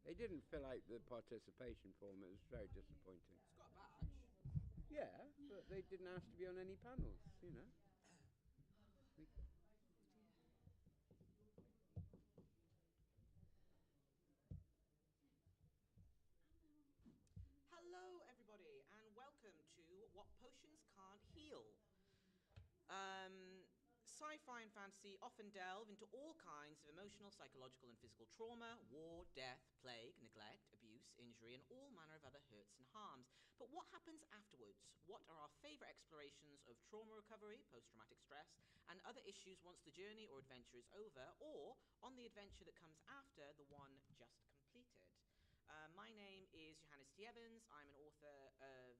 They didn't fill out the participation form. It was very disappointing. It's got a badge. Yeah, but they didn't ask to be on any panels, you know. Hello, everybody, and welcome to What Potions Can't Heal. Sci-fi and fantasy often delve into all kinds of emotional, psychological, and physical trauma, war, death, plague, neglect, abuse, injury, and all manner of other hurts and harms. But what happens afterwards? What are our favourite explorations of trauma recovery, post-traumatic stress, and other issues once the journey or adventure is over, or on the adventure that comes after the one just completed? My name is Johannes T. Evans. I'm an author of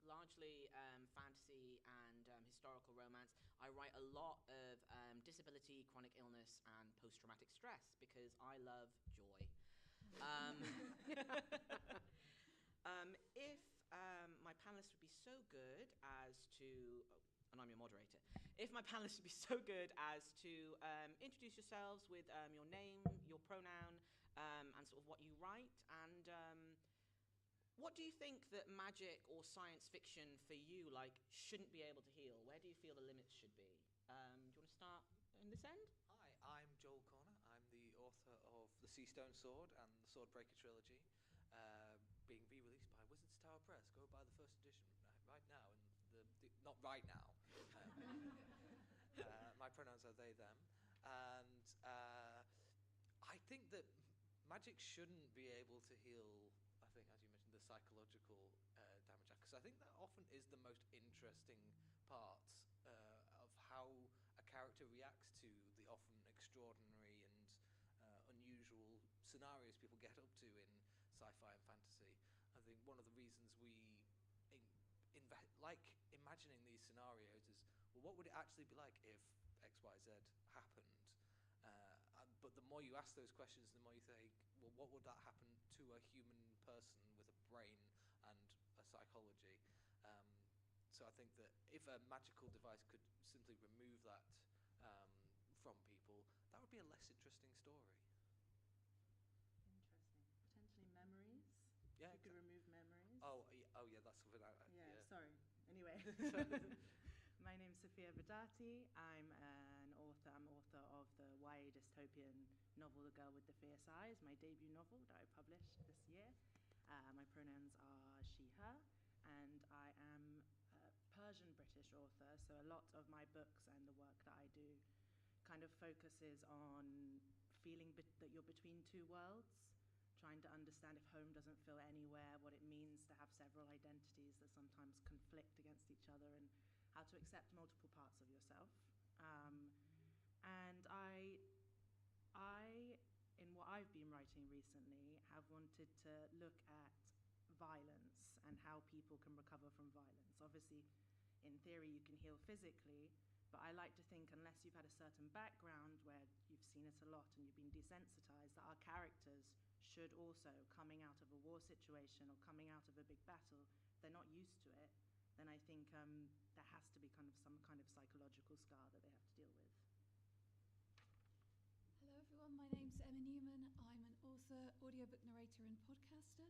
largely fantasy and historical romance. I write a lot of disability, chronic illness, and post-traumatic stress because I love joy. If my panelists would be so good as to... and I'm your moderator. If my panelists would be so good as to introduce yourselves with your name, your pronoun, and sort of what you write, and what do you think that magic or science fiction for you, like, shouldn't be able to heal? Where do you feel the limits should be? Do you want to start in this end? Hi, I'm Joel Corner. I'm the author of The Seastone Sword and the Swordbreaker trilogy, being re-released by Wizards Tower Press. Go buy the first edition right now. And not right now. My pronouns are they, them. And I think that magic shouldn't be able to heal, I think, as you mentioned, the psychological damage, because I think that often is the most interesting part of how a character reacts to the often extraordinary and unusual scenarios people get up to in sci-fi and fantasy. I think one of the reasons we like imagining these scenarios is, well, what would it actually be like if X, Y, Z happened? But the more you ask those questions, the more you think, well, what would that happen to a human person with a brain and a psychology? So I think that if a magical device could simply remove that from people, that would be a less interesting story. Interesting. Potentially memories. Yeah, you could remove memories. Oh, yeah, that's something yeah, sorry. Anyway. My name's Sophia Vedati. I'm an author. I'm author of the YA dystopian novel The Girl with the Fierce Eyes, my debut novel that I published this year. My pronouns are she, her, and I am a Persian British author, so a lot of my books and the work that I do kind of focuses on feeling that you're between two worlds, trying to understand if home doesn't feel anywhere, what it means to have several identities that sometimes conflict against each other, and how to accept multiple parts of yourself. And I, in what I've been writing recently, have wanted to look at violence and how people can recover from violence. Obviously, in theory, you can heal physically, but I like to think unless you've had a certain background where you've seen it a lot and you've been desensitized, that our characters should also, coming out of a war situation or coming out of a big battle, they're not used to it, then I think there has to be kind of some kind of psychological scar that they have to deal with. Hello everyone, my name's Emma Newman. I'm an author, audiobook narrator and podcaster,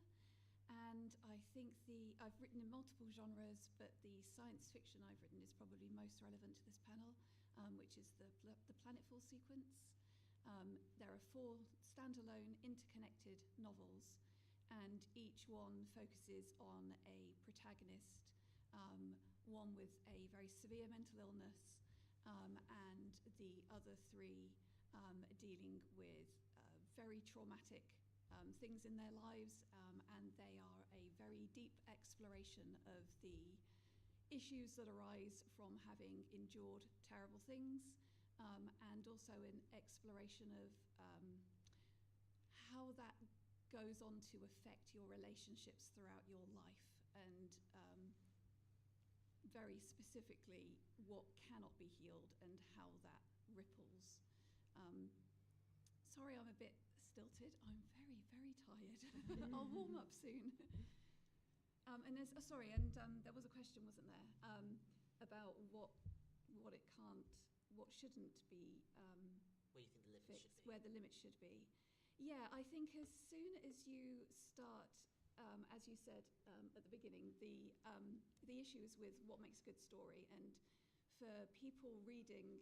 and I think I've written in multiple genres, but the science fiction I've written is probably most relevant to this panel, which is the Planetfall sequence. There are 4 standalone interconnected novels, and each one focuses on a protagonist, one with a very severe mental illness, and the other 3 dealing with very traumatic things in their lives, and they are a very deep exploration of the issues that arise from having endured terrible things, and also an exploration of how that goes on to affect your relationships throughout your life, and very specifically what cannot be healed and how that ripples. Sorry, I'm a bit stilted. I'm very, very tired. I'll warm up soon. And there's, there was a question, wasn't there, about what it can't, what shouldn't be where you think the limits should be. Where the limits should be. Yeah, I think as soon as you start, as you said at the beginning, the issue is with what makes a good story. And for people reading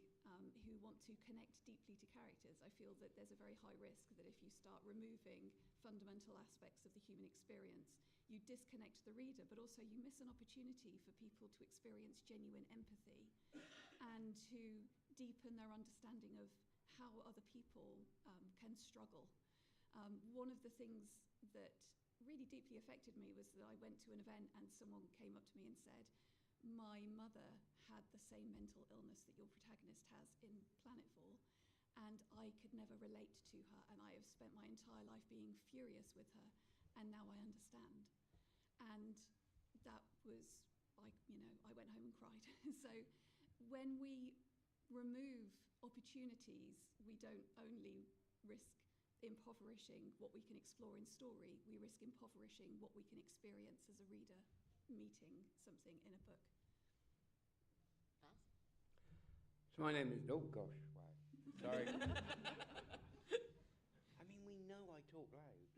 who want to connect deeply to characters, I feel that there's a very high risk that if you start removing fundamental aspects of the human experience, you disconnect the reader, but also you miss an opportunity for people to experience genuine empathy and to deepen their understanding of how other people can struggle. One of the things that really deeply affected me was that I went to an event and someone came up to me and said, my mother had the same mental illness that your protagonist has in Planetfall, and I could never relate to her, and I have spent my entire life being furious with her, and now I understand. And that was, I went home and cried. So when we remove opportunities, we don't only risk impoverishing what we can explore in story, we risk impoverishing what we can experience as a reader meeting something in a book. So my name is, oh gosh, wow, sorry. I mean, we know I talk loud.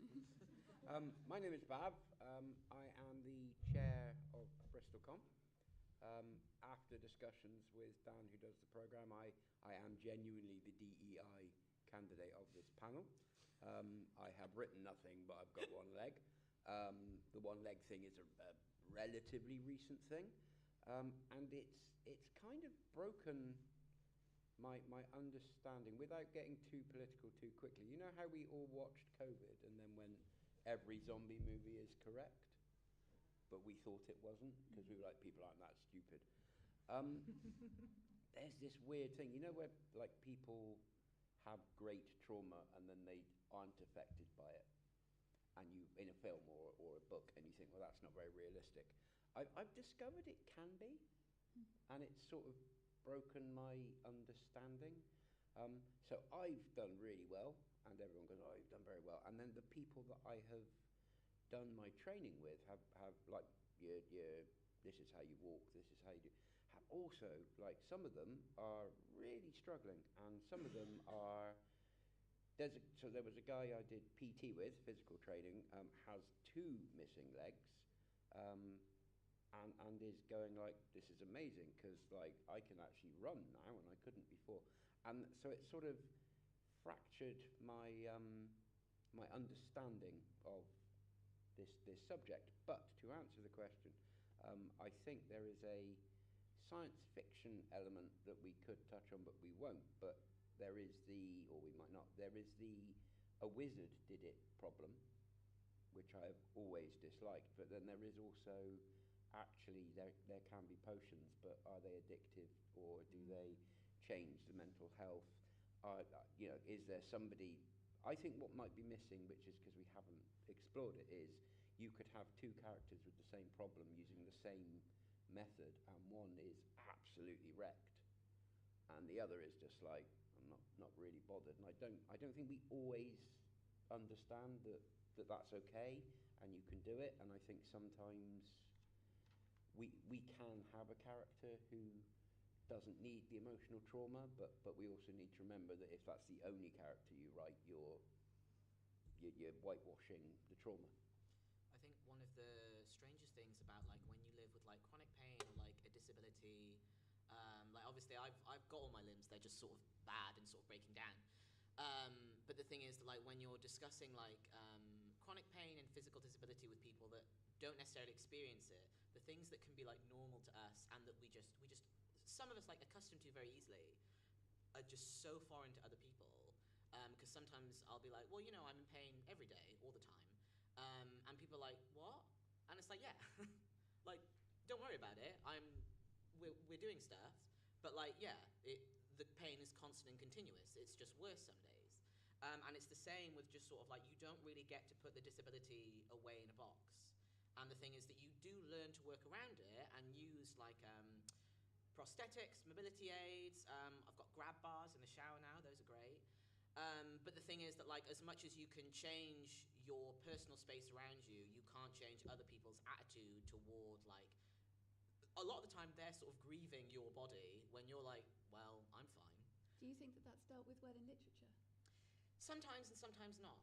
My name is Bav. I am the chair of BristolCon. After discussions with Dan, who does the program, I am genuinely the DEI candidate of this panel. I have written nothing, but I've got one leg. The one leg thing is a relatively recent thing, and it's kind of broken my understanding, without getting too political too quickly. You know how we all watched COVID and then went, every zombie movie is correct, but we thought it wasn't because we were like, people aren't that stupid. There's this weird thing, you know, where like people have great trauma and then they aren't affected by it, and you in a film or a book, and you think, well, that's not very realistic. I've discovered it can be, and it's sort of broken my understanding. So I've done really well, and everyone goes, oh, you've done very well. And then the people that I have done my training with have like, this is how you walk, this is how you do. Have also, like, some of them are really struggling, and some of them are, so there was a guy I did PT with, physical training, has 2 missing legs, and is going like, this is amazing, because like I can actually run now and I couldn't before. And so it sort of fractured my my understanding of this subject. But to answer the question, I think there is a science fiction element that we could touch on, but we won't. But there is or we might not, there is a wizard did it problem, which I have always disliked. But then there is also, actually, there can be potions, but are they addictive, or do they change the mental health? Is there somebody? I think what might be missing, which is because we haven't explored it, is you could have 2 characters with the same problem using the same method, and one is absolutely wrecked, and the other is just like, I'm not really bothered. And I don't think we always understand that that's okay and you can do it. And I think sometimes we can have a character who doesn't need the emotional trauma, but we also need to remember that if that's the only character you write, you're whitewashing the trauma. I think one of the strangest things about like when you live with like chronic pain or like a disability, like obviously I've got all my limbs, they're just sort of bad and sort of breaking down. But the thing is that like when you're discussing like chronic pain and physical disability with people that don't necessarily experience it, the things that can be like normal to us and that we just some of us like accustomed to very easily are just so foreign to other people. Because sometimes I'll be like, well, you know, I'm in pain every day, all the time. And people are like, what? And it's like, yeah, like, don't worry about it. We're doing stuff, but like, yeah, the pain is constant and continuous. It's just worse some days. And it's the same with just sort of like, you don't really get to put the disability away in a box. And the thing is that you do learn to work around it and use like prosthetics, mobility aids. I've got grab bars in the shower now. Those are great. But the thing is that like as much as you can change your personal space around you, you can't change other people's attitude toward like, a lot of the time they're sort of grieving your body when you're like, well, I'm fine. Do you think that that's dealt with well in literature? Sometimes and sometimes not.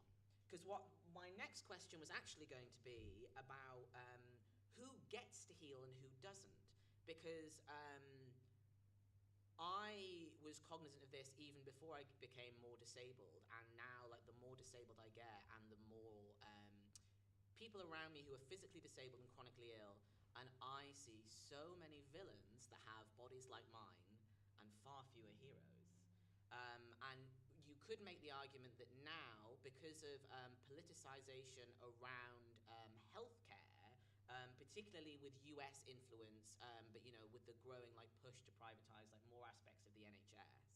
Because what my next question was actually going to be about who gets to heal and who doesn't. Because I was cognizant of this even before I became more disabled, and now, like, the more disabled I get and the more people around me who are physically disabled and chronically ill, and I see so many villains that have bodies like mine and far fewer heroes. And you could make the argument that now, because of politicization around healthcare, particularly with US influence, but with the growing like push to privatize like more aspects of the NHS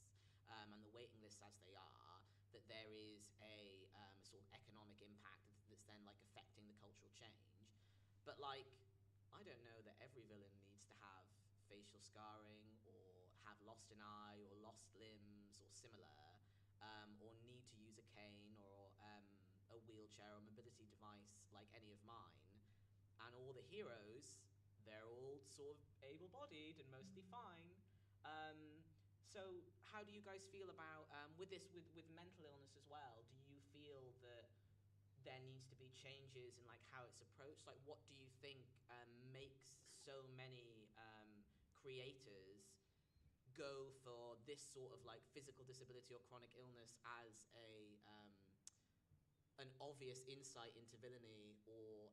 and the waiting lists as they are, that there is a sort of economic impact that's then like affecting the cultural change. But like, I don't know that every villain needs to have facial scarring or have lost an eye or lost limbs or similar, or need to use a cane or a wheelchair or mobility device like any of mine. And all the heroes, they're all sort of able-bodied and mostly fine. So how do you guys feel about, with mental illness as well, do you feel that there needs to be changes in like how it's approached? Like, what do you think makes so many creators go for this sort of like physical disability or chronic illness as an obvious insight into villainy, or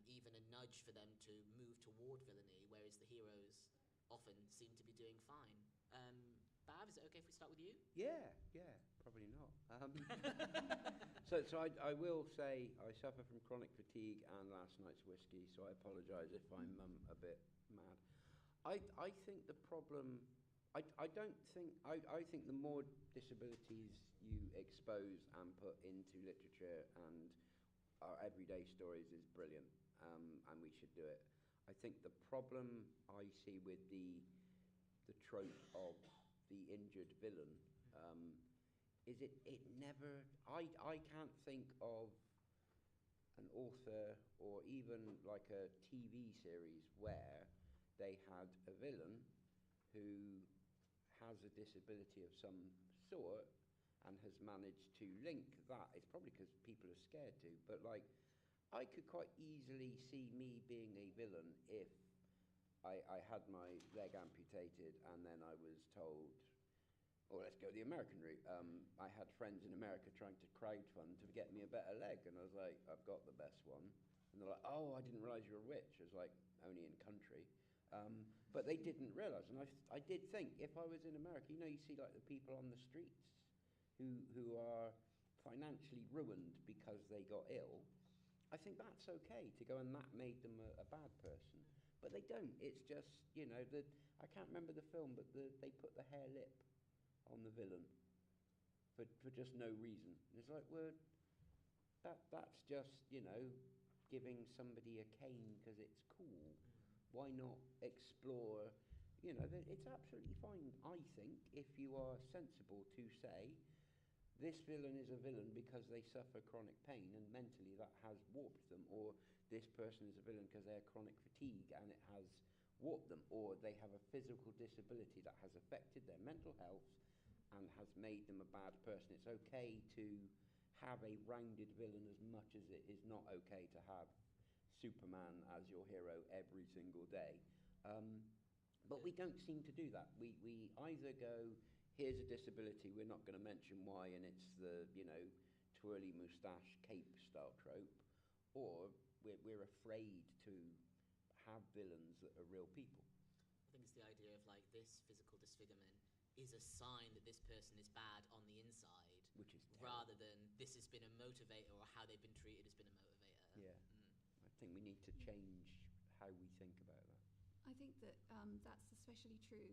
even a nudge for them to move toward villainy, whereas the heroes often seem to be doing fine? Bav, is it okay if we start with you? Yeah, probably not. So I will say I suffer from chronic fatigue and last night's whiskey, so I apologise if I'm a bit mad. I think the problem, I think the more disabilities you expose and put into literature and our everyday stories is brilliant, and we should do it. I think the problem I see with the trope of the injured villain is it never, I can't think of an author or even like a TV series where they had a villain who has a disability of some sort and has managed to link that. It's probably because people are scared to, but like, I could quite easily see me being a villain if I had my leg amputated and then I was told, oh, let's go the American route. I had friends in America trying to crowdfund to get me a better leg, and I was like, I've got the best one. And they're like, oh, I didn't realise you were a witch. I was like, only in country. But they didn't realise, and I did think, if I was in America, you see like the people on the streets who are financially ruined because they got ill. I think that's okay to go, and that made them a bad person. But they don't. It's just, I can't remember the film, but they put the hair lip on the villain for just no reason. And it's like, well, that's just, giving somebody a cane because it's cool. Why not explore, it's absolutely fine, I think, if you are sensible to say, this villain is a villain because they suffer chronic pain and mentally that has warped them, or this person is a villain because they have chronic fatigue and it has warped them, or they have a physical disability that has affected their mental health and has made them a bad person. It's okay to have a rounded villain as much as it is not okay to have Superman as your hero every single day. But we don't seem to do that. We either go, here's a disability, we're not going to mention why, and it's the, twirly moustache cape style trope, or we're afraid to have villains that are real people. I think it's the idea of like, this physical disfigurement is a sign that this person is bad on the inside, which is terrible. Rather than this has been a motivator, or how they've been treated has been a motivator. Yeah. I think we need to change how we think about that. I think that that's especially true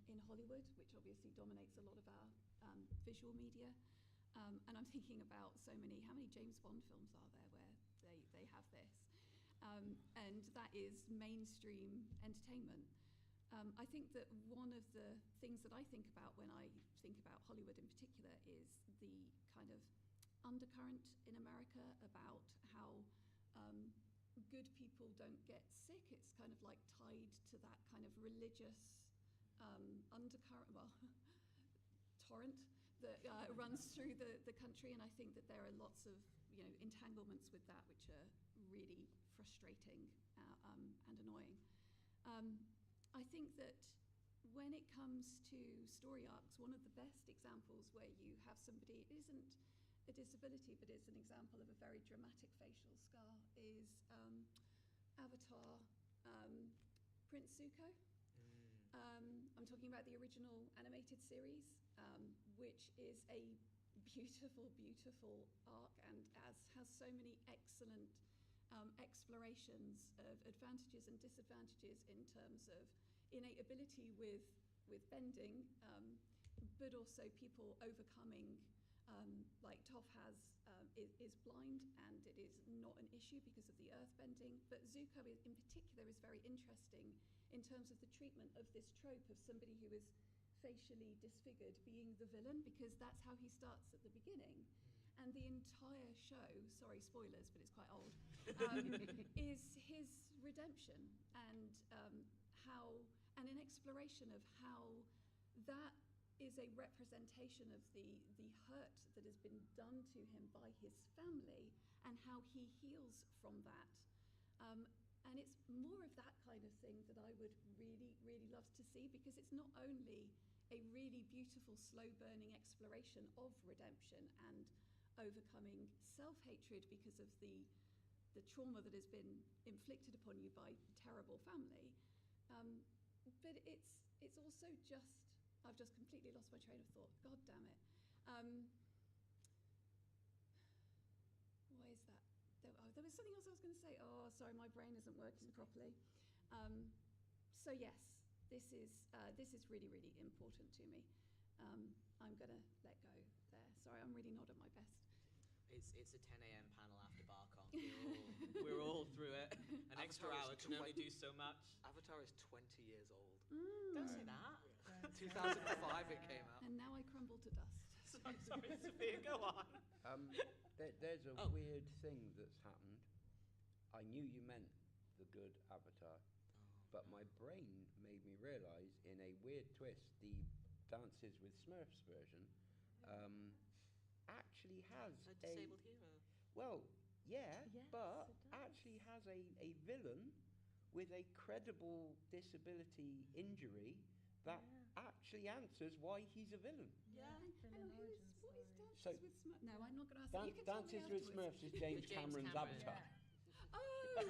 in Hollywood, which obviously dominates a lot of our visual media. And I'm thinking about how many James Bond films are there where they have this? And that is mainstream entertainment. I think that one of the things that I think about when I think about Hollywood in particular is the kind of undercurrent in America about how good people don't get sick. It's kind of like tied to that kind of religious undercurrent, torrent that runs through the country, and I think that there are lots of entanglements with that which are really frustrating and annoying. I think that when it comes to story arcs, one of the best examples where you have somebody, it isn't a disability, but it's an example of a very dramatic facial scar, is Avatar, Prince Zuko. I'm talking about the original animated series, which is a beautiful, beautiful arc, and has so many excellent explorations of advantages and disadvantages in terms of innate ability with bending, but also people overcoming. Like Toph is blind, and it is not an issue because of the earth bending. But Zuko in particular is very interesting in terms of the treatment of this trope of somebody who is facially disfigured being the villain, because that's how he starts at the beginning. And the entire show, sorry, spoilers, but it's quite old, is his redemption, and and an exploration of how that is a representation of the hurt that has been done to him by his family, and how he heals from that. And it's more of that kind of thing that I would really, really love to see, because it's not only a really beautiful, slow-burning exploration of redemption and overcoming self-hatred because of the trauma that has been inflicted upon you by a terrible family, but it's also just, I've just completely lost my train of thought. God damn it. Why is that? There was something else I was going to say. Oh, sorry, my brain isn't working properly. So yes, this is really, really important to me. I'm going to let go there. Sorry, I'm really not at my best. It's a 10 a.m. panel after BristolCon. We're all through it. An extra hour can only do so much. Avatar is 20 years old. Don't say that. 2005 it came out. And now I crumble to dust. Sorry, Sophia, go on. There's a weird thing that's happened. I knew you meant the good Avatar, but my brain made me realise, in a weird twist, the Dances with Smurfs version actually has a disabled hero. Well, yeah, Yes, but it does. actually has a villain with a credible disability injury that actually answers why he's a villain. Yeah. Hang on, what is Dances So- with Smurfs? No, I'm not going to ask you. Can tell me Dances with afterwards. Smurfs is James With James Cameron's Cameron. Avatar. Oh, right.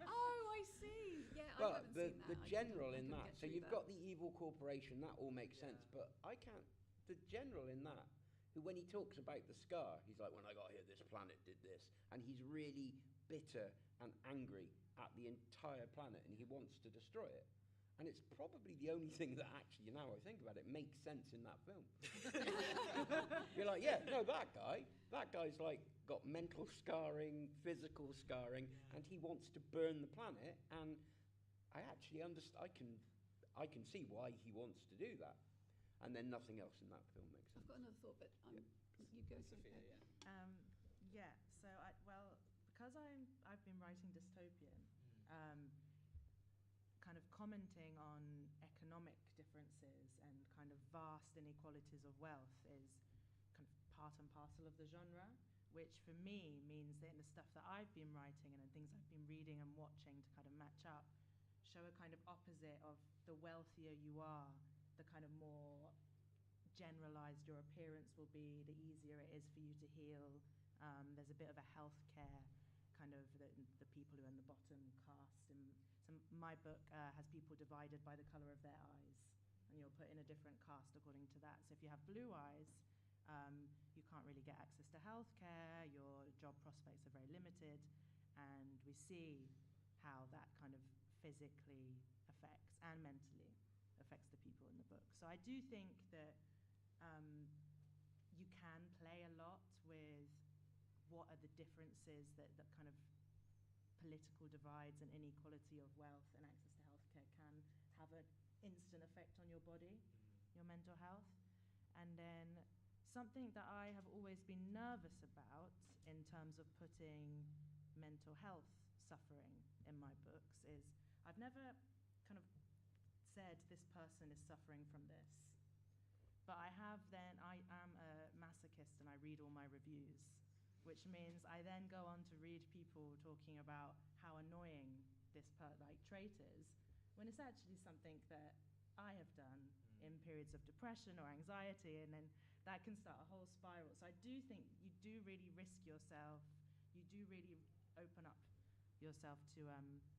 Oh, I see. Yeah, I But haven't the seen that. general I in couldn't that, get so through you've that. got the evil corporation, that all makes sense, but I can't, the general in that, who when he talks about the scar, he's like, when I got here, this planet did this, and he's really bitter and angry at the entire planet, and he wants to destroy it. And it's probably the only thing that actually, now I think about it, makes sense in that film. You're like, yeah, no, that guy's like got mental scarring, physical scarring, and he wants to burn the planet. And I actually I can see why he wants to do that. And then nothing else in that film makes sense. I've got another thought, but you go, Sophia, Sophia. yeah. So because I've been writing dystopian, kind of commenting on economic differences and kind of vast inequalities of wealth is kind of part and parcel of the genre, which for me means that in the stuff that I've been writing and the things I've been reading and watching to kind of match up, show a kind of opposite of the wealthier you are, the kind of more generalized your appearance will be, the easier it is for you to heal. There's a bit of a healthcare kind of the people who are in the bottom caste. And so my book has people divided by the color of their eyes, and you're put in a different caste according to that. So if you have blue eyes, you can't really get access to healthcare, your job prospects are very limited, and we see how that kind of physically affects and mentally affects the people in the book. So I do think that you can play a lot with what are the differences that kind of political divides and inequality of wealth and access to healthcare can have an instant effect on your body, your mental health. And then something that I have always been nervous about in terms of putting mental health suffering in my books is I've never kind of said this person is suffering from this, But I am a masochist and I read all my reviews, which means I then go on to read people talking about how annoying this trait is, when it's actually something that I have done in periods of depression or anxiety, and then that can start a whole spiral. So I do think you do really risk yourself, you do really open up yourself to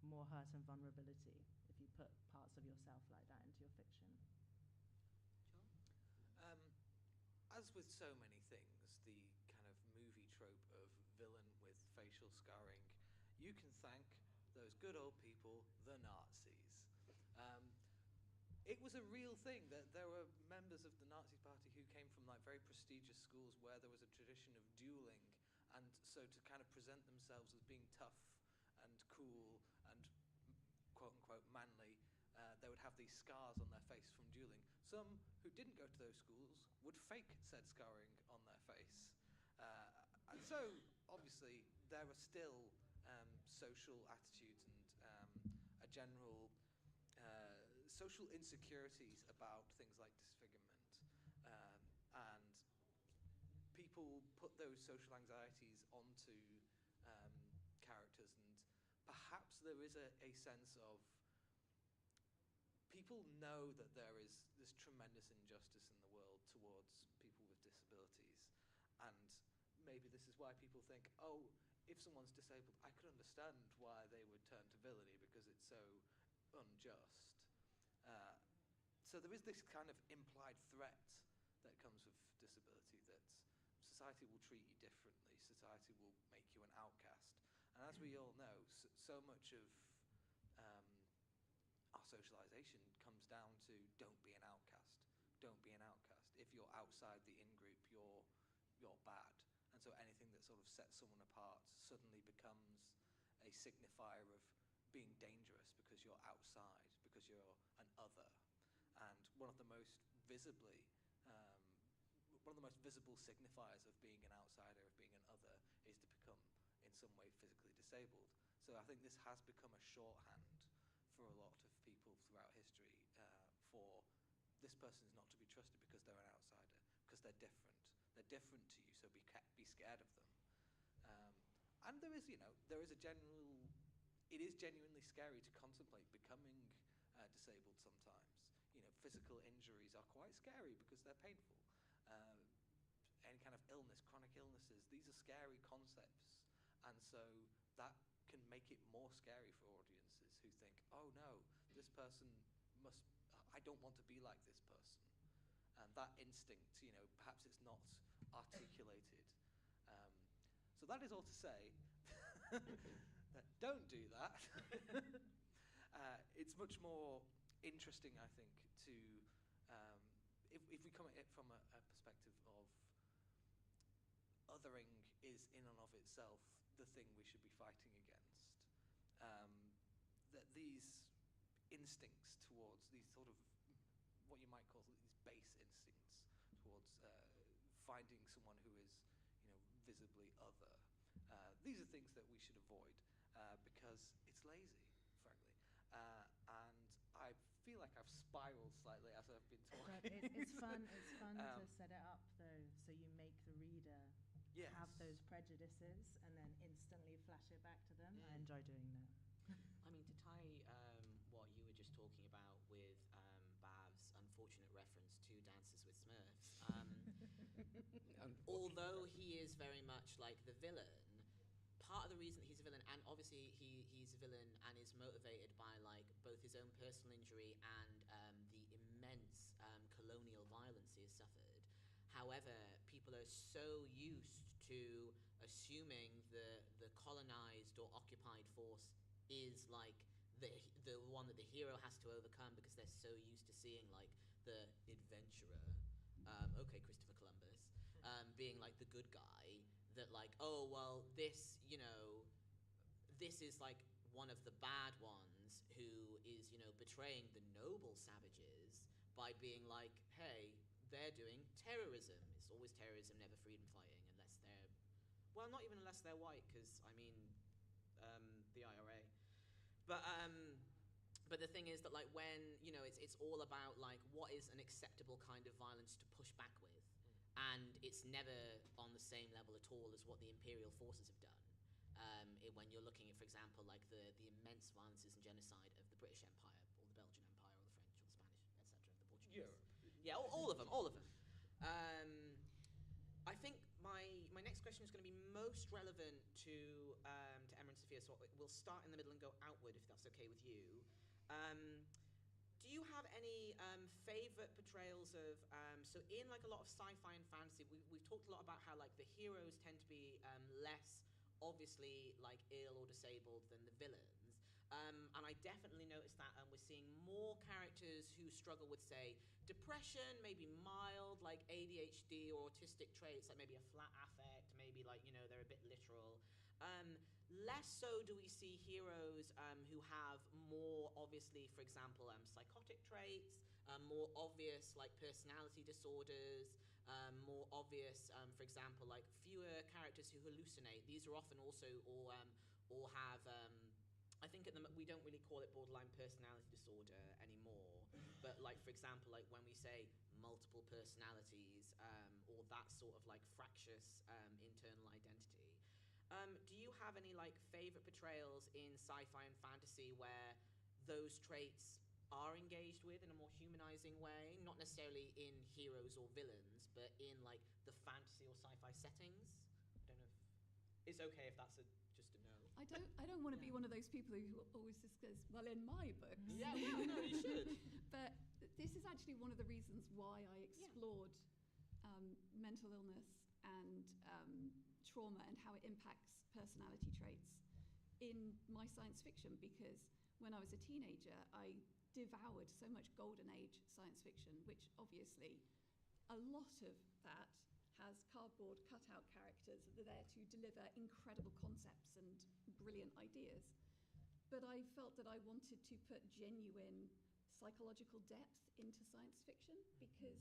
more hurt and vulnerability if you put parts of yourself like that into your fiction. As with so many things, the kind of movie trope of villain with facial scarring, you can thank those good old people, the Nazis. It was a real thing that there were members of the Nazi Party who came from like very prestigious schools where there was a tradition of dueling, and so to kind of present themselves as being tough and cool and quote unquote manly, they would have these scars on their face from dueling. Some who didn't go to those schools would fake said scarring on their face. And so obviously there are still social attitudes and a general social insecurities about things like disfigurement, and people put those social anxieties onto characters, and perhaps there is a sense of people know that there is this tremendous injustice in the world towards people with disabilities, and maybe this is why people think, oh, if someone's disabled, I could understand why they would turn to villainy because it's so unjust. So there is this kind of implied threat that comes with disability, that society will treat you differently, society will make you an outcast. And as we all know, so much of our socialization comes down to don't be an outcast, don't be an outcast. If you're outside the in-group, you're bad. And so anything that sort of sets someone apart suddenly becomes a signifier of being dangerous because you're outside, because you're an other. And one of the most visible signifiers of being an outsider, of being an other, is to become in some way physically disabled. So I think this has become a shorthand for a lot of people throughout history, for this person is not to be trusted because they're an outsider, because they're different. They're different to you, so be scared of them. And there is it is genuinely scary to contemplate becoming disabled sometimes. Physical injuries are quite scary because they're painful. Any kind of illness, chronic illnesses, these are scary concepts. And so that can make it more scary for audiences who think, oh no, this person I don't want to be like this person. And that instinct, perhaps it's not articulated. So that is all to say that don't do that. It's much more interesting, I think, to if we come at it from a perspective of othering is in and of itself the thing we should be fighting against. That these instincts towards these sort of what you might call these base instincts towards finding someone who is visibly other. These are things that we should avoid because it's lazy, frankly. And I feel like I've spiraled slightly as I've been talking. But it's fun. It's fun to set it up though, so you make the reader have those prejudices and then instantly flash it back to them. I enjoy doing that. I mean, to tie what you were just talking about with Bav's unfortunate reference to Dances with Smurfs, although he is very much like the villain, part of the reason he's a villain, and obviously he's a villain and is motivated by like both his own personal injury and the immense colonial violence he has suffered. However, people are so used to assuming the colonized or occupied force is like the one that the hero has to overcome because they're so used to seeing like the adventurer, Christopher Columbus, being like the good guy, that like, oh well, this is like one of the bad ones who is betraying the noble savages by being like, hey, they're doing terrorism. It's always terrorism, never freedom fighting, unless they're, well, not even unless they're white, because I mean the IRA. But But the thing is that, like, when, you know, it's all about, like, what is an acceptable kind of violence to push back with. And it's never on the same level at all as what the imperial forces have done. When you're looking at, for example, like the immense violences and genocide of the British Empire, or the Belgian Empire, or the French, or the Spanish, etc., the Portuguese. Europe. Yeah, all of them. I think my next question is going to be most relevant to Emma and Sophia, so we'll start in the middle and go outward, if that's okay with you. Do you have any favorite portrayals of, so in like a lot of sci-fi and fantasy, we've talked a lot about how like the heroes tend to be less obviously like ill or disabled than the villains. And I definitely noticed that we're seeing more characters who struggle with, say, depression, maybe mild, like ADHD or autistic traits, like maybe a flat affect, maybe like, you know, they're a bit literal. Less so do we see heroes who have more obviously, for example, psychotic traits, more obvious like personality disorders, more obvious, for example, like fewer characters who hallucinate. These are often also or have I think we don't really call it borderline personality disorder anymore, but like, for example, like when we say multiple personalities or that sort of like fractious internal identity. Do you have any like favorite portrayals in sci-fi and fantasy where those traits are engaged with in a more humanizing way, not necessarily in heroes or villains, but in like the fantasy or sci-fi settings? I don't know if it's okay if that's just a no. I don't want to be one of those people who always just goes, well, in my books. Yeah, well, no, you should. But this is actually one of the reasons why I explored mental illness and trauma and how it impacts personality traits in my science fiction, because when I was a teenager, I devoured so much golden age science fiction, which obviously a lot of that has cardboard cutout characters that are there to deliver incredible concepts and brilliant ideas. But I felt that I wanted to put genuine psychological depth into science fiction, because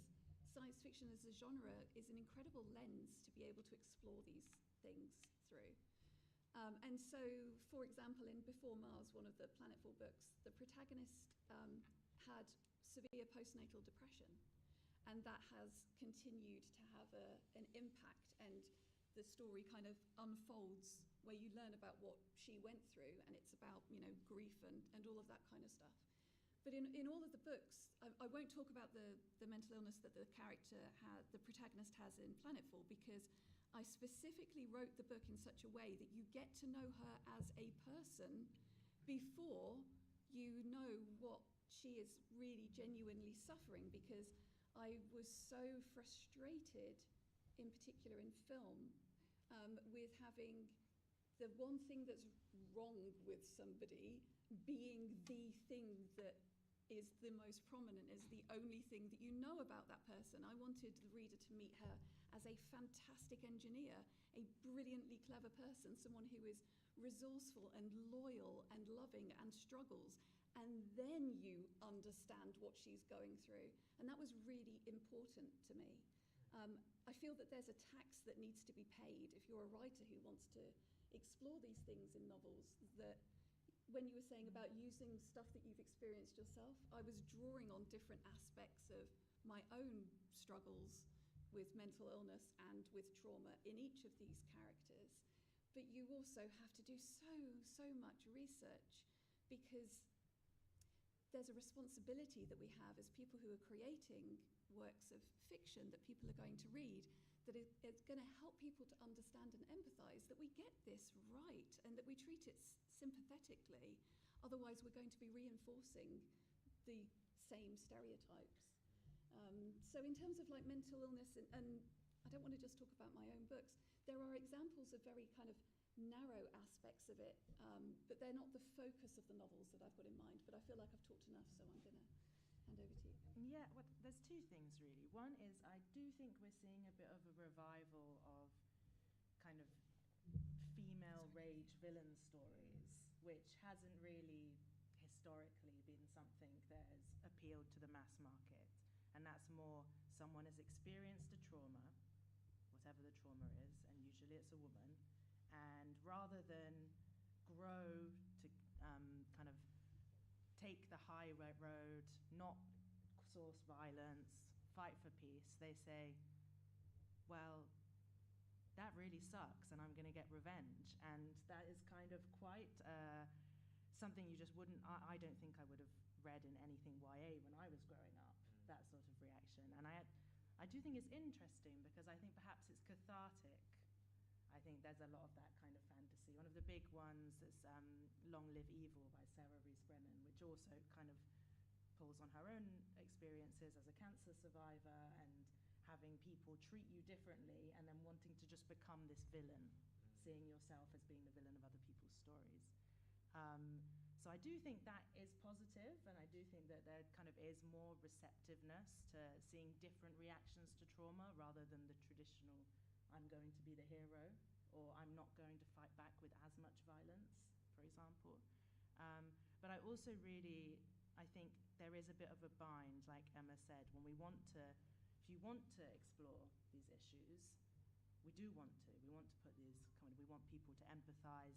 science fiction as a genre is an incredible lens to be able to explore these things through. And so, for example, in Before Mars, one of the Planetfall books, the protagonist had severe postnatal depression. And that has continued to have an impact, and the story kind of unfolds where you learn about what she went through, and it's about, you know, grief and all of that kind of stuff. But in all of the books, I won't talk about the mental illness that the protagonist has in Planetfall, because I specifically wrote the book in such a way that you get to know her as a person before you know what she is really genuinely suffering, because I was so frustrated, in particular in film, with having the one thing that's wrong with somebody being the thing that is the most prominent, is the only thing that you know about that person. I wanted the reader to meet her as a fantastic engineer, a brilliantly clever person, someone who is resourceful and loyal and loving and struggles. And then you understand what she's going through. And that was really important to me. I feel that there's a tax that needs to be paid if you're a writer who wants to explore these things in novels, that when you were saying about using stuff that you've experienced yourself, I was drawing on different aspects of my own struggles with mental illness and with trauma in each of these characters. But you also have to do so much research, because there's a responsibility that we have as people who are creating works of fiction that people are going to read, that it's going to help people to understand and empathize that we get this right and that we treat it sympathetically. Otherwise, we're going to be reinforcing the same stereotypes. So in terms of like mental illness, and I don't want to just talk about my own books, there are examples of very kind of narrow aspects of it, but they're not the focus of the novels that I've got in mind. But I feel like I've talked enough, so I'm going to hand over to you. Yeah, well, there's two things really. One is I do think we're seeing a bit of a revival of kind of female rage villain stories, which hasn't really historically been something that has appealed to the mass market. And that's more someone has experienced a trauma, whatever the trauma is, and usually it's a woman, and rather than grow to kind of take the high road, not source violence, fight for peace, they say, well, that really sucks and I'm going to get revenge. And that is kind of quite something you just wouldn't, I don't think I would have read in anything YA when I was growing up, that sort of reaction. And I do think it's interesting because I think perhaps it's cathartic. I think there's a lot of that kind of fantasy. One of the big ones is Long Live Evil by Sarah Rees Brennan, which also kind of pulls on her own experiences as a cancer survivor and having people treat you differently and then wanting to just become this villain, seeing yourself as being the villain of other people's stories. So I do think that is positive, and I do think that there kind of is more receptiveness to seeing different reactions to trauma rather than the traditional, I'm going to be the hero, or I'm not going to fight back with as much violence, for example. But I also really, I think there is a bit of a bind, like Emma said, when we want to, if you want to explore these issues, we do want to. We want to put these we want people to empathize,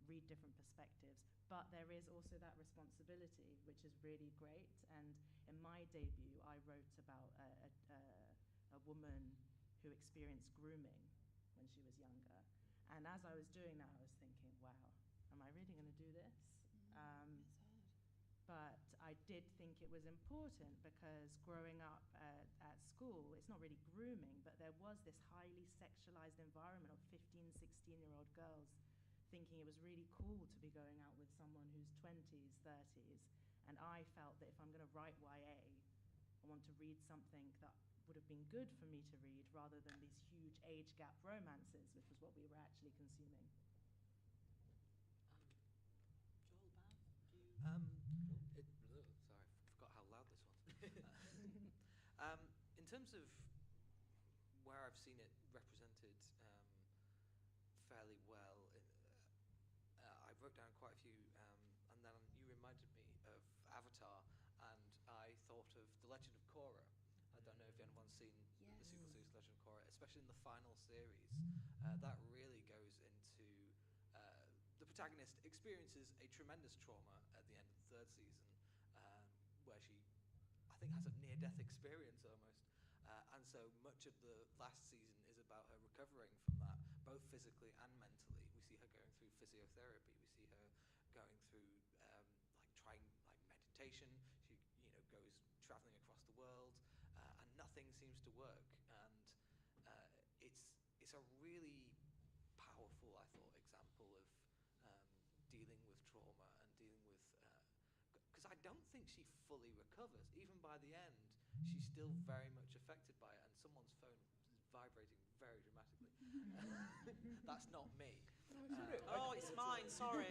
read different perspectives, but there is also that responsibility, which is really great. And in my debut, I wrote about a woman who experienced grooming when she was younger. And as I was doing that, I was thinking, wow, am I really going to do this? It's hard. But I did think it was important because growing up at school, it's not really grooming, but there was this highly sexualized environment of 15, 16-year-old girls thinking it was really cool to be going out with someone who's 20s, 30s. And I felt that if I'm going to write YA, I want to read something that would have been good for me to read rather than these huge age gap romances, which was what we were actually consuming. Joel, Bav, do you... Sorry, I forgot how loud this was. In terms of where I've seen it represented fairly well, I wrote down quite a few, and then you reminded me of Avatar, and I thought of The Legend of Korra. I don't know if anyone's seen the sequel series Legend of Korra, especially in the final series. That really goes into the protagonist experiences a tremendous trauma at the end of the third season, where she, I think, has a near-death experience almost. And so much of the last season is about her recovering from that, both physically and mentally. We see her going through physiotherapy. We see her going through trying meditation. She goes traveling across the world, and nothing seems to work. And it's a really powerful, I thought, example of dealing with trauma and dealing with, because I don't think she fully recovers. Even by the end, she's still very much affected by it, and someone's phone is vibrating very dramatically. That's not me. Oh, it's mine, sorry.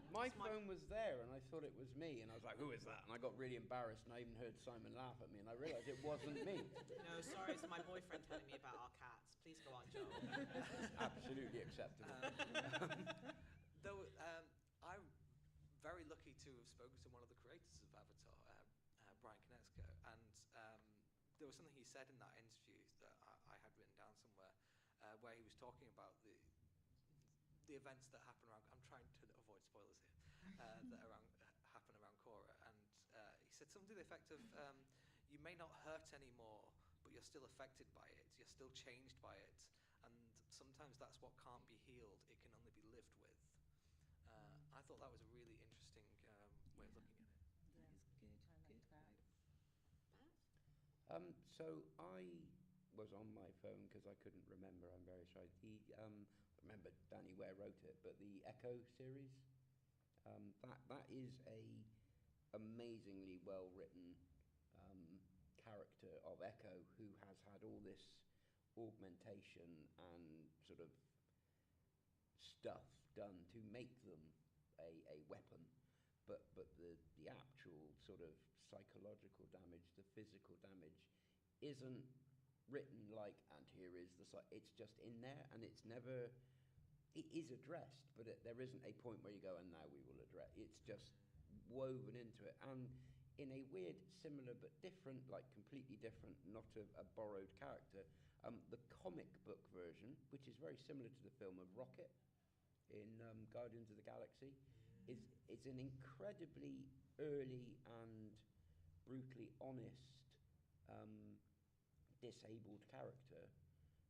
My phone was there, and I thought it was me, and I was like, who is that? And I got really embarrassed, and I even heard Simon laugh at me, and I realised it wasn't me. No, sorry, it's my boyfriend telling me about our cats. Please go on, Joel. Absolutely acceptable. Though I'm very lucky to have spoken to one of the creators of Avatar, Brian Konecka, and there was something he said in that interview that I had written down somewhere, where he was talking about the events that happen around. I'm trying to avoid spoilers here. That happen around Korra, and he said something to the effect of, "You may not hurt anymore, but you're still affected by it. You're still changed by it, and sometimes that's what can't be healed. It can only be lived with." I thought that was a really interesting way of looking at it. That is good. I like that. So I was on my phone because I couldn't remember. I'm very sorry. I remember Danny Ware wrote it, but the Echo series, that is a amazingly well written character of Echo who has had all this augmentation and sort of stuff done to make them a weapon, but the actual sort of psychological damage, the physical damage, isn't written like, and here is it's just in there, and it is addressed, but there isn't a point where you go, and now we will address. It's just woven into it, and in a weird, similar but different, like completely different, not a borrowed character, the comic book version, which is very similar to the film of Rocket in Guardians of the Galaxy, is an incredibly early and brutally honest disabled character,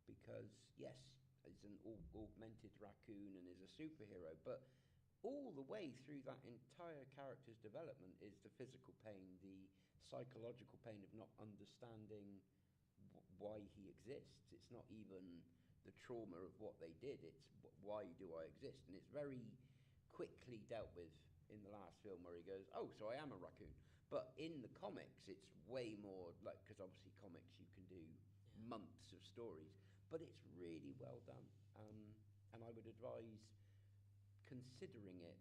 because yes, is an augmented raccoon and is a superhero, but all the way through that entire character's development is the physical pain, the psychological pain of not understanding why he exists. It's not even the trauma of what they did, it's why do I exist? And it's very quickly dealt with in the last film, where he goes, oh, so I am a raccoon. But in the comics, it's way more, like, because obviously comics you can do months of stories, but it's really well done. And I would advise considering it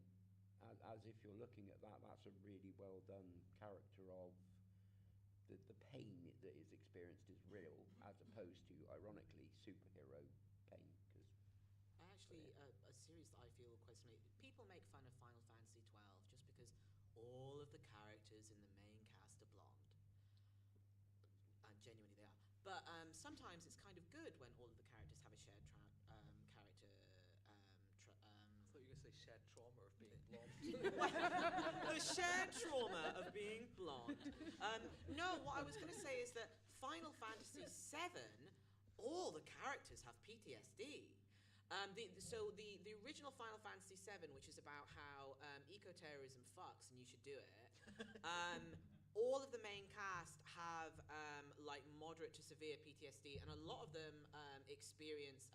as if you're looking at that, that's a really well done character of the pain that is experienced is real, as opposed to, ironically, superhero pain. Actually, a series that I feel quite similar. People make fun of Final Fantasy XII just because all of the characters in the main cast are blonde, and genuinely they are. But sometimes it's kind of good when all of the characters have a shared character. I thought you were going to say shared trauma of being blonde. The shared trauma of being blonde. No, what I was going to say is that Final Fantasy VII, all the characters have PTSD. So the original Final Fantasy VII, which is about how eco-terrorism fucks and you should do it, all of the main cast have like moderate to severe PTSD, and a lot of them experience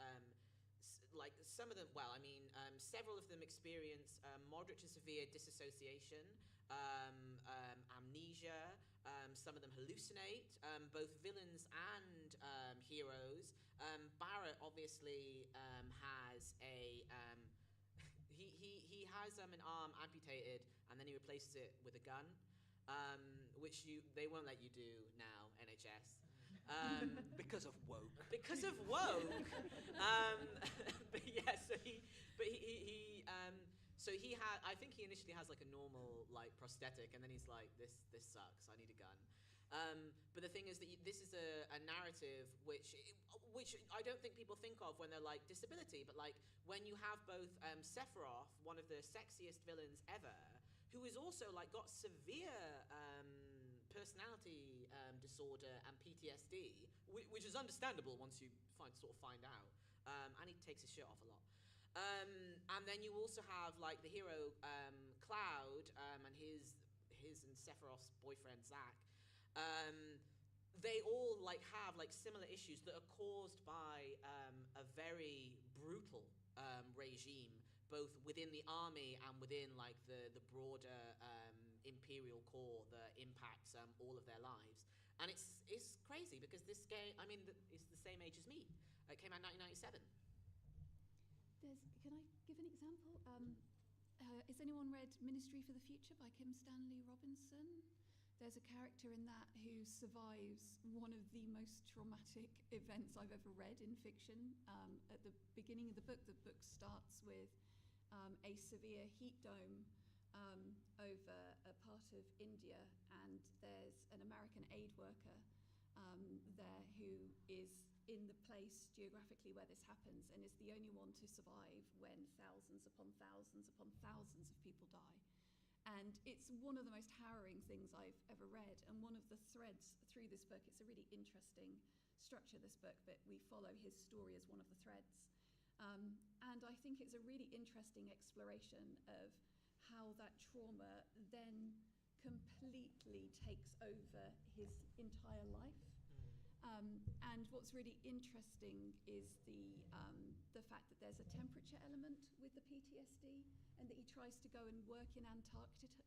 like some of them, several of them experience moderate to severe disassociation, amnesia, some of them hallucinate, both villains and heroes. Barrett obviously has a he has an arm amputated, and then he replaces it with a gun, which they won't let you do now, NHS. Because of woke. Because of woke. But yeah, so he had. I think he initially has like a normal like prosthetic, and then he's like, this sucks. I need a gun. But the thing is that this is a narrative which I don't think people think of when they're like disability, but like when you have both Sephiroth, one of the sexiest villains ever, who is also like got severe personality disorder and PTSD, which is understandable once you find out, and he takes his shirt off a lot. And then you also have like the hero Cloud and his and Sephiroth's boyfriend Zack. They all like have like similar issues that are caused by a very brutal regime, both within the army and within like the broader imperial core that impacts all of their lives. And it's crazy because this game, I mean, it's the same age as me. It came out in 1997. Can I give an example? Has anyone read Ministry for the Future by Kim Stanley Robinson? There's a character in that who survives one of the most traumatic events I've ever read in fiction. At the beginning of the book starts with a severe heat dome over a part of India, and there's an American aid worker there who is in the place geographically where this happens and is the only one to survive when thousands upon thousands upon thousands of people die. And it's one of the most harrowing things I've ever read, and one of the threads through this book, it's a really interesting structure, this book, but we follow his story as one of the threads. And I think it's a really interesting exploration of how that trauma then completely takes over his entire life. And what's really interesting is the fact that there's a temperature element with the PTSD, and that he tries to go and work in Antarctica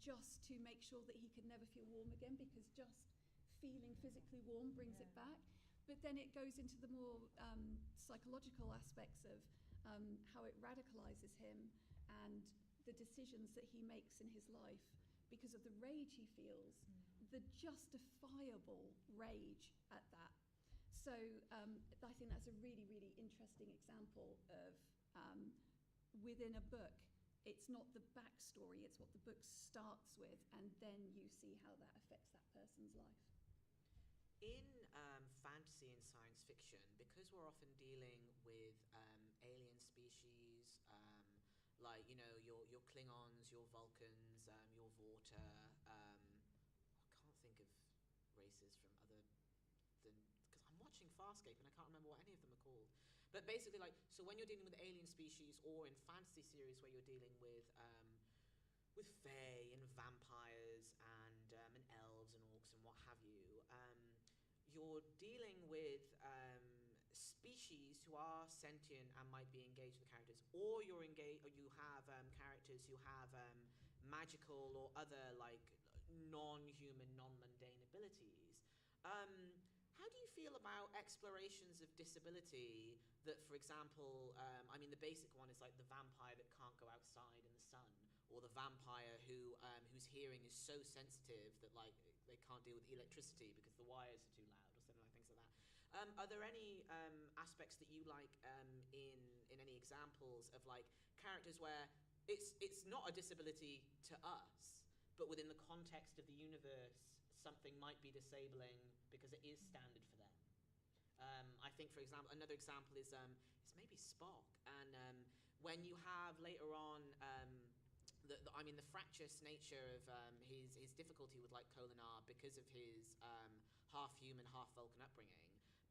just to make sure that he can never feel warm again, because just feeling physically warm brings it back. But then it goes into the more psychological aspects of how it radicalizes him and the decisions that he makes in his life because of the rage he feels, the justifiable rage at that. So I think that's a really, really interesting example of within a book, it's not the backstory, it's what the book starts with, and then you see how that affects that person's life. In fantasy and science fiction, because we're often dealing with alien species, like, you know, your Klingons, your Vulcans, your Vorta. I can't think of races from other than, because I'm watching Farscape and I can't remember what any of them are called. But basically, like, so when you're dealing with alien species, or in fantasy series where you're dealing with fae and vampires and elves and orcs and what have you, you're dealing with species who are sentient and might be engaged with characters, or you're engaged, or you have characters who have magical or other like non-human, non-mundane abilities. How do you feel about explorations of disability that, for example, I mean, the basic one is like the vampire that can't go outside in the sun, or the vampire whose hearing is so sensitive that like they can't deal with electricity because the wires are too loud, or something like things like that. Are there any aspects that you like in any examples of like characters where it's not a disability to us, but within the context of the universe, something might be disabling because it is standard for them? I think, for example, another example is maybe Spock, and when you have later on the fractious nature of his difficulty with like Kolinar because of his half human, half Vulcan upbringing.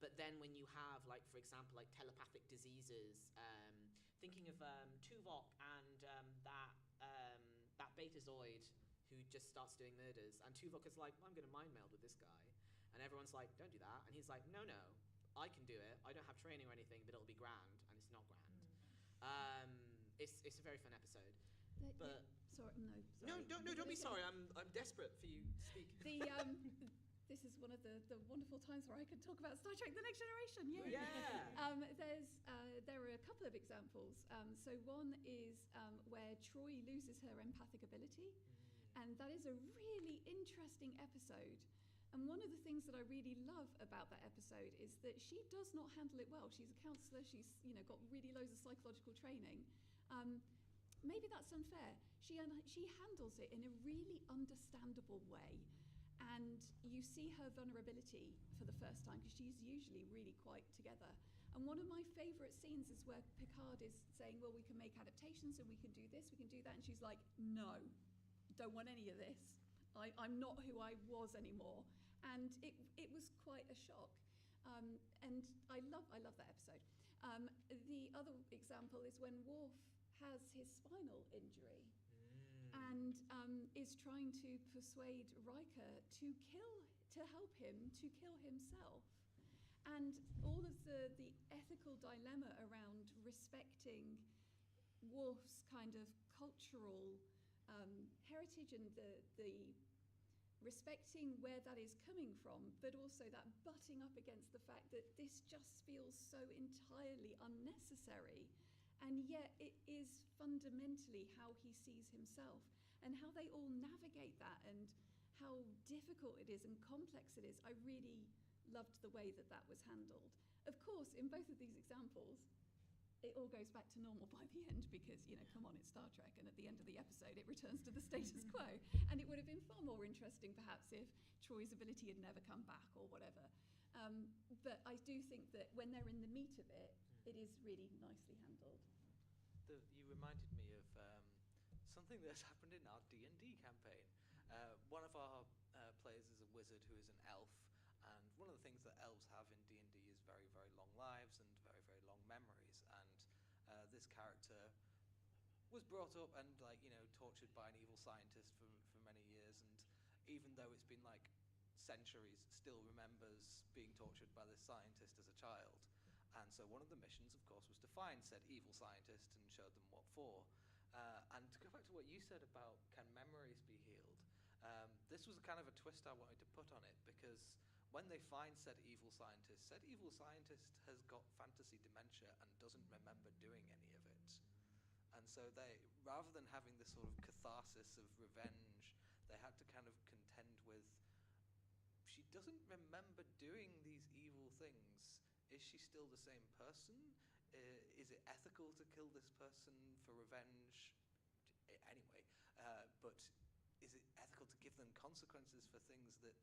But then when you have, like, for example, like telepathic diseases, thinking of Tuvok and that Betazoid who just starts doing murders, and Tuvok is like, I'm going to mind meld with this guy, and everyone's like, don't do that, and he's like, no, I can do it. I don't have training or anything, but it'll be grand, and it's not grand. It's a very fun episode. But sorry. No, don't be sorry. I'm desperate for you to speak. This is one of the wonderful times where I can talk about Star Trek: The Next Generation. Yay. Yeah. There are a couple of examples. So one is where Troy loses her empathic ability, and that is a really interesting episode. And one of the things that I really love about that episode is that she does not handle it well. She's a counsellor. She's got really loads of psychological training. Maybe that's unfair. She handles it in a really understandable way. And you see her vulnerability for the first time, because she's usually really quite together. And one of my favourite scenes is where Picard is saying, well, we can make adaptations and we can do this, we can do that. And she's like, no, don't want any of this. I'm not who I was anymore. And it was quite a shock. And I love that episode. The other example is when Worf has his spinal injury and is trying to persuade Riker to help him to kill himself. And all of the ethical dilemma around respecting Worf's kind of cultural heritage and the respecting where that is coming from, but also that butting up against the fact that this just feels so entirely unnecessary. And yet it is fundamentally how he sees himself, and how they all navigate that, and how difficult it is and complex it is. I really loved the way that was handled. Of course, in both of these examples, it all goes back to normal by the end, because, come on, it's Star Trek, and at the end of the episode, it returns to the status quo. And it would have been far more interesting, perhaps, if Troy's ability had never come back or whatever. But I do think that when they're in the meat of it, it is really nicely handled. You reminded me of something that's happened in our D&D campaign. One of our players is a wizard who is an elf, and one of the things that elves have in D&D is very, very long lives and very, very long memories. And this character was brought up and tortured by an evil scientist for many years, and even though it's been like centuries, still remembers being tortured by this scientist as a child. And so one of the missions, of course, was to find said evil scientist and show them what for. And to go back to what you said about can memories be healed, this was kind of a twist I wanted to put on it, because when they find said evil scientist has got fantasy dementia and doesn't remember doing any of it. And so they, rather than having this sort of catharsis of revenge, they had to kind of contend with, she doesn't remember doing these evil things. Is she still the same person? Is it ethical to kill this person for revenge? Anyway, but is it ethical to give them consequences for things that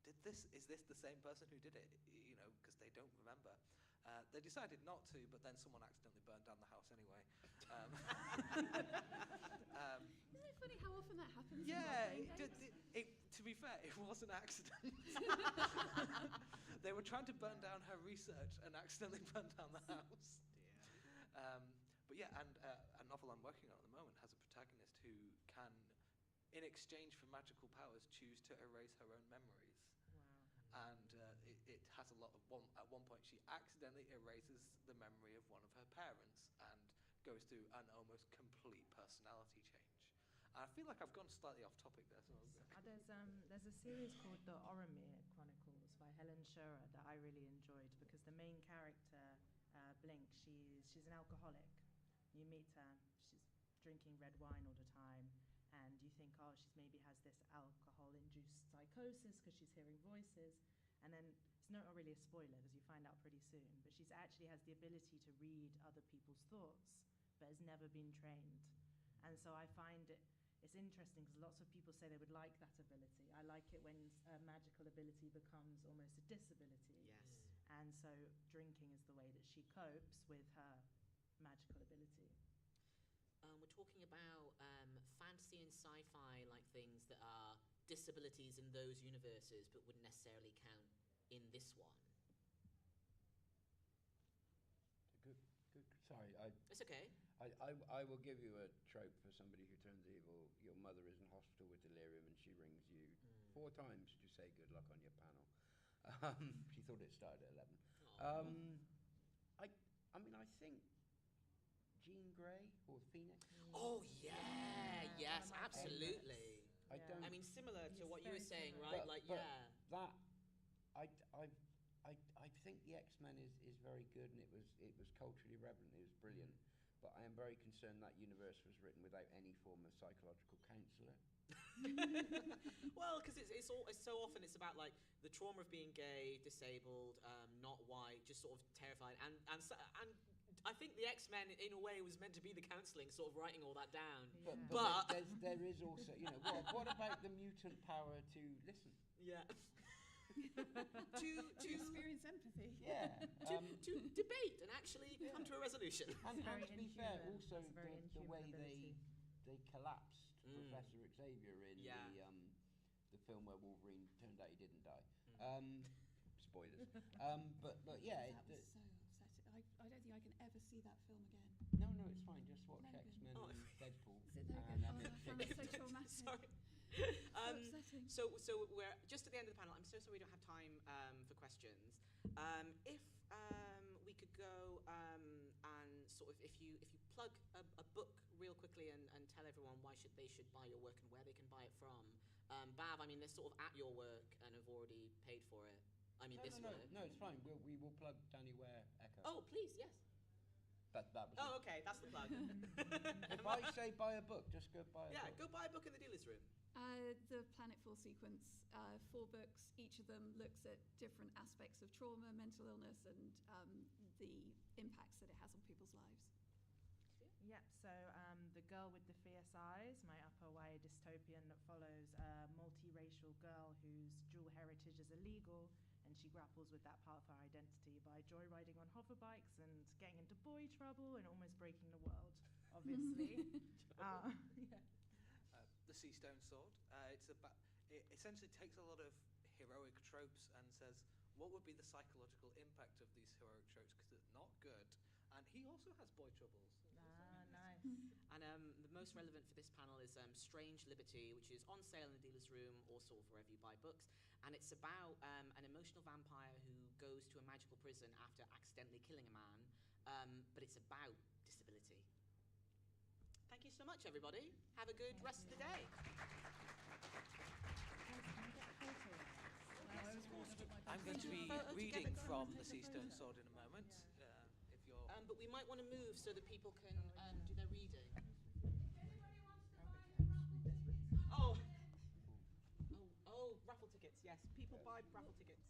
did this? Is this the same person who did it? Because they don't remember. They decided not to, but then someone accidentally burned down the house anyway. Isn't it funny how often that happens? Yeah, in to be fair, it was an accident. They were trying to burn down her research and accidentally burned down the house. But yeah, and a novel I'm working on at the moment has a protagonist who can, in exchange for magical powers, choose to erase her own memories. Wow. And it has a lot of at one point she accidentally erases the memory of one of her parents and goes through an almost complete personality change. And I feel like I've gone slightly off topic there. So There's a series called The Oromir Chronicles by Helen Shearer that I really enjoyed because the main character, Blink, she's an alcoholic. You meet her, she's drinking red wine all the time, and you think, oh, she's maybe has this alcohol-induced psychosis because she's hearing voices, and then it's not really a spoiler because you find out pretty soon, but she actually has the ability to read other people's thoughts, but has never been trained. And so I find it's interesting because lots of people say they would like that ability. I like it when a magical ability becomes almost a disability. Yes. And so drinking is the way that she copes with her magical ability. We're talking about fantasy and sci-fi, like things that are disabilities in those universes, but wouldn't necessarily count in this one. Good. Sorry, It's okay. I will give you a trope for somebody who turns evil. Your mother is in hospital with delirium and she rings you 4 times to say good luck on your panel. She thought it started at 11. I mean, I think Jean Grey or Phoenix. Oh yeah, yes, absolutely. I don't. I mean, similar to It's what you were very saying, similar. right? But Yeah. that I think the X-Men is very good and it was culturally relevant. It was brilliant. But I am very concerned that universe was written without any form of psychological counsellor. Well, because it's so often it's about like the trauma of being gay, disabled, not white, just sort of terrified, and I think the X-Men in a way was meant to be the counselling, sort of writing all that down. Yeah. But there is also, what about the mutant power to listen? Yeah. To experience empathy. Yeah. to debate and actually come to a resolution. And very to be fair, inhuman. also It's a very the way inhuman they collapsed Professor Xavier in Yeah. the film where Wolverine turned out he didn't die. Spoilers. But yeah. That was so upsetting. I don't think I can ever see that film again. No, it's fine. Just watch Logan. X-Men Oh. and Deadpool. Is it no and good? I Oh, mean, I found it so traumatic. Sorry. Upsetting. So we're just at the end of the panel. I'm so sorry we don't have time for questions. If we could go and sort of if you plug a book real quickly and tell everyone why they should buy your work and where they can buy it from. Bav, I mean, they're sort of at your work and have already paid for it. I mean, this work. No, it's fine. We will plug Danny Ware Echo. Oh, please, yes. That was Oh, it. okay, that's the plug. If I say buy a book, just go buy a Yeah, book. go buy a book in the dealer's room. The Planetfall sequence, 4 books. Each of them looks at different aspects of trauma, mental illness, and the impacts that it has on people's lives. Yep, so The Girl with the Fierce Eyes, my upper YA dystopian that follows a multiracial girl whose dual heritage is illegal, and she grapples with that part of her identity by joyriding on hoverbikes and getting into boy trouble and almost breaking the world, obviously. The Sea Stone Sword. It essentially takes a lot of heroic tropes and says, what would be the psychological impact of these heroic tropes? Because it's not good. And he also has boy troubles. Nice. And the most relevant for this panel is Strange Liberty, which is on sale in the dealer's room, also wherever you buy books. And it's about an emotional vampire who goes to a magical prison after accidentally killing a man. But it's about disability. Thank you so much, everybody. Have a good rest of the day. I'm going to be Photo reading together. from The Sea Stone Sword in a moment. If you're... But we might want to move so that people can do their reading. Oh, raffle tickets, yes. People buy raffle tickets.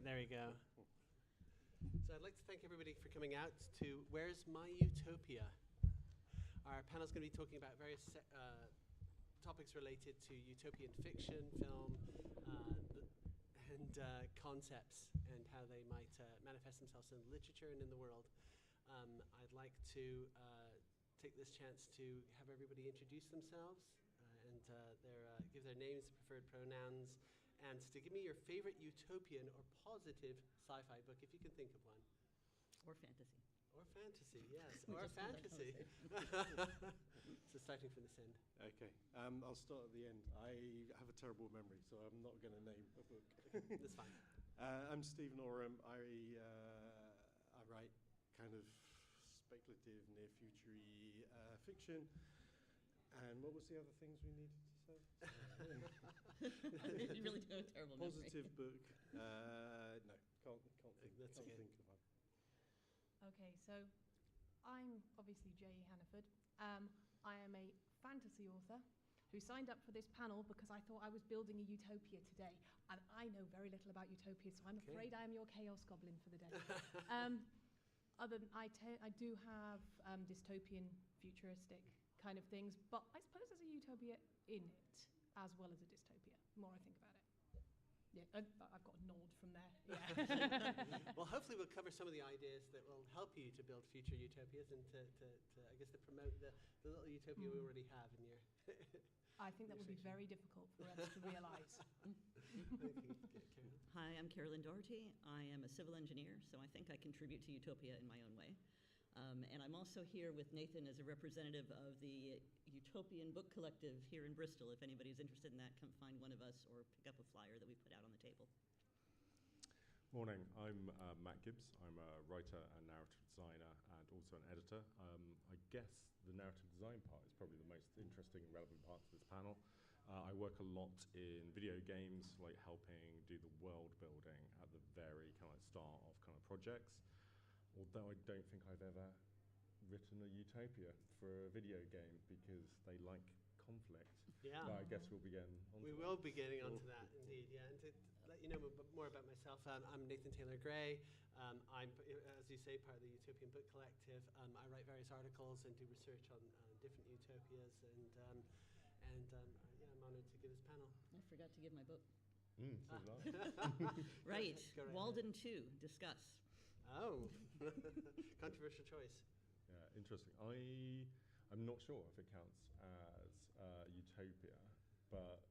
There you go. So I'd like to thank everybody for coming out to Where's My Utopia? Our panel's going to be talking about various topics related to utopian fiction, film, and concepts, and how they might manifest themselves in literature and in the world. I'd like to take this chance to have everybody introduce themselves and give their names, preferred pronouns, and to give me your favorite utopian or positive sci-fi book, if you can think of one. Or fantasy. Or fantasy, yes. We Or just found that fantasy. conversation. So starting from this end. Okay, I'll start at the end. I have a terrible memory, so I'm not going to name a book. That's fine. I'm Stephen Oram. I write kind of speculative, near-future fiction. And what was the other things we needed to say? You really do have a terrible memory. Positive book. No, can't think of one. Okay, so I'm obviously J. Hannaford. I am a fantasy author who signed up for this panel because I thought I was building a utopia today, and I know very little about utopia, so I'm afraid I am your chaos goblin for the day. I do have dystopian, futuristic kind of things, but I suppose there's a utopia in it as well as a dystopia, the more I think about it. Yeah, I've got a nod from there. Yeah. Well, hopefully we'll cover some of the ideas that will help you to build future utopias and to I guess, to promote the little utopia we already have in your... I think that would be very difficult for us to realise. Hi, I'm Carolyn Doherty. I am a civil engineer, so I think I contribute to utopia in my own way. And I'm also here with Nathan as a representative of the Utopian Book Collective here in Bristol. If anybody's interested in that, come find one of us or pick up a flyer that we put out on the table. Morning, I'm Matt Gibbs. I'm a writer and narrative designer and also an editor. I guess the narrative design part is probably the most interesting and relevant part of this panel. I work a lot in video games, like helping do the world building at the very kind of start of kind of projects. Although I don't think I've ever written a utopia for a video game because they like conflict. Yeah. But I guess we'll begin onto We that. will be getting onto that, indeed, yeah. And to let you know more about myself, I'm Nathan Taylor-Gray. I'm, as you say, part of the Utopian Book Collective. I write various articles and do research on different utopias, and yeah, I'm honoured to give this panel. I forgot to give my book. So did I. Right, Go right Walden 2, discuss. Oh, controversial choice. Yeah, interesting. I'm not sure if it counts as utopia, but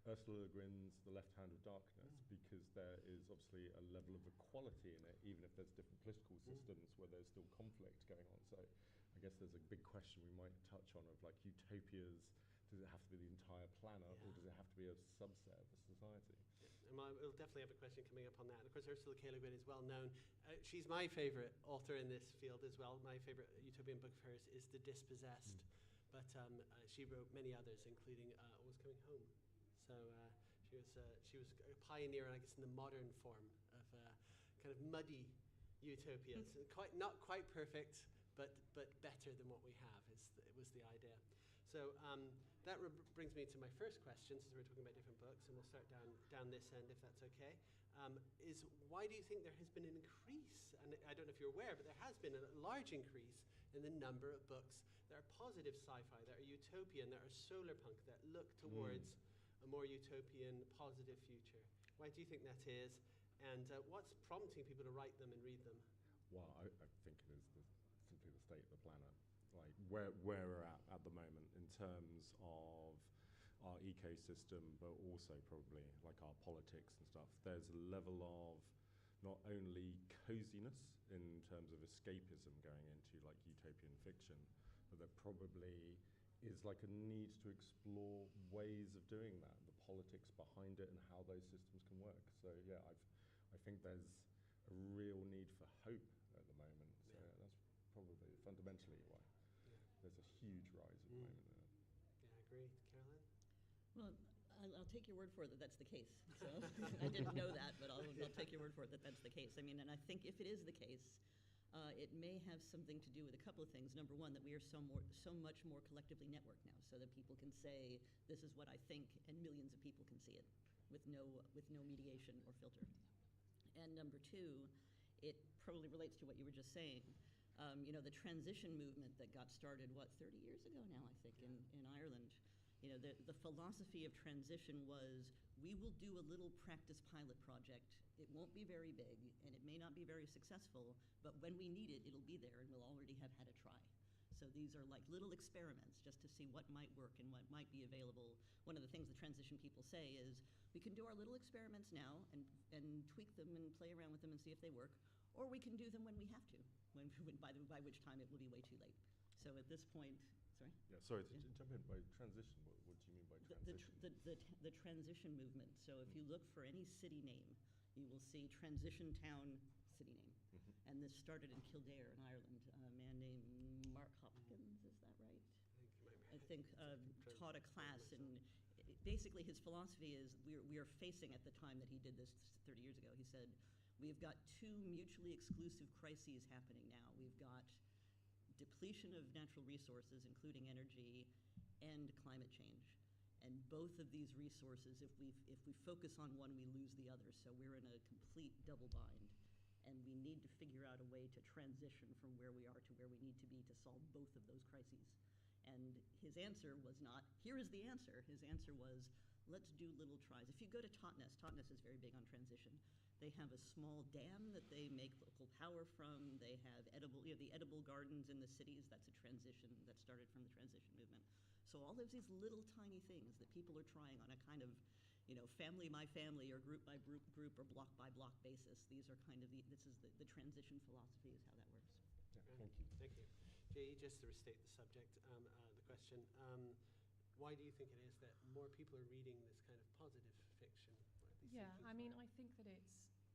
Ursula Le Guin's The Left Hand of Darkness, because there is obviously a level of equality in it, even if there's different political systems where there's still conflict going on. So I guess there's a big question we might touch on of like utopias. Does it have to be the entire planet, or does it have to be a subset of a society? And we'll definitely have a question coming up on that. And of course, Ursula K. Le Guin is well known. She's my favourite author in this field as well. My favourite utopian book of hers is The Dispossessed. But she wrote many others, including Always Coming Home. So she was a pioneer, I guess, in the modern form of kind of muddy utopias. Not quite perfect, but better than what we have was the idea. So that brings me to my first question, since we're talking about different books, and we'll start down this end, if that's okay, is why do you think there has been an increase, and I don't know if you're aware, but there has been a large increase in the number of books that are positive sci-fi, that are utopian, that are solar punk, that look towards a more utopian, positive future? Why do you think that is, and what's prompting people to write them and read them? Well, I think it is simply the state of the planet. Like where we're at the moment in terms of our ecosystem, but also probably like our politics and stuff. There's a level of not only coziness in terms of escapism going into like utopian fiction, but there probably is like a need to explore ways of doing that, the politics behind it and how those systems can work. So yeah, I think there's a real need for hope at the moment. So yeah, that's probably fundamentally why there's a huge rise at the moment in it. Yeah, I agree. Caroline? Well, I'll take your word for it that that's the case. So I didn't know that, but I'll take your word for it that that's the case. I mean, and I think if it is the case, it may have something to do with a couple of things. Number one, that we are so much more collectively networked now, so that people can say, this is what I think, and millions of people can see it with no mediation or filter. And number two, it probably relates to what you were just saying. The transition movement that got started, 30 years ago now, I think, in Ireland. The philosophy of transition was, we will do a little practice pilot project. It won't be very big, and it may not be very successful, but when we need it, it'll be there, and we'll already have had a try. So these are like little experiments just to see what might work and what might be available. One of the things the transition people say is, we can do our little experiments now and tweak them and play around with them and see if they work, or we can do them when we have to, by which time it will be way too late. So at this point, sorry? Yeah, sorry to jump in. By transition, what do you mean by transition? The transition movement. So if you look for any city name, you will see transition town city name. And this started in Kildare in Ireland. A man named Mark Hopkins, is that right? I think taught a class, and basically his philosophy is, we are facing, at the time that he did this 30 years ago, he said, we've got two mutually exclusive crises happening now. We've got depletion of natural resources, including energy, and climate change. And both of these resources, if we focus on one, we lose the other. So we're in a complete double bind. And we need to figure out a way to transition from where we are to where we need to be to solve both of those crises. And his answer was not, here is the answer. His answer was, let's do little tries. If you go to Totnes is very big on transition. They have a small dam that they make local power from. They have the edible gardens in the cities. That's a transition that started from the transition movement. So all of these little tiny things that people are trying on a kind of, family by family or group by group or block by block basis. These are kind of the transition philosophy is how that works. Yeah, thank you. Thank you. Jay, just to restate the subject, the question, why do you think it is that more people are reading this kind of positive fiction? Yeah, I mean, I think that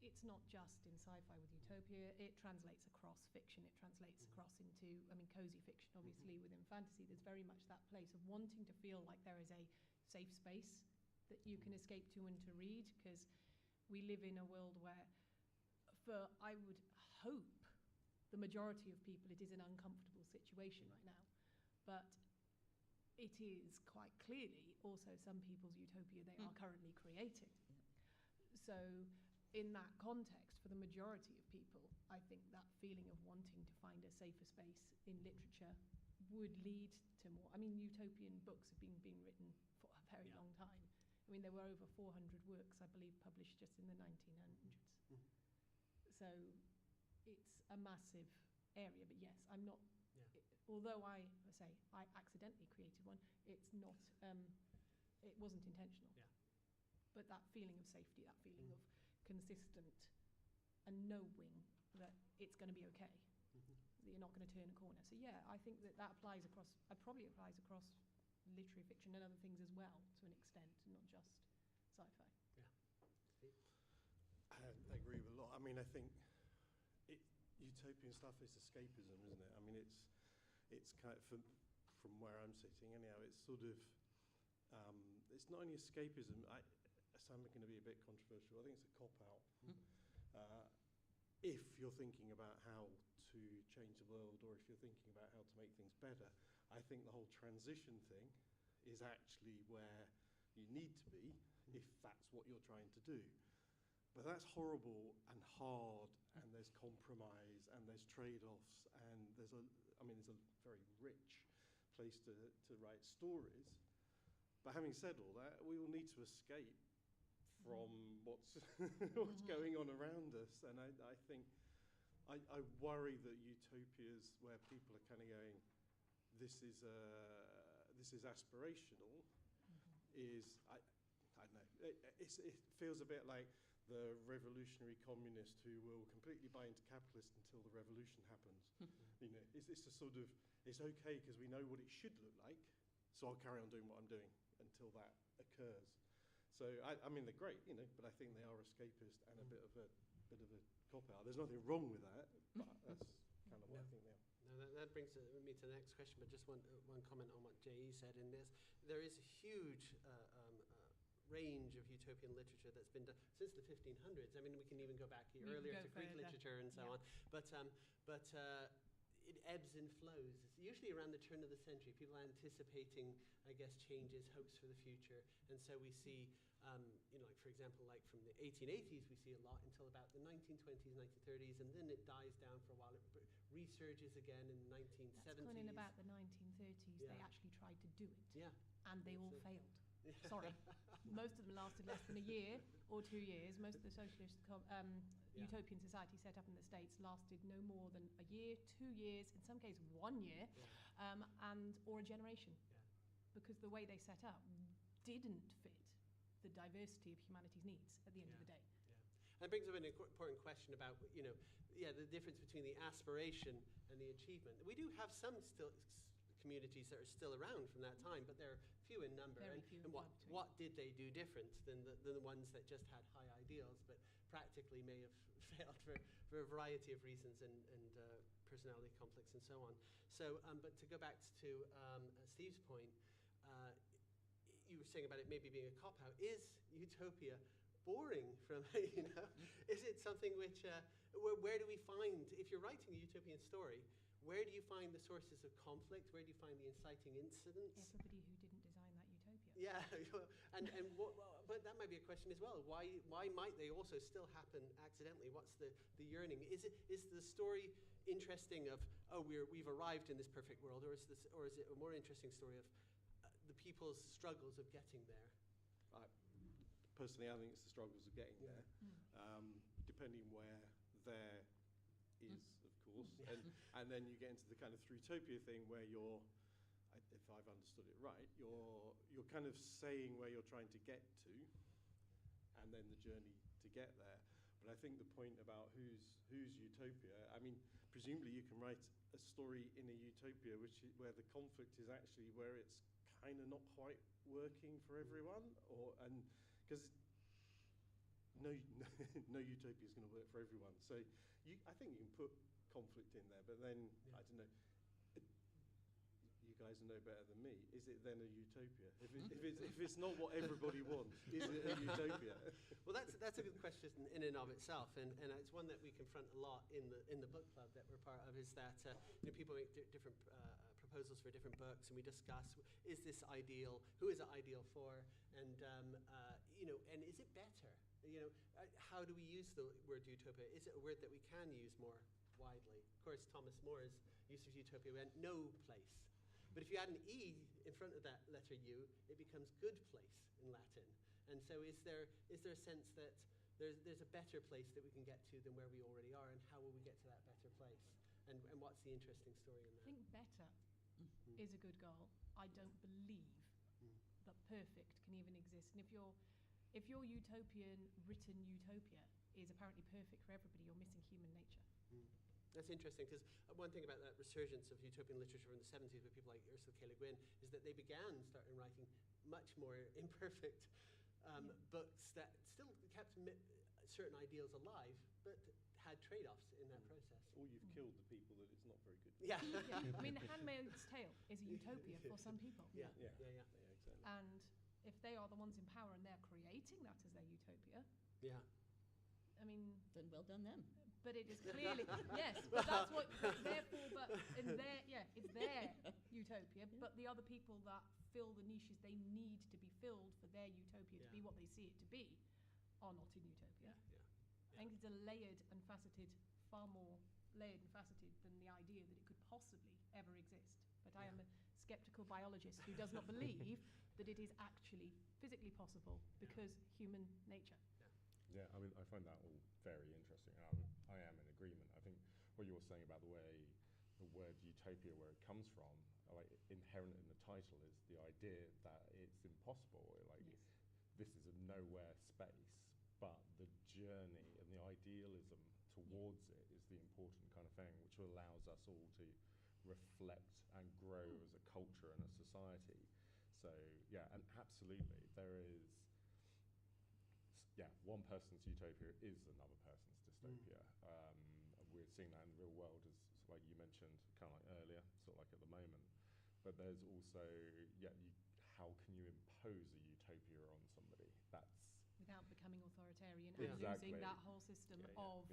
it's not just in sci-fi with utopia. It translates across fiction. It translates across into, cozy fiction, obviously, within fantasy. There's very much that place of wanting to feel like there is a safe space that you can escape to and to read, because we live in a world where, I would hope, the majority of people, it is an uncomfortable situation right now. But it is quite clearly also some people's utopia they are currently creating. So in that context, for the majority of people, I think that feeling of wanting to find a safer space in literature would lead to more. Utopian books have been being written for a very long time. There were over 400 works, I believe, published just in the 1900s. So it's a massive area. But yes, I'm not, although I accidentally created one, it's not, it wasn't intentional. Yeah. But that feeling of safety, that feeling of consistent and knowing that it's going to be okay, that you're not going to turn a corner. So yeah, I think that applies across, probably applies across literary fiction and other things as well, to an extent, not just sci-fi. Yeah. I agree with a lot. I think utopian stuff is escapism, isn't it? It's kind of, from where I'm sitting anyhow, it's sort of, it's not only escapism. I'm going to be a bit controversial. I think it's a cop-out. If you're thinking about how to change the world, or if you're thinking about how to make things better, I think the whole transition thing is actually where you need to be if that's what you're trying to do. But that's horrible and hard, and there's compromise, and there's trade-offs, and there's a very rich place to write stories. But having said all that, we all need to escape from what's going on around us, and I think I worry that utopias where people are kind of going, this is aspirational, is I don't know. It feels a bit like the revolutionary communist who will completely buy into capitalist until the revolution happens. It's a sort of, it's okay because we know what it should look like, so I'll carry on doing what I'm doing until that occurs. So they're great, but I think they are escapist and a bit of a cop-out. There's nothing wrong with that, but that's kind of what I think they are. No, that brings me to the next question, but just one comment on what J.E. said in this. There is a huge range of utopian literature that's been done since the 1500s. We can even go back earlier to Greek literature and so on. But it ebbs and flows. It's usually around the turn of the century. People are anticipating, I guess, changes, hopes for the future. And so we see like for example, like from the 1880s, we see a lot until about the 1920s, 1930s, and then it dies down for a while. It resurges again in the 1970s. That's when in about the 1930s they actually tried to do it. Yeah. And they all failed. Sorry. Most of them lasted less than a year or 2 years. Most of the socialist utopian society set up in the States lasted no more than a year, 2 years, in some cases 1 year, or a generation. Because the way they set up didn't fit the diversity of humanity's needs at the end of the day. That brings up an important question about, the difference between the aspiration and the achievement. We do have some communities that are still around from that time, but they're few in number. Very few. And what did they do different than the ones that just had high ideals, but practically may have failed for a variety of reasons and personality conflicts and so on. So, but to go back to Steve's point, you were saying about it maybe being a cop-out. Is utopia boring from, is it something which, where do we find, if you're writing a utopian story, where do you find the sources of conflict? Where do you find the inciting incidents? Everybody who didn't design that utopia. Yeah, but that might be a question as well. Why might they also still happen accidentally? What's the yearning? Is the story interesting of, we've arrived in this perfect world, or is it a more interesting story of the people's struggles of getting there? Personally, I think it's the struggles of getting there, depending where there is, of course. And then you get into the kind of Throughtopia thing where you're, if I've understood it right, you're kind of saying where you're trying to get to, and then the journey to get there. But I think the point about whose utopia, I mean, presumably you can write a story in a utopia where the conflict is actually where it's kind of not quite working for everyone, because no utopia is going to work for everyone. So I think you can put conflict in there, but then I don't know. You guys know better than me. Is it then a utopia? If it's not what everybody wants, is it a utopia? Well, that's a good question in and of itself, and it's one that we confront a lot in the book club that we're part of. Is that people make different proposals for different books, and we discuss: is this ideal? Who is it ideal for? And and is it better? How do we use the word utopia? Is it a word that we can use more widely? Of course, Thomas More's use of utopia went no place. But if you add an E in front of that letter U, it becomes good place in Latin. And so is there a sense that there's a better place that we can get to than where we already are, and how will we get to that better place? And what's the interesting story in that? I think better is a good goal. I don't believe that perfect can even exist. And if your utopian written utopia is apparently perfect for everybody, you're missing human nature. That's interesting, because one thing about that resurgence of utopian literature in the 70s with people like Ursula K. Le Guin is that they started writing much more imperfect books that still kept certain ideals alive, but had trade-offs in that process. Or you've killed the people that it's not very good for. Yeah. I mean, The Handmaid's Tale is a utopia for some people. Yeah, exactly. And if they are the ones in power and they're creating that as their utopia, I mean... Then well done them. But it is clearly, yes, but that's what, therefore, but in it's their utopia, but the other people that fill the niches they need to be filled for their utopia to be what they see it to be are not in utopia. I think it's a layered and faceted, far more layered and faceted than the idea that it could possibly ever exist. But I am a skeptical biologist who does not believe that it is actually physically possible because human nature. Yeah, I mean, I find that all very interesting. I am in agreement. I think what you're saying about the word utopia, where it comes from, like inherent in the title is the idea that it's impossible. Like this is a nowhere space, but the journey and the idealism towards it is the important kind of thing, which allows us all to reflect and grow as a culture and a society. So yeah, and absolutely there is. Yeah, one person's utopia is another person's dystopia. We're seeing that in the real world, as like you mentioned, kind of like earlier, sort of like at the moment. But there's also, how can you impose a utopia on somebody? That's without becoming authoritarian and exactly. losing that whole system of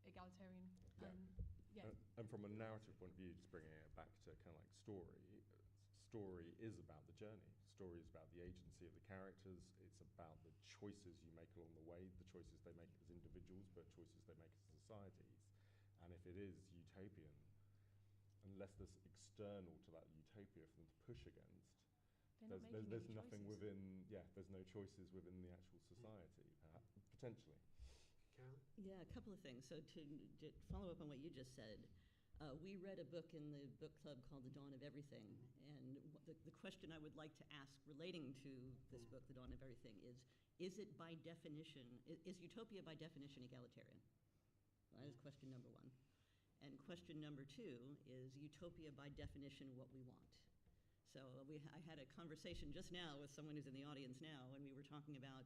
egalitarian. And from a narrative point of view, just bringing it back to kind of like story is about the journey. story is about the agency of the characters. It's about the choices you make along the way, the choices they make as individuals, but choices they make as societies. And if it is utopian, unless there's external to that utopia for them to push against, there's nothing within, there's no choices within the actual society, potentially. Carolyn? Yeah, a couple of things. So to follow up on what you just said, we read a book in the book club called The Dawn of Everything, and the question I would like to ask relating to this book, The Dawn of Everything, is it by definition, is utopia by definition egalitarian? That is question number one. And question number two is utopia by definition what we want? So I had a conversation just now with someone who's in the audience now, and we were talking about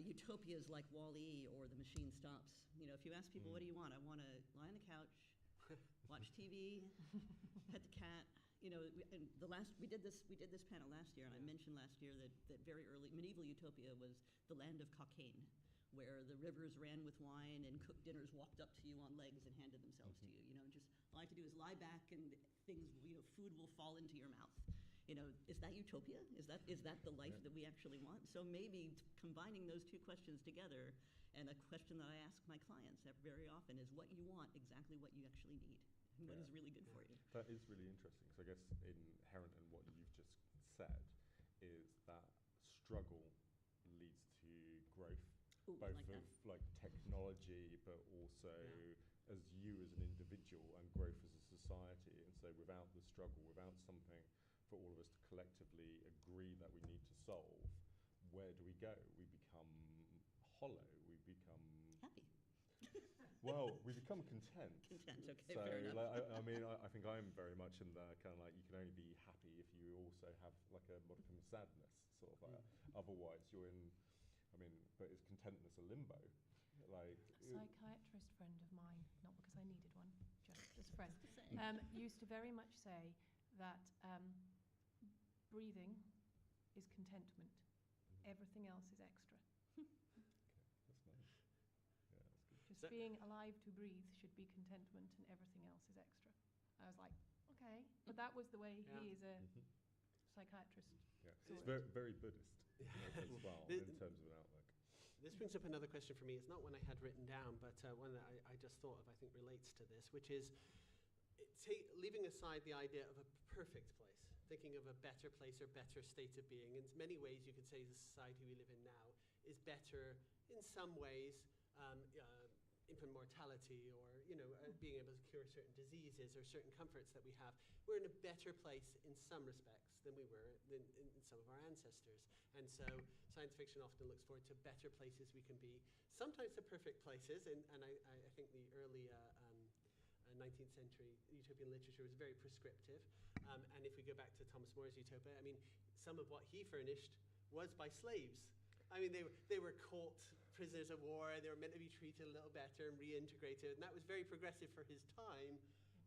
utopias like Wall-E or The Machine Stops. You know, if you ask people, what do you want? I want to lie on the couch, watch TV, pet the cat. You know, we did this panel last year, and I mentioned last year that very early medieval utopia was the land of cocaine, where the rivers ran with wine and cooked dinners walked up to you on legs and handed themselves to you. You know, just all I have to do is lie back and things, you know, food will fall into your mouth. You know, is that utopia? Is that the life that we actually want? So maybe combining those two questions together, and a question that I ask my clients very often is what you want, exactly what you actually need, and what is really good for you. That is really interesting. So I guess inherent in what you've just said is that struggle leads to growth, both of like technology, but also as you as an individual, and growth as a society. And so without the struggle, without something for all of us to collectively agree that we need to solve, where do we go? We become hollow. We become happy. Well, we become content. Content, okay, so, fair enough. I mean, I think I'm very much in the kind of like, you can only be happy if you also have like a modicum of sadness, sort of like, otherwise you're in, I mean, but is contentness a limbo? Like, a psychiatrist friend of mine, not because I needed one, just a friend, used to very much say that breathing is contentment. Everything else is extra. That's nice. Yeah, that's good. Just being alive to breathe should be contentment, and everything else is extra. I was like, okay, but that was the way he is a psychiatrist. Yeah, it's very, very Buddhist as well in terms of an outlook. This brings up another question for me. It's not one I had written down, but one that I just thought of, I think relates to this, which is leaving aside the idea of a perfect place, thinking of a better place or better state of being. In many ways, you could say the society we live in now is better in some ways, infant mortality, or being able to cure certain diseases or certain comforts that we have. We're in a better place in some respects than we were in some of our ancestors. And so science fiction often looks forward to better places we can be, sometimes to perfect places, and I think the early 19th century utopian literature was very prescriptive. And if we go back to Thomas More's Utopia, I mean, some of what he furnished was by slaves. I mean, they were caught prisoners of war, they were meant to be treated a little better and reintegrated, and that was very progressive for his time,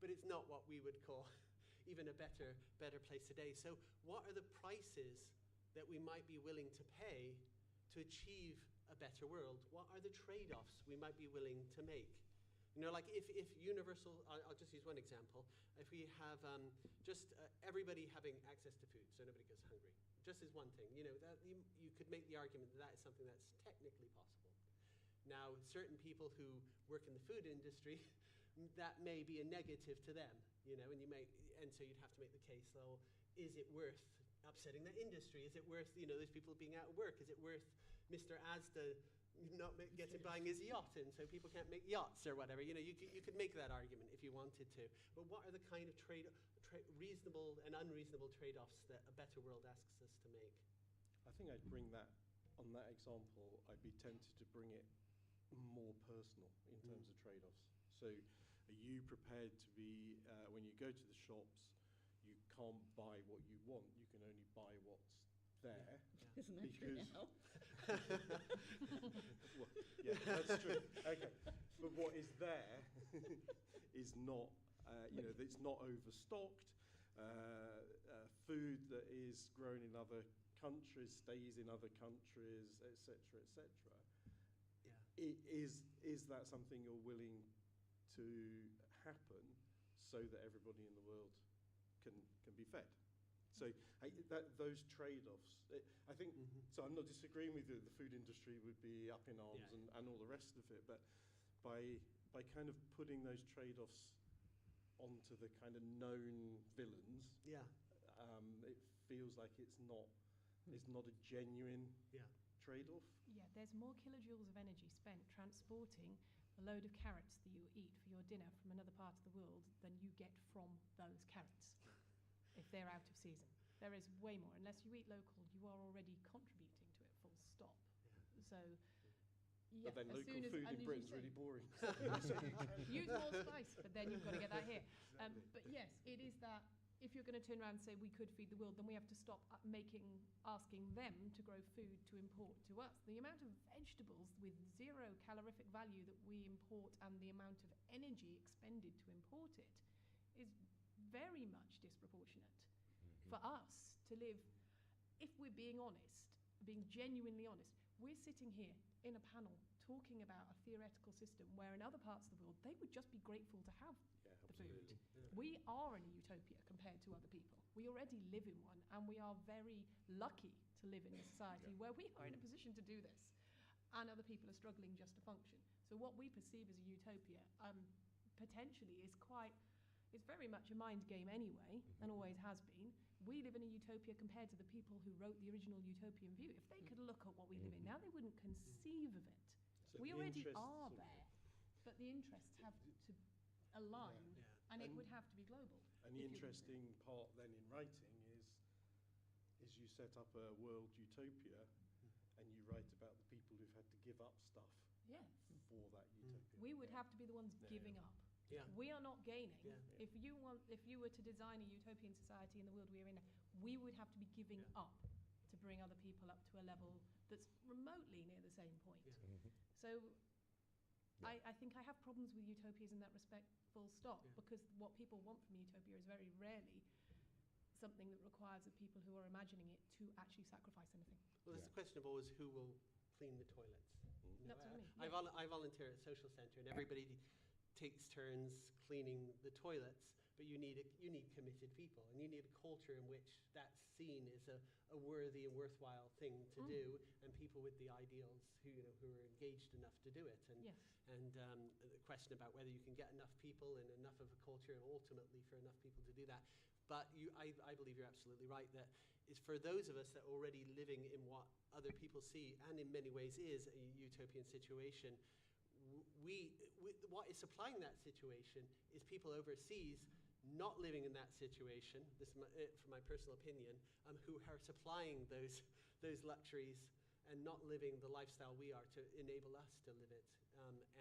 but it's not what we would call even a better place today. So what are the prices that we might be willing to pay to achieve a better world? What are the trade-offs we might be willing to make? You know, like if universal, I'll just use one example. If we have everybody having access to food, so nobody goes hungry, just as one thing, that you could make the argument that is something that's technically possible. Now, certain people who work in the food industry, that may be a negative to them, and so you'd have to make the case, though, is it worth upsetting that industry? Is it worth, those people being out of work? Is it worth Mr. Asda not buying his yacht, and so people can't make yachts or whatever? You could make that argument if you wanted to. But what are the kind of reasonable and unreasonable trade-offs that a better world asks us to make? I think I'd bring that, on that example, I'd be tempted to bring it more personal in terms of trade-offs. So are you prepared to be, when you go to the shops, you can't buy what you want, you can only buy what's there. Yeah. Isn't that true now? Well, yeah, that's true. Okay, but what is there is not, it's not overstocked. Food that is grown in other countries stays in other countries, etc., etc. Yeah. Is that something you're willing to happen so that everybody in the world can be fed? So those trade-offs, I think, so I'm not disagreeing with you that the food industry would be up in arms and all the rest of it, but by kind of putting those trade-offs onto the kind of known villains, it feels like it's not a genuine trade-off. Yeah, there's more kilojoules of energy spent transporting a load of carrots that you eat for your dinner from another part of the world than you get from those carrots if they're out of season. There is way more. Unless you eat local, you are already contributing to it, full stop. So, yeah, but then as local soon as, food and in as Britain's you say, really boring. use more spice, but then you've got to get that here. But yes, it is that if you're going to turn around and say we could feed the world, then we have to stop asking them to grow food to import to us. The amount of vegetables with zero calorific value that we import and the amount of energy expended to import it is very much disproportionate. For us to live, if we're being honest, being genuinely honest, we're sitting here in a panel talking about a theoretical system where in other parts of the world they would just be grateful to have the food. We are in a utopia compared to other people. We already live in one, and we are very lucky to live in a society where we are in a position to do this, and other people are struggling just to function. So what we perceive as a utopia potentially is very much a mind game anyway, and always has been. We live in a utopia compared to the people who wrote the original utopian view. If they could look at what we live in now, they wouldn't conceive of it. So we the already interests are of- there, but the interests have to align, and it would have to be global. And the interesting part then in writing is you set up a world utopia and you write about the people who've had to give up stuff Yes. for that utopia. We would have to be the ones giving up. Yeah. We are not gaining. Yeah. If you were to design a utopian society in the world we're in, we would have to be giving up to bring other people up to a level that's remotely near the same point. So I think I have problems with utopias in that respect, full stop, because what people want from utopia is very rarely something that requires the people who are imagining it to actually sacrifice anything. Well, there's the question of always who will clean the toilets. That's what I mean. I volunteer at a social centre, and everybody takes turns cleaning the toilets, but you need committed people, and you need a culture in which that's seen as a worthy and worthwhile thing to do, and people with the ideals who are engaged enough to do it. And the question about whether you can get enough people and enough of a culture, and ultimately for enough people to do that. But I believe you're absolutely right that it's for those of us that are already living in what other people see, and in many ways is a utopian situation. What is supplying that situation is people overseas not living in that situation. This is from my personal opinion, who are supplying those luxuries and not living the lifestyle we are to enable us to live it.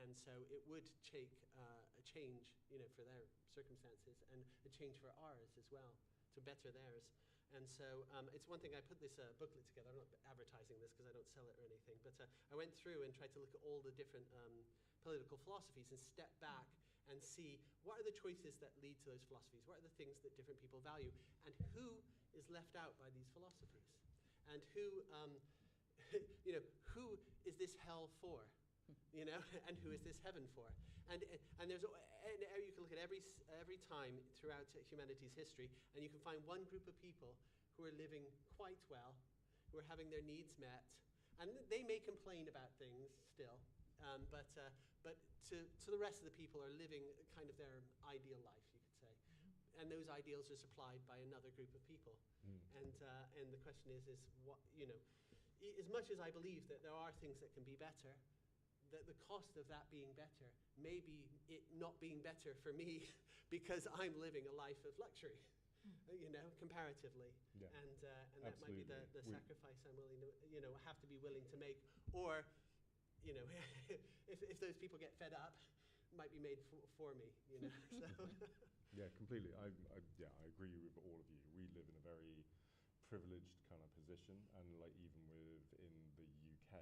And so it would take a change, for their circumstances, and a change for ours as well, to better theirs. And so it's one thing, I put this booklet together. I'm not advertising this because I don't sell it or anything, but I went through and tried to look at all the different political philosophies and step back and see what are the choices that lead to those philosophies, what are the things that different people value, and who is left out by these philosophies, and who who is this hell for, and who is this heaven for, and you can look at every time throughout humanity's history, and you can find one group of people who are living quite well, who are having their needs met, and they may complain about things still, but to the rest of the people are living kind of their ideal life, you could say, and those ideals are supplied by another group of people, and the question is what as much as I believe that there are things that can be better, that the cost of that being better may be it not being better for me because I'm living a life of luxury, comparatively. Yeah. And that might be the sacrifice I'm willing to, have to be willing to make. Or, if those people get fed up, it might be made for me, So. Yeah, completely. I agree with all of you. We live in a very privileged kind of position, and even within the UK,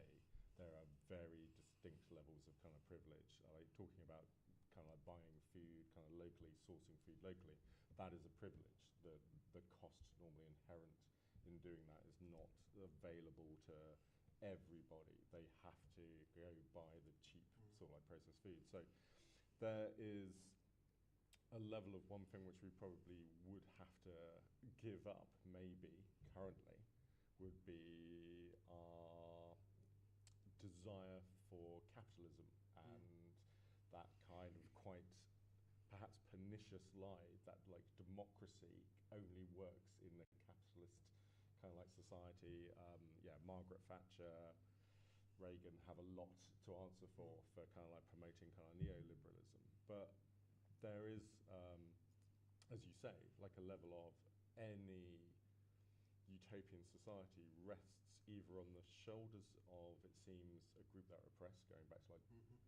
there are very distinct levels of kind of privilege. Like talking about kind of like buying food, kind of locally, sourcing food locally, that is a privilege. The cost normally inherent in doing that is not available to everybody. They have to go buy the cheap sort of like processed food. So there is a level of one thing which we probably would have to give up, maybe currently, would be our desire for capitalism and that kind of quite perhaps pernicious lie that like democracy only works in a capitalist kind of like society. Margaret Thatcher, Reagan have a lot to answer for kind of like promoting kind of neoliberalism. But there is, as you say, like a level of any utopian society rests either on the shoulders of, it seems, a group that are oppressed, going back to like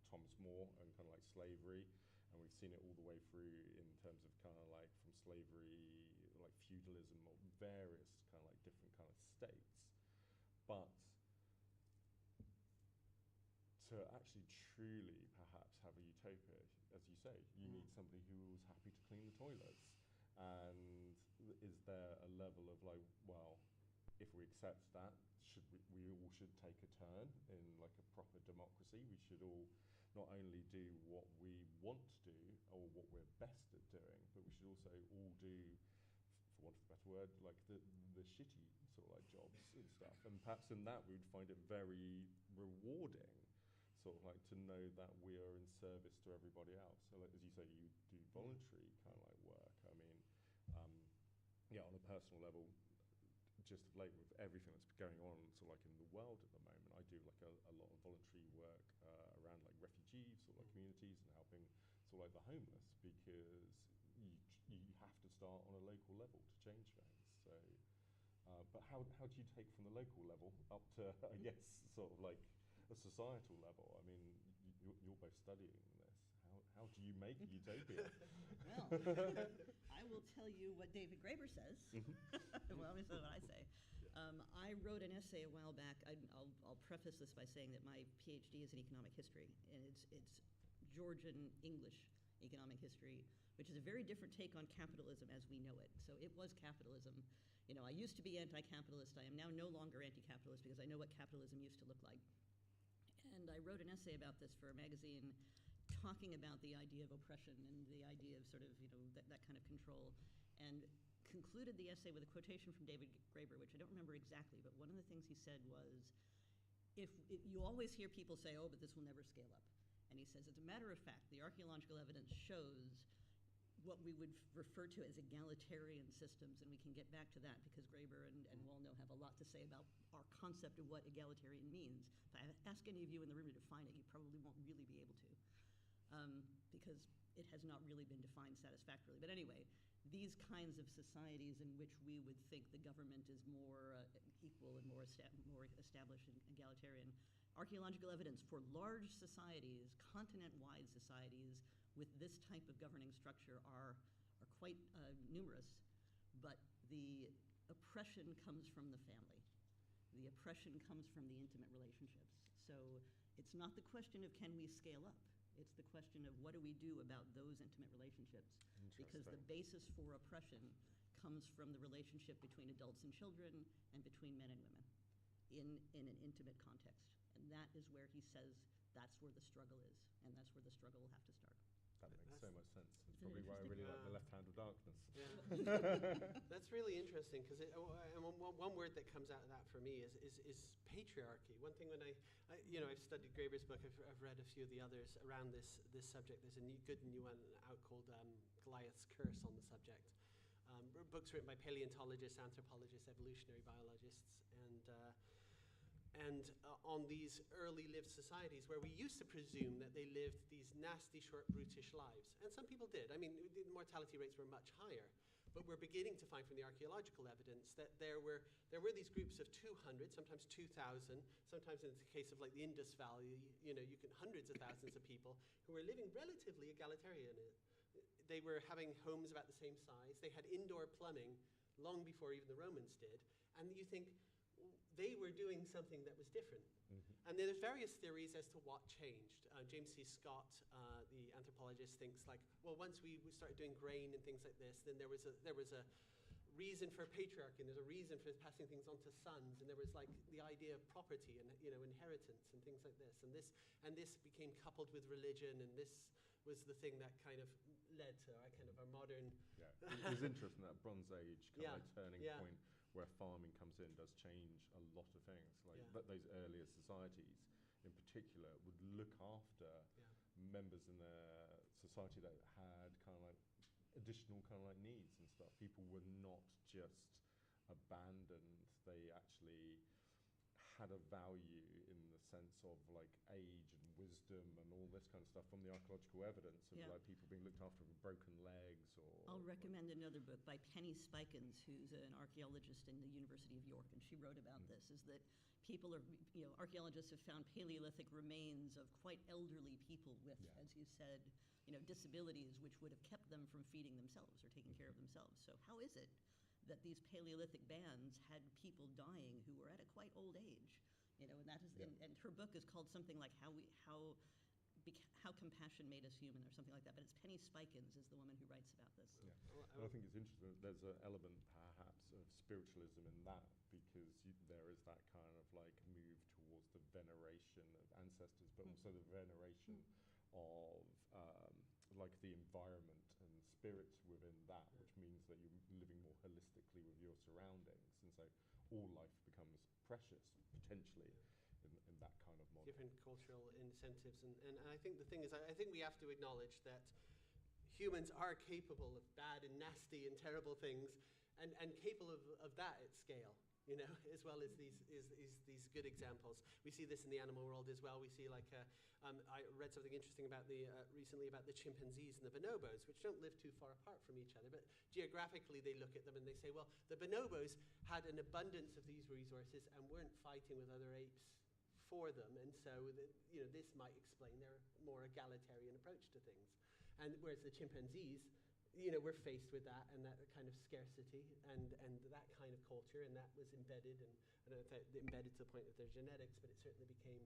Thomas More and kind of like slavery, and we've seen it all the way through in terms of kind of like from slavery, like feudalism, or various kind of like different kind of states. But to actually truly perhaps have a utopia, as you say, you need somebody who was happy to clean the toilets. And is there a level of like, well, if we accept that, we all should take a turn in like a proper democracy. We should all not only do what we want to do or what we're best at doing, but we should also all do, for want of a better word, like the shitty sort of like jobs and stuff. And perhaps in that we would find it very rewarding, sort of like to know that we are in service to everybody else. So like, as you say, you do voluntary kind of like work. I mean, on a personal level, just of late with everything that's going on sort of like in the world at the moment, I do like a lot of voluntary work around like refugees or like communities and helping sort of like the homeless, because you have to start on a local level to change things. So, but how do you take from the local level up to, I guess, sort of like a societal level? I mean, you're both studying this. How do you make a utopia? Well, I will tell you what David Graeber says. Well, this is what I say. I wrote an essay a while back. I'll preface this by saying that my PhD is in economic history, and it's Georgian English economic history, which is a very different take on capitalism as we know it. So it was capitalism. You know, I used to be anti-capitalist. I am now no longer anti-capitalist because I know what capitalism used to look like. And I wrote an essay about this for a magazine talking about the idea of oppression and the idea of sort of, that kind of control, and concluded the essay with a quotation from David Graeber, which I don't remember exactly, but one of the things he said was, if you always hear people say, oh, but this will never scale up. And he says, as a matter of fact, the archaeological evidence shows what we would refer to as egalitarian systems, and we can get back to that because Graeber and Wolno have a lot to say about our concept of what egalitarian means. If I ask any of you in the room to define it, you probably won't really be able to. Because it has not really been defined satisfactorily. But anyway, these kinds of societies in which we would think the government is more equal and more established and egalitarian, archaeological evidence for large societies, continent-wide societies with this type of governing structure are quite numerous. But the oppression comes from the family. The oppression comes from the intimate relationships. So it's not the question of can we scale up. It's the question of what do we do about those intimate relationships? Because the basis for oppression comes from the relationship between adults and children and between men and women in an intimate context. And that is where he says that's where the struggle is, and that's where the struggle will have to start. That makes so much sense. It's probably why I really like The Left Hand of Darkness. Yeah. That's really interesting, because one word that comes out of that for me is patriarchy. One thing when I've studied Graeber's book, I've read a few of the others around this subject. There's a good new one out called Goliath's Curse on the subject. Books written by paleontologists, anthropologists, evolutionary biologists, and on these early lived societies where we used to presume that they lived these nasty, short, brutish lives. And some people did. I mean, the mortality rates were much higher. But we're beginning to find from the archaeological evidence that there were these groups of 200, sometimes 2,000, sometimes in the case of like the Indus Valley, you can hundreds of thousands of people who were living relatively egalitarian. They were having homes about the same size. They had indoor plumbing long before even the Romans did. And you think, they were doing something that was different. And there's various theories as to what changed. James C. Scott, the anthropologist, thinks like, well, once we started doing grain and things like this, then there was a reason for patriarchy, and there's a reason for passing things on to sons, and there was like the idea of property and inheritance and things like this. And this became coupled with religion, and this was the thing that kind of led to our kind of our modern. Yeah, it was interesting that Bronze Age kind Yeah, of turning yeah. point where farming comes in does change a lot of things. Like those earlier societies, in particular, would look after members in their society that had kind of like additional kind of like needs and stuff. People were not just abandoned; they actually had a value in the sense of like age and wisdom and all this kind of stuff from the archaeological evidence of like people being looked after with broken legs or. I'll recommend another book by Penny Spikins, who's an archaeologist in the University of York, and she wrote about this, is that people are, archaeologists have found Paleolithic remains of quite elderly people with, as you said, disabilities which would have kept them from feeding themselves or taking care of themselves. So how is it that these Paleolithic bands had people dying who were at a quite old age? And that is, and her book is called something like How Compassion Made Us Human or something like that. But it's Penny Spikins is the woman who writes about this. Yeah, and I think it's interesting. There's an element perhaps of spiritualism in that because there is that kind of like move towards the veneration of ancestors, but also the veneration of like the environment and spirits within that, which means that you're living more holistically with your surroundings, and so all life becomes precious potentially in that kind of model. Different cultural incentives, and I think the thing is, I think we have to acknowledge that humans are capable of bad and nasty and terrible things, and capable of that at scale. As well as these good examples. We see this in the animal world as well. We see I read something interesting about recently about the chimpanzees and the bonobos, which don't live too far apart from each other, but geographically they look at them and they say, well, the bonobos had an abundance of these resources and weren't fighting with other apes for them, and so this might explain their more egalitarian approach to things. And whereas the chimpanzees, we're faced with that and that kind of scarcity and that kind of culture, and that was embedded, and I don't know if embedded to the point of their genetics, but it certainly became,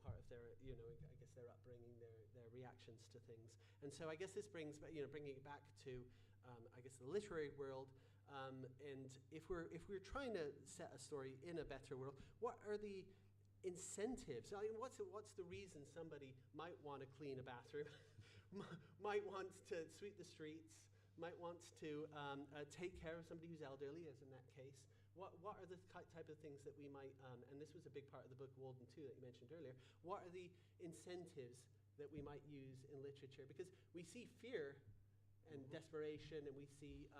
part of their, I guess their upbringing, their reactions to things. And so I guess this brings, bringing it back to, I guess the literary world, and if we're trying to set a story in a better world, what are the incentives? I mean, what's the reason somebody might want to clean a bathroom? Might want to sweep the streets, might want to take care of somebody who's elderly, as in that case. What are the type of things that we might, and this was a big part of the book Walden 2 that you mentioned earlier, what are the incentives that we might use in literature? Because we see fear and desperation, and we see,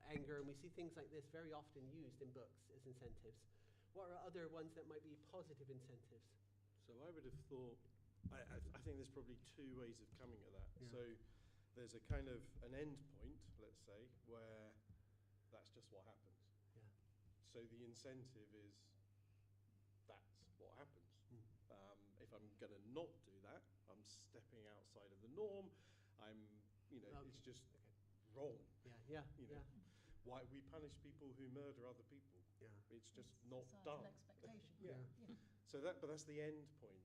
anger, and we see things like this very often used in books as incentives. What are other ones that might be positive incentives? So I would have thought, I think there's probably two ways of coming at that. Yeah. So there's a kind of an end point, let's say, where that's just what happens. Yeah. So the incentive is that's what happens. If I'm going to not do that, I'm stepping outside of the norm. It's just wrong. Yeah. Why we punish people who murder other people? Yeah. It's just not done. Expectation. Yeah. So but that's the end point.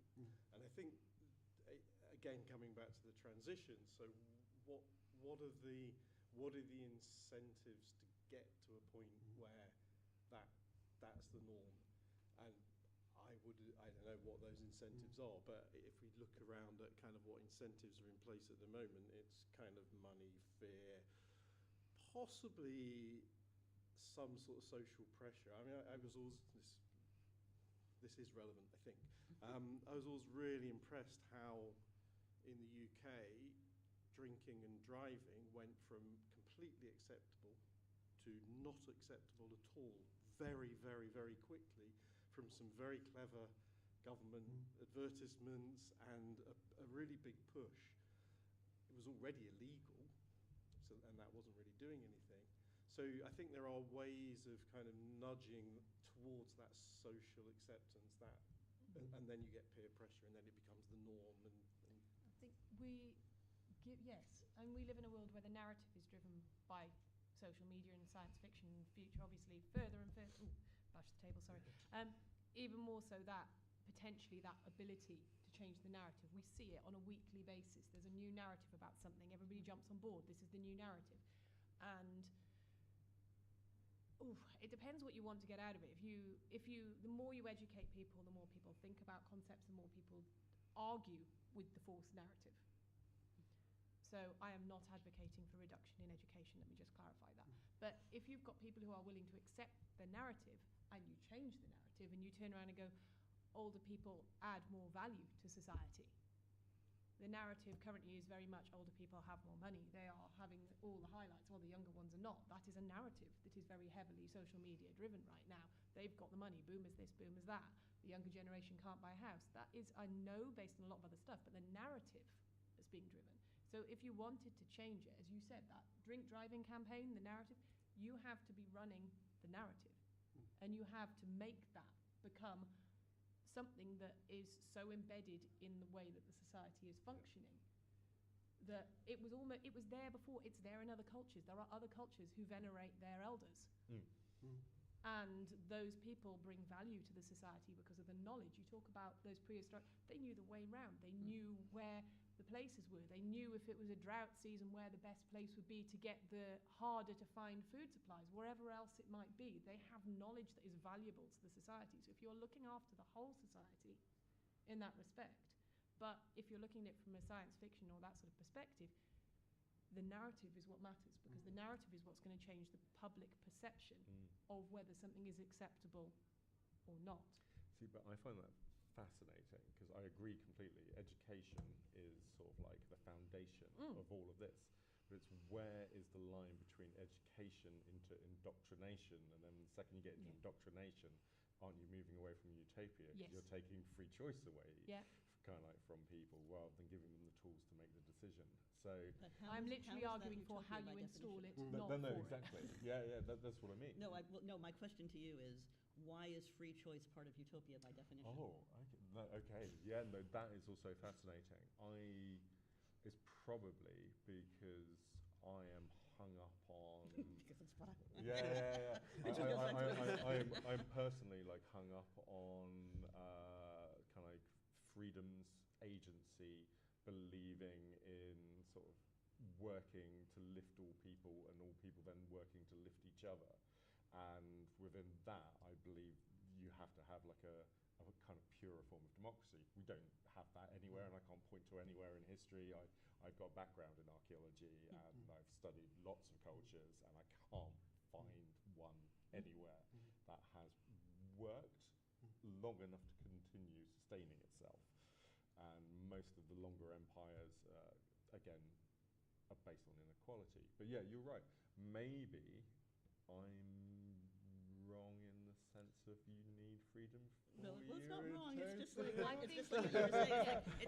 And I think, again, coming back to the transition. So what are the incentives to get to a point where that's the norm? And I don't know what those incentives are, but if we look around at kind of what incentives are in place at the moment, it's kind of money, fear, possibly some sort of social pressure. I mean, I was always this is relevant, I think. I was always really impressed how in the UK drinking and driving went from completely acceptable to not acceptable at all very, very, very quickly from some very clever government advertisements and a really big push. It was already illegal, and that wasn't really doing anything. So I think there are ways of kind of nudging towards that social acceptance, and then you get peer pressure, and then it becomes the norm. And I think we live in a world where the narrative is driven by social media and science fiction and future, obviously, further and further. Bash the table, sorry. Even more so that potentially that ability to change the narrative. We see it on a weekly basis. There's a new narrative about something. Everybody jumps on board. This is the new narrative. And it depends what you want to get out of it. The more you educate people, the more people think about concepts, the more people argue with the forced narrative. So I am not advocating for reduction in education, let me just clarify that. But if you've got people who are willing to accept the narrative and you change the narrative and you turn around and go, older people add more value to society. The narrative currently is very much older people have more money. They are having all the highlights while the younger ones are not. That is a narrative that is very heavily social media driven right now. They've got the money, boomers this, boomers that. The younger generation can't buy a house. That is, I know, based on a lot of other stuff, but the narrative that's being driven. So if you wanted to change it, as you said, that drink driving campaign, the narrative, you have to be running the narrative. And you have to make that become something that is so embedded in the way that the society is functioning that it was there before, it's there in other cultures. There are other cultures who venerate their elders. And those people bring value to the society because of the knowledge. You talk about those prehistoric, they knew the way round. They knew where the places were. They knew if it was a drought season where the best place would be to get the harder to find food supplies, wherever else it might be. They have knowledge that is valuable to the society. So if you're looking after the whole society in that respect, but if you're looking at it from a science fiction or that sort of perspective, the narrative is what matters, because the narrative is what's going to change the public perception of whether something is acceptable or not. See, but I find that fascinating because I agree completely. Education is sort of like the foundation of all of this. But it's where is the line between education into indoctrination, and then the second you get into indoctrination, aren't you moving away from utopia? Because you're taking free choice away, kind of like from people, rather than giving them the tools to make the decision. So I'm literally arguing for how you install it, not no, for exactly. it. That's what I mean. No, my question to you is, why is free choice part of utopia by definition? Oh, okay. Yeah, no, that is also fascinating. It's probably because I am hung up on. Because it's fun. I'm personally like hung up on kind of like freedoms, agency, believing in sort of working to lift all people, and all people then working to lift each other. And within that, I believe you have to have like a kind of purer form of democracy. We don't have that anywhere, and I can't point to anywhere in history. I've got background in archaeology, and I've studied lots of cultures, and I can't find one anywhere that has worked long enough to continue sustaining itself. And most of the longer empires, again, are based on inequality. But yeah, you're right. Maybe I'm wrong in the sense of you need freedom for No, you. it's not wrong. It's just like, It you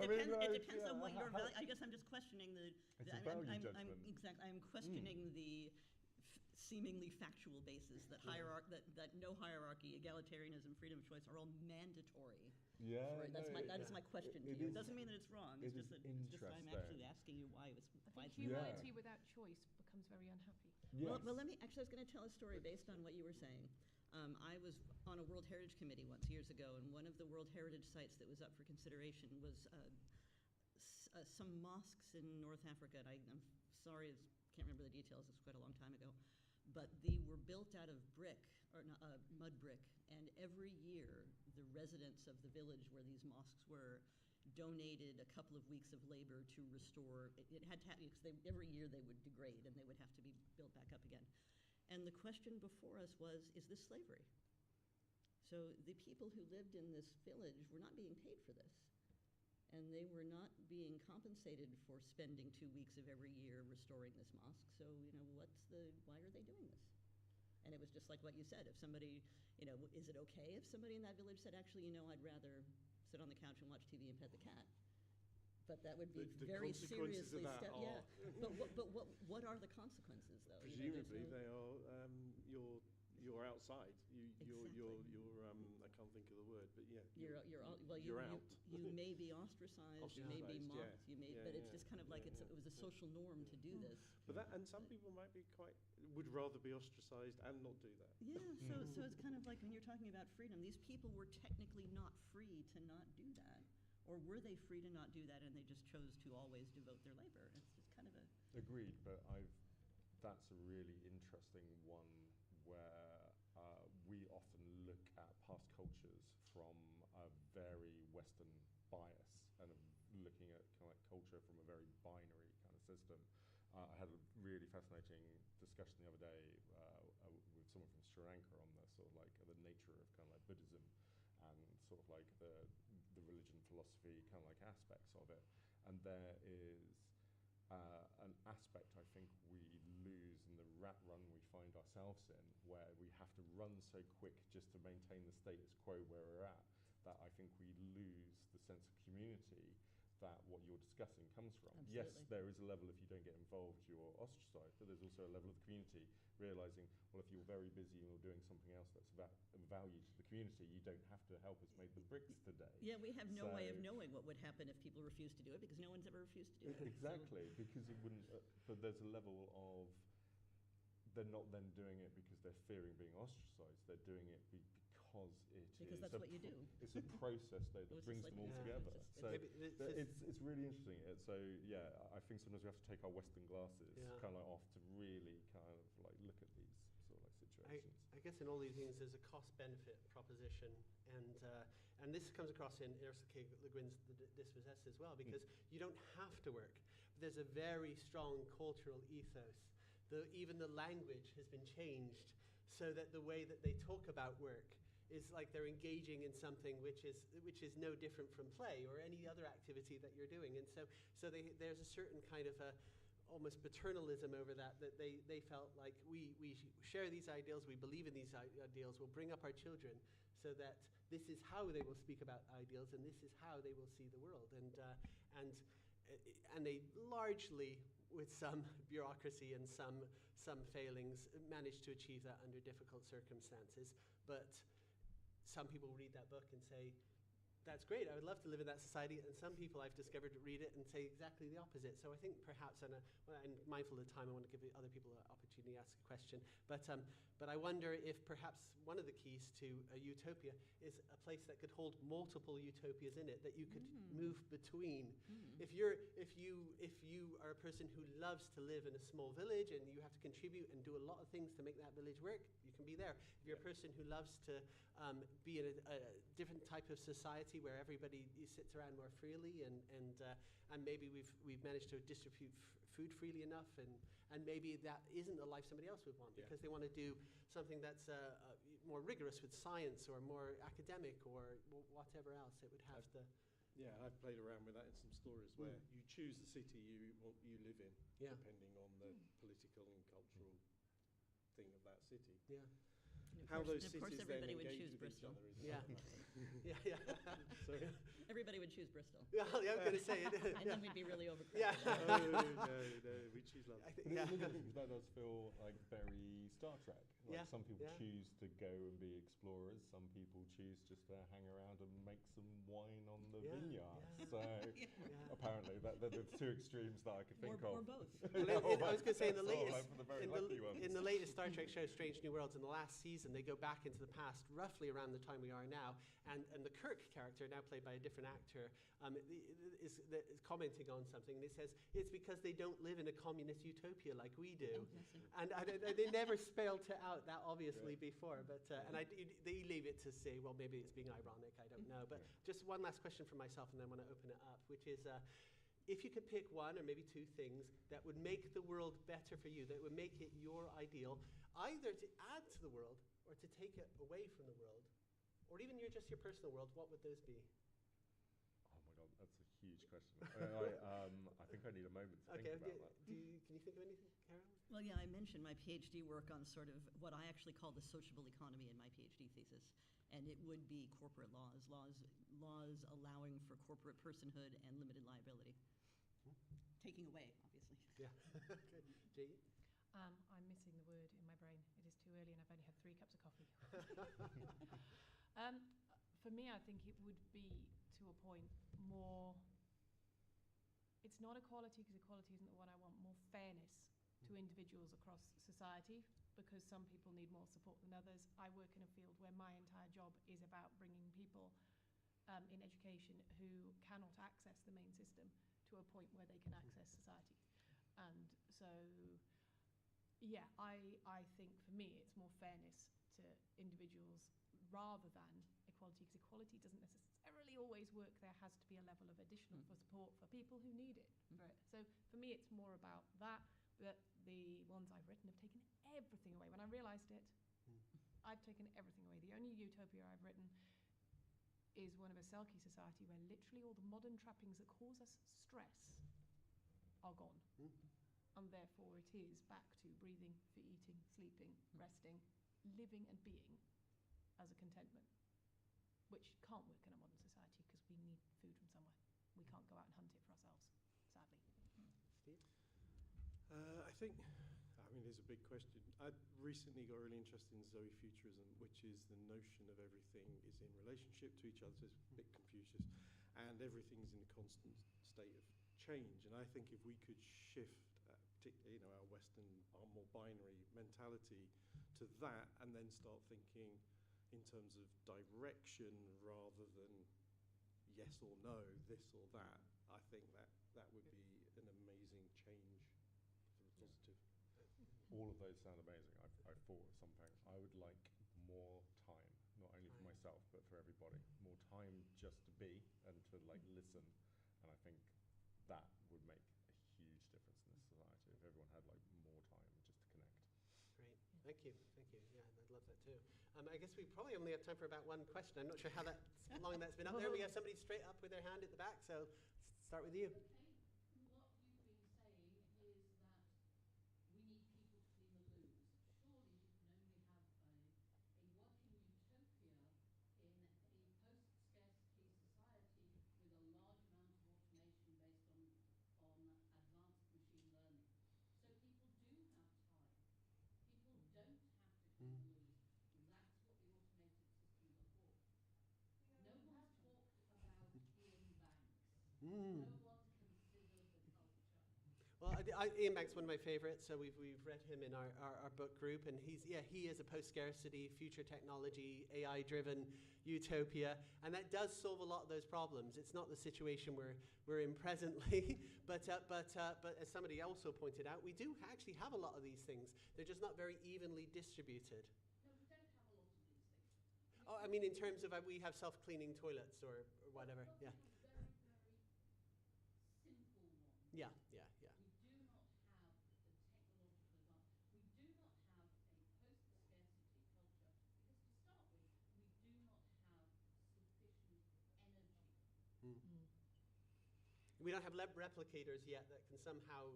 were saying. It depends on what your how- value. I guess I'm just questioning the. It's a value I'm judgment. I'm questioning the seemingly factual basis that that no hierarchy, egalitarianism, freedom of choice are all mandatory. Yeah, That is my question to you. It doesn't mean that it's wrong. It's just that I'm actually asking you why it's. I think humanity without choice becomes very unhappy. Yes. Well, I was going to tell a story based on what you were saying. I was on a World Heritage Committee once years ago, and one of the World Heritage sites that was up for consideration was some mosques in North Africa. And I'm sorry, can't remember the details. It's quite a long time ago. But they were built out of brick, or mud brick, and every year the residents of the village where these mosques were donated a couple of weeks of labor to restore. It had to happen because every year they would degrade and they would have to be built back up again. And the question before us was, is this slavery? So the people who lived in this village were not being paid for this. And they were not being compensated for spending 2 weeks of every year restoring this mosque. So, why are they doing this? And it was just like what you said. If somebody, is it okay if somebody in that village said, actually, I'd rather sit on the couch and watch TV and pet the cat? But that would be The very consequences seriously of that are- But what are the consequences, though? Presumably they are, you're outside. I can't think of the word, but yeah. You're out. You may be ostracized, you may be mocked, but it's just kind of like it was a social norm to do this. But and some people might be would rather be ostracized and not do that. Yeah, so it's kind of like when you're talking about freedom, these people were technically not free to not do that. Or were they free to not do that and they just chose to always devote their labor? It's just kind of a... Agreed, but that's a really interesting one where we often look at past cultures from a very Western bias and looking at kind of like culture from a very binary kind of system. I had a really fascinating discussion the other day with someone from Sri Lanka on the sort of like the nature of kind of like Buddhism and sort of like the religion philosophy kind of like aspects of it. And there is an aspect I think we lose in the rat run we find ourselves in, where we have to run so quick just to maintain the status quo where we're at, that I think we lose the sense of community that what you're discussing comes from. Absolutely. Yes, there is a level if you don't get involved, you're ostracized, but there's also a level of the community, realizing, well, if you're very busy and you're doing something else that's of value to the community, you don't have to help us make the bricks today. Yeah, we have no way of knowing what would happen if people refuse to do it, because no one's ever refused to do it. Exactly, because it wouldn't, but there's a level of, they're not then doing it because they're fearing being ostracized, they're doing it because that's what you do. It's a process that brings them all together. So it's really interesting. So yeah, I think sometimes we have to take our Western glasses kind of like off to really kind of like look at these sort of like situations. I guess in all these things there's a cost-benefit proposition, and this comes across in Ursula K. Le Guin's The Dispossessed as well, because you don't have to work. But there's a very strong cultural ethos. Even the language has been changed so that the way that they talk about work is like they're engaging in something which is no different from play or any other activity that you're doing. And so there's a certain kind of almost paternalism over that they felt like we share these ideals, we believe in these ideals, we'll bring up our children so that this is how they will speak about ideals and this is how they will see the world. And they largely, with some bureaucracy and some failings, managed to achieve that under difficult circumstances. But some people read that book and say, that's great, I would love to live in that society. And some people I've discovered read it and say exactly the opposite. So I think perhaps, and I'm mindful of the time, I want to give other people an opportunity to ask a question. But I wonder if perhaps one of the keys to a utopia is a place that could hold multiple utopias in it, that you could move between. If you are a person who loves to live in a small village and you have to contribute and do a lot of things to make that village work, you can be there. If you're a person who loves to be in a different type of society where everybody sits around more freely and maybe we've managed to distribute food freely enough, and maybe that isn't the life somebody else would want because they want to do something that's more rigorous with science or more academic or whatever else it would have to. Yeah, I've played around with that in some stories where you choose the city you live in, depending on the political and cultural thing of that city. Yeah. How those cities course then everybody would engage choose with Bristol. each other is Sorry. Everybody would choose Bristol. Yeah, I was going to say it. And then we'd be really overcrowded. Yeah. no, we choose London. That does feel like very Star Trek. Like some people choose to go and be explorers. Some people choose just to hang around and make some wine on the vineyard. So apparently they're the two extremes that I could think of. Or both. I was going to say in the latest Star Trek show, Strange New Worlds, in the last season, they go back into the past, roughly around the time we are now, and the Kirk character, now played by a different actor, is commenting on something, and it says it's because they don't live in a communist utopia like we do, and they never spelled it out that obviously before, but they leave it to say, well, maybe it's being ironic, I don't know. But just one last question for myself, and then I want to open it up, which is, if you could pick one or maybe two things that would make the world better for you, that would make it your ideal, either to add to the world or to take it away from the world, or even your personal world, what would those be? Oh my God, that's a huge question. I think I need a moment to think about that. Can you think of anything, Carol? Well, yeah, I mentioned my PhD work on sort of what I actually call the sociable economy in my PhD thesis. And it would be corporate laws allowing for corporate personhood and limited liability. Taking away, obviously. Yeah. Okay. Jay? I'm missing the word in my brain. It is too early and I've only had 3 cups of coffee. For me, I think it would be, to a point, more... It's not equality, because equality isn't the one I want, more fairness to individuals across society, because some people need more support than others. I work in a field where my entire job is about bringing people in education who cannot access the main system to a point where they can access society. And so, yeah, I think for me it's more fairness to individuals rather than equality, because equality doesn't necessarily always work. There has to be a level of additional support for people who need it. For it. So for me, it's more about that. But the ones I've written have taken everything away. When I realised it, I've taken everything away. The only utopia I've written is one of a Selkie society where literally all the modern trappings that cause us stress are gone. And therefore it is back to breathing, for eating, sleeping, resting, living and being as a contentment, which can't work in a modern society because we need food from somewhere. We can't go out and hunt it for ourselves, sadly. Steve? I think, there's a big question. I recently got really interested in Zoe futurism, which is the notion of everything is in relationship to each other. So it's a bit Confucius, and everything's in a constant state of change. And I think if we could shift, particularly our Western, our more binary mentality to that, and then start thinking in terms of direction rather than yes or no, this or that, I think that would be an amazing change for the positive. All of those sound amazing. I thought of something. I would like more time, not only for myself, but for everybody. More time just to be and to listen. And I think that would make a huge difference in this society if everyone had more time just to connect. Great. Thank you. Yeah, I'd love that too. I guess we probably only have time for about one question. I'm not sure how long that's been up there. We have somebody straight up with their hand at the back, so let's start with you. Well, Ian Banks is one of my favorites, so we've read him in our book group, and he is a post-scarcity, future technology, AI-driven utopia, and that does solve a lot of those problems. It's not the situation we're in presently, but as somebody also pointed out, we do actually have a lot of these things. They're just not very evenly distributed. No, we don't have a lot of these things. Oh, I mean in terms of we have self-cleaning toilets or whatever, but yeah. We have very, very simple ones. Yeah. We do not have the technological advance. We do not have a post-scarcity culture because to start with, we do not have sufficient energy. We don't have replicators yet that can somehow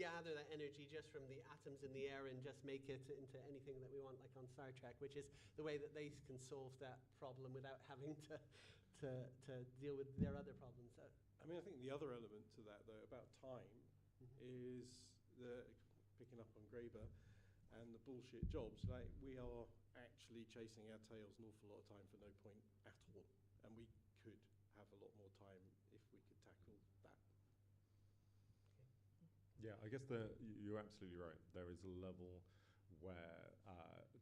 gather that energy just from the atoms in the air and just make it into anything that we want, like on Star Trek, which is the way that they can solve that problem without having to deal with their other problems. I think the other element to that, though, about time is picking up on Graeber and the bullshit jobs. We are actually chasing our tails an awful lot of time for no point at all, and we could have a lot more time if we could tackle that. Yeah, I guess you're absolutely right. There is a level where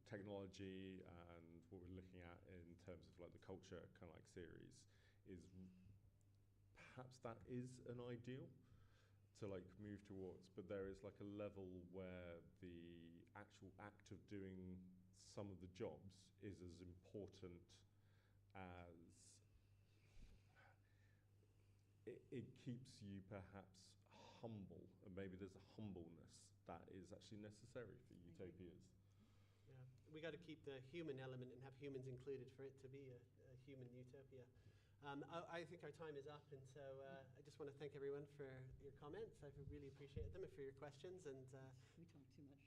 technology and what we're looking at in terms of the culture kind of series is perhaps that is an ideal to move towards, but there is a level where the actual act of doing some of the jobs is as important as it keeps you perhaps humble, and maybe there's a humbleness that is actually necessary for utopias. Yeah, we got to keep the human element and have humans included for it to be a human utopia. I think our time is up, and so I just want to thank everyone for your comments. I've really appreciated them and for your questions. And we talk too much.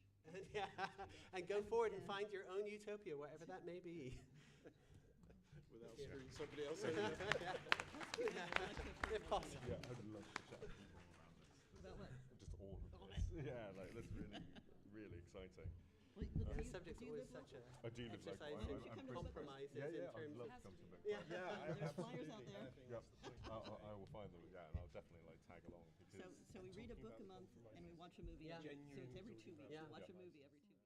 And go forward and find your own utopia, whatever that may be. Without screwing somebody else over. If possible. Yeah, I'd love to chat to people around this. About what? Just all of this. Yeah, that's really exciting. Well, The subject's always such a I do live exercise in compromises in I'd terms love of. to come to Book Yeah. Fair. There's flyers out there. Yep. I will find them, and I'll definitely tag along because. So we read a book a month and we watch a movie. Yeah. So it's every 2 weeks. Yeah. We watch a movie every 2 weeks.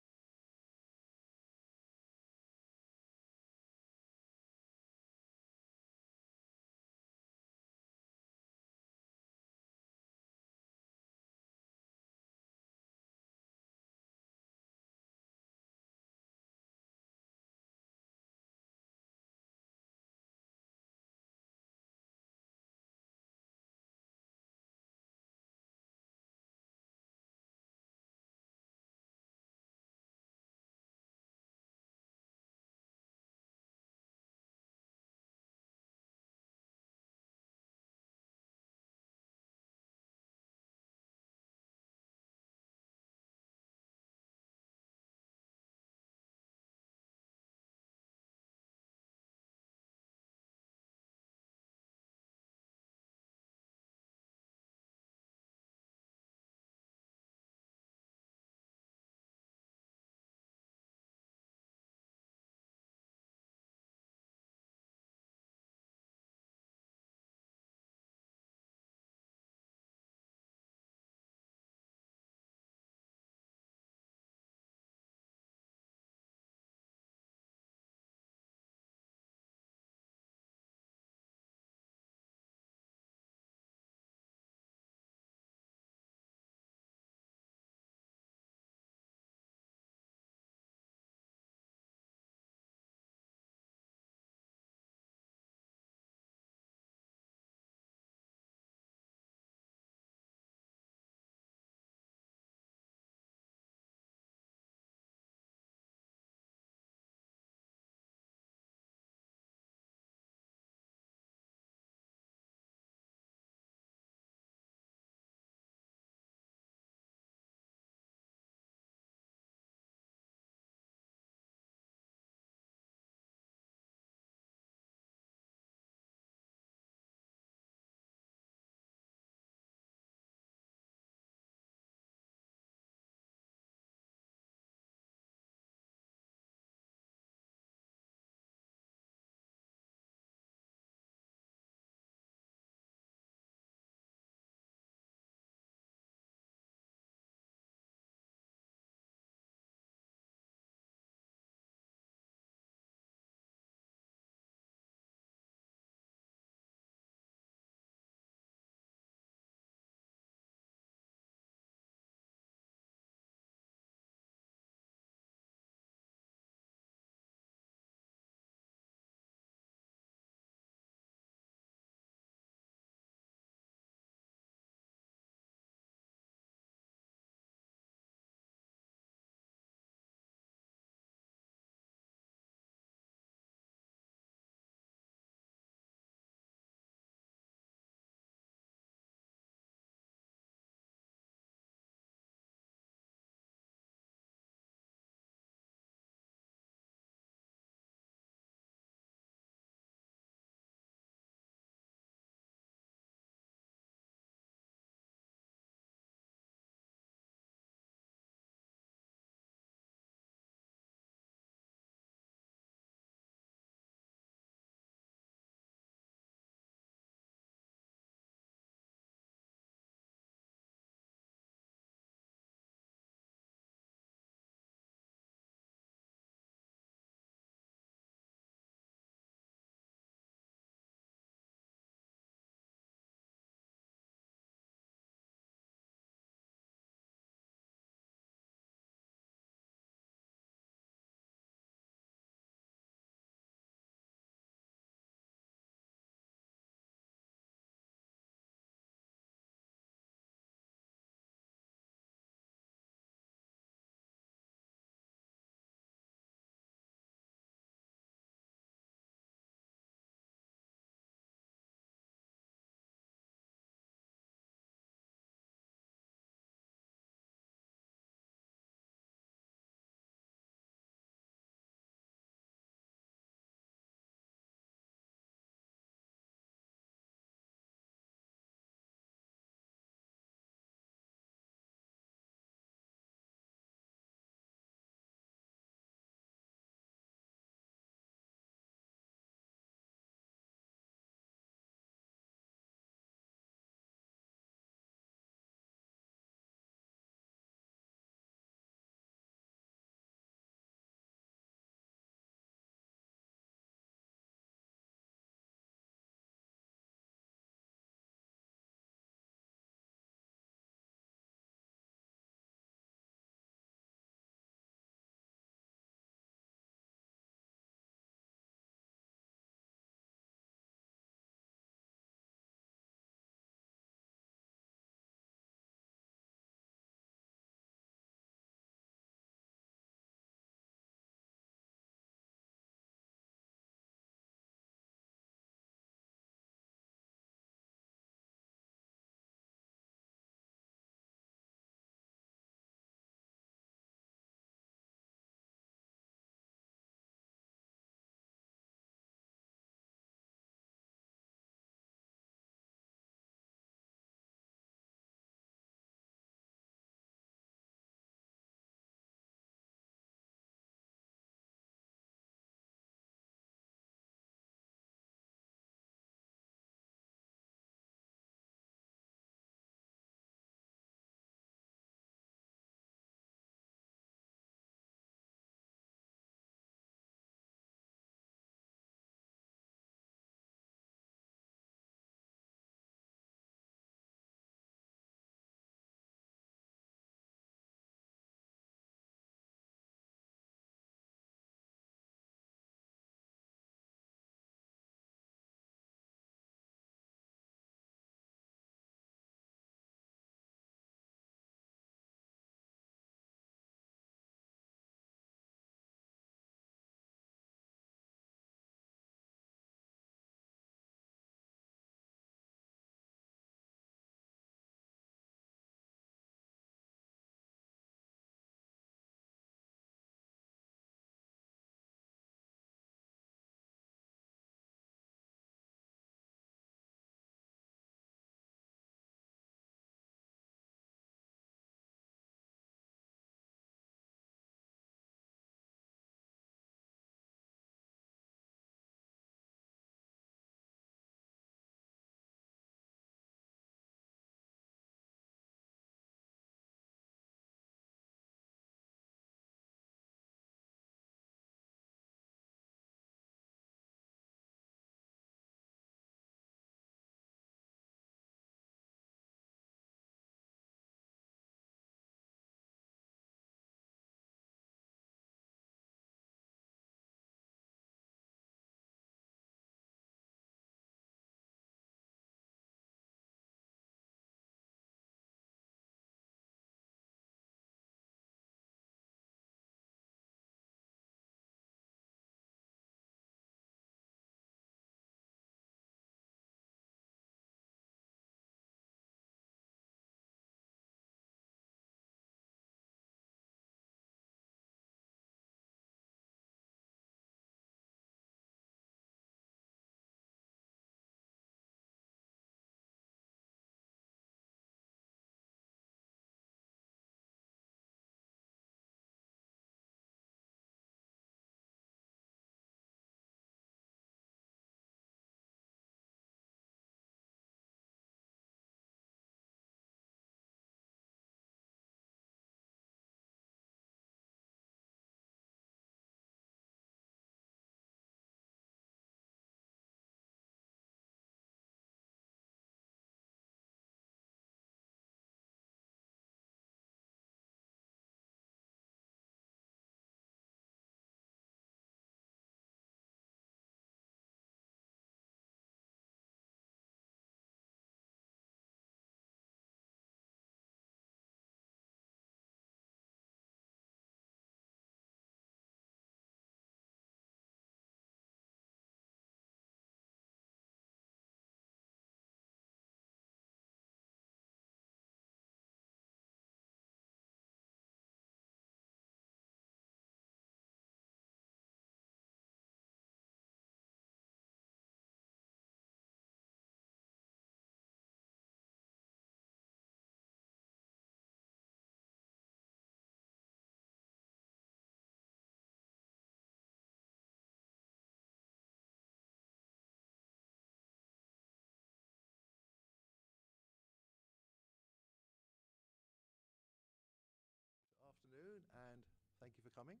coming.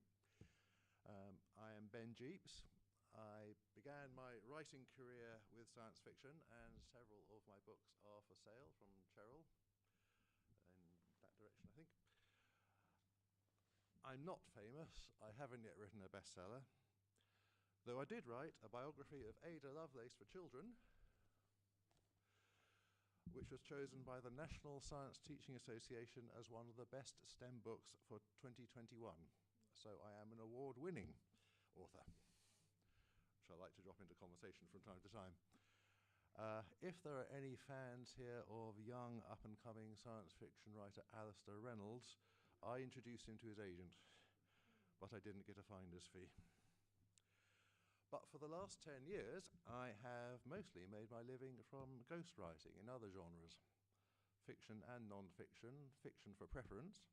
I am Ben Jeapes. I began my writing career with science fiction, and several of my books are for sale from Cheryl, in that direction, I think. I'm not famous. I haven't yet written a bestseller, though I did write a biography of Ada Lovelace for children, which was chosen by the National Science Teaching Association as one of the best STEM books for 2021. So I am an award-winning author, which I like to drop into conversation from time to time. If there are any fans here of young, up-and-coming science fiction writer Alistair Reynolds, I introduced him to his agent, but I didn't get a finder's fee. But for the last 10 years, I have mostly made my living from ghostwriting in other genres, fiction and non-fiction, fiction for preference.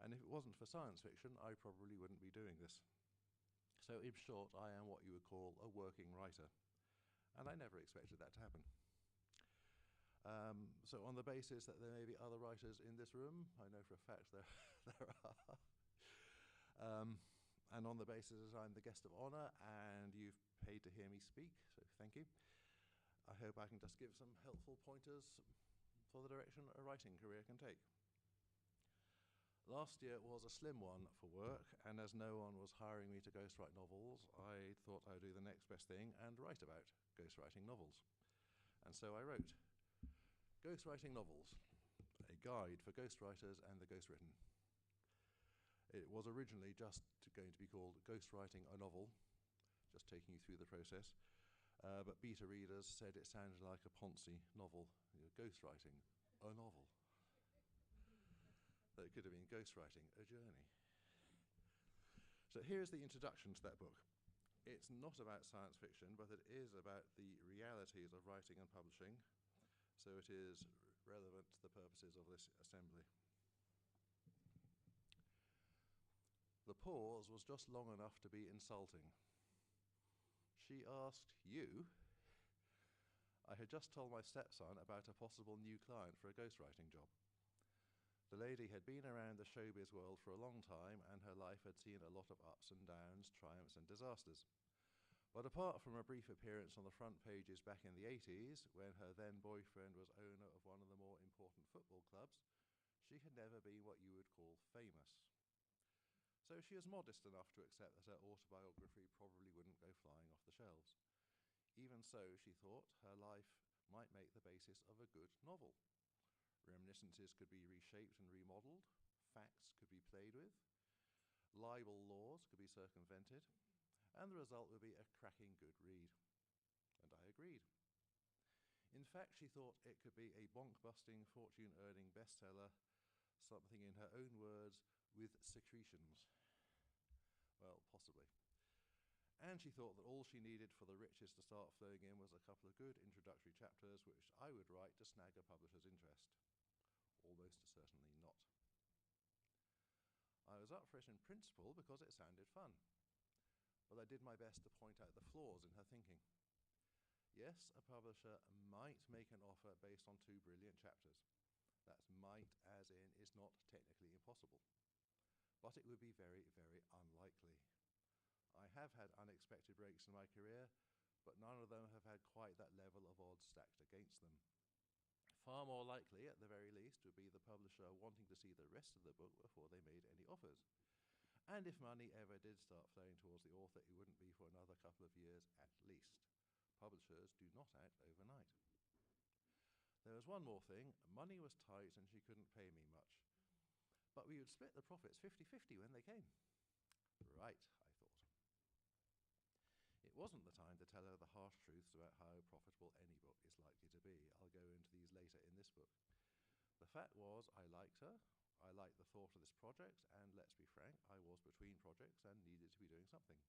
And if it wasn't for science fiction, I probably wouldn't be doing this. So in short, I am what you would call a working writer. And I never expected that to happen. So on the basis that there may be other writers in this room, I know for a fact there are. And on the basis that I'm the guest of honour and you've paid to hear me speak, so thank you, I hope I can just give some helpful pointers for the direction a writing career can take. Last year was a slim one for work, and as no one was hiring me to ghostwrite novels, I thought I'd do the next best thing and write about ghostwriting novels. And so I wrote Ghostwriting Novels, a guide for ghostwriters and the ghostwritten. It was originally just going to be called Ghostwriting a Novel, just taking you through the process, but beta readers said it sounded like a Ponzi novel, ghostwriting a novel. That it could have been ghostwriting a journey. So here's the introduction to that book. It's not about science fiction, but it is about the realities of writing and publishing, so it is relevant to the purposes of this assembly. The pause was just long enough to be insulting. She asked you. I had just told my stepson about a possible new client for a ghostwriting job. The lady had been around the showbiz world for a long time, and her life had seen a lot of ups and downs, triumphs and disasters. But apart from a brief appearance on the front pages back in the 80s, when her then boyfriend was owner of one of the more important football clubs, she had never been what you would call famous. So she was modest enough to accept that her autobiography probably wouldn't go flying off the shelves. Even so, she thought, her life might make the basis of a good novel. Reminiscences could be reshaped and remodeled, facts could be played with, libel laws could be circumvented, and the result would be a cracking good read. And I agreed. In fact, she thought it could be a bonk-busting, fortune-earning bestseller, something in her own words, with secretions. Well, possibly. And she thought that all she needed for the riches to start flowing in was a couple of good introductory chapters, which I would write to snag a publisher's interest. Almost certainly not. I was up for it in principle because it sounded fun, but I did my best to point out the flaws in her thinking. Yes, a publisher might make an offer based on 2 brilliant chapters. That's might, as in, is not technically impossible. But it would be very, very unlikely. I have had unexpected breaks in my career, but none of them have had quite that level of odds stacked against them. Far more likely, at the very least, would be the publisher wanting to see the rest of the book before they made any offers. And if money ever did start flowing towards the author, it wouldn't be for another couple of years at least. Publishers do not act overnight. There was one more thing. Money was tight and she couldn't pay me much. But we would split the profits 50-50 when they came. Right, I thought. It wasn't the time to tell her the harsh truths about how profitable any book is likely to be. I'll go into these later in this book. The fact was, I liked her. I liked the thought of this project, and let's be frank, I was between projects and needed to be doing something.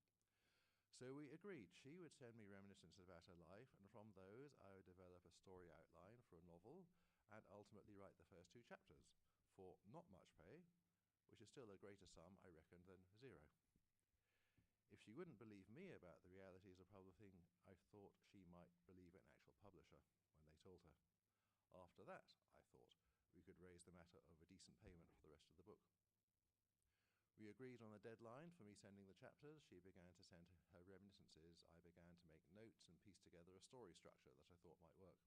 So we agreed she would send me reminiscences about her life, and from those I would develop a story outline for a novel and ultimately write the first 2 chapters for not much pay, which is still a greater sum, I reckon, than 0. If she wouldn't believe me about the realities of publishing, I thought she might believe an actual publisher when they told her. After that, I thought, we could raise the matter of a decent payment for the rest of the book. We agreed on a deadline for me sending the chapters. She began to send her reminiscences. I began to make notes and piece together a story structure that I thought might work.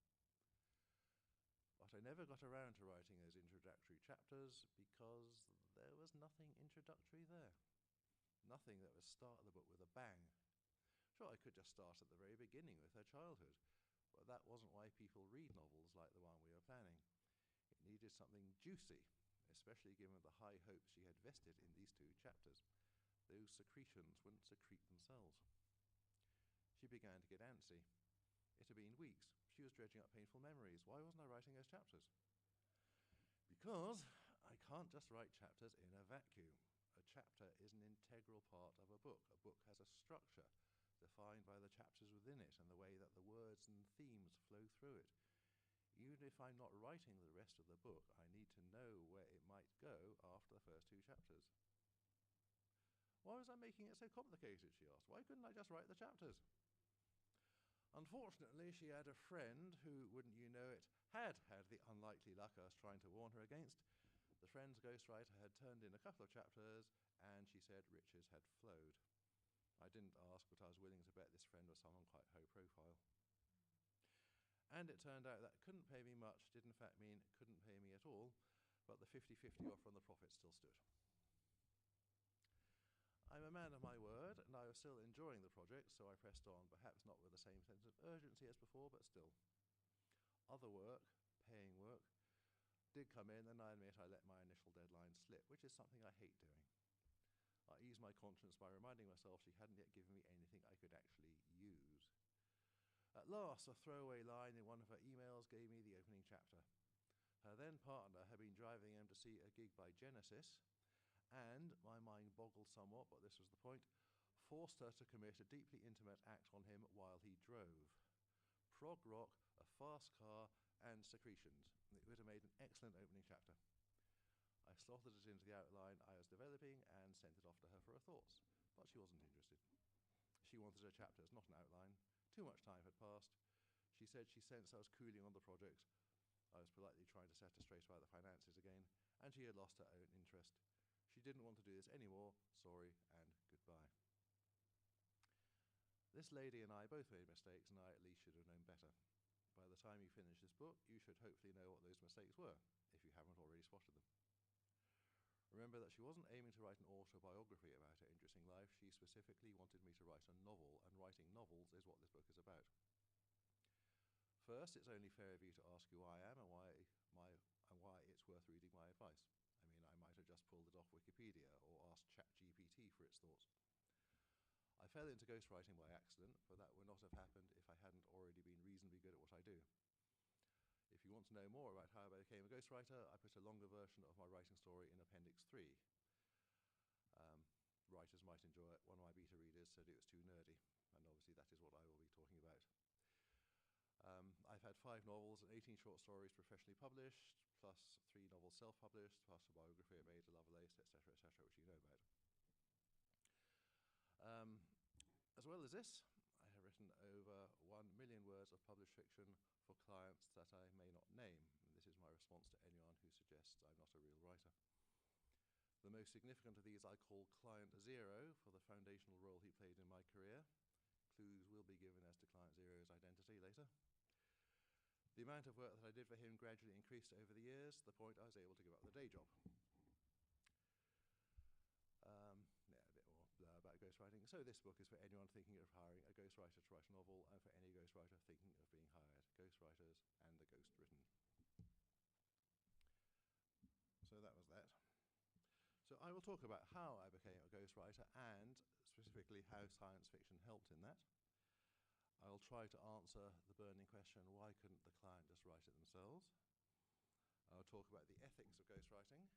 But I never got around to writing those introductory chapters because there was nothing introductory there. Nothing that would start the book with a bang. Sure, I could just start at the very beginning with her childhood, but that wasn't why people read novels like the one we were planning. It needed something juicy, especially given the high hopes she had vested in these 2 chapters. Those secretions wouldn't secrete themselves. She began to get antsy. It had been weeks. She was dredging up painful memories. Why wasn't I writing those chapters? Because I can't just write chapters in a vacuum. A chapter is an integral part of a book. A book has a structure defined by the chapters within it and the way that the words and themes flow through it. Even if I'm not writing the rest of the book, I need to know where it might go after the first 2 chapters. Why was I making it so complicated, she asked. Why couldn't I just write the chapters? Unfortunately, she had a friend who, wouldn't you know it, had the unlikely luck I was trying to warn her against. The friend's ghostwriter had turned in a couple of chapters, and she said riches had flowed. I didn't ask, but I was willing to bet this friend was someone quite high profile. And it turned out that couldn't pay me much did in fact mean couldn't pay me at all, but the 50-50 offer on the profit still stood. I'm a man of my word, and I was still enjoying the project, so I pressed on, perhaps not with the same sense of urgency as before, but still. Other work, paying work, did come in, and I admit I let my initial deadline slip, which is something I hate doing. I eased my conscience by reminding myself she hadn't yet given me anything I could actually use. At last, a throwaway line in one of her emails gave me the opening chapter. Her then partner had been driving them to see a gig by Genesis, and, my mind boggled somewhat, but this was the point, forced her to commit a deeply intimate act on him while he drove. Prog rock, a fast car, and secretions. It would have made an excellent opening chapter. I slotted it into the outline I was developing and sent it off to her for her thoughts, but she wasn't interested. She wanted her chapters, not an outline. Too much time had passed. She said she sensed I was cooling on the project. I was politely trying to set her straight about the finances again, and she had lost her own interest. She didn't want to do this anymore. Sorry and goodbye. This lady and I both made mistakes, and I at least should have known better. By the time you finish this book, you should hopefully know what those mistakes were, if you haven't already spotted them. Remember that she wasn't aiming to write an autobiography about her interesting life. She specifically wanted me to write a novel, and writing novels is what this book is about. First, it's only fair of you to ask who I am and why it's worth reading my advice. I mean, I might have just pulled it off Wikipedia or asked ChatGPT for its thoughts. I fell into ghostwriting by accident, but that would not have happened if I hadn't already been reasonably good at what I do. If you want to know more about how I became a ghostwriter, I put a longer version of my writing story in Appendix 3. Writers might enjoy it. One of my beta readers said it was too nerdy, and obviously that is what I will be talking about. I've had 5 novels and 18 short stories professionally published, plus 3 novels self-published, plus a biography at Major Lovelace, etc., which you know about. As well as this, I have written over 1 million words of published fiction for clients that I may not name. And this is my response to anyone who suggests I'm not a real writer. The most significant of these I call Client Zero for the foundational role he played in my career. Clues will be given as to Client Zero's identity later. The amount of work that I did for him gradually increased over the years, to the point I was able to give up the day job. A bit more blah about ghostwriting. So this book is for anyone thinking of hiring a ghostwriter to write a novel, and for any ghostwriter thinking of being hired. Ghostwriters and the ghost written. So that was that. So I will talk about how I became a ghostwriter and specifically how science fiction helped in that. I will try to answer the burning question, why couldn't the client just write it themselves? I'll talk about the ethics of ghostwriting,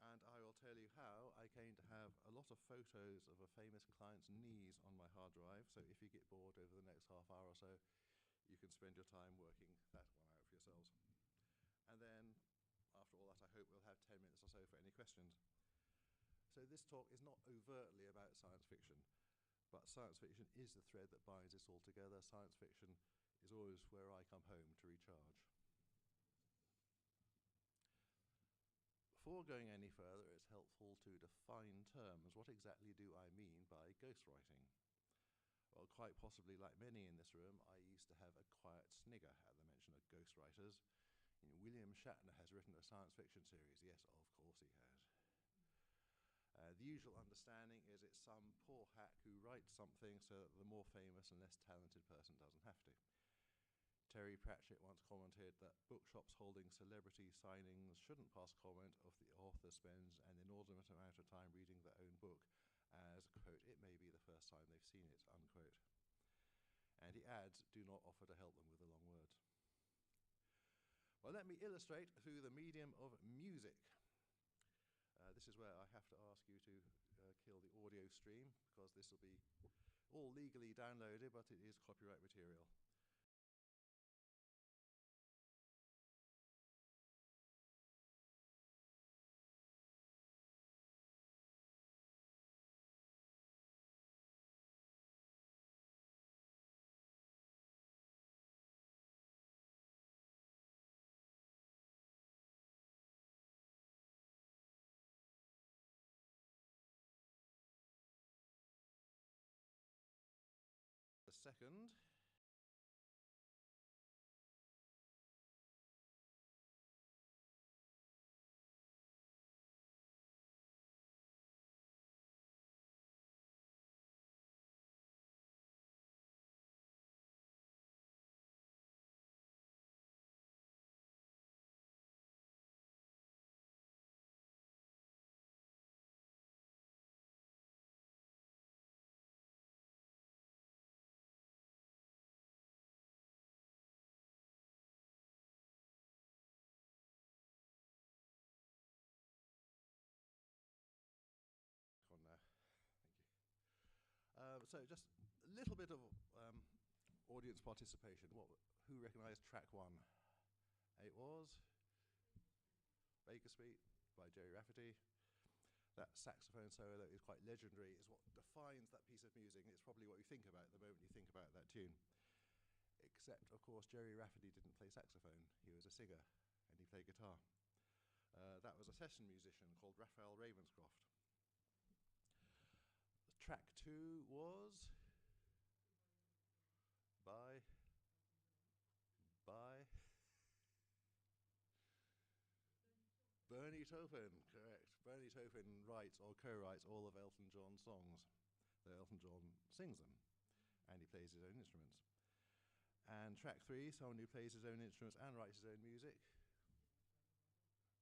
and I will tell you how I came to have a lot of photos of a famous client's knees on my hard drive, so if you get bored over the next half hour or so, you can spend your time working that one out for yourselves. And then, after all that, I hope we'll have 10 minutes or so for any questions. So this talk is not overtly about science fiction, but science fiction is the thread that binds this all together. Science fiction is always where I come home to recharge. Before going any further, it's helpful to define terms. What exactly do I mean by ghostwriting? Well, quite possibly, like many in this room, I used to have a quiet snigger at the mention of ghostwriters. You know, William Shatner has written a science fiction series. Yes, of course he has. The usual understanding is it's some poor hack who writes something so that the more famous and less talented person doesn't have to. Terry Pratchett once commented that bookshops holding celebrity signings shouldn't pass comment if the author spends an inordinate amount of time reading their own book as, quote, it may be the first time they've seen it, unquote. And he adds, do not offer to help them with the long words. Well, let me illustrate through the medium of music. This is where I have to ask you to kill the audio stream, because this will be all legally downloaded, but it is copyright material. The second. On now. Thank you. So just a little bit of audience participation. Who recognised track one? It was Baker Street by Jerry Rafferty. That saxophone solo is quite legendary. It's what defines that piece of music. It's probably what you think about the moment you think about that tune. Except, of course, Jerry Rafferty didn't play saxophone. He was a singer, and he played guitar. That was a session musician called Raphael Ravenscroft. Track two was by Bernie Taupin, correct. Bernie Taupin writes or co-writes all of Elton John's songs. Though Elton John sings them, and he plays his own instruments. And track three, someone who plays his own instruments and writes his own music,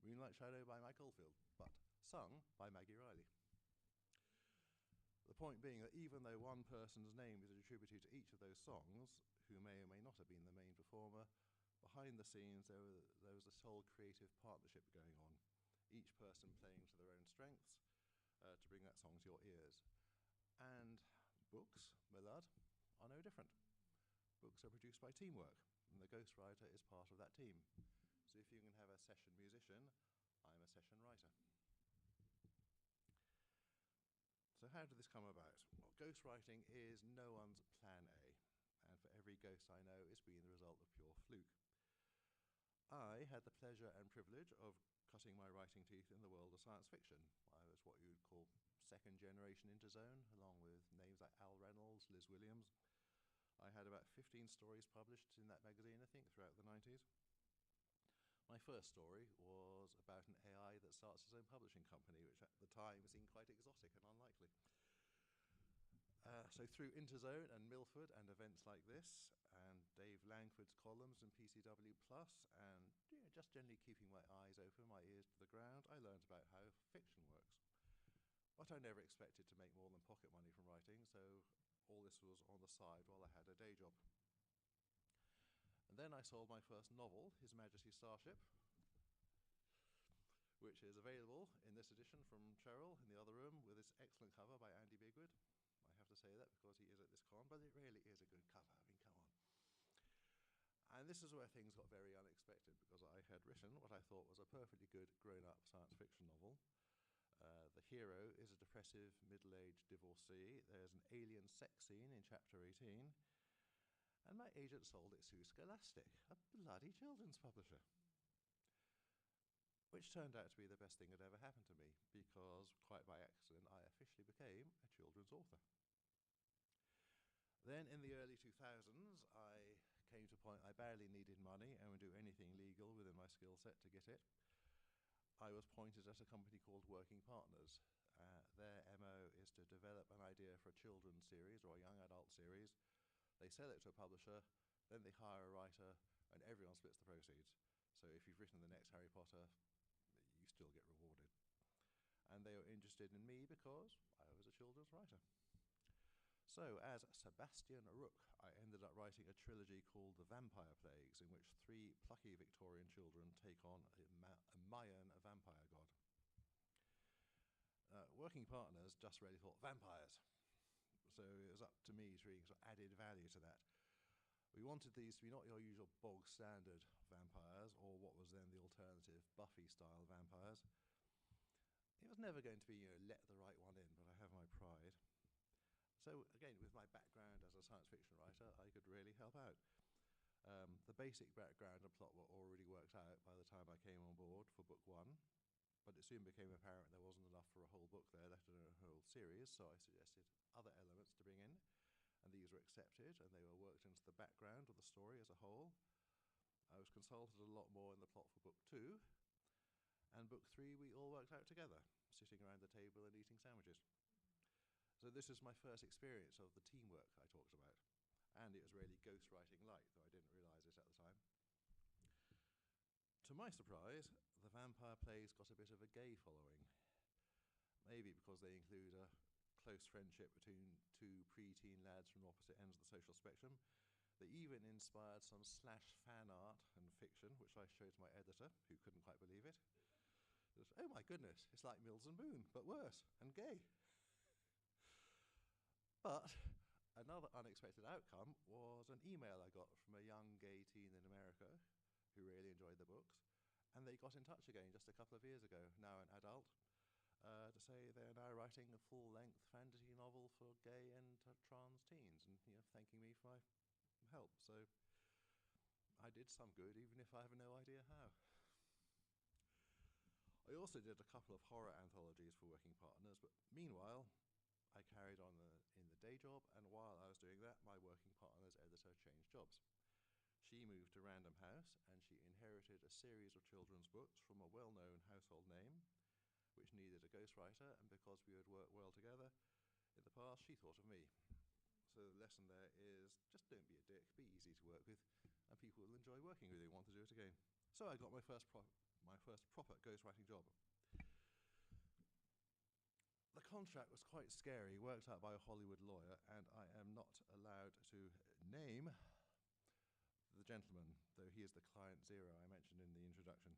Moonlight Shadow by Mike Oldfield, but sung by Maggie Riley. The point being that even though one person's name is attributed to each of those songs, who may or may not have been the main performer, behind the scenes there was this whole creative partnership going on, each person playing to their own strengths to bring that song to your ears. And books, my lad, are no different. Books are produced by teamwork, and the ghostwriter is part of that team. So if you can have a session musician, I'm a session writer. So how did this come about? Well, ghostwriting is no one's plan A, and for every ghost I know, it's been the result of pure fluke. I had the pleasure and privilege of cutting my writing teeth in the world of science fiction. I was what you would call second generation Interzone, along with names like Al Reynolds, Liz Williams. I had about 15 stories published in that magazine, I think, throughout the 90s. My first story was about an AI that starts its own publishing company, which at the time seemed quite exotic and unlikely. So through Interzone and Milford and events like this, and Dave Langford's columns in PCW Plus, and just generally keeping my eyes open, my ears to the ground, I learned about how fiction works. But I never expected to make more than pocket money from writing, so all this was on the side while I had a day job. And then I sold my first novel, His Majesty's Starship, which is available in this edition from Cheryl in the other room with this excellent cover by Andy Bigwood. I have to say that because he is at this con, but it really is a good cover. I mean, come on. And this is where things got very unexpected, because I had written what I thought was a perfectly good grown-up science fiction novel. The hero is a depressive middle-aged divorcee. There's an alien sex scene in chapter 18. And my agent sold it to Scholastic, a bloody children's publisher. which turned out to be the best thing that ever happened to me, because quite by accident I officially became a children's author. Then in the early 2000s, I came to a point I barely needed money and would do anything legal within my skill set to get it. I was pointed at a company called Working Partners. Their MO is to develop an idea for a children's series or a young adult series. They sell it to a publisher, then they hire a writer, and everyone splits the proceeds. So if you've written the next Harry Potter, you still get rewarded. And they were interested in me because I was a children's writer. So as Sebastian Rook, I ended up writing a trilogy called The Vampire Plagues, in which 3 plucky Victorian children take on a Mayan vampire god. Working Partners just really thought vampires. So it was up to me to bring sort of added value to that. We wanted these to be not your usual bog standard vampires, or what was then the alternative Buffy-style vampires. It was never going to be, let the right one in, but I have my pride. So again, with my background as a science fiction writer, I could really help out. The basic background and plot were already worked out by the time I came on board for book 1, but it soon became apparent there wasn't enough for a whole book there, let alone a whole series, so I suggested other elements to bring in, and these were accepted, and they were worked into the background of the story as a whole. I was consulted a lot more in the plot for book 2, and book 3 we all worked out together, sitting around the table and eating sandwiches. So this is my first experience of the teamwork I talked about, and it was really ghostwriting light, though I didn't realise it at the time. To my surprise, The Vampire Plays got a bit of a gay following, maybe because they include a close friendship between 2 pre-teen lads from opposite ends of the social spectrum. They even inspired some slash fan art and fiction, which I showed to my editor, who couldn't quite believe it. It was, oh my goodness, it's like Mills and Boon, but worse, and gay. But another unexpected outcome was an email I got from a young gay teen in America who really enjoyed the books, and they got in touch again just a couple of years ago, now an adult, to say they're now writing a full-length fantasy novel for gay and trans teens, and thanking me for my help. So I did some good, even if I have no idea how. I also did a couple of horror anthologies for Working Partners, but meanwhile I carried on in the day job, and while I was doing that, my Working Partners editor changed jobs. She moved to Random House, and she inherited a series of children's books from a well-known household name, which needed a ghostwriter, and because we had worked well together in the past, she thought of me. So the lesson there is, just don't be a dick, be easy to work with, and people will enjoy working with you and want to do it again. So I got my first proper ghostwriting job. The contract was quite scary, worked out by a Hollywood lawyer, and I am not allowed to name the gentleman, though he is the client zero I mentioned in the introduction.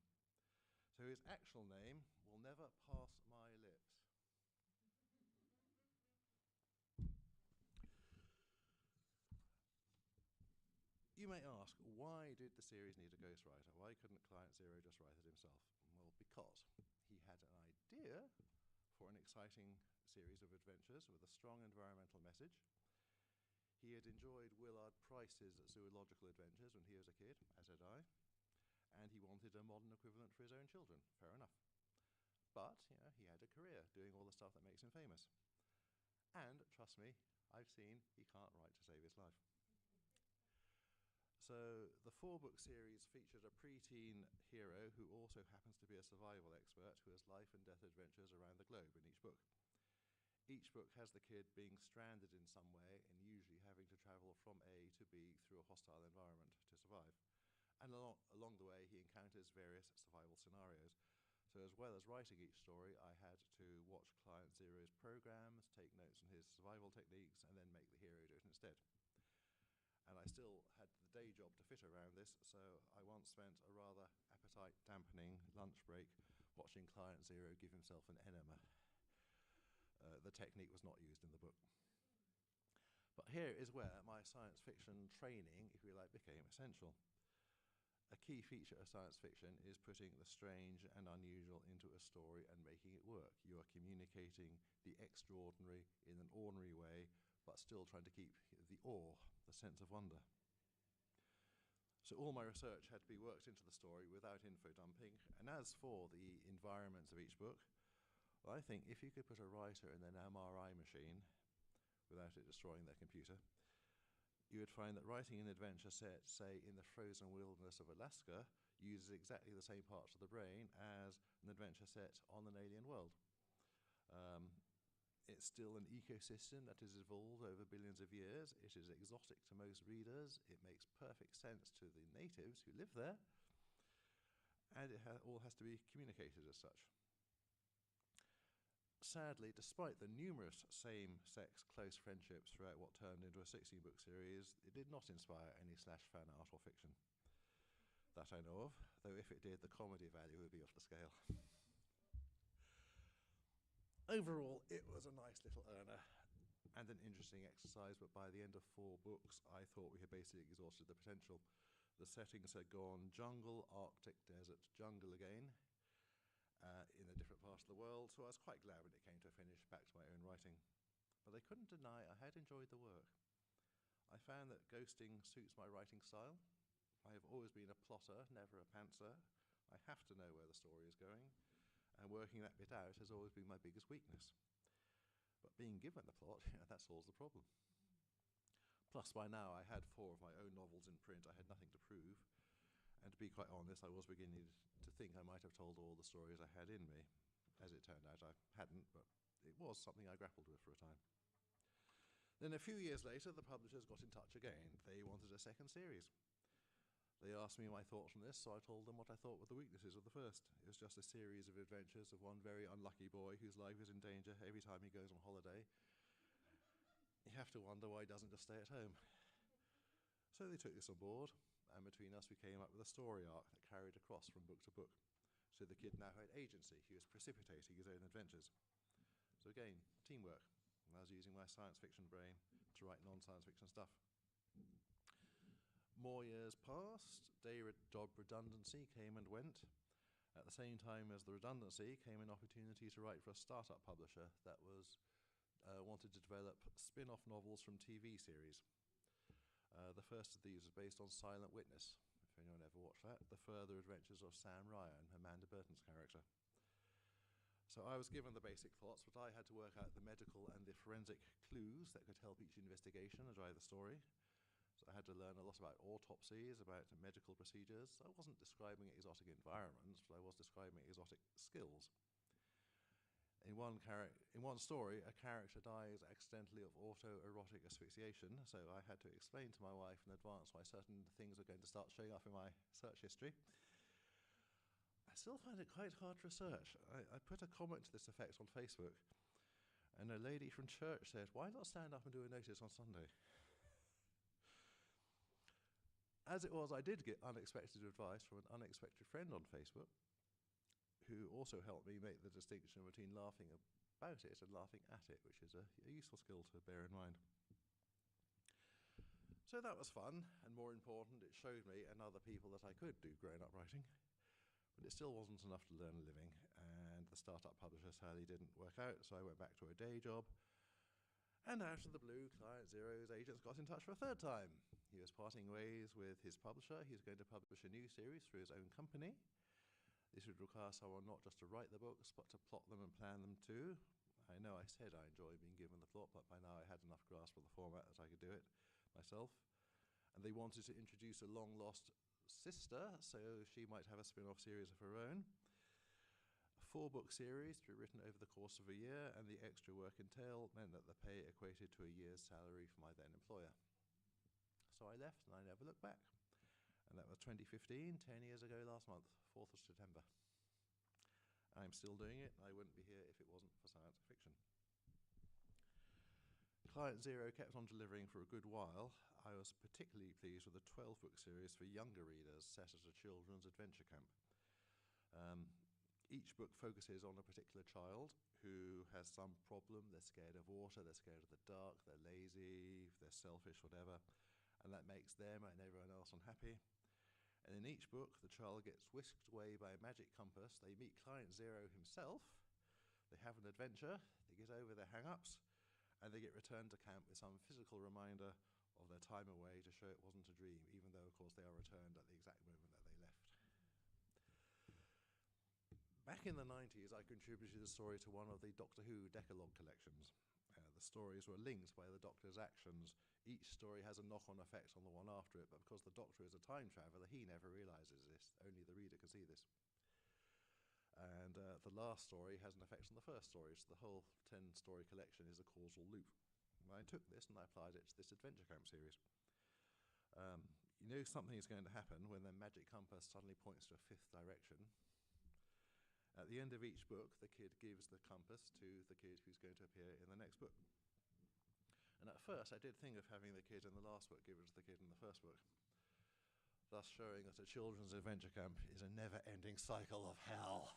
So his actual name will never pass my lips. You may ask, why did the series need a ghostwriter? Why couldn't Client Zero just write it himself? Well, because he had an idea for an exciting series of adventures with a strong environmental message. He had enjoyed Willard Price's zoological adventures when he was a kid, as had I, and he wanted a modern equivalent for his own children. Fair enough. But, he had a career doing all the stuff that makes him famous. And, trust me, I've seen he can't write to save his life. So the 4-book series featured a preteen hero who also happens to be a survival expert who has life and death adventures around the globe in each book. Each book has the kid being stranded in some way and usually having to travel from A to B through a hostile environment to survive. And along the way, he encounters various survival scenarios. So as well as writing each story, I had to watch Client Zero's programs, take notes on his survival techniques, and then make the hero do it instead. And I still had the day job to fit around this, so I once spent a rather appetite-dampening lunch break watching Client Zero give himself an enema. The technique was not used in the book. But here is where my science fiction training, if you like, became essential. A key feature of science fiction is putting the strange and unusual into a story and making it work. You are communicating the extraordinary in an ordinary way, but still trying to keep the awe, the sense of wonder. So all my research had to be worked into the story without info dumping. And as for the environments of each book, well, I think if you could put a writer in an MRI machine without it destroying their computer, you would find that writing an adventure set, say, in the frozen wilderness of Alaska, uses exactly the same parts of the brain as an adventure set on an alien world. It's still an ecosystem that has evolved over billions of years. It is exotic to most readers. It makes perfect sense to the natives who live there. And it all has to be communicated as such. Sadly, despite the numerous same-sex close friendships throughout what turned into a 16-book series, it did not inspire any slash fan art or fiction that I know of, though if it did, the comedy value would be off the scale. Overall, it was a nice little earner and an interesting exercise, but by the end of 4 books, I thought we had basically exhausted the potential. The settings had gone jungle, Arctic, desert, jungle again, in a different part of the world, so I was quite glad when it came to a finish, back to my own writing. But I couldn't deny I had enjoyed the work. I found that ghosting suits my writing style. I have always been a plotter, never a pantser. I have to know where the story is going, and working that bit out has always been my biggest weakness. But being given the plot, that solves the problem. Plus, by now, I had 4 of my own novels in print. I had nothing to prove. And to be quite honest, I was beginning to think I might have told all the stories I had in me. As it turned out, I hadn't, but it was something I grappled with for a time. Then a few years later, the publishers got in touch again. They wanted a second series. They asked me my thoughts on this, so I told them what I thought were the weaknesses of the first. It was just a series of adventures of one very unlucky boy whose life is in danger every time he goes on holiday. You have to wonder why he doesn't just stay at home. So they took this on board, and between us we came up with a story arc that carried across from book to book. So the kid now had agency. He was precipitating his own adventures. So again, teamwork. And I was using my science fiction brain to write non-science fiction stuff. More years passed, job redundancy came and went. At the same time as the redundancy came an opportunity to write for a startup publisher that wanted to develop spin-off novels from TV series. The first of these was based on Silent Witness, if anyone ever watched that, the further adventures of Sam Ryan, Amanda Burton's character. So I was given the basic plots, but I had to work out the medical and the forensic clues that could help each investigation and drive the story. So I had to learn a lot about autopsies, about medical procedures. I wasn't describing exotic environments, but I was describing exotic skills. In one story, a character dies accidentally of autoerotic asphyxiation, so I had to explain to my wife in advance why certain things were going to start showing up in my search history. I still find it quite hard to research. I put a comment to this effect on Facebook, and a lady from church said, "Why not stand up and do a notice on Sunday?" As it was, I did get unexpected advice from an unexpected friend on Facebook, who also helped me make the distinction between laughing about it and laughing at it, which is a useful skill to bear in mind. So that was fun, and more important, it showed me and other people that I could do grown-up writing, but it still wasn't enough to earn a living, and the startup publisher sadly didn't work out, so I went back to a day job. And out of the blue, Client Zero's agents got in touch for a third time. He was parting ways with his publisher. He was going to publish a new series through his own company. This would require someone not just to write the books, but to plot them and plan them too. I know I said I enjoyed being given the plot, but by now I had enough grasp of the format that I could do it myself. And they wanted to introduce a long-lost sister, so she might have a spin-off series of her own. A 4-book series to be written over the course of a year, and the extra work entailed meant that the pay equated to a year's salary for my then employer. So I left and I never looked back. And that was 2015, 10 years ago last month, 4th of September. I'm still doing it, and I wouldn't be here if it wasn't for science fiction. Client Zero kept on delivering for a good while. I was particularly pleased with the 12-book series for younger readers set at a children's adventure camp. Each book focuses on a particular child who has some problem. They're scared of water, they're scared of the dark, they're lazy, they're selfish, whatever, and that makes them and everyone else unhappy. And in each book, the child gets whisked away by a magic compass. They meet Client Zero himself, they have an adventure, they get over their hang-ups, and they get returned to camp with some physical reminder of their time away to show it wasn't a dream, even though, of course, they are returned at the exact moment that they left. Back in the 90s, I contributed a story to one of the Doctor Who Decalogue collections. The stories were linked by the Doctor's actions. Each story has a knock-on effect on the one after it, but because the Doctor is a time traveller, he never realises this. Only the reader can see this. And the last story has an effect on the first story, so the whole 10-story collection is a causal loop. And I took this and I applied it to this adventure camp series. You know something is going to happen when the magic compass suddenly points to a fifth direction. At the end of each book, the kid gives the compass to the kid who's going to appear in the next book. And at first, I did think of having the kid in the last book give it to the kid in the first book, thus showing that a children's adventure camp is a never-ending cycle of hell.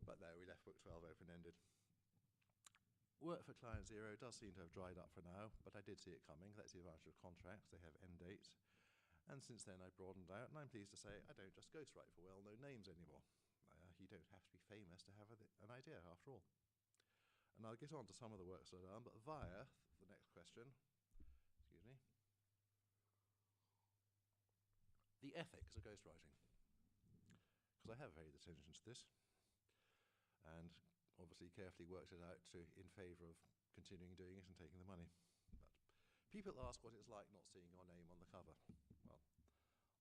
But no, we left book 12 open-ended. Work for Client Zero does seem to have dried up for now, but I did see it coming. That's the advantage of contracts. They have end dates. And since then, I've broadened out, and I'm pleased to say I don't just ghostwrite for well-known names anymore. You don't have to be famous to have an idea, after all. And I'll get on to some of the works that I've done, but via the next question, excuse me, the ethics of ghostwriting. Because I have paid attention to this, and obviously carefully worked it out in favour of continuing doing it and taking the money. But people ask what it's like not seeing your name on the cover. Well,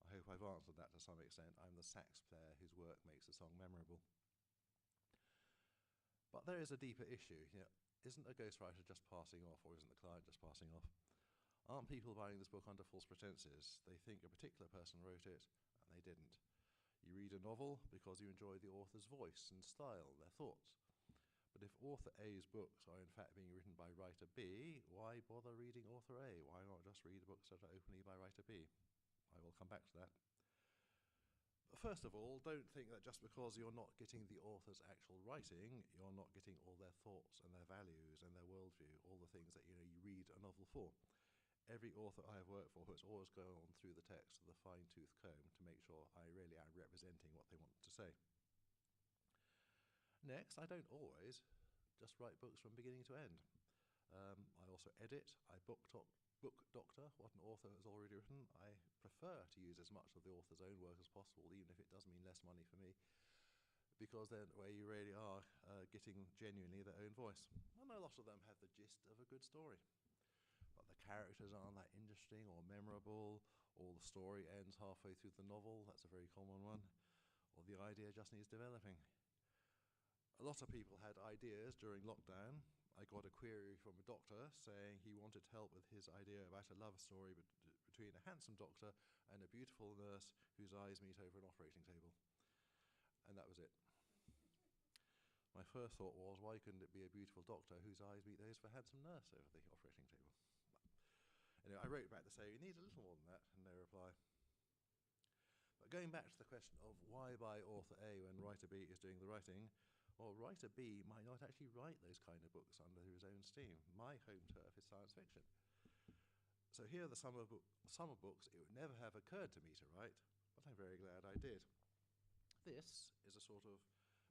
I hope I've answered that to some extent. I'm the sax player whose work makes the song memorable. But there is a deeper issue. Isn't a ghostwriter just passing off, or isn't the client just passing off? Aren't people buying this book under false pretenses? They think a particular person wrote it, and they didn't. You read a novel because you enjoy the author's voice and style, their thoughts. But if author A's books are in fact being written by writer B, why bother reading author A? Why not just read books that are openly by writer B? I will come back to that. But first of all, don't think that just because you're not getting the author's actual writing, you're not getting all their thoughts and their values and their worldview, all the things that you read a novel for. Every author I have worked for has always gone through the text with a fine-tooth comb to make sure I really am representing what they want to say. Next, I don't always just write books from beginning to end. I also edit, I book doctor what an author has already written. I prefer to use as much of the author's own work as possible, even if it does mean less money for me, because then where you really are getting genuinely their own voice. And a lot of them have the gist of a good story. But the characters aren't that interesting or memorable, or the story ends halfway through the novel, that's a very common one, or the idea just needs developing. A lot of people had ideas during lockdown. I got a query from a doctor saying he wanted help with his idea about a love story between a handsome doctor and a beautiful nurse whose eyes meet over an operating table. And that was it. My first thought was, why couldn't it be a beautiful doctor whose eyes meet those of a handsome nurse over the operating table? Anyway, I wrote back to say, we need a little more than that, and no reply. But going back to the question of why buy author A when writer B is doing the writing, well, writer B might not actually write those kind of books under his own steam. My home turf is science fiction. So here are the summer books it would never have occurred to me to write, but I'm very glad I did. This is a sort of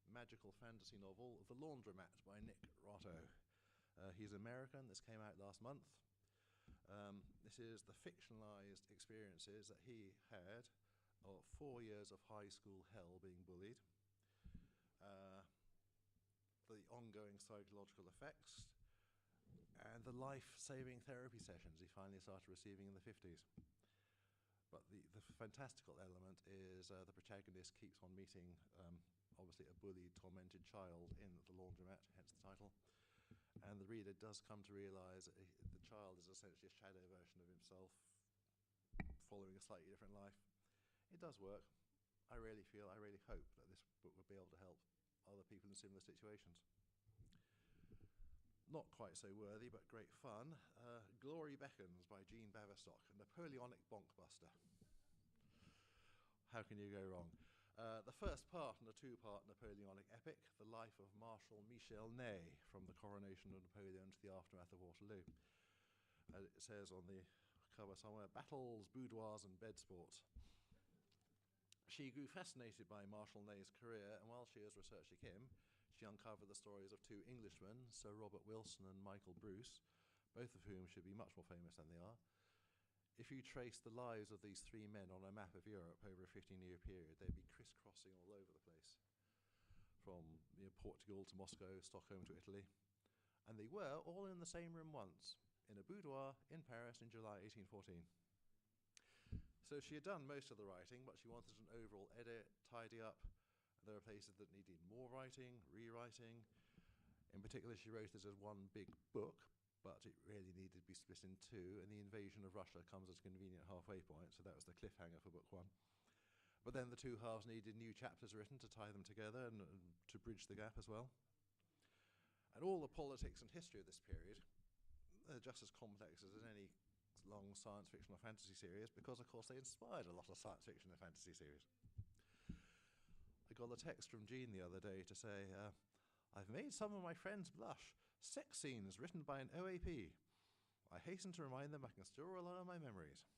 magical fantasy novel, The Laundromat by Nick Rotto. He's American. This came out last month. This is the fictionalized experiences that he had of 4 years of high school hell being bullied. The ongoing psychological effects, and the life-saving therapy sessions he finally started receiving in the 50s. But the fantastical element is the protagonist keeps on meeting, obviously, a bullied, tormented child in the laundromat, hence the title. And the reader does come to realise that the child is essentially a shadow version of himself, following a slightly different life. It does work. I really hope that this book will be able to help other people in similar situations. Not quite so worthy, but great fun. Glory Beckons by Jean Baverstock, a Napoleonic bonkbuster. How can you go wrong? The first part in a two-part Napoleonic epic, the life of Marshal Michel Ney, from the coronation of Napoleon to the aftermath of Waterloo. It says on the cover somewhere, battles, boudoirs and bed sports. She grew fascinated by Marshal Ney's career, and while she was researching him, she uncovered the stories of two Englishmen, Sir Robert Wilson and Michael Bruce, both of whom should be much more famous than they are. If you trace the lives of these three men on a map of Europe over a 15-year period, they'd be crisscrossing all over the place, from Portugal to Moscow, Stockholm to Italy. And they were all in the same room once, in a boudoir in Paris in July 1814. So she had done most of the writing, but she wanted an overall edit, tidy up. There were places that needed more writing, rewriting. In particular, she wrote this as one big book, but it really needed to be split in two, and the invasion of Russia comes as a convenient halfway point, so that was the cliffhanger for book one. But then the two halves needed new chapters written to tie them together and to bridge the gap as well. And all the politics and history of this period are just as complex as in any long science fiction or fantasy series, because of course they inspired a lot of science fiction and fantasy series. I got a text from Jean the other day to say, I've made some of my friends blush. Sex scenes written by an OAP. I hasten to remind them I can still rely on my memories.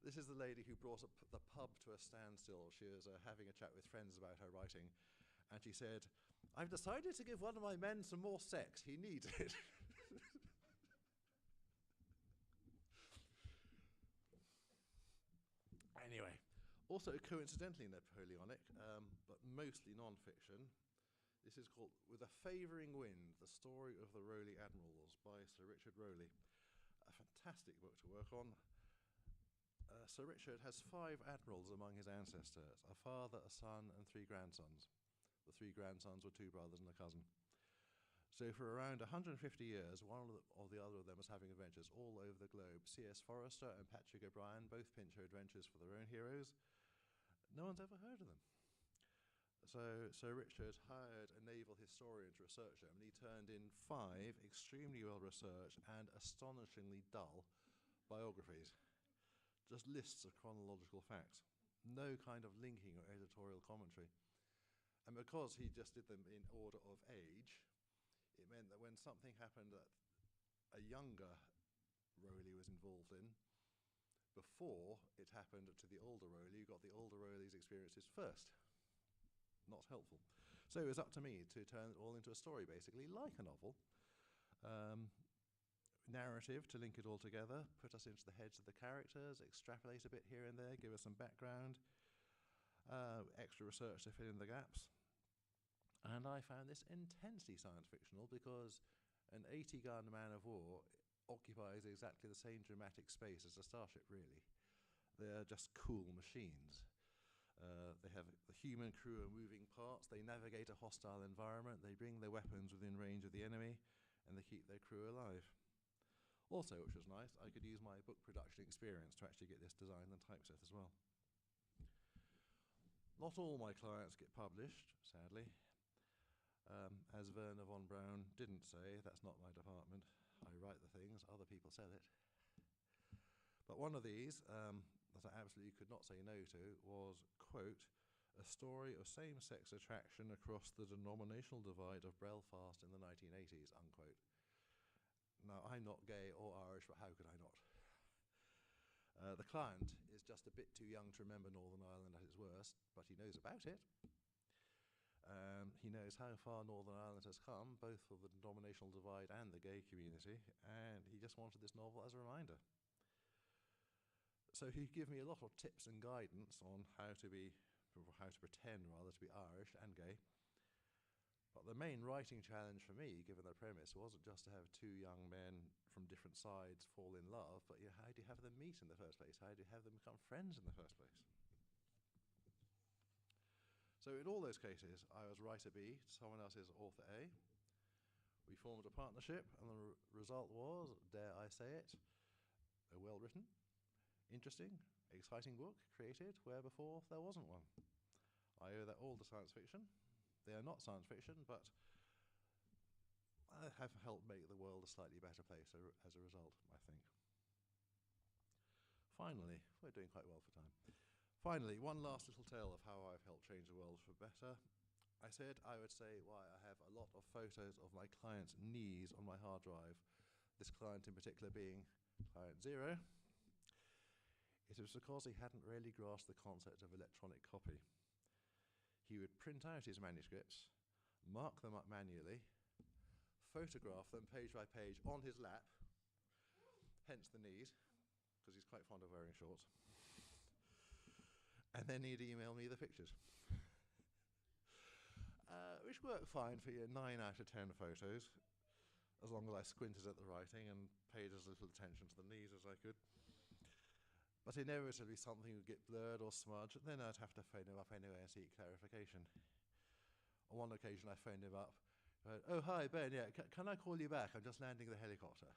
This is the lady who brought up the pub to a standstill. She was having a chat with friends about her writing, and she said, I've decided to give one of my men some more sex. He needs it. Anyway, also coincidentally Napoleonic, but mostly non-fiction. This is called With a Favouring Wind, The Story of the Rowley Admirals by Sir Richard Rowley. A fantastic book to work on. Sir Richard has 5 admirals among his ancestors, a father, a son, and 3 grandsons. The 3 grandsons were 2 brothers and a cousin. So for around 150 years, one or the other of them was having adventures all over the globe. C.S. Forrester and Patrick O'Brien both pinch adventures for their own heroes. No one's ever heard of them. So Sir Richard hired a naval historian to research them, and he turned in 5 extremely well-researched and astonishingly dull biographies. Just lists of chronological facts. No kind of linking or editorial commentary. And because he just did them in order of age, it meant that when something happened that a younger Rowley was involved in, before it happened to the older Rowley, you got the older Rowley's experiences first. Not helpful. So it was up to me to turn it all into a story, basically, like a novel. Narrative to link it all together, put us into the heads of the characters, extrapolate a bit here and there, give us some background, extra research to fill in the gaps. And I found this intensely science fictional because an 80-gun man of war occupies exactly the same dramatic space as a starship, really. They're just cool machines. They have the human crew and moving parts. They navigate a hostile environment. They bring their weapons within range of the enemy, and they keep their crew alive. Also, which was nice, I could use my book production experience to actually get this designed and typeset as well. Not all my clients get published, sadly. As Werner von Braun didn't say, that's not my department. I write the things, other people sell it. But one of these, that I absolutely could not say no to, was, quote, a story of same-sex attraction across the denominational divide of Belfast in the 1980s, unquote. Now, I'm not gay or Irish, but how could I not? The client is just a bit too young to remember Northern Ireland at its worst, but he knows about it. He knows how far Northern Ireland has come, both for the denominational divide and the gay community, and he just wanted this novel as a reminder. So he gave me a lot of tips and guidance on how to pretend rather to be Irish and gay. But the main writing challenge for me, given the premise, wasn't just to have 2 young men from different sides fall in love, but how do you have them meet in the first place? How do you have them become friends in the first place? So in all those cases, I was writer B, someone else is author A. We formed a partnership, and the result was, dare I say it, a well-written, interesting, exciting book created where before there wasn't one. I owe that all to science fiction. They are not science fiction, but have helped make the world a slightly better place as a result, I think. Finally, we're doing quite well for time. Finally, one last little tale of how I've helped change the world for better. I said I would say why I have a lot of photos of my client's knees on my hard drive, this client in particular being client 0. It was because he hadn't really grasped the concept of electronic copy. He would print out his manuscripts, mark them up manually, photograph them page by page on his lap, hence the knees, because he's quite fond of wearing shorts. And then he'd email me the pictures. Which worked fine for 9 out of 10 photos, as long as I squinted at the writing and paid as little attention to the knees as I could. But inevitably something would get blurred or smudged, and then I'd have to phone him up anyway and seek clarification. On one occasion I phoned him up. Oh, hi, Ben, yeah, can I call you back? I'm just landing the helicopter.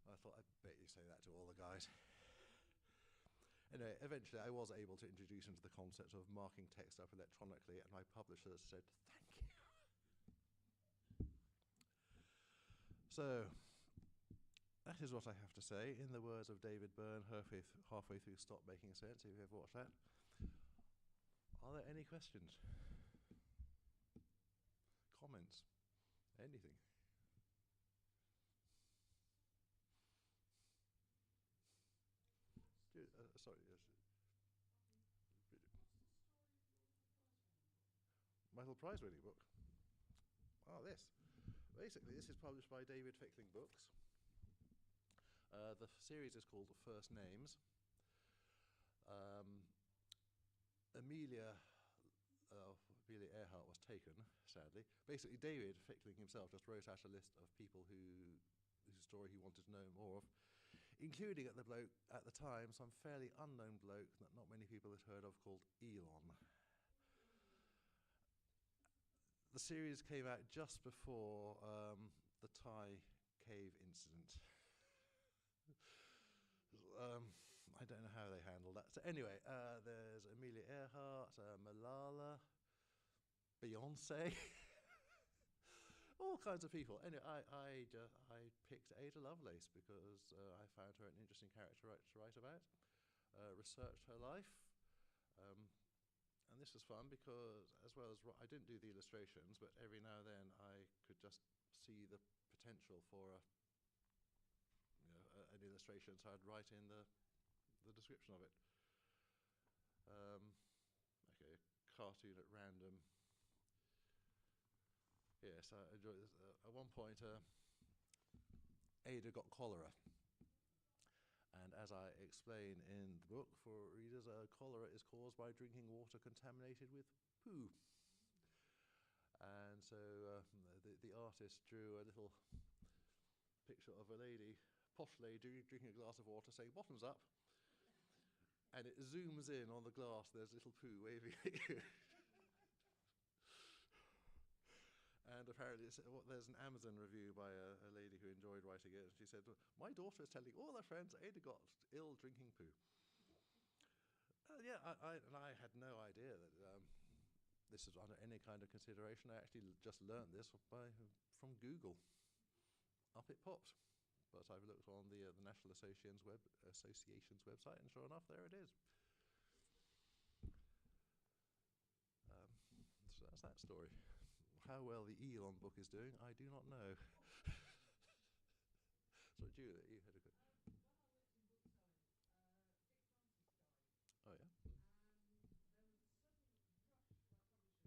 I thought, I bet you say that to all the guys. Anyway, eventually I was able to introduce him to the concept of marking text up electronically, and my publisher said, thank you. So, that is what I have to say. In the words of David Byrne, halfway through Stop Making Sense, if you've ever watched that. Are there any questions? Comments? Anything? Sorry, yes. My little prize-winning book. Oh, this. Basically, this is published by David Fickling Books. The series is called First Names. Amelia Earhart was taken, sadly. Basically, David Fickling himself just wrote out a list of people whose story he wanted to know more of, including at the time some fairly unknown bloke that not many people had heard of called Elon. The series came out just before the Thai cave incident. I don't know how they handled that. So anyway, there's Amelia Earhart, Malala, Beyonce, all kinds of people. Anyway, I picked Ada Lovelace because I found her an interesting character to write about, researched her life, and this was fun because, as well as I didn't do the illustrations, but every now and then I could just see the potential for an illustration, so I'd write in the description of it. Okay, cartoon at random. Yes, I enjoyed this. At one point, Ada got cholera. And as I explain in the book for readers, cholera is caused by drinking water contaminated with poo. And so the artist drew a little picture of a lady, posh lady, drinking a glass of water, saying, bottoms up. And it zooms in on the glass, there's little poo waving at you. And apparently there's an Amazon review by a lady who enjoyed writing it. She said, my daughter is telling all her friends Ada got ill drinking poo. Yeah, I had no idea that this was under any kind of consideration. I actually just learned this from Google. Up it popped. But I've looked on the National Association's website, and sure enough, there it is. So that's that story. How well the Elon book is doing, I do not know. So, Julia, you had a good... When I worked in bookselling, Dick Francis died. Oh, yeah? And there was a sudden rush by publishers to enlist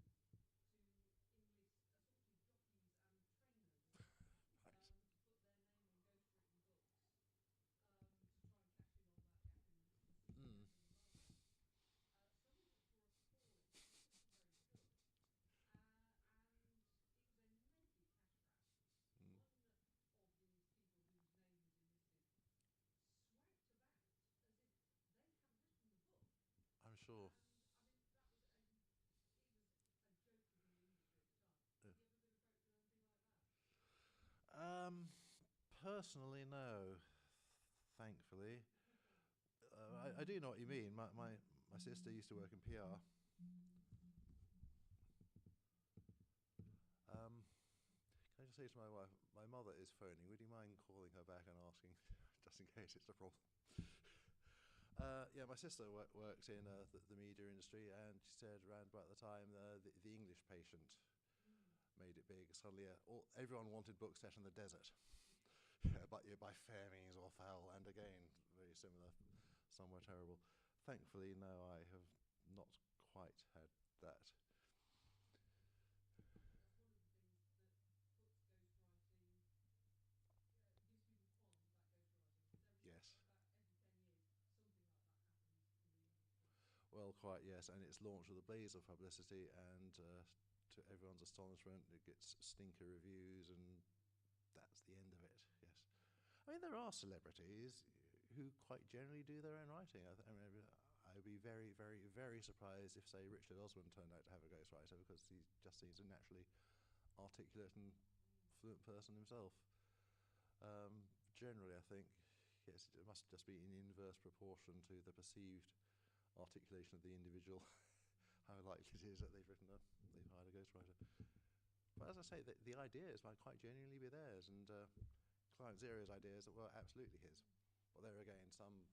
essentially jockeys and trainers Right. to put their name on ghostwritten books to try and cash in on that gap in literacy Mm. in the market. Some of the books were appalling, some of them very good. And it was a major cash grab. Mm. One of the people whose name was enlisted swagged about as if they had written the book. I'm sure. And I mean, it was a joke within the industry at the time. Yeah. Have you ever been approached with anything like that? Personally, no. Thankfully. I do know what you mean. My sister used to work in PR. Can I just say to my wife, my mother is phoning. Would you mind calling her back and asking, just in case it's a problem? Yeah, my sister works in the media industry, and she said around about the time the English Patient made it big. Suddenly, everyone wanted books set in the desert, but by fair means or foul, and again, very similar, somewhere terrible. Thankfully, no, I have not quite had that. That's one of the things that puts sell quite yet, and it's launched with a blaze of publicity, and to everyone's astonishment, it gets stinker reviews, and that's the end of it. Yes, I mean there are celebrities who quite generally do their own writing. I would be very, very, very surprised if, say, Richard Osman turned out to have a ghostwriter, because he just seems a naturally articulate and fluent person himself. Generally, I think, yes, it must just be in inverse proportion to the perceived articulation of the individual, how likely it is that they've hired a ghostwriter. But as I say, the ideas might quite genuinely be theirs, and Client Zero's ideas were absolutely his. But there again, some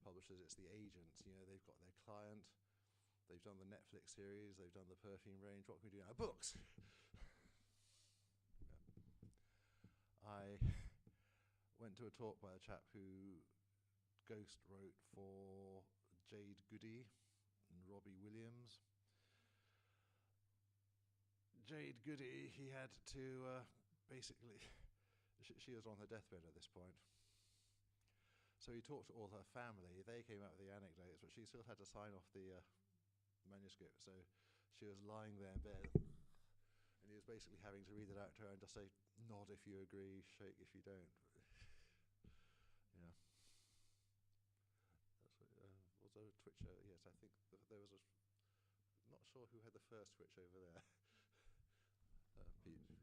publishers, it's the agents, they've got their client, they've done the Netflix series, they've done the perfume range, what can we do now? Books! I went to a talk by a chap who ghost wrote for Jade Goody and Robbie Williams. Jade Goody, he had to basically, she was on her deathbed at this point. So he talked to all her family. They came out with the anecdotes, but she still had to sign off the manuscript. So she was lying there in bed, and he was basically having to read it out to her and just say, nod if you agree, shake if you don't. Yeah. Was there a twitcher? Yes, I think there was a... Not sure who had the first twitch over there. Pete. Have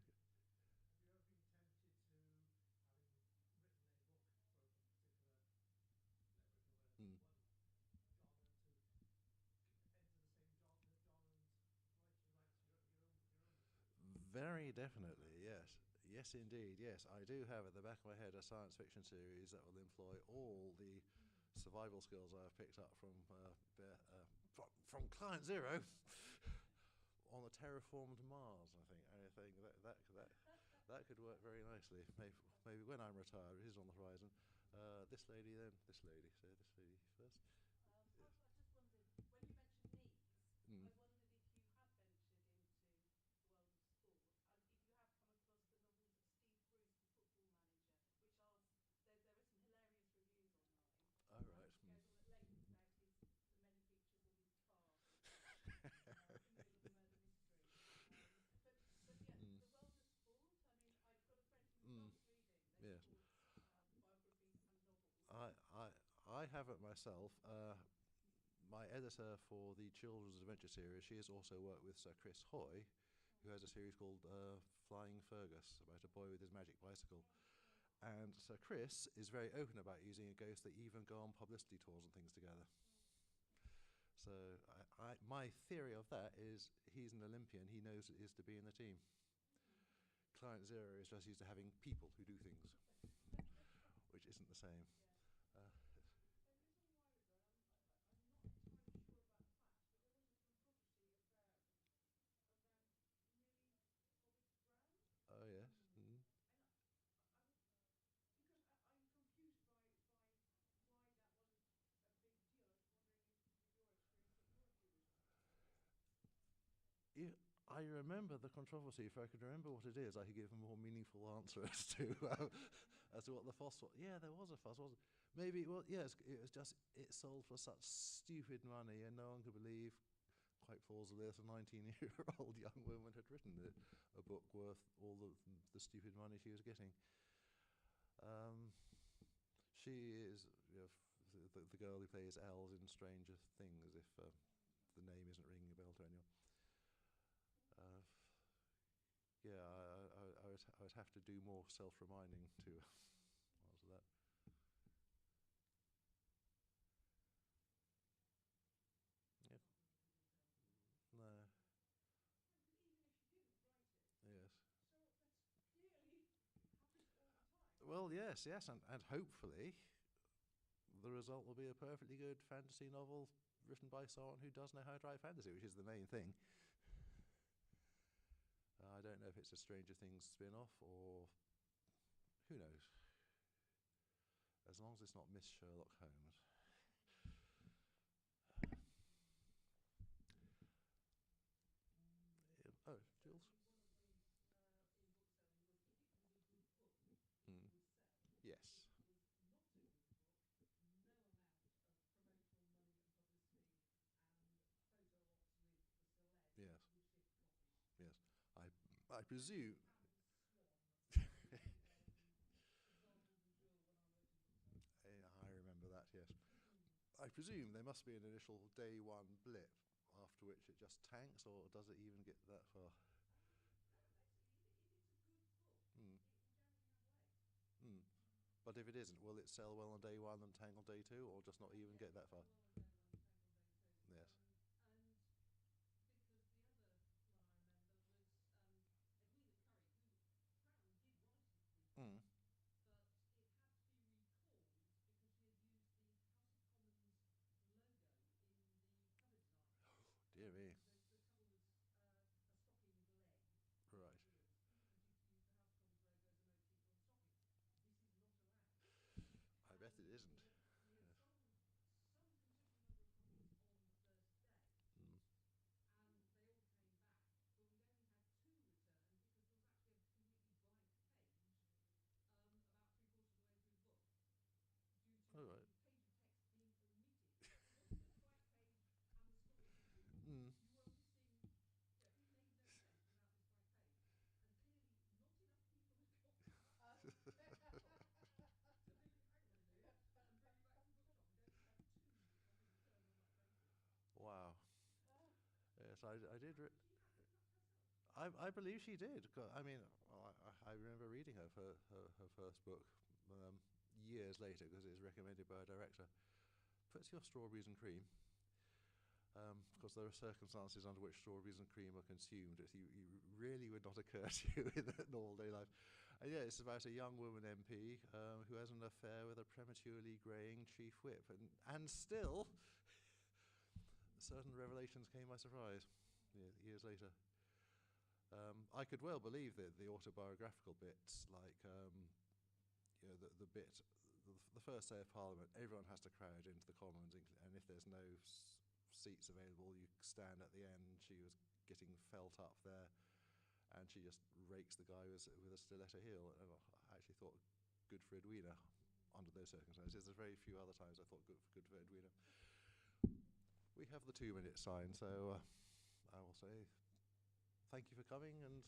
you ever been tempted to, having written a book for a particular celebrity or whatever, one genre, to enter the same genre and write your own book? Very definitely, yes. Yes, indeed, yes. I do have at the back of my head a science fiction series that will employ all the survival skills I've picked up from Client Zero on a terraformed Mars. I think that could work very nicely. Maybe when I'm retired, it is on the horizon. This lady, then this lady. So this lady first. I just wondered, when you mentioned knees, Mm. I wondered if you had ventured into the world of sport, and if you have come across the novels of Steve Bruce, the football manager, which are there are some hilarious reviews online. Oh, right. He goes on at length about the many features of his car in the middle of a murder mystery. But yeah, Mm. the world of sport. I mean, I've got a friend who Mm. loves reading their Yes. sports biographies and novels. I haven't myself. My editor for the Children's Adventure series, she has also worked with Sir Chris Hoy, who has a series called Flying Fergus, about a boy with his magic bicycle. And Sir Chris is very open about using a ghost. They even go on publicity tours and things together. So my theory of that is he's an Olympian. He knows it is to be in the team. Client Zero is just used to having people who do things, which isn't the same. A little while ago, I'm not entirely sure about the facts, but there was a controversy around Millie Bobby Brown. Oh, yes. Mm. And because I'm confused by why that wasn't a big deal. I was wondering if your experience, what your view is on that. Yeah, I remember the controversy. If I could remember what it is, I could give a more meaningful answer as to what the fuss was. Yeah, there was a fuss, wasn't it? Maybe, well, yes, it was just, it sold for such stupid money, and no one could believe, quite plausibly, that a 19-year-old young woman had written a book worth all the stupid money she was getting. She is the girl who plays Els in Stranger Things, if the name isn't ringing a bell to anyone. Yeah, I would have to do more self-reminding to answer that. Yeah. No. Even if she didn't write it. Yes. So that's clearly happens all the time. Well, yes, and hopefully the result will be a perfectly good fantasy novel written by someone who does know how to write fantasy, which is the main thing. I don't know if it's a Stranger Things spin-off or who knows. As long as it's not Miss Sherlock Holmes. Oh, Jules? One of the in books saying was if it was a good book, it would sell. Yes. If it was not a good book, no amount of promotional money and publicity and I presume. I remember that, yes. I presume there must be an initial day one blip, after which it just tanks, or does it even get that far? Mm. Mm. But if it isn't, will it sell well on day one and tank on day two, or just not even get that far? Yes. Mm. Dear me. Right. I bet it isn't. Yes. Mm. All right. Mm. Wow. Yes, I did. I believe she did. I mean, well, I remember reading her first book years later because it was recommended by a director. Puts your strawberries and cream. Because there are circumstances under which strawberries and cream are consumed that you really would not occur to you in normal day life. And yeah, it's about a young woman MP who has an affair with a prematurely greying chief whip, and still, certain revelations came by surprise years later. I could well believe that the autobiographical bits, like the bit, the first day of Parliament, everyone has to crowd into the Commons, and if there's no seats available, you stand at the end. She was getting felt up there, and she just rakes the guy with a stiletto heel. And I actually thought, good for Edwina under those circumstances. There's very few other times I thought good for Edwina. We have the 2-minute sign, so I will say thank you for coming, and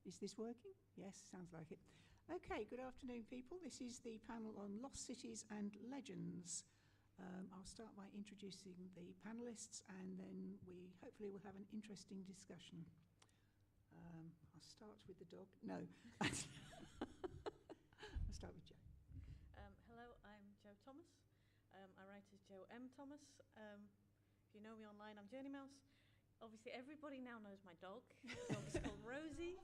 Is this working? Yes, sounds like it. Okay, good afternoon, people. This is the panel on lost cities and legends. I'll start by introducing the panelists, and then we hopefully will have an interesting discussion. I'll start with the dog. No. I'll start with Jo. Hello, I'm Jo Thomas. I write as Jo M. Thomas. If you know me online, I'm Journey Mouse. Obviously, everybody now knows my dog. The dog is called Rosie.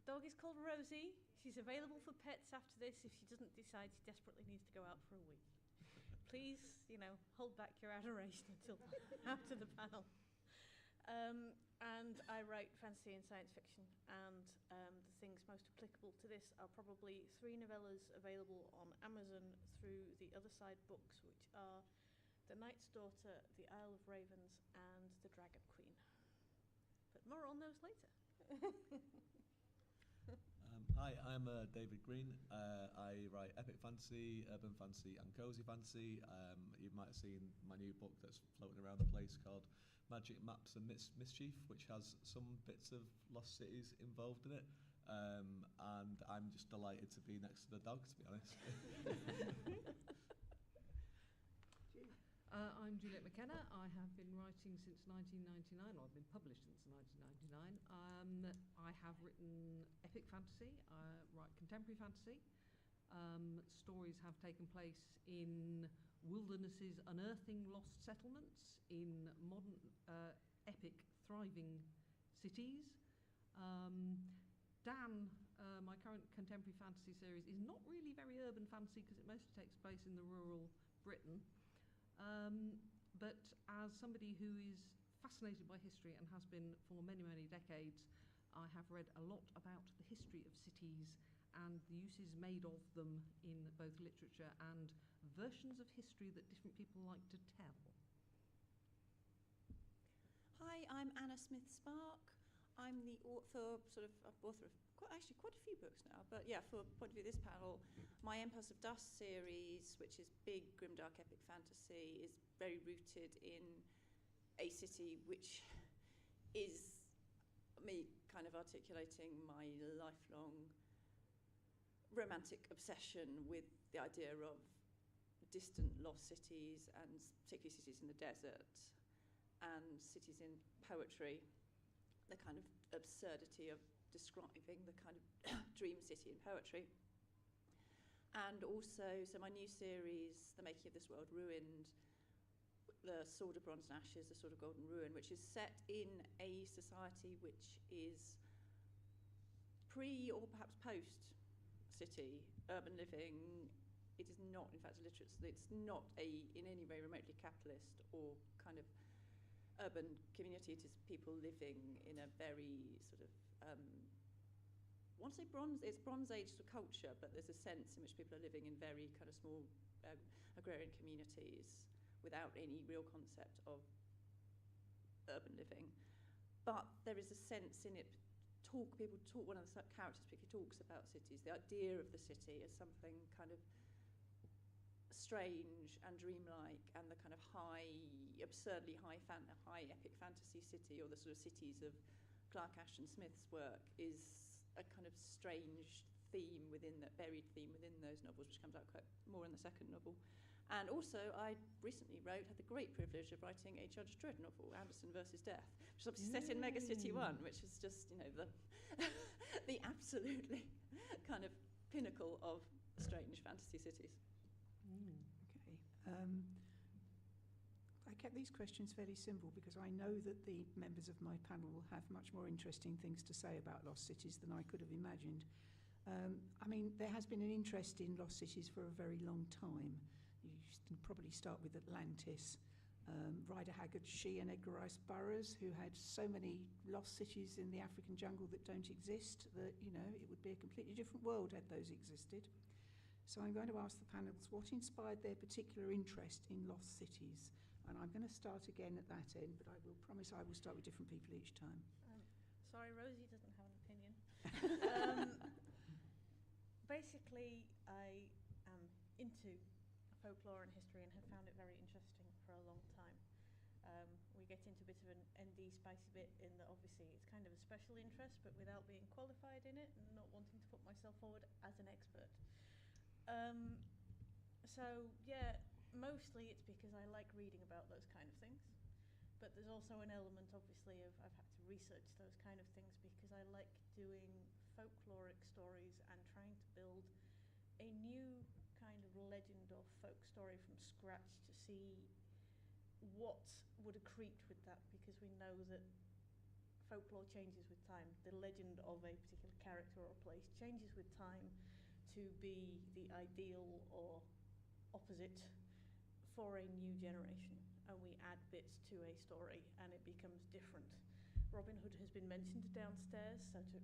The dog is called Rosie. She's available for pets after this if she doesn't decide she desperately needs to go out for a week. Please, hold back your adoration until after the panel. And I write fantasy and science fiction, and the things most applicable to this are probably 3 novellas available on Amazon through the Other Side books, which are The Knight's Daughter, The Isle of Ravens, and The Dragon Queen. But more on those later. Hi, I'm David Green. I write epic fantasy, urban fantasy, and cozy fantasy. You might have seen my new book that's floating around the place called Magic, Maps and Mischief, which has some bits of lost cities involved in it. And I'm just delighted to be next to the dog, to be honest. I'm Juliet McKenna. I have been writing since 1999, or I've been published since 1999. I have written epic fantasy, I write contemporary fantasy. Stories have taken place in wildernesses unearthing lost settlements, in modern, epic, thriving cities. Dan, my current contemporary fantasy series, is not really very urban fantasy because it mostly takes place in the rural Britain. But as somebody who is fascinated by history and has been for many, many decades, I have read a lot about the history of cities and the uses made of them in both literature and versions of history that different people like to tell. Hi, I'm Anna Smith-Spark. I'm the author, author of quite a few books now, but yeah, for point of view of this panel, my Empires of Dust series, which is big, grimdark, epic fantasy, is very rooted in a city which is me kind of articulating my lifelong romantic obsession with the idea of distant lost cities, and particularly cities in the desert and cities in poetry, the kind of absurdity of describing the kind of dream city in poetry. And also, so my new series, The Making of This World Ruined, The Sword of Bronze and Ashes, The Sword of Golden Ruin, which is set in a society which is pre or perhaps post city, urban living. It is not, in fact, it's not in any way remotely capitalist or kind of urban community. It is people living in a very sort of, I want to say it's Bronze Age sort of culture, but there's a sense in which people are living in very kind of small agrarian communities without any real concept of urban living. But there is a sense in it, one of the characters particularly talks about cities, the idea of the city as something kind of strange and dreamlike, and the kind of absurdly high epic fantasy city, or the sort of cities of Clark Ashton Smith's work, is a kind of strange theme buried theme within those novels, which comes out quite more in the second novel. And also, I recently had the great privilege of writing a Judge Dredd novel, Anderson versus Death, which is obviously set in Megacity 1, which is just, the absolutely kind of pinnacle of strange fantasy cities. Okay. I kept these questions fairly simple because I know that the members of my panel will have much more interesting things to say about lost cities than I could have imagined. There has been an interest in lost cities for a very long time. You can probably start with Atlantis. Rider Haggard's She and Edgar Rice Burroughs, who had so many lost cities in the African jungle that don't exist, that, it would be a completely different world had those existed. So I'm going to ask the panelists what inspired their particular interest in lost cities. And I'm going to start again at that end, but I will promise I will start with different people each time. Sorry, Rosie doesn't have an opinion. Basically, I am into folklore and history and have found it very interesting for a long time. We get into a bit of an ND spicy bit in that obviously it's kind of a special interest, but without being qualified in it and not wanting to put myself forward as an expert. So yeah, mostly it's because I like reading about those kind of things. But there's also an element, obviously, of I've had to research those kind of things because I like doing folkloric stories and trying to build a new kind of legend or folk story from scratch to see what would accrete with that, because we know that folklore changes with time. The legend of a particular character or place changes with time to be the ideal or opposite for a new generation, and we add bits to a story and it becomes different. Robin Hood has been mentioned downstairs, so to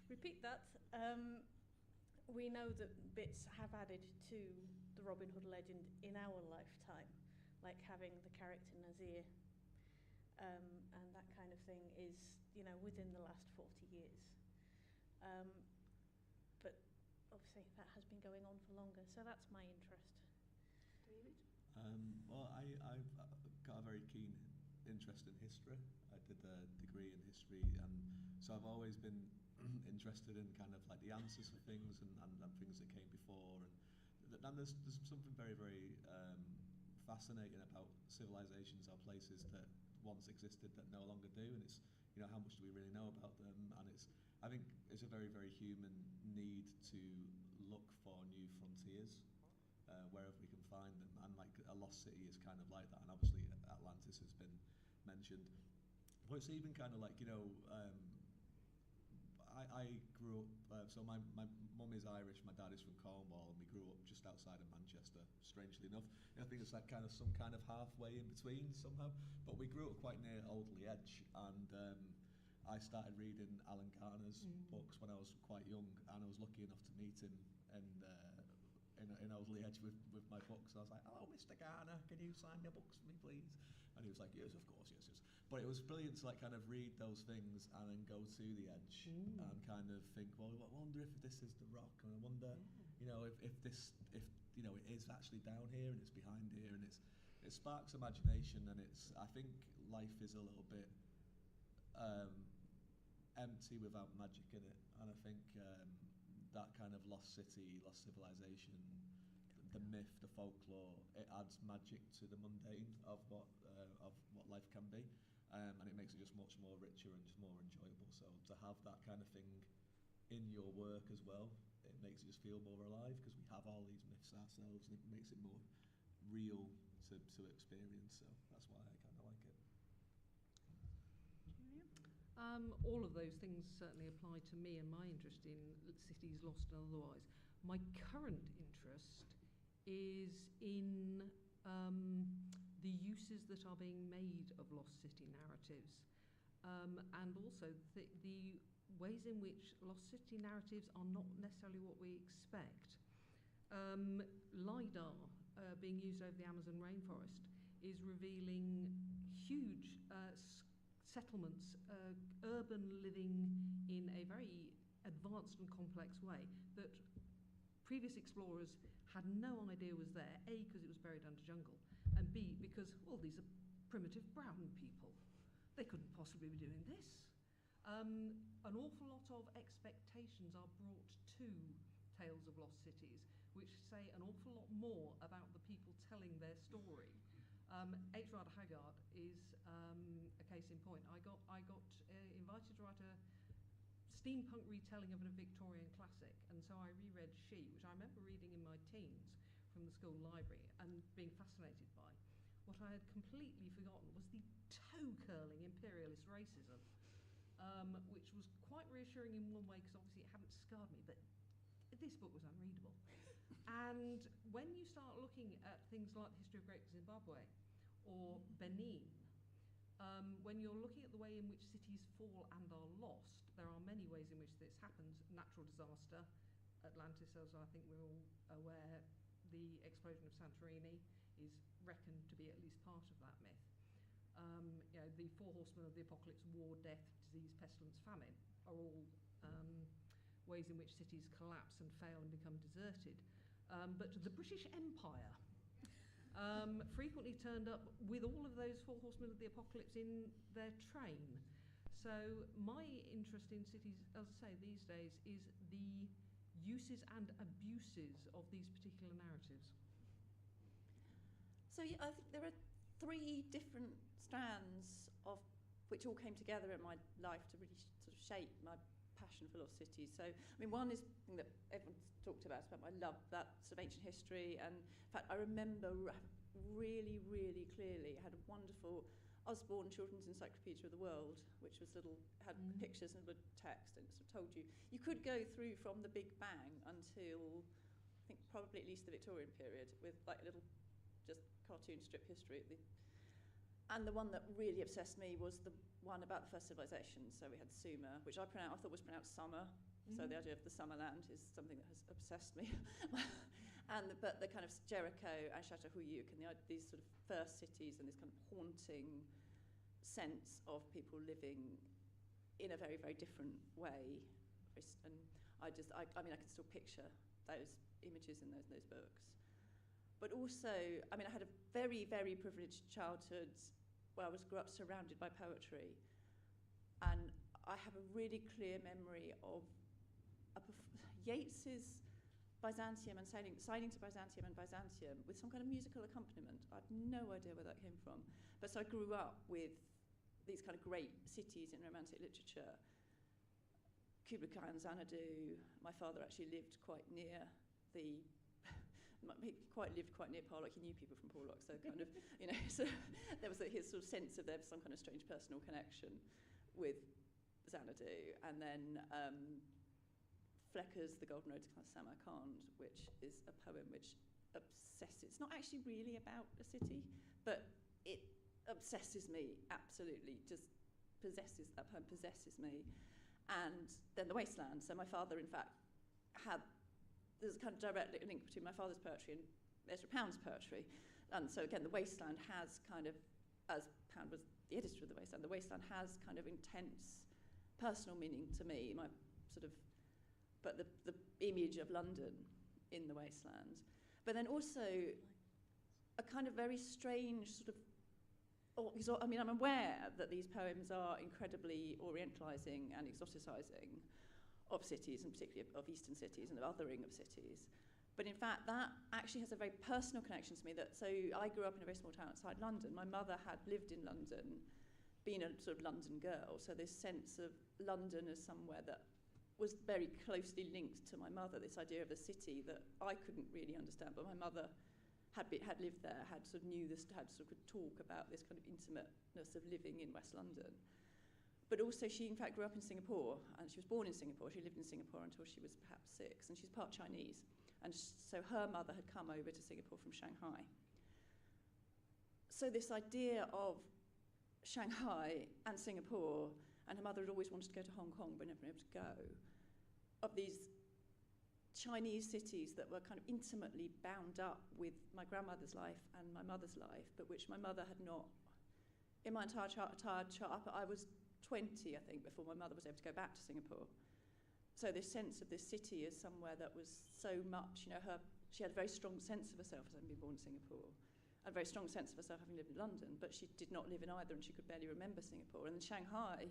repeat that, we know that bits have added to the Robin Hood legend in our lifetime, like having the character Nazir, and that kind of thing is, you know, within the last 40 years. But obviously that has been going on for longer, so that's my interest. David? Well, I've got a very keen interest in history. I did a degree in history, and so I've always been interested in kind of like the answers for things and things that came before. And there's something very, very fascinating about civilizations or places that once existed that no longer do. And it's, you know, how much do we really know about them? And I think it's a very, very human need to look for new frontiers. Wherever we can find them, and like a lost city is kind of like that, and obviously Atlantis has been mentioned. But it's even kind of like, you know, I grew up, so my mum is Irish, my dad is from Cornwall, and we grew up just outside of Manchester, strangely enough. I think it's like kind of some kind of halfway in between somehow, but we grew up quite near Oldley Edge, and I started reading Alan Garner's books when I was quite young, and I was lucky enough to meet him in Oldley Edge with my books. I was like, "Hello, Mr. Garner, can you sign your books for me, please?" And he was like, "Yes, of course, yes." But it was brilliant to like kind of read those things and then go to the edge and kind of think, well, I wonder if this is the rock, and I wonder, you know, if you know, it is actually down here and it's behind here, and it sparks imagination, and I think life is a little bit empty without magic in it, and I think that kind of lost city, lost civilization, the myth, the folklore, it adds magic to the mundane of what life can be, and it makes it just much more richer and just more enjoyable. So to have that kind of thing in your work as well, it makes it just feel more alive, because we have all these myths ourselves, and it makes it more real to experience. So that's why I kind of like it. All of those things certainly apply to me and my interest in cities lost and otherwise. My current interest is in the uses that are being made of lost city narratives, and also the ways in which lost city narratives are not necessarily what we expect. LiDAR being used over the Amazon rainforest is revealing huge settlements, urban living in a very advanced and complex way that previous explorers had no idea was there, A, because it was buried under jungle, and B, because, well, these are primitive brown people. They couldn't possibly be doing this. An awful lot of expectations are brought to Tales of Lost Cities, which say an awful lot more about the people telling their story. H. Rider Haggard is a case in point. I got invited to write a steampunk retelling of a Victorian classic, and so I reread She, which I remember reading in my teens from the school library and being fascinated by. What I had completely forgotten was the toe-curling imperialist racism, which was quite reassuring in one way, because obviously it hadn't scarred me, but this book was unreadable. And when you start looking at things like the history of Great Zimbabwe or Benin, when you're looking at the way in which cities fall and are lost, there are many ways in which this happens. Natural disaster, Atlantis, as I think we're all aware, the explosion of Santorini is reckoned to be at least part of that myth. You know, the four horsemen of the apocalypse, war, death, disease, pestilence, famine, are all ways in which cities collapse and fail and become deserted. But the British Empire frequently turned up with all of those four horsemen of the apocalypse in their train. So my interest in cities, as I say, these days, is the uses and abuses of these particular narratives. So I think there are three different strands of which all came together in my life to really sort of shape my passion for lost cities. So, I mean, one is the thing that everyone's talked about my love, that sort of ancient history. And in fact, I remember really, really clearly, I had a wonderful Osborne Children's Encyclopedia of the World, which was had pictures and a text, and it sort of told you could go through from the Big Bang until, I think, probably at least the Victorian period, with like a little just cartoon strip history. And the one that really obsessed me was the one about the first civilization. So we had Sumer, which I thought was pronounced summer. So the idea of the summer land is something that has obsessed me. But the kind of Jericho and Chateauhuyuk and these sort of first cities and this kind of haunting sense of people living in a very, very different way. And I mean, I can still picture those images in those books. But also, I mean, I had a very, very privileged childhood where I grew up surrounded by poetry. And I have a really clear memory of Yeats's Byzantium and sailing to Byzantium with some kind of musical accompaniment. I have no idea where that came from. But so I grew up with these kind of great cities in romantic literature. Kublai and Xanadu. My father actually lived quite near lived quite near Porlock. He knew people from Porlock, so kind of, so there was his sort of sense of there was some kind of strange personal connection with Xanadu. And then Flecker's The Golden Road to Samarkand, which is a poem which obsesses. It's not actually really about a city, but it obsesses me, absolutely, just that poem possesses me. And then The Wasteland. So my father, in fact, there's a kind of direct link between my father's poetry and Ezra Pound's poetry. And so again, The Wasteland has kind of, as Pound was the editor of The Wasteland has kind of intense personal meaning to me. But the image of London in The Wasteland. But then also a kind of very strange sort of, I mean, I'm aware that these poems are incredibly orientalising and exoticising of cities, and particularly of eastern cities and of othering of cities. But in fact, that actually has a very personal connection to me. So I grew up in a very small town outside London. My mother had lived in London, been a sort of London girl. So this sense of London as somewhere that was very closely linked to my mother, this idea of a city that I couldn't really understand, but my mother had lived there, had sort of talk about this kind of intimateness of living in West London. But also she, in fact, grew up in Singapore, and she was born in Singapore. She lived in Singapore until she was perhaps 6, and she's part Chinese. And so her mother had come over to Singapore from Shanghai. So this idea of Shanghai and Singapore, and her mother had always wanted to go to Hong Kong but never been able to go, of these Chinese cities that were kind of intimately bound up with my grandmother's life and my mother's life, but which my mother had not, in my entire childhood, I was 20, I think, before my mother was able to go back to Singapore. So this sense of this city as somewhere that was so much, she had a very strong sense of herself as having been born in Singapore, a very strong sense of herself having lived in London, but she did not live in either, and she could barely remember Singapore. And in Shanghai,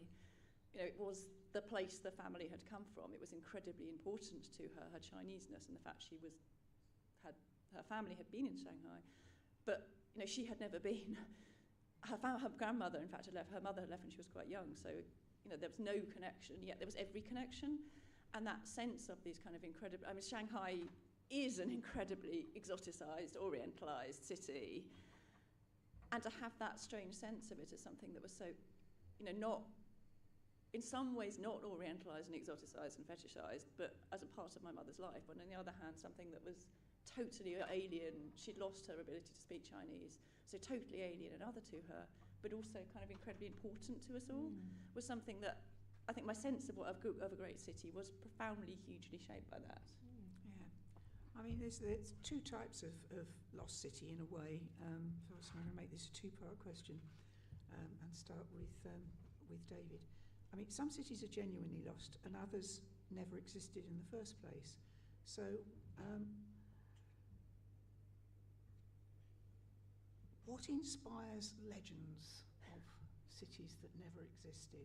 it was the place the family had come from. It was incredibly important to her, her Chineseness, and the fact her family had been in Shanghai. But, she had never been. Her grandmother, in fact, her mother had left when she was quite young, so, there was no connection, yet there was every connection. And that sense of these kind of incredible, I mean, Shanghai is an incredibly exoticized, orientalized city. And to have that strange sense of it as something that was so, not, in some ways not orientalized and exoticized and fetishized, but as a part of my mother's life. But on the other hand, something that was totally alien. She'd lost her ability to speak Chinese, so totally alien and other to her, but also kind of incredibly important to us all, was something that I think my sense of a great city was profoundly, hugely shaped by that. Yeah. I mean, there's two types of lost city in a way. So I'm going to make this a two-part question and start with David. I mean, some cities are genuinely lost and others never existed in the first place. So what inspires legends of cities that never existed?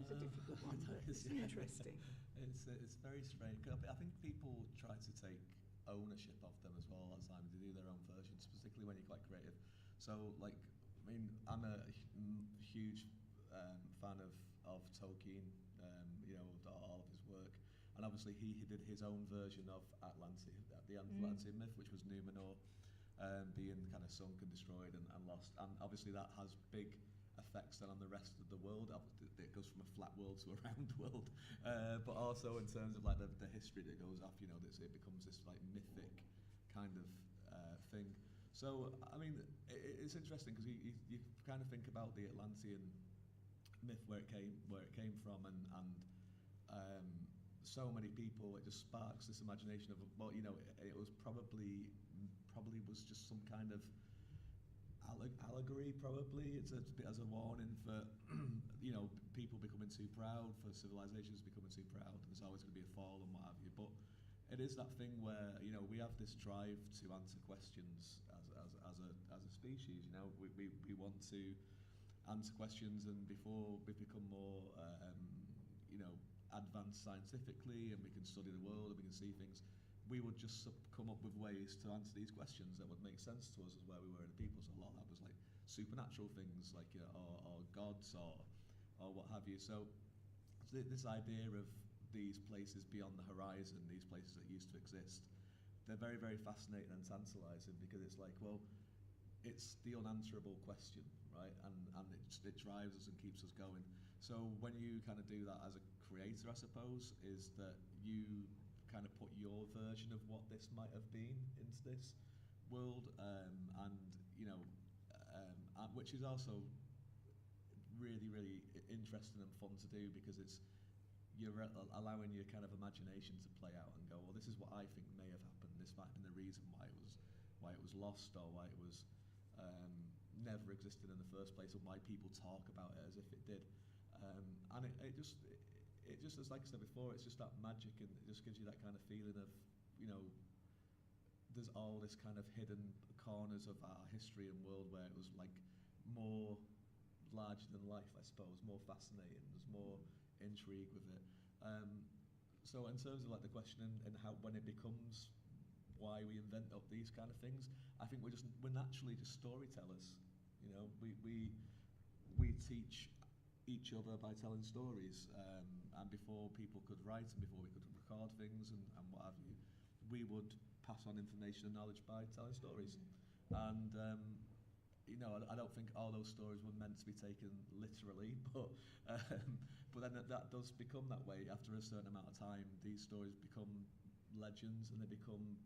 It's a difficult one, but it's interesting. It's very strange. I think people try to take ownership of them as well a lot of times. They do their own versions, particularly when you're quite creative. So, like, I mean, I'm a huge fan of Tolkien, you know, of all of his work. And obviously he did his own version of Atlantis, the Atlantean myth, which was Numenor being kind of sunk and destroyed and lost. And obviously that has big effects then on the rest of the world. It goes from a flat world to a round world, but also in terms of like the history that goes off, you know, it becomes this like mythic kind of thing. So I mean, it's interesting because you kind of think about the Atlantean myth where it came from, and so many people, it just sparks this imagination of, well, you know, it was probably was just some kind of allegory, probably. It's a bit as a warning for, you know, people becoming too proud, for civilizations becoming too proud. There's always going to be a fall and what have you. But it is that thing where, you know, we have this drive to answer questions as a species. You know, we want to answer questions, and before we become more, you know, advanced scientifically, and we can study the world and we can see things, we would just come up with ways to answer these questions that would make sense to us as where we were in the people. So a lot of that was like supernatural things, like or gods or what have you. So this idea of these places beyond the horizon, these places that used to exist, they're very, very fascinating and tantalising, because it's like, well, it's the unanswerable question, right? And it drives us and keeps us going. So when you kind of do that as a creator, I suppose, is that you kind of put your version of what this might have been into this world, and you know, which is also really, really interesting and fun to do, because you're allowing your kind of imagination to play out and go, well, this is what I think may have happened. This might have been the reason why it was lost, or why it was never existed in the first place, or why people talk about it as if it did. And it just, as like I said before, it's just that magic, and it just gives you that kind of feeling of, you know, there's all this kind of hidden corners of our history and world where it was like more larger than life, I suppose, more fascinating. There's more intrigue with it. So in terms of like the question and how, when it becomes why we invent up these kind of things, I think we're naturally just storytellers. You know, we teach each other by telling stories, and before people could write and before we could record things and what have you, we would pass on information and knowledge by telling stories. And you know, I don't think all those stories were meant to be taken literally, but then that does become that way after a certain amount of time. These stories become legends and they become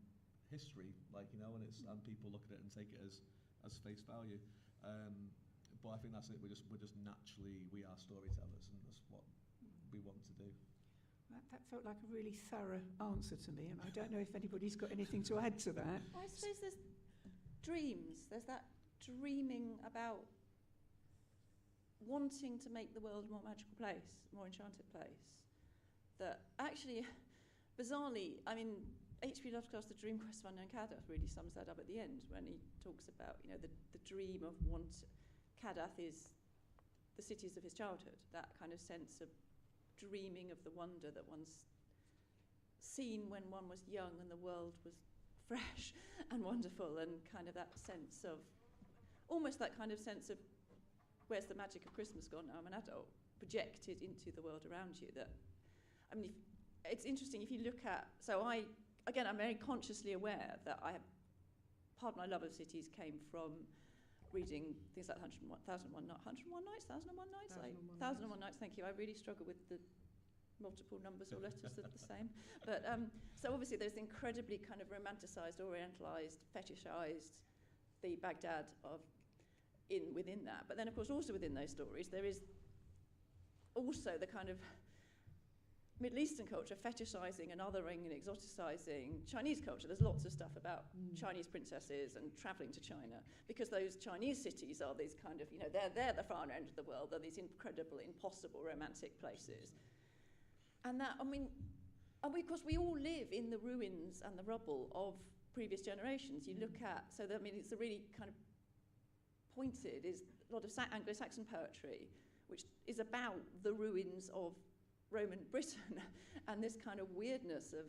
history, like, you know, and people look at it and take it as face value. But I think that's it. We're just naturally, we are storytellers, and that's what we want to do. That felt like a really thorough answer to me, and I don't know if anybody's got anything to add to that. I suppose there's dreams. There's that dreaming about wanting to make the world a more magical place, a more enchanted place. That actually, bizarrely, I mean, H.P. Lovecraft's The Dream Quest of Unknown Cadath really sums that up at the end, when he talks about, you know, the dream of Cadath is the cities of his childhood, that kind of sense of dreaming of the wonder that one's seen when one was young and the world was fresh and wonderful, and kind of that sense of, almost that kind of sense of, where's the magic of Christmas gone now I'm an adult, projected into the world around you. That, I mean, it's interesting if you look at, so I'm very consciously aware that part of my love of cities came from reading things like 101 Nights, 1001 Nights, thank you. I really struggle with the multiple numbers or letters that are the same. But so obviously there's incredibly kind of romanticised, orientalised, fetishised the Baghdad within that. But then of course also within those stories there is also the kind of Middle Eastern culture fetishising and othering and exoticising Chinese culture. There's lots of stuff about Chinese princesses and travelling to China, because those Chinese cities are these kind of, you know, they're the far end of the world. They're these incredible, impossible, romantic places. And that, I mean, because we all live in the ruins and the rubble of previous generations. You look at, so that, I mean, it's a really kind of pointed, is a lot of Anglo-Saxon poetry, which is about the ruins of Roman Britain and this kind of weirdness of,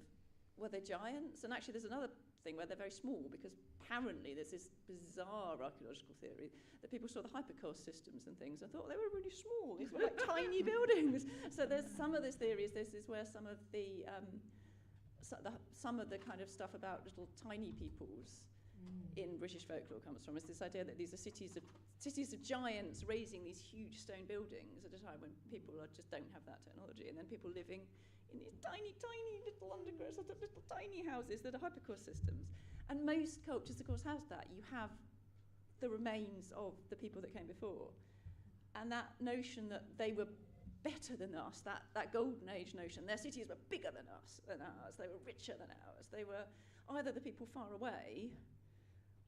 were they giants? And actually there's another thing where they're very small, because apparently there's this bizarre archaeological theory that people saw the hypercourse systems and things and thought they were really small. These were like tiny buildings. So there's some of this theories. This is where some of the kind of stuff about little tiny peoples in British folklore comes from. Is this idea that these are cities of giants raising these huge stone buildings at a time when people just don't have that technology, and then people living in these tiny little underground, sort of little tiny houses that are hypercourse systems. And most cultures, of course, have that. You have the remains of the people that came before, and that notion that they were better than us, that golden age notion, their cities were bigger than ours, they were richer than ours, they were either the people far away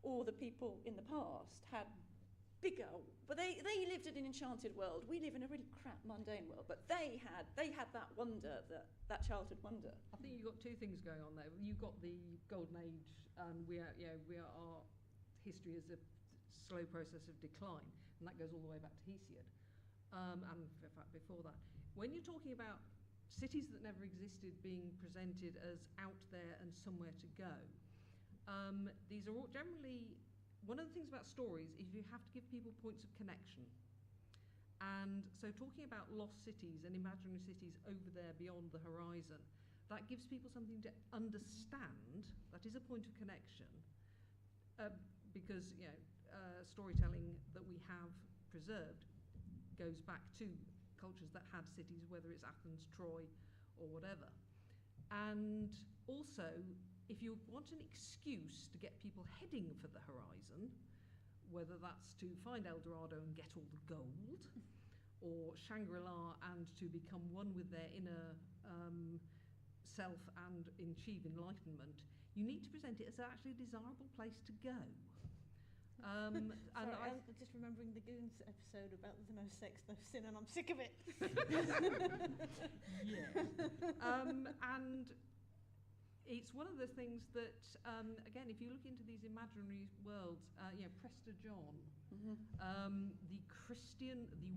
or the people in the past had bigger, but they lived in an enchanted world. We live in a really crap, mundane world, but they had that wonder, that childhood wonder. I think you've got two things going on there. You've got the golden age, and our history is a slow process of decline, and that goes all the way back to Hesiod, and in fact before that. When you're talking about cities that never existed being presented as out there and somewhere to go, these are all generally. One of the things about stories is you have to give people points of connection. And so talking about lost cities and imaginary cities over there beyond the horizon, that gives people something to understand. That is a point of connection. Because storytelling that we have preserved goes back to cultures that had cities, whether it's Athens, Troy, or whatever. And also, if you want an excuse to get people heading for the horizon, whether that's to find El Dorado and get all the gold, or Shangri-La and to become one with their inner self and achieve enlightenment, you need to present it as actually a desirable place to go. And I'm just remembering the Goons episode about the no sex, no sin, and I'm sick of it. Yeah. And it's one of the things that, again, if you look into these imaginary worlds, Prester John, the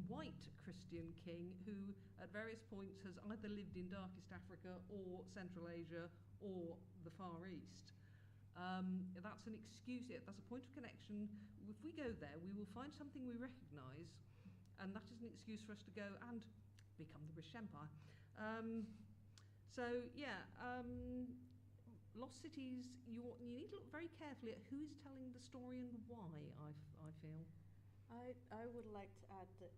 white Christian king who at various points has either lived in darkest Africa or Central Asia or the Far East. That's an excuse, that's a point of connection. If we go there, we will find something we recognise, and that is an excuse for us to go and become the British Empire. Lost cities, you need to look very carefully at who is telling the story and why, I feel. I would like to add that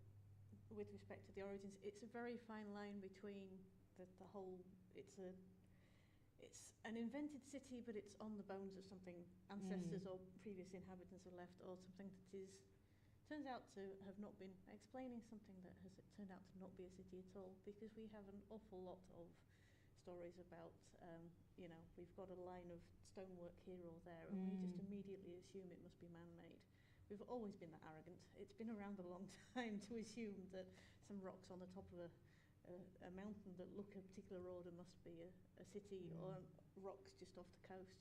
with respect to the origins, it's a very fine line between the whole, it's an invented city, but it's on the bones of something ancestors or previous inhabitants have left, or something that turns out to have not been explaining something that has turned out to not be a city at all, because we have an awful lot of stories about, we've got a line of stonework here or there, and we just immediately assume it must be man-made. We've always been that arrogant. It's been around a long time to assume that some rocks on the top of a mountain that look a particular order must be a city, or rocks just off the coast,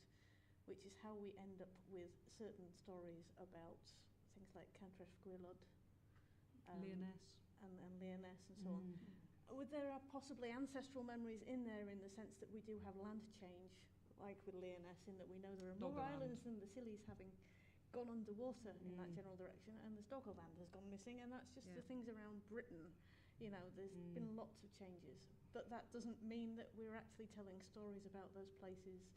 which is how we end up with certain stories about things like Cantref Gwylod, Lyonesse, and Lyonesse and so on. There are possibly ancestral memories in there, in the sense that we do have land change, like with Lyonesse, in that we know there are more islands than the Scillies having gone underwater in that general direction, and the Stoggerland has gone missing, and that's just the things around Britain. There's been lots of changes, but that doesn't mean that we're actually telling stories about those places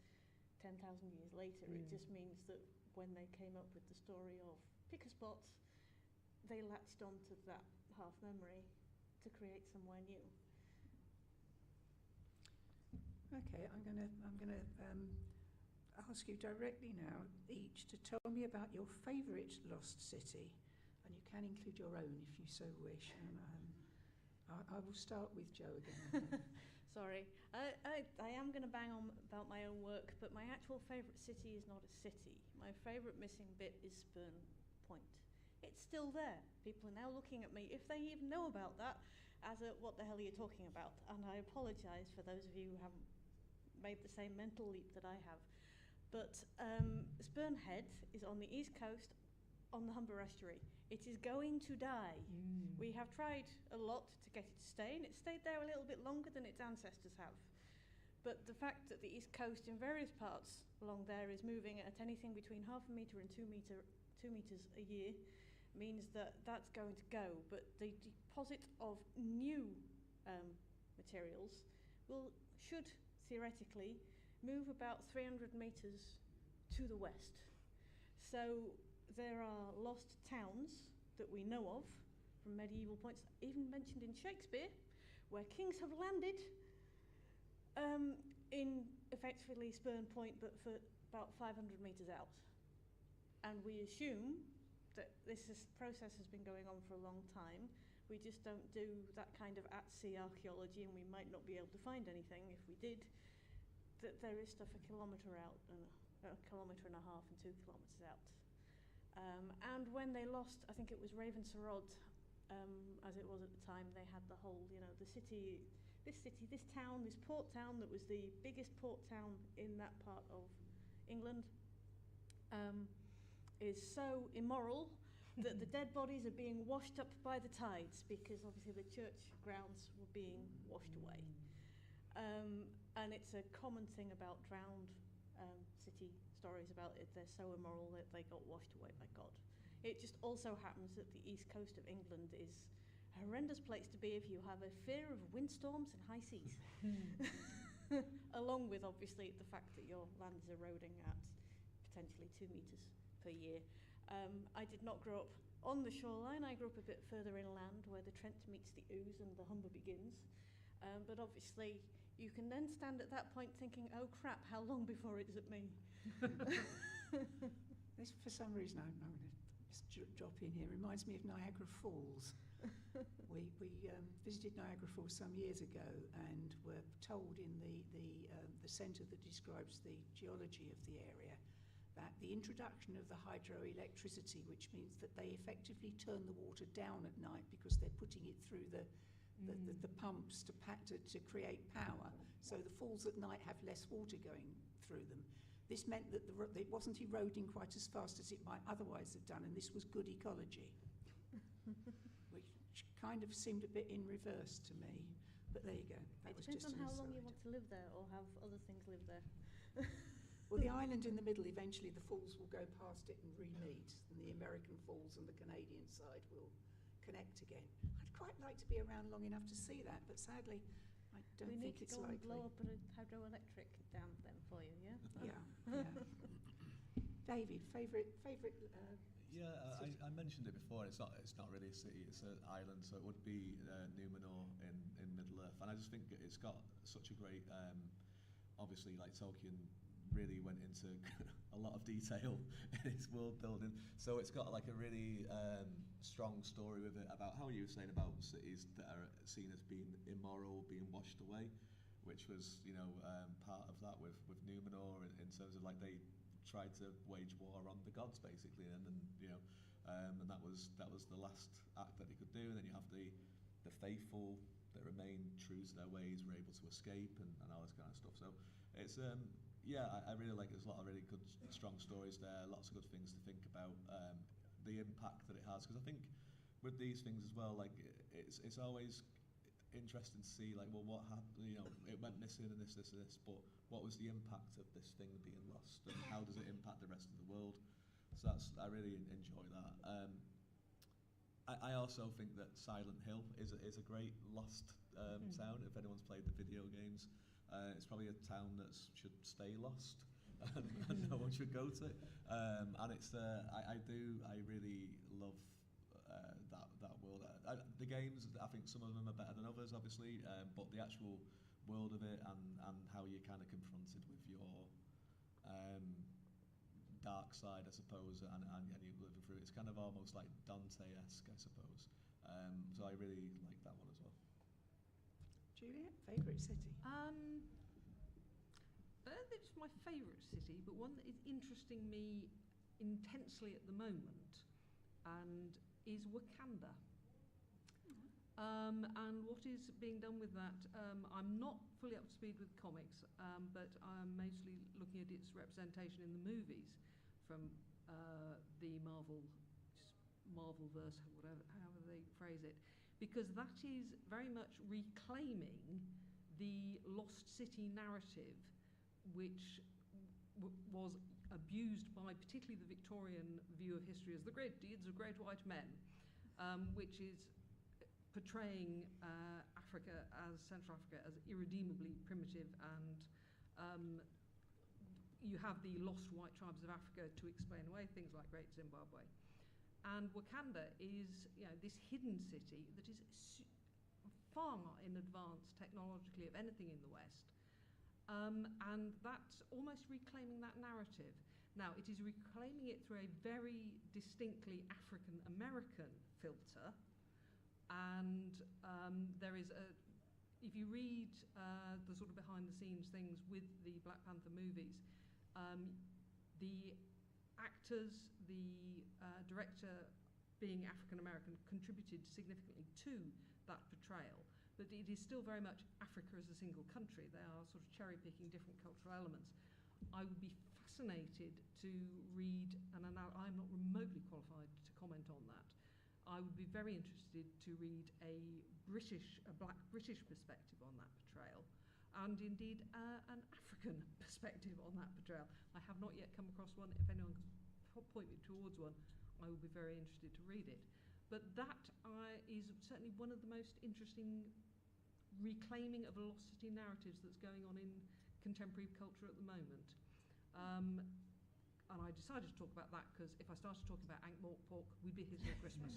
10,000 years later. It just means that when they came up with the story of pick a spot, they latched onto that half memory to create somewhere new. Okay, I'm going to ask you directly now, each, to tell me about your favourite lost city, and you can include your own if you so wish. And I will start with Jo again. Sorry, I am going to bang on about my own work, but my actual favourite city is not a city. My favourite missing bit is Spurn Point. It's still there. People are now looking at me, if they even know about that, as a what the hell are you talking about? And I apologise for those of you who haven't made the same mental leap that I have. But Spurn Head is on the east coast on the Humber Estuary. It is going to die. We have tried a lot to get it to stay, and it stayed there a little bit longer than its ancestors have. But the fact that the east coast in various parts along there is moving at anything between 0.5 metre and 2 metres a year means that that's going to go. But the deposit of new materials should theoretically move about 300 metres to the west. So there are lost towns that we know of from medieval points, even mentioned in Shakespeare, where kings have landed in effectively Spurn Point, but for about 500 metres out. And we assume that this process has been going on for a long time. We just don't do that kind of at-sea archaeology, and we might not be able to find anything. If we did, that there is stuff a kilometre out, and a kilometre and a half and 2 kilometres out. And when they lost, I think it was Ravensrod, as it was at the time, they had the whole, this town, this port town that was the biggest port town in that part of England, is so immoral that the dead bodies are being washed up by the tides, because obviously the church grounds were being washed away. And it's a common thing about drowned city stories about it. They're so immoral that they got washed away by God. It just also happens that the east coast of England is a horrendous place to be if you have a fear of windstorms and high seas. Along with, obviously, the fact that your land is eroding at potentially 2 metres per year. I did not grow up on the shoreline. I grew up a bit further inland where the Trent meets the Ouse and the Humber begins. But obviously, you can then stand at that point thinking, oh crap, how long before it's at me? This, for some reason, I'm going to just drop in here, reminds me of Niagara Falls. We visited Niagara Falls some years ago and were told in the centre that describes the geology of the area that the introduction of the hydroelectricity, which means that they effectively turn the water down at night because they're putting it through the pumps to create power, so the falls at night have less water going through them. This meant that it wasn't eroding quite as fast as it might otherwise have done, and this was good ecology, which kind of seemed a bit in reverse to me. But there you go. It depends on how long you want to live there or have other things live there. Well, the island in the middle, eventually the falls will go past it and re-meet, and the American Falls and the Canadian side will connect again. I'd quite like to be around long enough to see that, but sadly, I don't think it's likely. We need to go and blow up a hydroelectric dam then for you, yeah? Yeah. David, favourite I mentioned it before. It's not really a city. It's an island, so it would be Numenor in Middle Earth. And I just think it's got such a great. Obviously, like Tolkien really went into a lot of detail in its world building. So it's got like a really strong story with it about how you were saying about cities that are seen as being immoral, being washed away, which was part of that with Numenor in terms of like they tried to wage war on the gods basically, and and that was the last act that they could do. And then you have the faithful that remain true to their ways, were able to escape and all this kind of stuff. So it's I really like it. There's a lot of really good strong stories there, lots of good things to think about, the impact that it has, because I think with these things as well, like it's always interesting to see like, well, what happened, it went missing and this, but what was the impact of this thing being lost, and how does it impact the rest of the world? So I really enjoy that. I also think that Silent Hill is a great lost town. If anyone's played the video games, it's probably a town that should stay lost and no one should go to it. And it's I really love that world. The games, I think some of them are better than others, obviously, but the actual world of it and how you're kind of confronted with your dark side, I suppose, and you're living through it. It's kind of almost like Dante-esque, I suppose. So I really like that one as well. Juliet, favourite city? It's my favourite city, but one that is interesting me intensely at the moment, and is Wakanda. And what is being done with that? I'm not fully up to speed with comics, but I'm mostly looking at its representation in the movies from the Marvelverse, whatever, however they phrase it, because that is very much reclaiming the lost city narrative, which was abused by particularly the Victorian view of history as the great deeds of great white men, which is portraying Central Africa as irredeemably primitive, and you have the lost white tribes of Africa to explain away things like Great Zimbabwe. And Wakanda is, this hidden city that is far in advance technologically of anything in the West. And that's almost reclaiming that narrative. Now, it is reclaiming it through a very distinctly African-American filter. And there is if you read the sort of behind-the-scenes things with the Black Panther movies, the actors, the director being African-American contributed significantly to that portrayal. But it is still very much Africa as a single country. They are sort of cherry-picking different cultural elements. I would be fascinated to read, and I'm not remotely qualified to comment on that. I would be very interested to read a Black British perspective on that portrayal, and indeed an African perspective on that portrayal. I have not yet come across one. If anyone can point me towards one, I would be very interested to read it. But that is certainly one of the most interesting reclaiming of lost city narratives that's going on in contemporary culture at the moment. And I decided to talk about that because if I started talking about Ankh-Morpork pork, we'd be here till Christmas.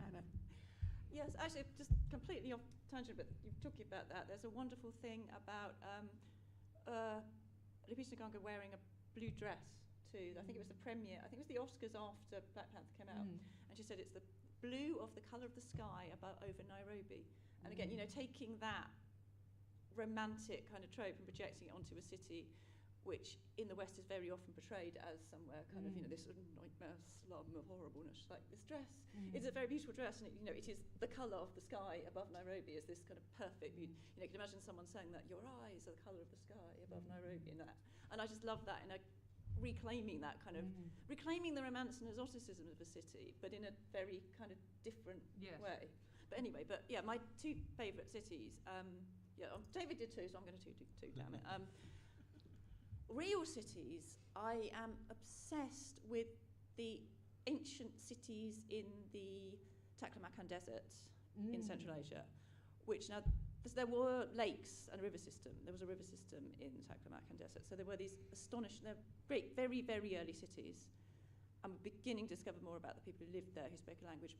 Hannah. Yes, actually, just completely off tangent, but you're talking about that. There's a wonderful thing about Lupita Nyong'o wearing a blue dress too. I think it was the premiere. I think it was the Oscars after Black Panther came out, and she said it's the blue of the colour of the sky over Nairobi. And again, taking that romantic kind of trope and projecting it onto a city which in the West is very often portrayed as somewhere kind of, this sort of nightmare slum of horribleness, like this dress. It's a very beautiful dress, and it is the colour of the sky above Nairobi is this kind of perfect, you can imagine someone saying that, your eyes are the colour of the sky above Nairobi, and I just love that, reclaiming that kind of, reclaiming the romance and exoticism of a city, but in a very kind of different way. But anyway, my two favourite cities, David did too, so I'm going to do two, damn it. Real cities, I am obsessed with the ancient cities in the Taklamakan Desert in Central Asia, which now, there were lakes and a river system. There was a river system in the Taklamakan Desert. So there were these astonishing, they're great, very, very early cities. I'm beginning to discover more about the people who lived there, who spoke a language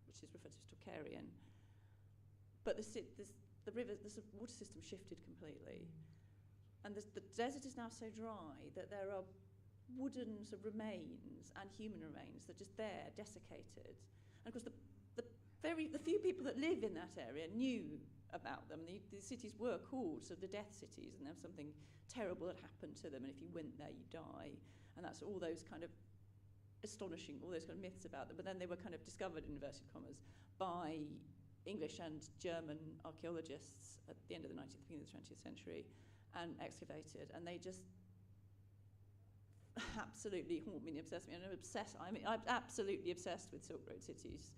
which is referred to as Tocharian. But the water system shifted completely. And the desert is now so dry that there are wooden sort of remains and human remains that are just there, desiccated. And of course, the few people that live in that area knew about them. The cities were called sort of the death cities, and there was something terrible that happened to them, and if you went there, you die. And that's all those kind of astonishing, all those kind of myths about them. But then they were kind of discovered, in inverted commas, by English and German archaeologists at the end of the 19th, beginning of the 20th century, and excavated, and they just absolutely haunt me and obsess me. I'm absolutely obsessed with Silk Road cities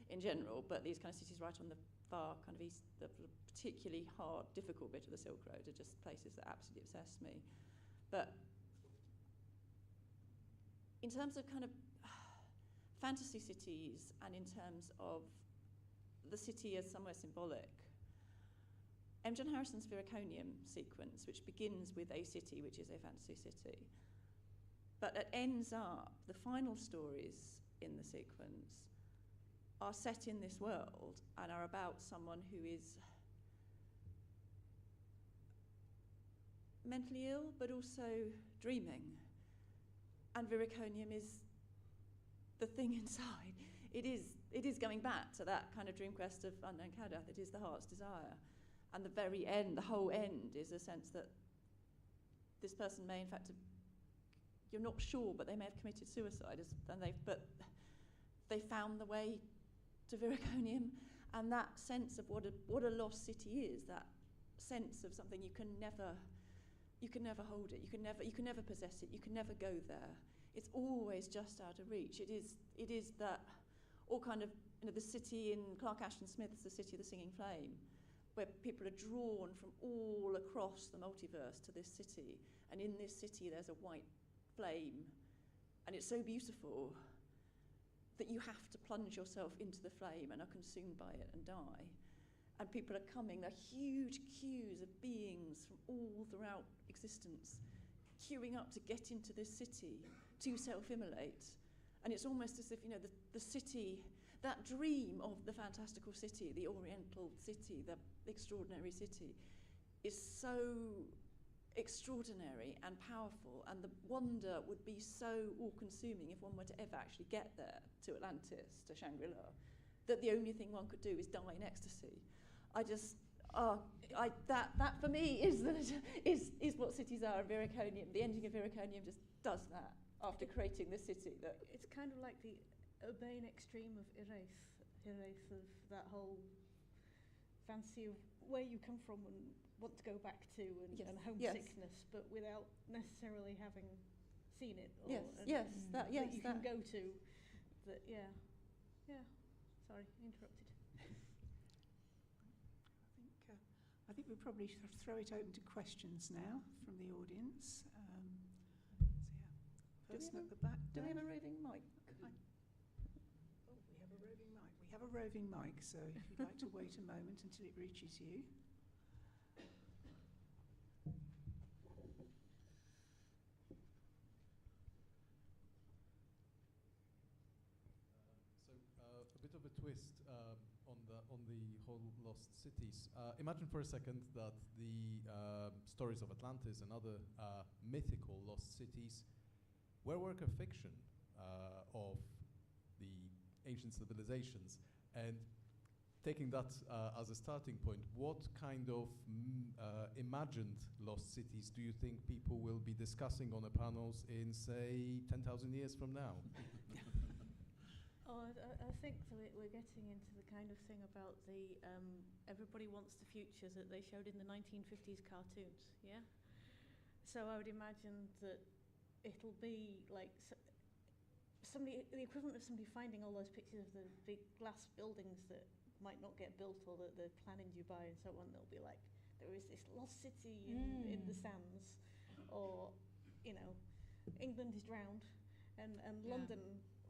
in general, but these kind of cities right on the far kind of east, the particularly hard, difficult bit of the Silk Road are just places that absolutely obsess me. But in terms of kind of fantasy cities and in terms of the city as somewhere symbolic, John Harrison's Viraconium sequence, which begins with a city, which is a fantasy city, but it ends up, the final stories in the sequence are set in this world and are about someone who is mentally ill, but also dreaming. And Viraconium is the thing inside. It is going back to that kind of dream quest of unknown Kadath. It is the heart's desire. And the very end, the whole end, is a sense that this person may, in fact, you're not sure, but they may have committed suicide, but they found the way to Viriconium, and that sense of what a lost city is, that sense of something you can never hold it, you can never possess it, you can never go there. It's always just out of reach. It is that all kind of, the city in Clark Ashton Smith's The City of the Singing Flame, where people are drawn from all across the multiverse to this city, and in this city there's a white flame, and it's so beautiful that you have to plunge yourself into the flame and are consumed by it and die. And people are coming, there are huge queues of beings from all throughout existence, queuing up to get into this city, to self-immolate. And it's almost as if, the city, that dream of the fantastical city, the oriental city, the extraordinary city, is so extraordinary and powerful, and the wonder would be so all-consuming if one were to ever actually get there, to Atlantis, to Shangri-La, that the only thing one could do is die in ecstasy. That for me is what cities are. Viriconium, the ending of Viriconium just does that after creating the city. It's kind of like the urbane extreme of erase of that whole fancy of where you come from and want to go back to, and homesickness, but without necessarily having seen it. Or that you can go to. That Sorry, interrupted. I think we'll probably throw it open to questions now from the audience. Person at the back. Do we have a roving mic? We have a roving mic. We have a roving mic, so if you'd like to wait a moment until it reaches you. A bit of a twist on the whole lost cities. Imagine for a second that the stories of Atlantis and other mythical lost cities were work of fiction of the ancient civilizations, and taking that as a starting point, what kind of imagined lost cities do you think people will be discussing on the panels in, say, 10,000 years from now? I think that we're getting into the kind of thing about the everybody wants the future that they showed in the 1950s cartoons, yeah? So I would imagine that it'll be like somebody, the equivalent of somebody finding all those pictures of the big glass buildings that might not get built or that they're planning Dubai and so on. They'll be like, there is this lost city in the sands, or, England is drowned, and London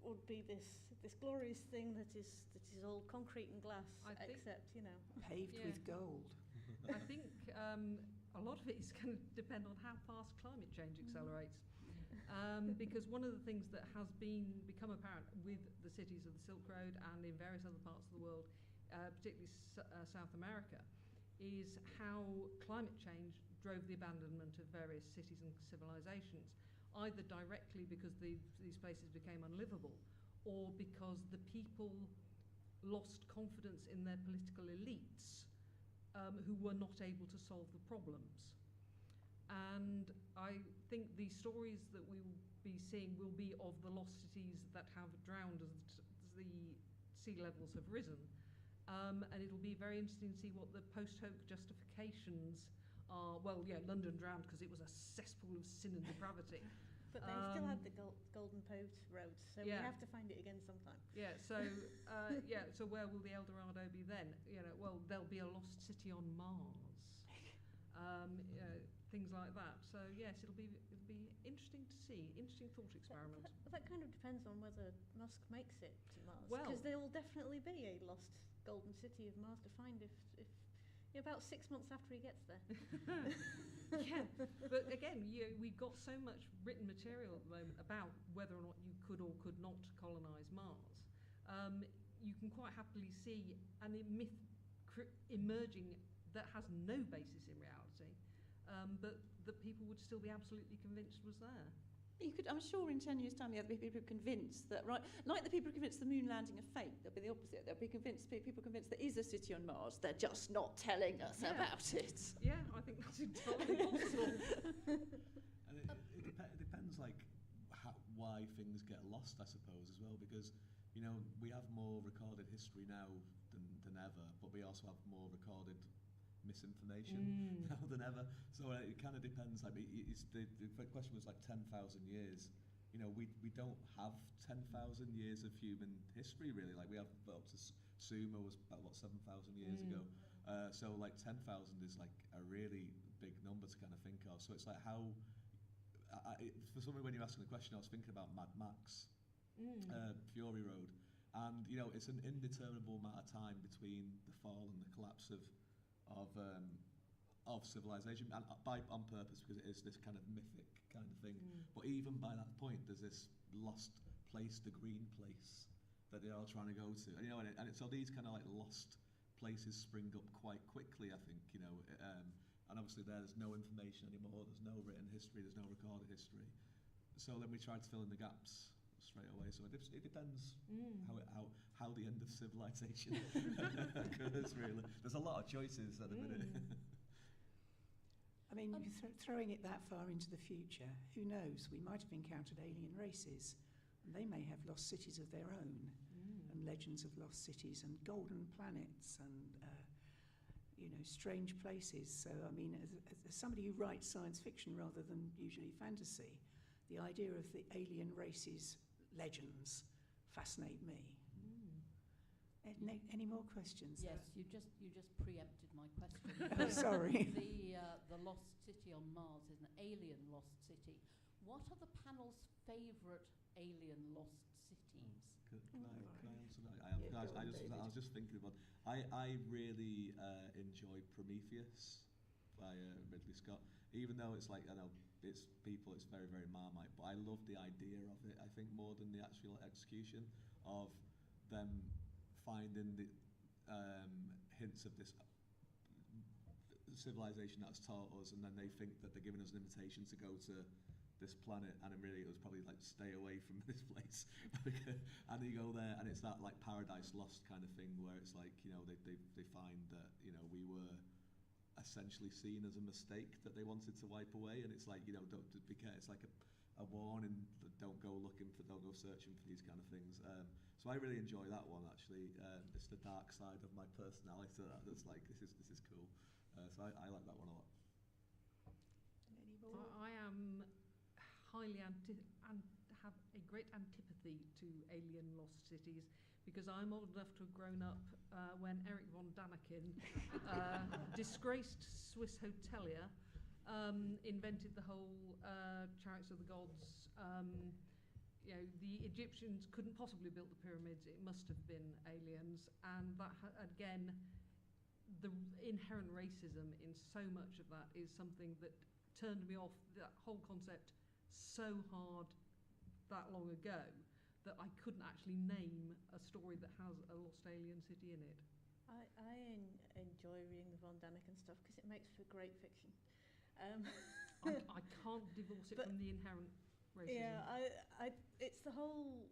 would be this glorious thing that is all concrete and glass, except paved with gold. I think a lot of it is going to depend on how fast climate change accelerates, because one of the things that has become apparent with the cities of the Silk Road and in various other parts of the world, particularly South America, is how climate change drove the abandonment of various cities and civilizations, either directly because these places became unlivable, or because the people lost confidence in their political elites who were not able to solve the problems. And I think the stories that we will be seeing will be of the lost cities that have drowned as the sea levels have risen. And it'll be very interesting to see what the post-hoc justifications are. Well, London drowned because it was a cesspool of sin and depravity. But they still had the golden paved roads, so we have to find it again sometime. So where will the El Dorado be then? Well, there'll be a lost city on Mars. Things like that. So yes, it'll be interesting to see. Interesting thought experiment. That kind of depends on whether Musk makes it to Mars. Well, because there will definitely be a lost golden city of Mars to find if about 6 months after he gets there. But again, we've got so much written material at the moment about whether or not you could or could not colonise Mars. You can quite happily see a myth emerging that has no basis in reality, but that people would still be absolutely convinced was there. I'm sure in 10 years' time there'll be people convinced that, right, like the people convinced the moon landing a fake, there'll be the opposite. There'll be people convinced there is a city on Mars, they're just not telling us about it. Yeah, I think that's entirely possible. And it depends, like, why things get lost, I suppose, as well, because, you know, we have more recorded history now than ever, but we also have more recorded misinformation now than ever. So it kind of depends. Like, the question was like 10,000 years. You know, we don't have 10,000 years of human history, really. Like, we have up to Sumer was about, what, 7,000 years ago. So like 10,000 is like a really big number to kind of think of. So it's like how, for some, when you're asking the question, I was thinking about Mad Max, Fury Road. And, you know, it's an indeterminable amount of time between the fall and the collapse of civilization, and on purpose, because it is this kind of mythic kind of thing. But even by that point, there's this lost place, the green place, that they're all trying to go to. And, you know, and so these kind of like lost places spring up quite quickly, I think, you know, and obviously there's no information anymore, there's no written history, there's no recorded history. So then we tried to fill in the gaps straight away. So it depends how the end of civilization occurs, really. There's a lot of choices at the minute. I mean, throwing it that far into the future, who knows? We might have encountered alien races, and they may have lost cities of their own, and legends of lost cities, and golden planets, and you know, strange places. So, I mean, as somebody who writes science fiction rather than usually fantasy, the idea of the alien races legends fascinate me. Any more questions? Yes, you just preempted my question. Oh, sorry. The lost city on Mars is an alien lost city. What are the panel's favourite alien lost cities? Can I answer that? I was just thinking about. I really enjoy Prometheus by Ridley Scott. Even though it's like, I know it's very, very Marmite, but I love the idea of it. I think more than the actual execution of them finding the hints of this civilization that's taught us, and then they think that they're giving us an invitation to go to this planet, and really it was probably like, stay away from this place. And you go there, and it's that like Paradise Lost kind of thing, where it's like, you know, they find that, you know, we were essentially seen as a mistake that they wanted to wipe away, and it's like, you know, don't be careful. It's like a warning that don't go searching for these kind of things. So I really enjoy that one, actually. It's the dark side of my personality that's like, this is cool. So I like that one a lot. I am highly have a great antipathy to alien lost cities, because I'm old enough to have grown up when Eric von Daniken, disgraced Swiss hotelier, invented the whole Chariots of the Gods. You know, the Egyptians couldn't possibly build the pyramids. It must have been aliens. And that, again, the inherent racism in so much of that is something that turned me off that whole concept so hard that long ago, that I couldn't actually name a story that has a lost alien city in it. I enjoy reading the Von Daniken stuff because it makes for great fiction. I can't divorce it from the inherent racism. Yeah, it's the whole.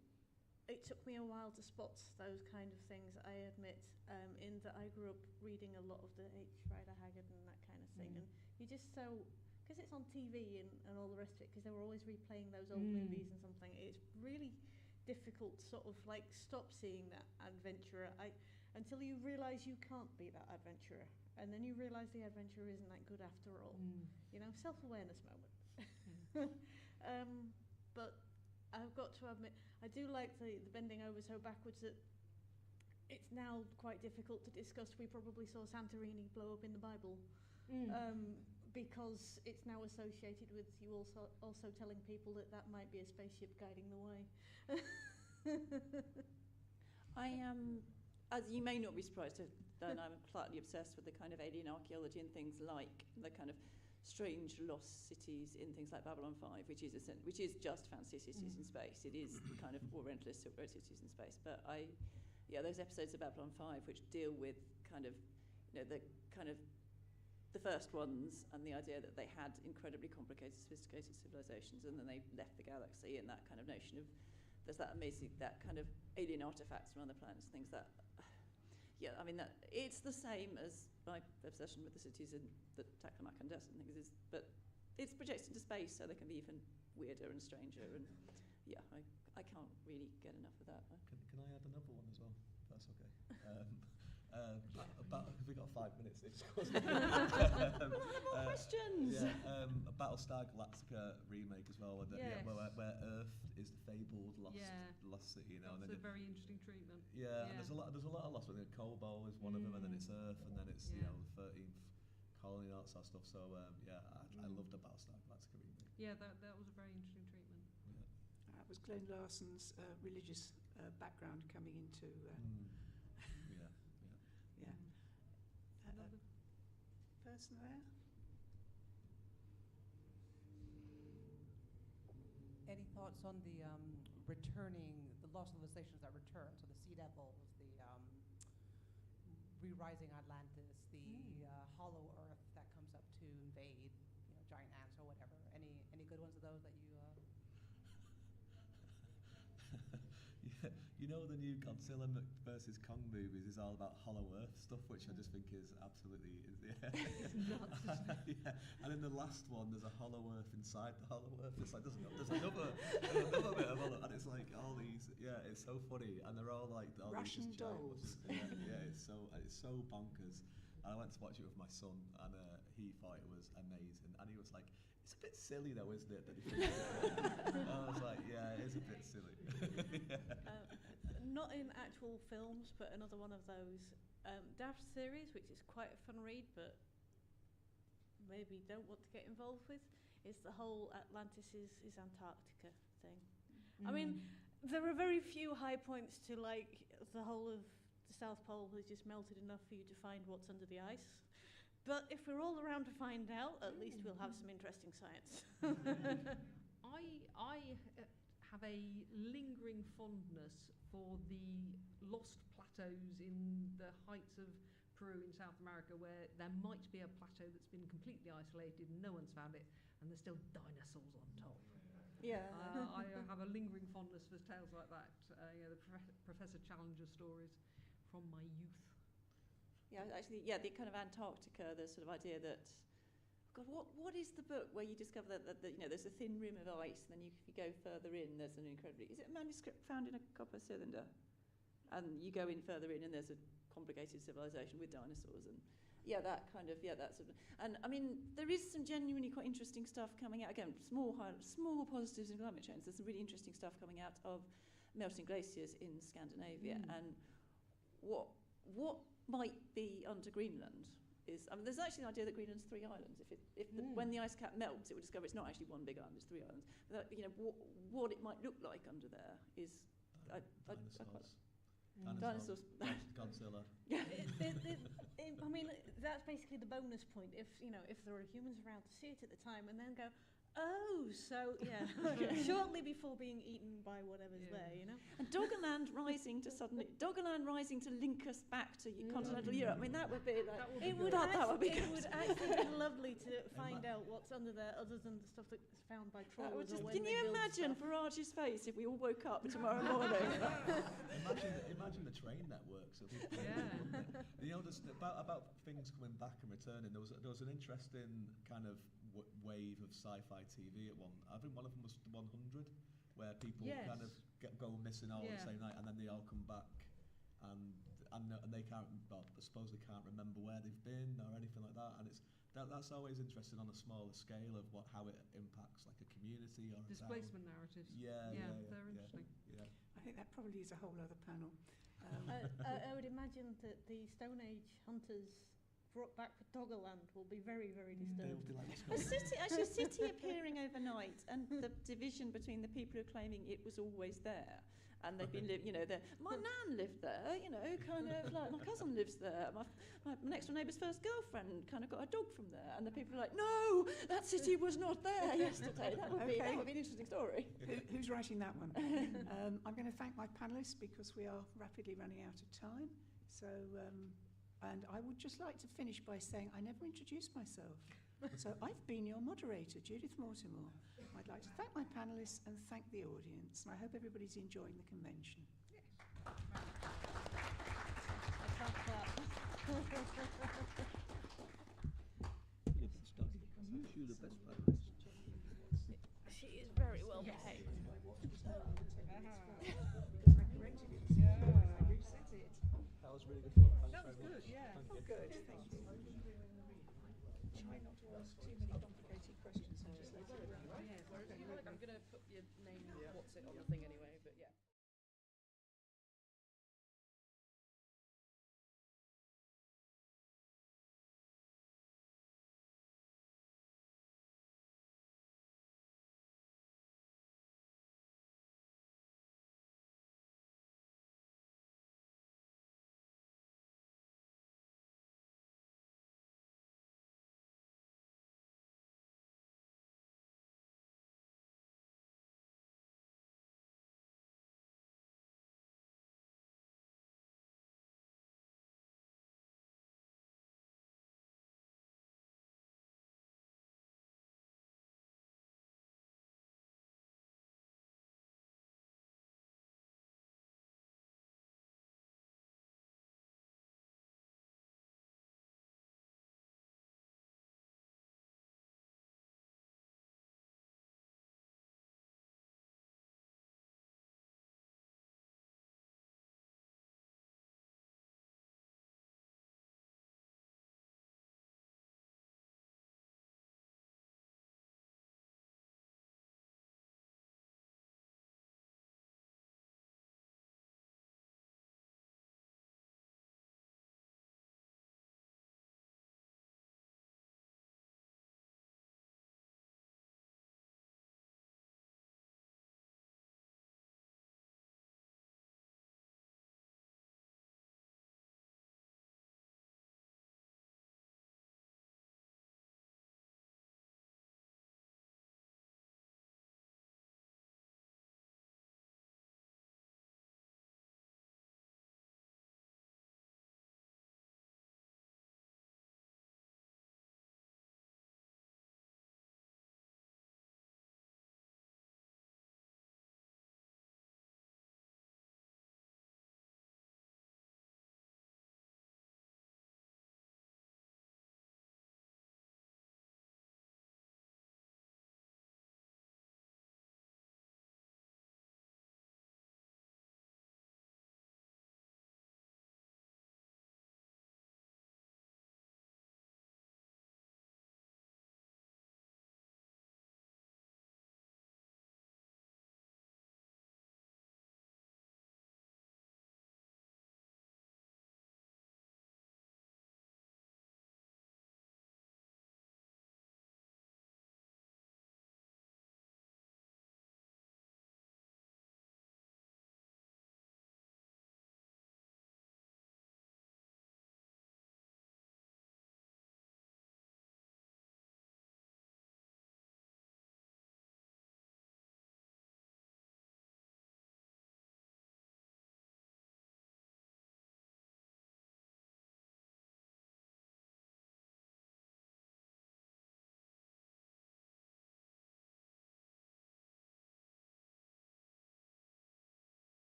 It took me a while to spot those kind of things, I admit, in that I grew up reading a lot of the H. Rider Haggard and that kind of thing. And you just because it's on TV and all the rest of it, because they were always replaying those old movies and something, it's really difficult to sort of like stop seeing that adventurer until you realise you can't be that adventurer. And then you realise the adventurer isn't that good after all. You know, self-awareness moment. But I've got to admit, I do like the bending over so backwards that it's now quite difficult to discuss. We probably saw Santorini blow up in the Bible, because it's now associated with you also telling people that might be a spaceship guiding the way. I am, as you may not be surprised to learn, I'm slightly obsessed with the kind of alien archaeology and things like the kind of strange lost cities in things like Babylon 5, which is just fancy cities in space. It is kind of Orientalist Silk Road cities in space. But those episodes of Babylon 5 which deal with kind of, you know, the first ones, and the idea that they had incredibly complicated, sophisticated civilizations, and then they left the galaxy, and that kind of notion of there's that amazing, that kind of alien artifacts from other planets, things that, I mean, that it's the same as my obsession with the cities in the Taklamakan Desert and things, but it's projected into space, so they can be even weirder and stranger. And I can't really get enough of that. Can I add another one as well? That's okay. We've got 5 minutes. More questions. Yeah, Battlestar Galactica remake as well, where Earth is the fabled lost city. You know, that's a very interesting treatment. Yeah, and there's a lot of lost. I think Kobo is one of them, and then it's Earth, and then it's the 13th colony and all that sort of stuff. So I loved the Battlestar Galactica remake. Yeah, that was a very interesting treatment. That was Glenn Larson's religious background coming into. Another person there. Any thoughts on the returning, the lost civilizations that return? So the Sea Devils, the re-rising Atlantis, the Hollow Earth that comes up to invade, giant ants or whatever. Any good ones of those that you? You know, the new Godzilla versus Kong movies is all about Hollow Earth stuff, which I just think is absolutely And in the last one, there's a Hollow Earth inside the Hollow Earth. It's like there's another bit of Hollow, and it's like all these. Yeah, it's so funny, and they're all like all Russian these dolls. It's so bonkers. And I went to watch it with my son, and he thought it was amazing, and he was like, "It's a bit silly, though, isn't it?" That he thinks I was like, "Yeah, it is a bit silly." Not in actual films, but another one of those Daft series, which is quite a fun read, but maybe don't want to get involved with, is the whole Atlantis is Antarctica thing. I mean, there are very few high points to like the whole of the South Pole has just melted enough for you to find what's under the ice. But if we're all around to find out, at least we'll have some interesting science. I have a lingering fondness for the lost plateaus in the heights of Peru in South America, where there might be a plateau that's been completely isolated and no one's found it, and there's still dinosaurs on top. Yeah. I have a lingering fondness for tales like that, the Professor Challenger stories from my youth. Yeah, actually, the kind of Antarctica, the sort of idea that, God, what is the book where you discover that there's a thin rim of ice, and then if you go further in, there's an incredibly, is it a manuscript found in a copper cylinder? And you go in further in, and there's a complicated civilization with dinosaurs, and that sort of, and I mean, there is some genuinely quite interesting stuff coming out. Again, small positives in climate change. There's some really interesting stuff coming out of melting glaciers in Scandinavia, and what might be under Greenland is, I mean, there's actually an idea that Greenland's 3 islands. When the ice cap melts, it will discover it's not actually one big island, it's 3 islands. But, what it might look like under there is dinosaurs. Godzilla. I mean, that's basically the bonus point. If there are humans around to see it at the time, and then go, shortly before being eaten by whatever's there, And Doggerland rising to link us back to continental Europe. I mean, that would be like, it would actually be lovely to find out what's under there, other than the stuff that's found by trawlers. Can you imagine Farage's face if we all woke up tomorrow morning? Imagine the train networks. Just about things coming back and returning. There was an interesting kind of wave of sci-fi TV at one. I think one of them was 100, where people kind of go missing all the same night, and then they all come back, and they can't. Well, I suppose they can't remember where they've been or anything like that. And that's always interesting on a smaller scale of how it impacts like a community or displacement narratives. They're interesting. I think that probably is a whole other panel. I would imagine that the Stone Age hunters brought back for Doggerland will be very, very disturbed. A city appearing overnight, and the division between the people who are claiming it was always there, and they've been my nan lived there, kind of like my cousin lives there, my next door neighbour's first girlfriend kind of got a dog from there, and the people are like, no, that city was not there yesterday. That would be an interesting story. Who's writing that one? I'm going to thank my panellists because we are rapidly running out of time. So. And I would just like to finish by saying I never introduced myself. So I've been your moderator, Judith Mortimer. I'd like to thank my panellists and thank the audience. And I hope everybody's enjoying the convention. Yes. She is very well behaved. Because I corrected it this morning when I reset it. That was really good fun. Thanks That was very good, much. yeah. Thank you. Good, thank you. Try not to ask too many complicated questions and just let it run. Yeah, whereas if you like, I'm going to put your name, what's it on the thing anyway, but yeah.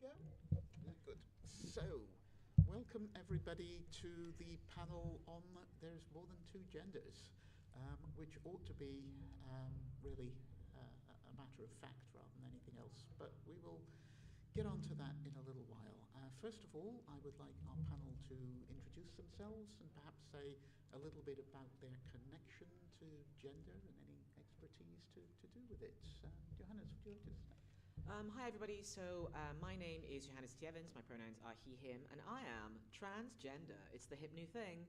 go. Yeah, good. So, welcome everybody to the panel on There's More Than Two Genders, which ought to be really a matter of fact rather than anything else. But we will get on to that in a little while. First of all, I would like our panel to introduce themselves and perhaps say a little bit about their connection to gender and any expertise to do with it. Johannes, would you like to start? Hi everybody, so my name is Johannes T. Evans, my pronouns are he, him, and I am transgender. It's the hip new thing.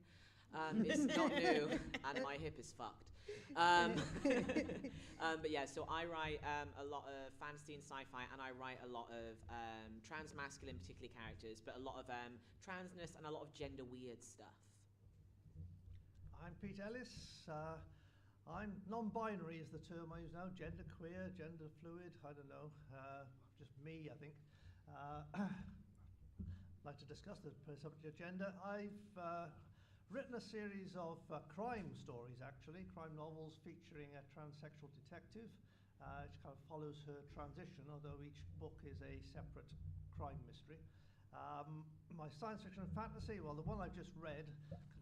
It's not new, and my hip is fucked. But yeah, so I write a lot of fantasy and sci-fi, and I write a lot of trans-masculine particularly characters, but a lot of transness and a lot of gender weird stuff. I'm Pete Ellis. I'm non-binary is the term I use now, gender queer, gender fluid, I don't know, just me, I think. I'd like to discuss the subject of gender. I've written a series of crime stories, actually, crime novels featuring a transsexual detective, which kind of follows her transition, although each book is a separate crime mystery. My science fiction and fantasy, well, the one I've just read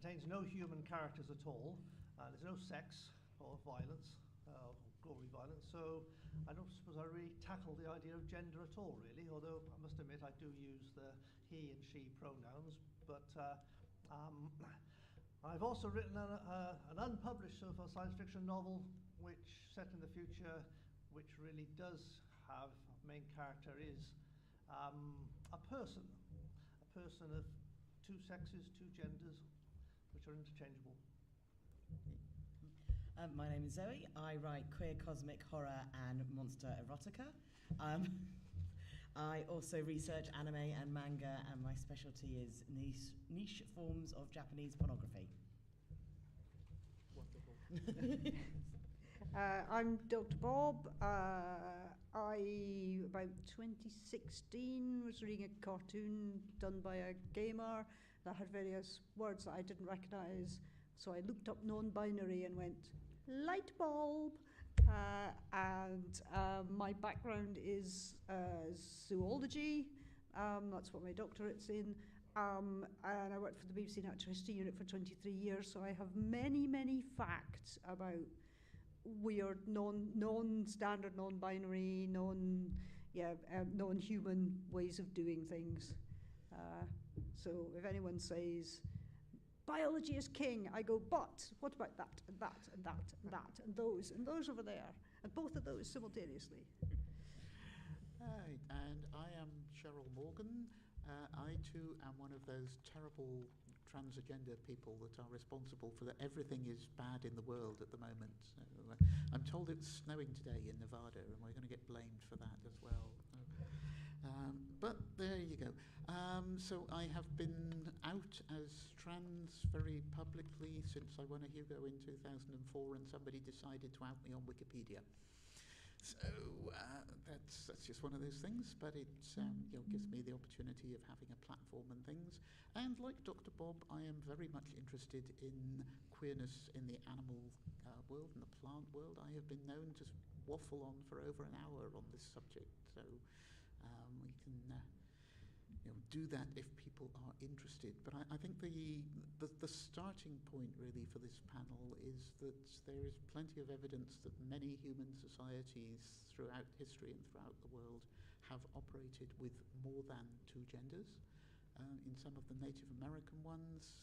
contains no human characters at all. There's no sex or violence, or gory violence, so I don't suppose I really tackle the idea of gender at all, really, although I must admit I do use the he and she pronouns. But I've also written an unpublished so-far science fiction novel which set in the future, which really does have, main character is a person of two sexes, two genders, which are interchangeable. My name is Zoe. I write queer cosmic horror and monster erotica. I also research anime and manga, and my specialty is niche forms of Japanese pornography. Wonderful. I'm Dr. Bob. I, about 2016, was reading a cartoon done by a gamer that had various words that I didn't recognise. So I looked up non-binary and went, light bulb. My background is zoology. That's what my doctorate's in. And I worked for the BBC Natural History Unit for 23 years, so I have many, many facts about weird, non-standard, non-binary, non-human ways of doing things. So if anyone says, biology is king, I go, but what about that, and that, and that, and that, and those over there, and both of those simultaneously. Right, and I am Cheryl Morgan. I too am one of those terrible transgender people that are responsible for that everything is bad in the world at the moment. So, I'm told it's snowing today in Nevada, and we're going to get blamed for that as well. But there you go. So I have been out as trans very publicly since I won a Hugo in 2004, and somebody decided to out me on Wikipedia. So that's just one of those things, but it gives me the opportunity of having a platform and things. And like Dr. Bob, I am very much interested in queerness in the animal world and the plant world. I have been known to waffle on for over an hour on this subject, so we can do that if people are interested. But I think the starting point really for this panel is that there is plenty of evidence that many human societies throughout history and throughout the world have operated with more than two genders. In some of the Native American ones,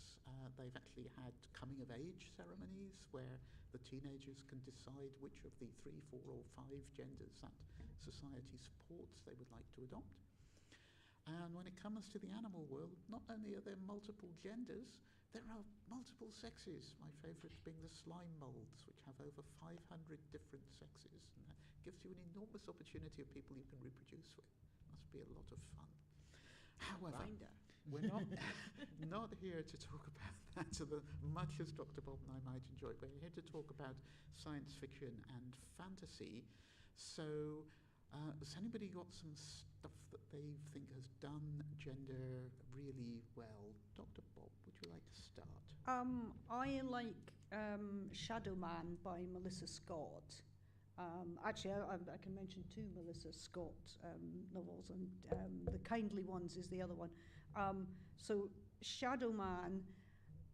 they've actually had coming-of-age ceremonies where the teenagers can decide which of the 3, 4, or 5 genders that society supports they would like to adopt. And when it comes to the animal world, not only are there multiple genders, there are multiple sexes. My favourite being the slime molds, which have over 500 different sexes. And that gives you an enormous opportunity of people you can reproduce with. Must be a lot of fun. However, we're not here to talk about that as much as Dr. Bob and I might enjoy. We're here to talk about science fiction and fantasy. So has anybody got some stuff that they think has done gender really well? Dr. Bob, would you like to start? I like Shadow Man by Melissa Scott. Actually, I can mention two Melissa Scott novels, and The Kindly Ones is the other one. So Shadow Man,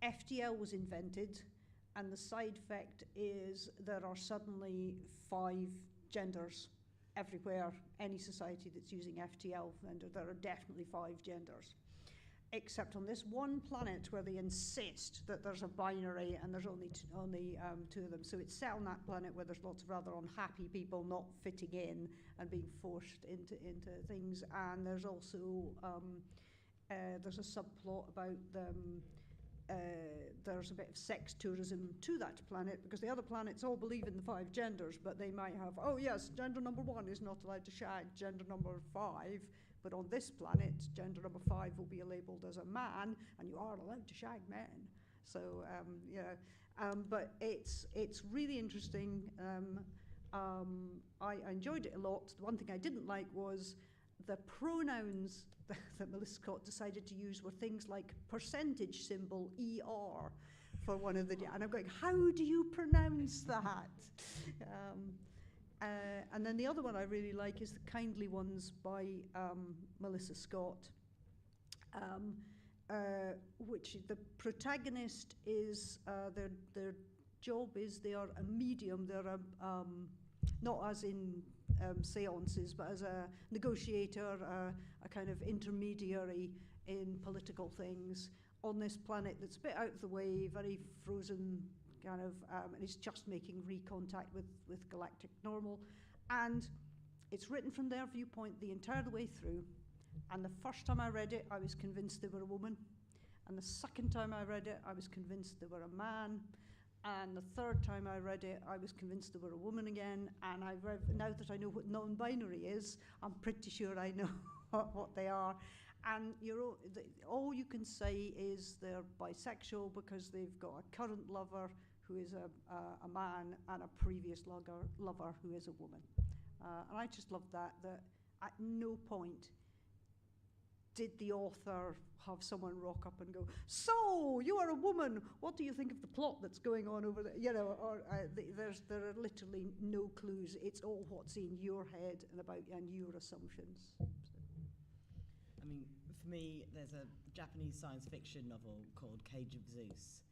FTL was invented, and the side effect is there are suddenly 5 genders everywhere. Any society that's using FTL, and there are definitely 5 genders. Except on this one planet where they insist that there's a binary and there's only 2 of them. So it's set on that planet where there's lots of rather unhappy people not fitting in and being forced into things. And there's also there's a subplot about them. There's a bit of sex tourism to that planet, because the other planets all believe in the 5 genders, but they might have, oh yes, gender number 1 is not allowed to shag gender number 5. But on this planet, gender number 5 will be labelled as a man, and you are allowed to shag men. So, but it's really interesting. I enjoyed it a lot. The one thing I didn't like was the pronouns that Melissa Scott decided to use were things like percentage symbol, ER, for one of the... And I'm going, how do you pronounce that? And then the other one I really like is The Kindly Ones by Melissa Scott, which the protagonist is, their job is they are a medium, they're a, not as in seances, but as a negotiator, a kind of intermediary in political things on this planet that's a bit out of the way, very frozen, kind of, and it's just making recontact with galactic normal. And it's written from their viewpoint the entire way through. And the first time I read it, I was convinced they were a woman. And the second time I read it, I was convinced they were a man. And the third time I read it, I was convinced they were a woman again. And now that I know what non-binary is, I'm pretty sure I know what they are. And all you can say is they're bisexual because they've got a current lover who is a man, and a previous lover who is a woman. And I just love that at no point did the author have someone rock up and go, so, you are a woman, what do you think of the plot that's going on over there? You know, or there are literally no clues. It's all what's in your head and your assumptions. I mean, for me, there's a Japanese science fiction novel called Cage of Zeus,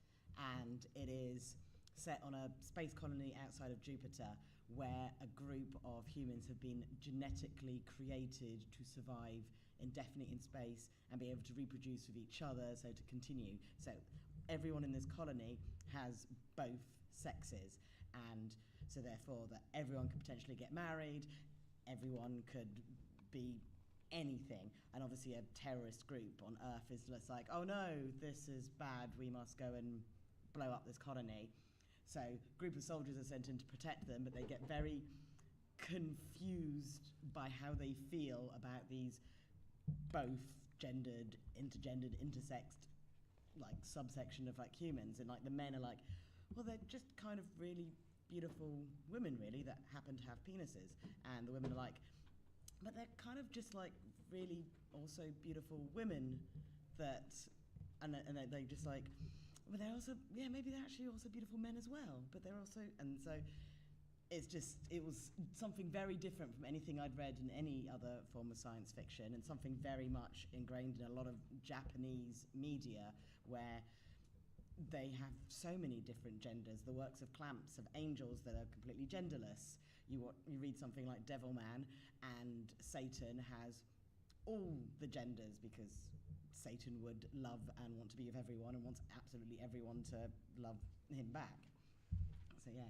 and it is set on a space colony outside of Jupiter, where a group of humans have been genetically created to survive indefinitely in space and be able to reproduce with each other, so to continue. So everyone in this colony has both sexes, and so therefore that everyone could potentially get married, everyone could be anything. And obviously a terrorist group on Earth is just like, oh no, this is bad, we must go and blow up this colony. So a group of soldiers are sent in to protect them, but they get very confused by how they feel about these both gendered, intergendered, intersexed, like subsection of like humans. And like the men are like, well, they're just kind of really beautiful women really that happen to have penises. And the women are like, but they're kind of just like really also beautiful women that, and they just like, but they're also, yeah, maybe they're actually also beautiful men as well, but they're also, and so it was something very different from anything I'd read in any other form of science fiction, and something very much ingrained in a lot of Japanese media where they have so many different genders. The works of Clamps have angels that are completely genderless. You read something like Devilman, and Satan has all the genders because Satan would love and want to be with everyone and wants absolutely everyone to love him back. So yeah.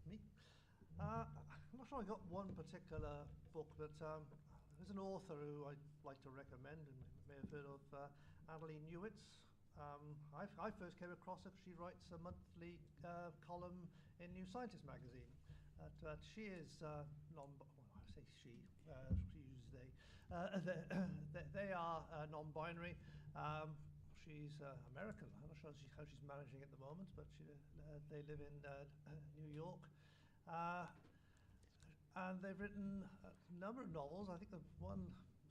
Me? I'm not sure I got one particular book, but there's an author who I'd like to recommend, and you may have heard of, Annalene Newitz. I first came across her because she writes a monthly column in New Scientist magazine. She is she uses they. They are non-binary. She's American. I'm not sure how she's managing at the moment, but they live in New York. And they've written a number of novels. I think the one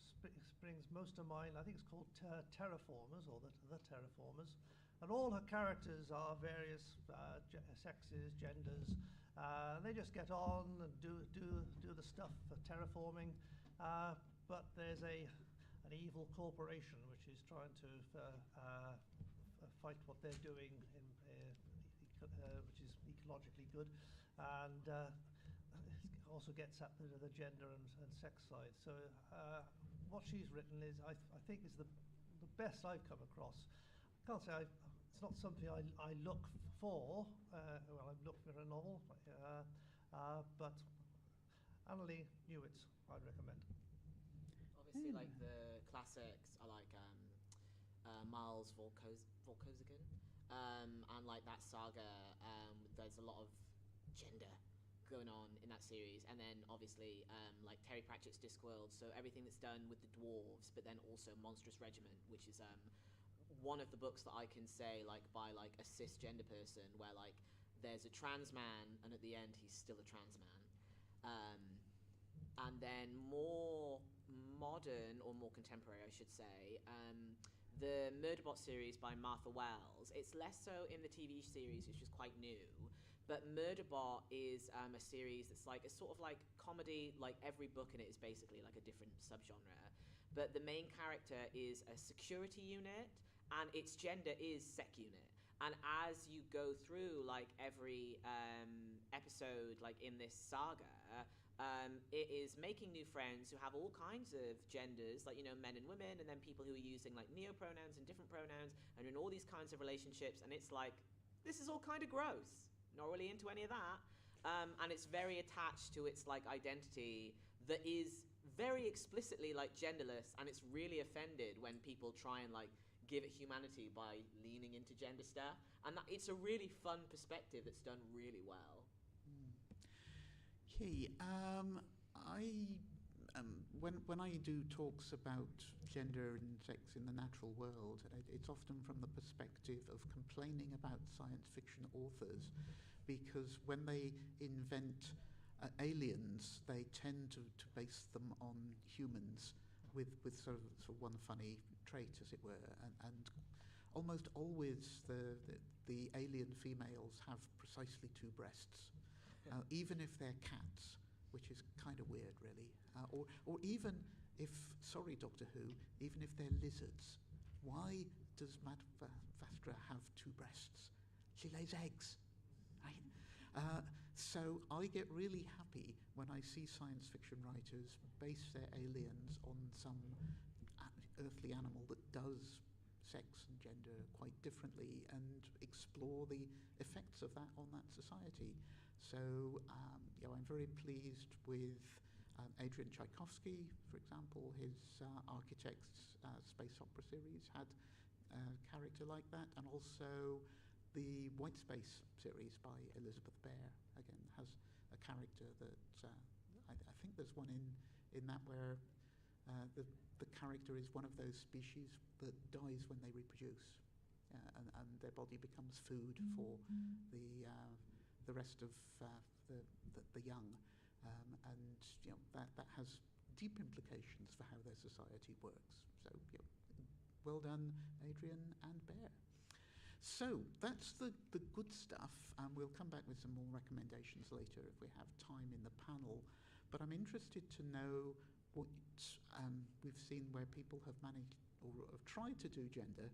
springs most to mind, I think it's called Terraformers, or the Terraformers, and all her characters are various sexes, genders. They just get on and do the stuff for terraforming, but there's an evil corporation which is trying to fight what they're doing, which is ecologically good, and also gets at the gender and sex side. So what she's written is, I think, is the best I've come across. I can't say it's not something I look for. Well, I'm looking for a novel, but Annalie Newitz, I'd recommend. Obviously, like the classics are like Miles Volkozigan, and like that saga. There's a lot of gender going on in that series, and then obviously like Terry Pratchett's Discworld. So everything that's done with the dwarves, but then also Monstrous Regiment, which is one of the books that I can say like by like a cisgender person, where like there's a trans man, and at the end he's still a trans man. And then more modern, or more contemporary, I should say, the Murderbot series by Martha Wells. It's less so in the TV series, which is quite new, but Murderbot is a series that's like a sort of like comedy. Like every book in it is basically like a different subgenre, but the main character is a security unit, and its gender is sec unit. And as you go through like every episode, like in this saga, it is making new friends who have all kinds of genders, like, you know, men and women, and then people who are using like neo-pronouns and different pronouns, and in all these kinds of relationships. And it's like, this is all kind of gross. Not really into any of that. And it's very attached to its like identity that is very explicitly like genderless, and it's really offended when people try and like give it humanity by leaning into gender stuff. And it's a really fun perspective that's done really well. Okay, when I do talks about gender and sex in the natural world, it's often from the perspective of complaining about science fiction authors, because when they invent aliens, they tend to base them on humans with sort of one funny trait, as it were, and almost always the alien females have precisely 2 breasts, even if they're cats, which is kind of weird, really. Or even if, sorry, Doctor Who, even if they're lizards, why does Mad Vastra have 2 breasts? She lays eggs, right? So I get really happy when I see science fiction writers base their aliens on some earthly animal that does sex and gender quite differently, and explore the effects of that on that society. So I'm very pleased with Adrian Tchaikovsky, for example. His Architects space opera series had a character like that, and also the White Space series by Elizabeth Bear, again, has a character that I think there's one in that where the character is one of those species that dies when they reproduce, and their body becomes food for the rest of the young, and you know that has deep implications for how their society works. So well done, Adrian and Bear. So that's the good stuff. We'll come back with some more recommendations later if we have time in the panel. But I'm interested to know what we've seen where people have managed or have tried to do gender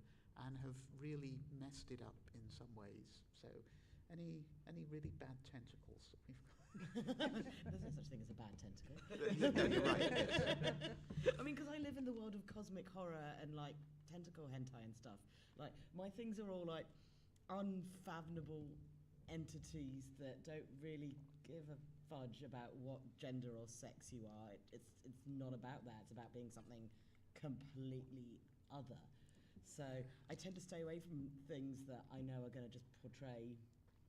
and have really messed it up in some ways. So any really bad tentacles that we've got? There's no such thing as a bad tentacle. No, you're right. I mean, because I live in the world of cosmic horror and like tentacle hentai and stuff. Like, my things are all like unfathomable entities that don't really give a fudge about what gender or sex you are. It's not about that. It's about being something completely other. So I tend to stay away from things that I know are going to just portray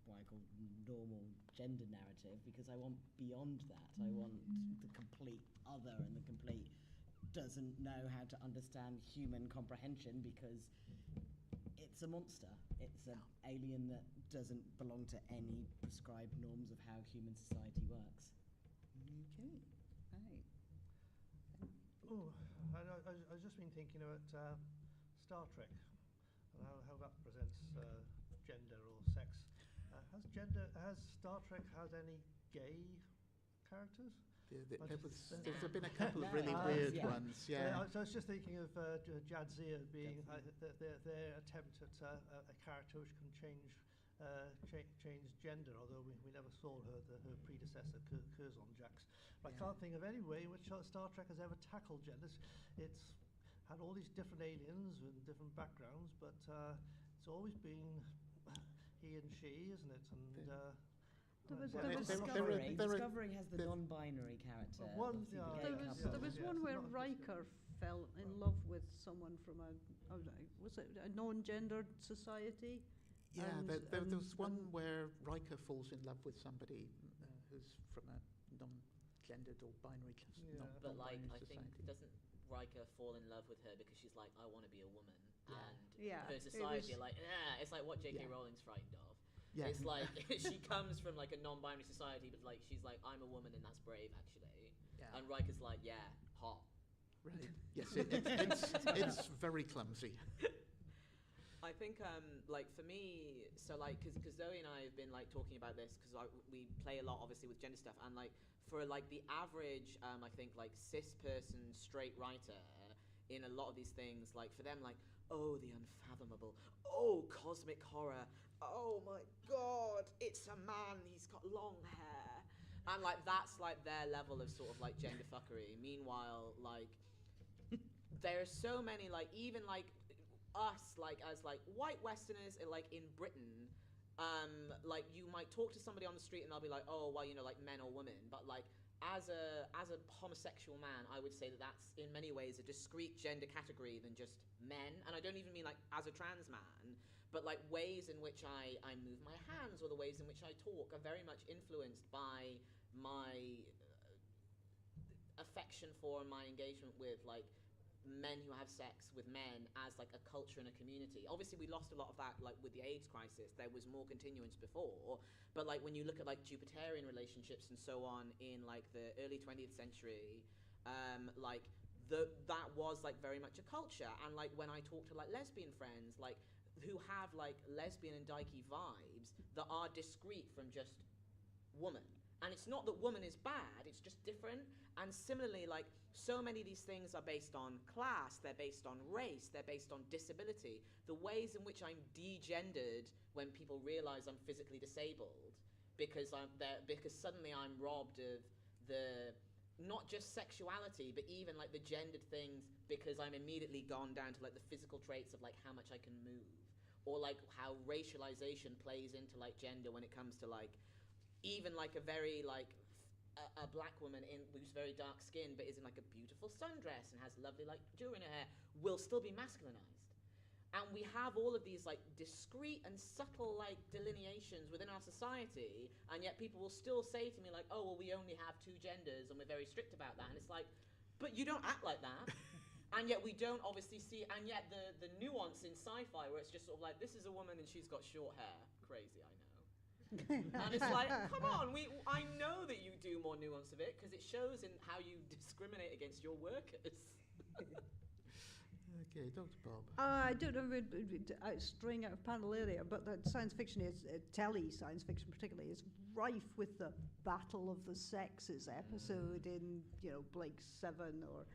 what I call normal gender narrative, because I want beyond that. I want the complete other, and the complete doesn't know how to understand human comprehension because it's a monster. It's an alien that doesn't belong to any prescribed norms of how human society works. Okay, right. Oh, I've just been thinking about Star Trek. and how that presents gender or sex. Has Star Trek had any gay characters? There's been a couple of really weird ones. Yeah. So I was just thinking of Jadzia being their attempt at a character which can change gender, although we never saw her predecessor Curzon Jax. But I can't think of any way in which Star Trek has ever tackled gender. It's had all these different aliens with different backgrounds, but it's always been he and she, isn't it? And Discovery has the non-binary character. There was one where Riker fell in love with someone from was it a non-gendered society? Yeah, there was one where Riker falls in love with somebody who's from a non-gendered or binary But like, I society. think doesn't Riker fall in love with her because she's like, I want to be a woman, Yeah. and her society are like, it's like what J.K. Rowling's frightened of. Yeah. It's like she comes from like a non-binary society, but like she's like, I'm a woman and that's brave actually. Yeah. And Riker's like, yeah, hot. Right. Yes, it's very clumsy. I think like for me, so like because Zoe and I have been like talking about this because we play a lot obviously with gender stuff, and like for like the average I think like cis person straight writer in a lot of these things, like for them like, oh, the unfathomable, oh, cosmic horror, oh my god, it's a man, he's got long hair, and like that's like their level of sort of like gender fuckery. Meanwhile, like there are so many like even like us like as like white Westerners like in Britain, like you might talk to somebody on the street and they'll be like, oh well, you know, like men or women, but like as a homosexual man, I would say that that's in many ways a discrete gender category than just men. And I don't even mean like as a trans man, but like ways in which I move my hands or the ways in which I talk are very much influenced by my affection for and my engagement with like men who have sex with men as like a culture and a community. Obviously we lost a lot of that like with the AIDS crisis. There was more continuance before, but like when you look at like Jupiterian relationships and so on in like the early 20th century, like that was like very much a culture. And like when I talk to like lesbian friends like who have like lesbian and dykey vibes that are discrete from just woman, and it's not that woman is bad, it's just different. And similarly, like so many of these things are based on class, they're based on race, they're based on disability. The ways in which I'm degendered when people realize I'm physically disabled because suddenly I'm robbed of the not just sexuality, but even like the gendered things, because I'm immediately gone down to like the physical traits of like how much I can move, or like how racialization plays into like gender when it comes to like even like a very like a black woman who's very dark skinned but is in like a beautiful sundress and has lovely like jewelry in her hair will still be masculinized. And we have all of these like discrete and subtle like delineations within our society, and yet people will still say to me like, oh well, we only have two genders and we're very strict about that. And it's like, but you don't act like that. And yet we don't obviously see, and yet the nuance in sci-fi where it's just sort of like, this is a woman and she's got short hair. Crazy, I know. And it's like, come on, I know that you do more nuance of it because it shows in how you discriminate against your workers. Okay, Dr. Bob. I don't know if straying out of panel area, but that science fiction is, tele-science fiction particularly, is rife with the Battle of the Sexes episode in, you know, Blake 7 or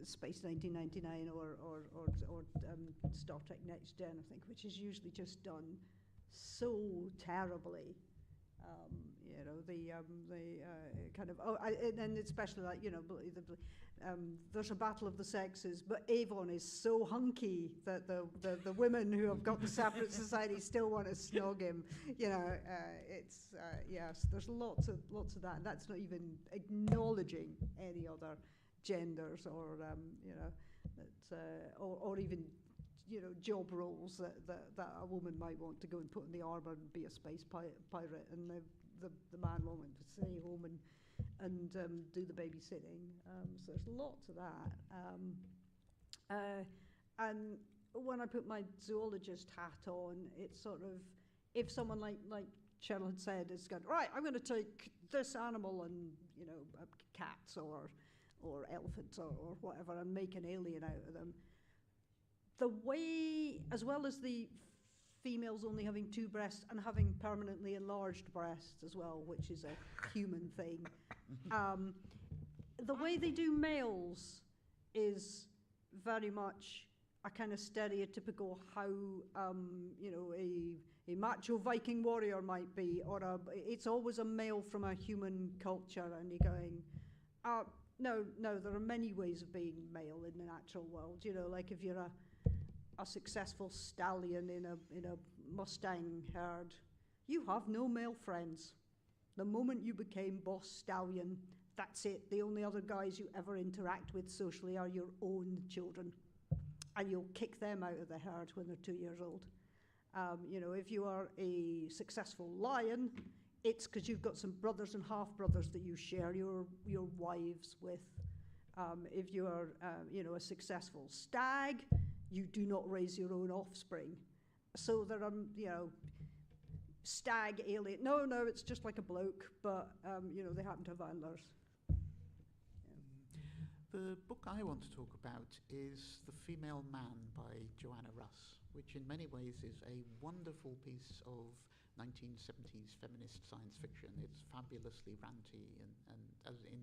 Space 1999 or Star Trek Next Gen, I think, which is usually just done so terribly. You know, the kind of, and especially like, you know, there's a battle of the sexes, but Avon is so hunky that the women who have got the separate society still want to snog him. You know, it's yes, there's lots of that, and that's not even acknowledging any other genders or you know, that or even, you know, job roles that a woman might want to go and put in the armour and be a space pirate, and the man won't want to stay home and do the babysitting. So there's lots of that. And when I put my zoologist hat on, it's sort of, if someone like Cheryl had said, is going, right, I'm going to take this animal and, you know, cats or elephants or whatever and make an alien out of them. the way, as well as the females only having 2 breasts and having permanently enlarged breasts as well, which is a human thing, the way they do males is very much a kind of stereotypical how, you know, a macho Viking warrior might be, or it's always a male from a human culture, and you're going, no, there are many ways of being male in the natural world. You know, like if you're a successful stallion in a Mustang herd, you have no male friends. The moment you became boss stallion, that's it. The only other guys you ever interact with socially are your own children, and you'll kick them out of the herd when they're 2 years old. You know, if you are a successful lion, it's because you've got some brothers and half-brothers that you share your wives with. If you are, you know, a successful stag, you do not raise your own offspring. So there are, you know, stag alien. No, it's just like a bloke, but, you know, they happen to have antlers. The book I want to talk about is The Female Man by Joanna Russ, which in many ways is a wonderful piece of 1970s feminist science fiction. It's fabulously ranty and as in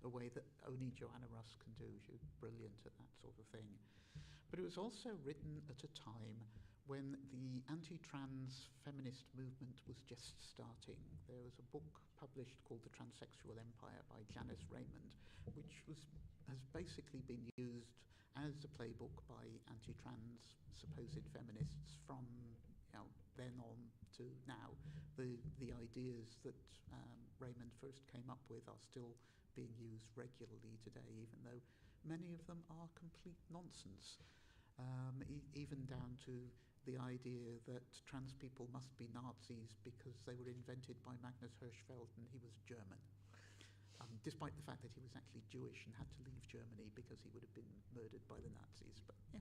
a way that only Joanna Russ can do. She's brilliant at that sort of thing. But it was also written at a time when the anti-trans feminist movement was just starting. There was a book published called The Transsexual Empire by Janice Raymond, which has basically been used as a playbook by anti-trans supposed feminists from, you know, then on to now. The ideas that Raymond first came up with are still being used regularly today, even though many of them are complete nonsense. Even down to the idea that trans people must be Nazis because they were invented by Magnus Hirschfeld and he was German. Despite the fact that he was actually Jewish and had to leave Germany because he would have been murdered by the Nazis. But yeah.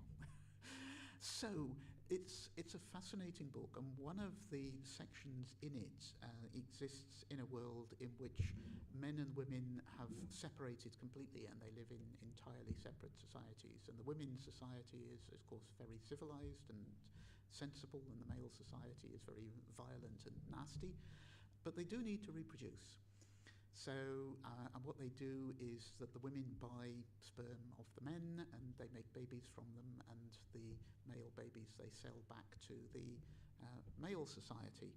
So it's a fascinating book, and one of the sections in it exists in a world in which men and women have separated completely and they live in entirely separate societies. And the women's society is, of course, very civilized and sensible, and the male society is very violent and nasty. But they do need to reproduce. So, and what they do is that the women buy sperm of the men and they make babies from them, and the male babies they sell back to the male society.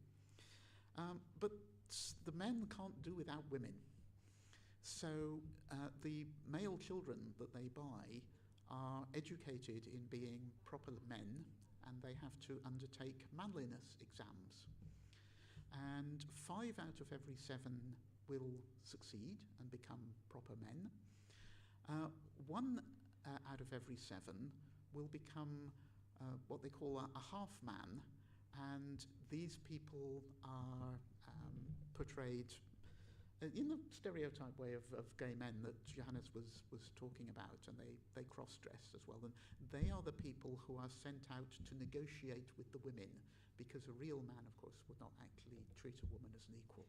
But the men can't do without women. So the male children that they buy are educated in being proper men, and they have to undertake manliness exams. And 5 out of every 7 will succeed and become proper men. 1 out of every 7 will become what they call a half man, and these people are portrayed in the stereotype way of gay men that Johannes was talking about, and they cross-dress as well. And they are the people who are sent out to negotiate with the women, because a real man, of course, would not actually treat a woman as an equal.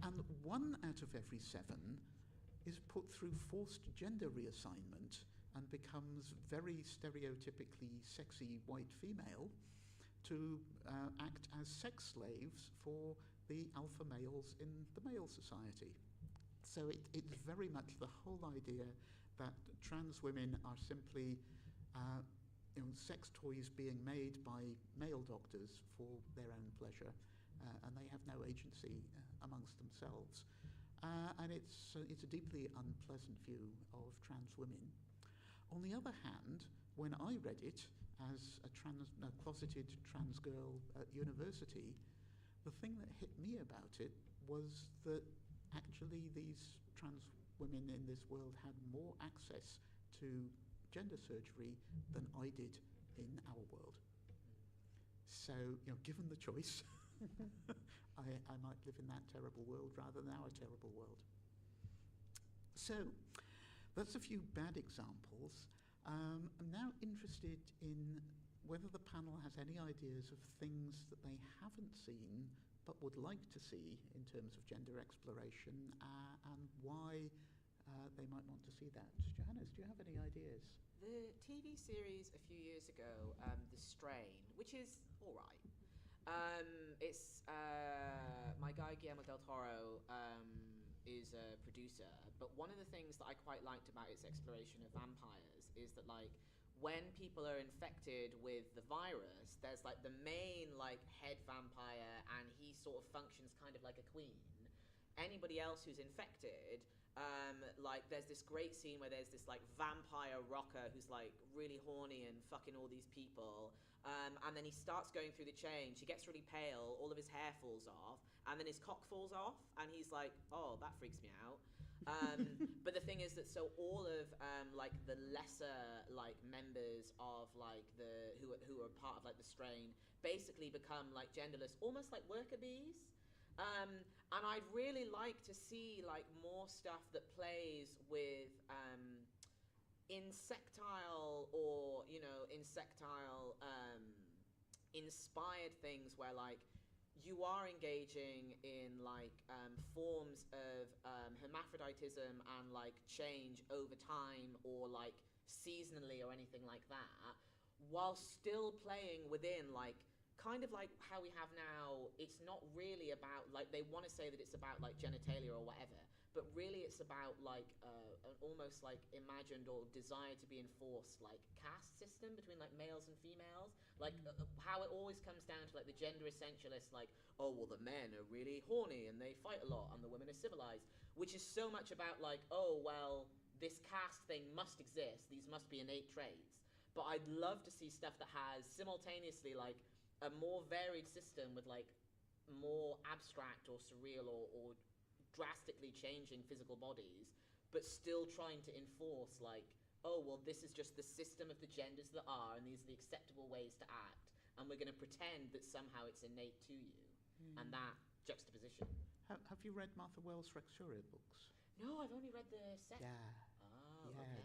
And 1 out of every 7 is put through forced gender reassignment and becomes very stereotypically sexy white female to act as sex slaves for the alpha males in the male society. So it's very much the whole idea that trans women are simply sex toys being made by male doctors for their own pleasure, and they have no agency amongst themselves. And it's a deeply unpleasant view of trans women. On the other hand, when I read it as a closeted trans girl at university, the thing that hit me about it was that actually these trans women in this world had more access to gender surgery than I did in our world. So, given the choice, I might live in that terrible world rather than our terrible world. So, that's a few bad examples. I'm now interested in whether the panel has any ideas of things that they haven't seen but would like to see in terms of gender exploration, and why they might want to see that. Johannes, do you have any ideas? the TV series a few years ago, The Strain, which is all right. It's my guy Guillermo del Toro is a producer, but one of the things that I quite liked about its exploration of vampires is that, like, when people are infected with the virus, there's like the main like head vampire, and he sort of functions kind of like a queen. Anybody else who's infected, like there's this great scene where there's this like vampire rocker who's like really horny and fucking all these people, and then he starts going through the change. He gets really pale, all of his hair falls off, and then his cock falls off, and he's like, oh, that freaks me out. But the thing is that so all of like the lesser like members of like the who are part of like the strain basically become like genderless, almost like worker bees. And I'd really like to see like more stuff that plays with insectile or insectile inspired things where like you are engaging in like forms of hermaphroditism and like change over time or like seasonally or anything like that, while still playing within like kind of like how we have now. It's not really about like, they want to say that it's about like genitalia or whatever, but really it's about like an almost like imagined or desired to be enforced like caste system between like males and females, like how it always comes down to like the gender essentialist, like, oh well the men are really horny and they fight a lot and the women are civilized, which is so much about like, oh well this caste thing must exist, these must be innate traits. But I'd love to see stuff that has simultaneously like a more varied system with like more abstract or surreal or drastically changing physical bodies, but still trying to enforce like, oh well this is just the system of the genders that are, and these are the acceptable ways to act, and we're going to pretend that somehow it's innate to you. And that juxtaposition. Have you read Martha Wells' Rexuria books? No, I've only read the second.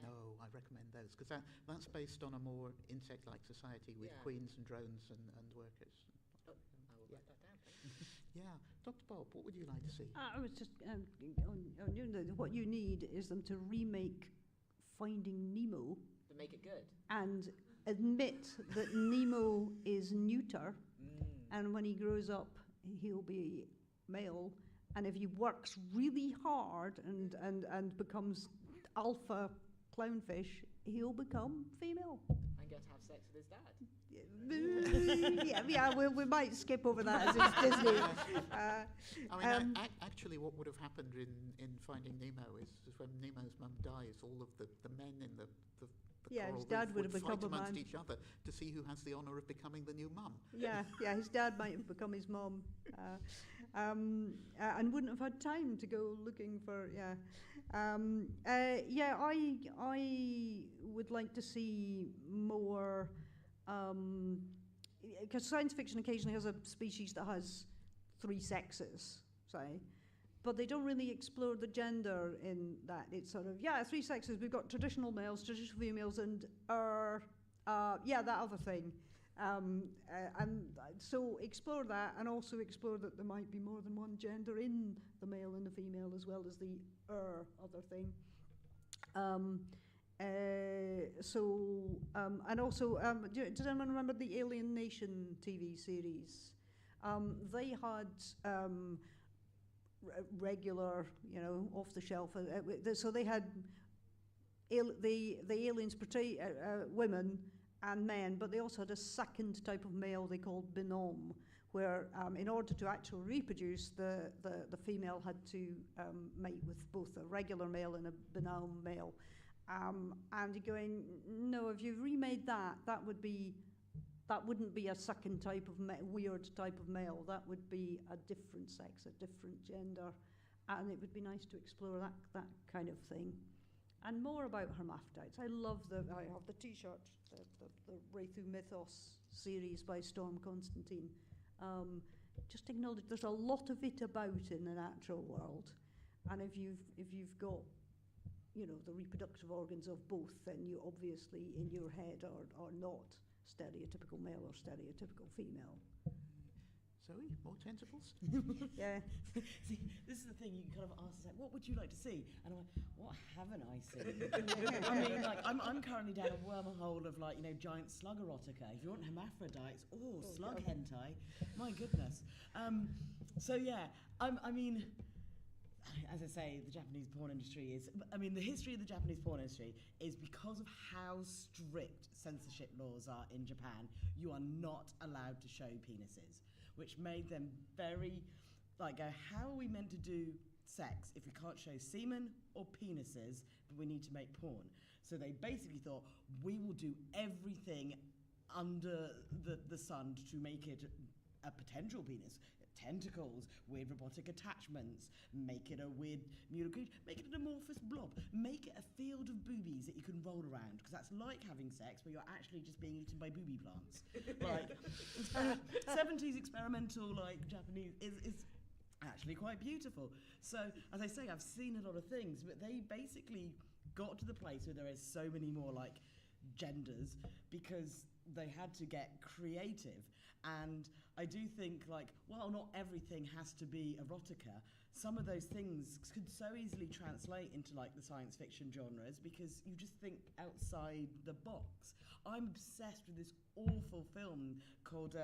No, I recommend those, because that's based on a more insect-like society with queens and drones and workers. I will write that down. Yeah. Dr. Bob, what would you like to see? I was just on what you need is them to remake Finding Nemo. To make it good. And admit that Nemo is neuter, and when he grows up, he'll be male. And if he works really hard and becomes alpha clownfish, he'll become female. And get to have sex with his dad. We might skip over that as it's Disney. Actually, what would have happened in Finding Nemo is when Nemo's mum dies, all of the men in the his dad would have become fight a amongst man. each other to see who has the honour of becoming the new mum. His dad might have become his mum, and wouldn't have had time to go looking for. I would like to see more, because science fiction occasionally has a species that has 3 sexes, say. But they don't really explore the gender in that. It's sort of, 3 sexes. We've got traditional males, traditional females, and that other thing. And so explore that, and also explore that there might be more than one gender in the male and the female, as well as the other thing. And also, does anyone remember the Alien Nation TV series? They had regular, off-the-shelf. So they had the aliens portray women and men, but they also had a second type of male they called binôme, where in order to actually reproduce, the female had to mate with both a regular male and a binôme male. And you're going, no, if you've remade that wouldn't be a second type of weird type of male. That would be a different sex, a different gender, and it would be nice to explore that kind of thing, and more about hermaphrodites. I have the T-shirt, the Wraithu Mythos series by Storm Constantine. Just acknowledge there's a lot of it about in the natural world, and if you've got the reproductive organs of both, then you obviously in your head are not stereotypical male or stereotypical female. Zoe, more tentacles? Yeah. See, this is the thing, you can kind of ask, like, what would you like to see? And I'm like, what haven't I seen? I mean, like, I'm currently down a wormhole of, like, you know, giant slug erotica. If you want hermaphrodites, slug hentai, my goodness. So yeah, I mean, as I say, the Japanese porn industry is, I mean, the history of the Japanese porn industry is because of how strict censorship laws are in Japan, you are not allowed to show penises, which made them very, like, how are we meant to do sex if we can't show semen or penises, but we need to make porn? So they basically thought, we will do everything under the sun to make it a potential penis. Tentacles, weird robotic attachments, make it a weird mutant creature, make it an amorphous blob, make it a field of boobies that you can roll around, because that's like having sex where you're actually just being eaten by booby plants. Like, 70s experimental, like, Japanese is actually quite beautiful. So, as I say, I've seen a lot of things, but they basically got to the place where there is so many more, like, genders, because they had to get creative. And I do think, like, while not everything has to be erotica, some of those things could so easily translate into, like, the science fiction genres because you just think outside the box. I'm obsessed with this awful film called,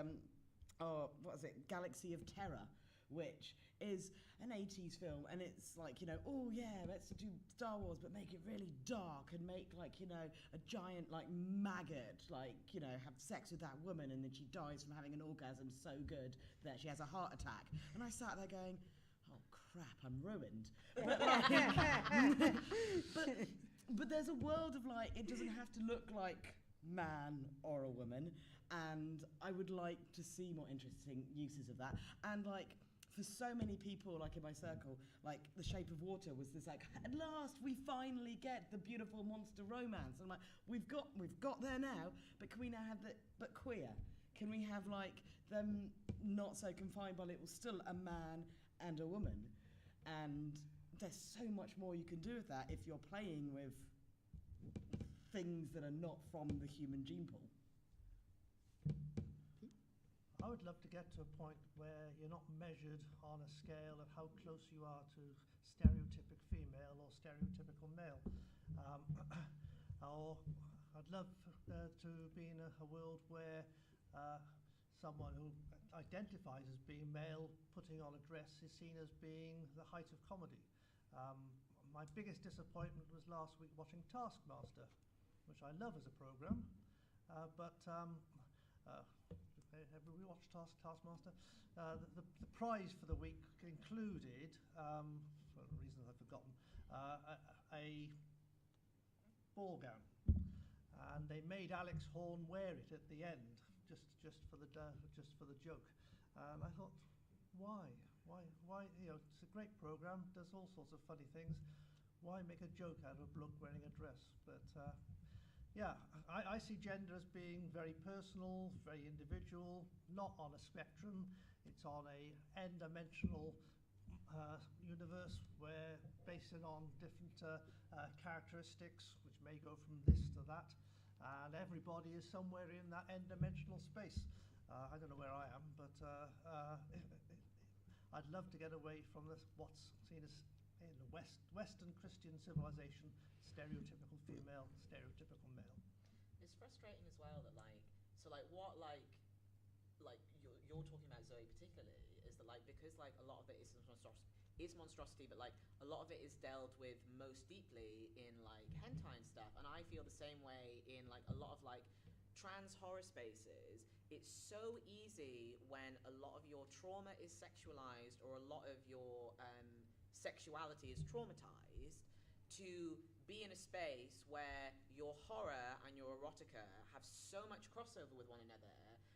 what is it, Galaxy of Terror, which is an 80s film, and it's like, you know, oh yeah, let's do Star Wars, but make it really dark and make, like, you know, a giant, like, maggot, like, you know, have sex with that woman and then she dies from having an orgasm so good that she has a heart attack. And I sat there going, oh crap, I'm ruined. But, like, but there's a world of, like, it doesn't have to look like man or a woman, and I would like to see more interesting uses of that. And, like, for so many people, like, in my circle, like, The Shape of Water was this, like, at last we finally get the beautiful monster romance. And I'm like, we've got there now, but can we now have but queer? Can we have, like, them not so confined by it was still a man and a woman? And there's so much more you can do with that if you're playing with things that are not from the human gene pool. I would love to get to a point where you're not measured on a scale of how close you are to stereotypic female or stereotypical male. Or I'd love to be in a world where someone who identifies as being male putting on a dress is seen as being the height of comedy. My biggest disappointment was last week watching Taskmaster, which I love as a program, but have we watched Taskmaster? The prize for the week included, for reasons I've forgotten, a ball gown, and they made Alex Horne wear it at the end, just for the joke. And I thought, why? You know, it's a great program, does all sorts of funny things. Why make a joke out of a bloke wearing a dress? But yeah, I see gender as being very personal, very individual, not on a spectrum. It's on a n-dimensional universe where, based on different characteristics, which may go from this to that, and everybody is somewhere in that n-dimensional space. I don't know where I am, but I'd love to get away from what's seen as, in the Western Christian civilization, stereotypical female, stereotypical male. It's frustrating as well that, like, so, like, what, like you're talking about, Zoe, particularly, is that, like, because, like, a lot of it is monstrosity, but, like, a lot of it is dealt with most deeply in, like, hentai and stuff, and I feel the same way in, like, a lot of, like, trans horror spaces. It's so easy when a lot of your trauma is sexualized or a lot of your sexuality is traumatized to be in a space where your horror and your erotica have so much crossover with one another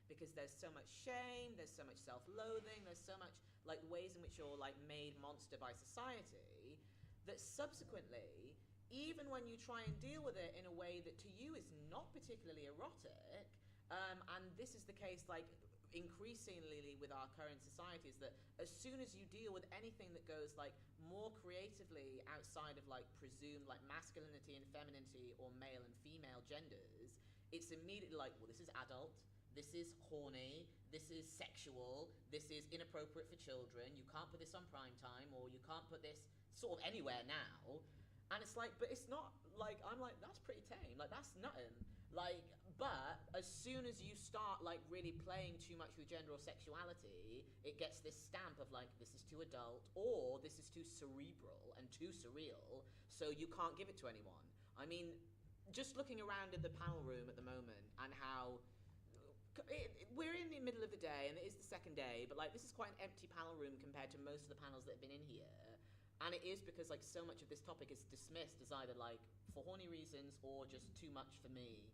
because there's so much shame, there's so much self-loathing, there's so much, like, ways in which you're, like, made monster by society, that subsequently, even when you try and deal with it in a way that to you is not particularly erotic, and this is the case, like, increasingly with our current society, is that as soon as you deal with anything that goes, like, more creatively outside of, like, presumed, like, masculinity and femininity or male and female genders, it's immediately like, well, this is adult, this is horny, this is sexual, this is inappropriate for children, you can't put this on prime time, or you can't put this sort of anywhere now. And it's like, but it's not, like, I'm like, that's pretty tame, like, that's nothing. Like, but as soon as you start, like, really playing too much with gender or sexuality, it gets this stamp of, like, this is too adult, or this is too cerebral and too surreal, so you can't give it to anyone. I mean, just looking around in the panel room at the moment, and how we're in the middle of the day, and it is the second day, but like this is quite an empty panel room compared to most of the panels that have been in here, and it is because like so much of this topic is dismissed as either like for horny reasons or just too much for me,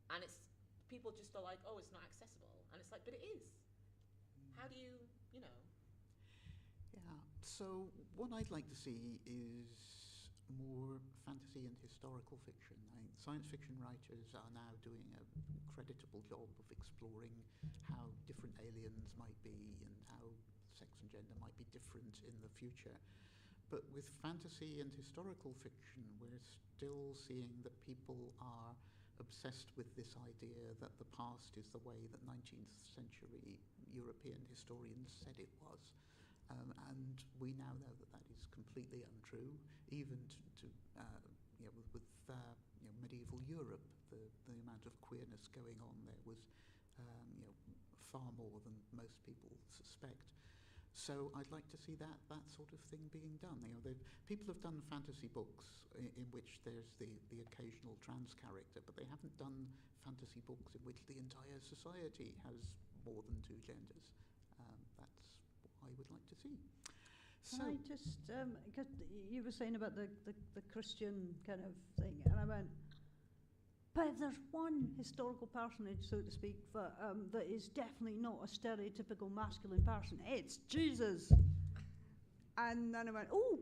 and it's people just are like, oh, it's not accessible, and it's like, but it is. How do you, you know? Yeah. So what I'd like to see is more fantasy and historical fiction. I mean, science fiction writers are now doing a creditable job of exploring how different aliens might be and how sex and gender might be different in the future. But with fantasy and historical fiction, we're still seeing that people are obsessed with this idea that the past is the way that 19th century European historians said it was. And we now know that that is completely untrue, even to you know, with you know, medieval Europe, the amount of queerness going on there was you know, far more than most people suspect. So I'd like to see that sort of thing being done. You know, people have done fantasy books in which there's the occasional trans character, but they haven't done fantasy books in which the entire society has more than two genders. That's what I would like to see. Can I just, because you were saying about the Christian kind of thing, and I went, but if there's one historical personage, so to speak, that is definitely not a stereotypical masculine person, it's Jesus. And then I went, oh,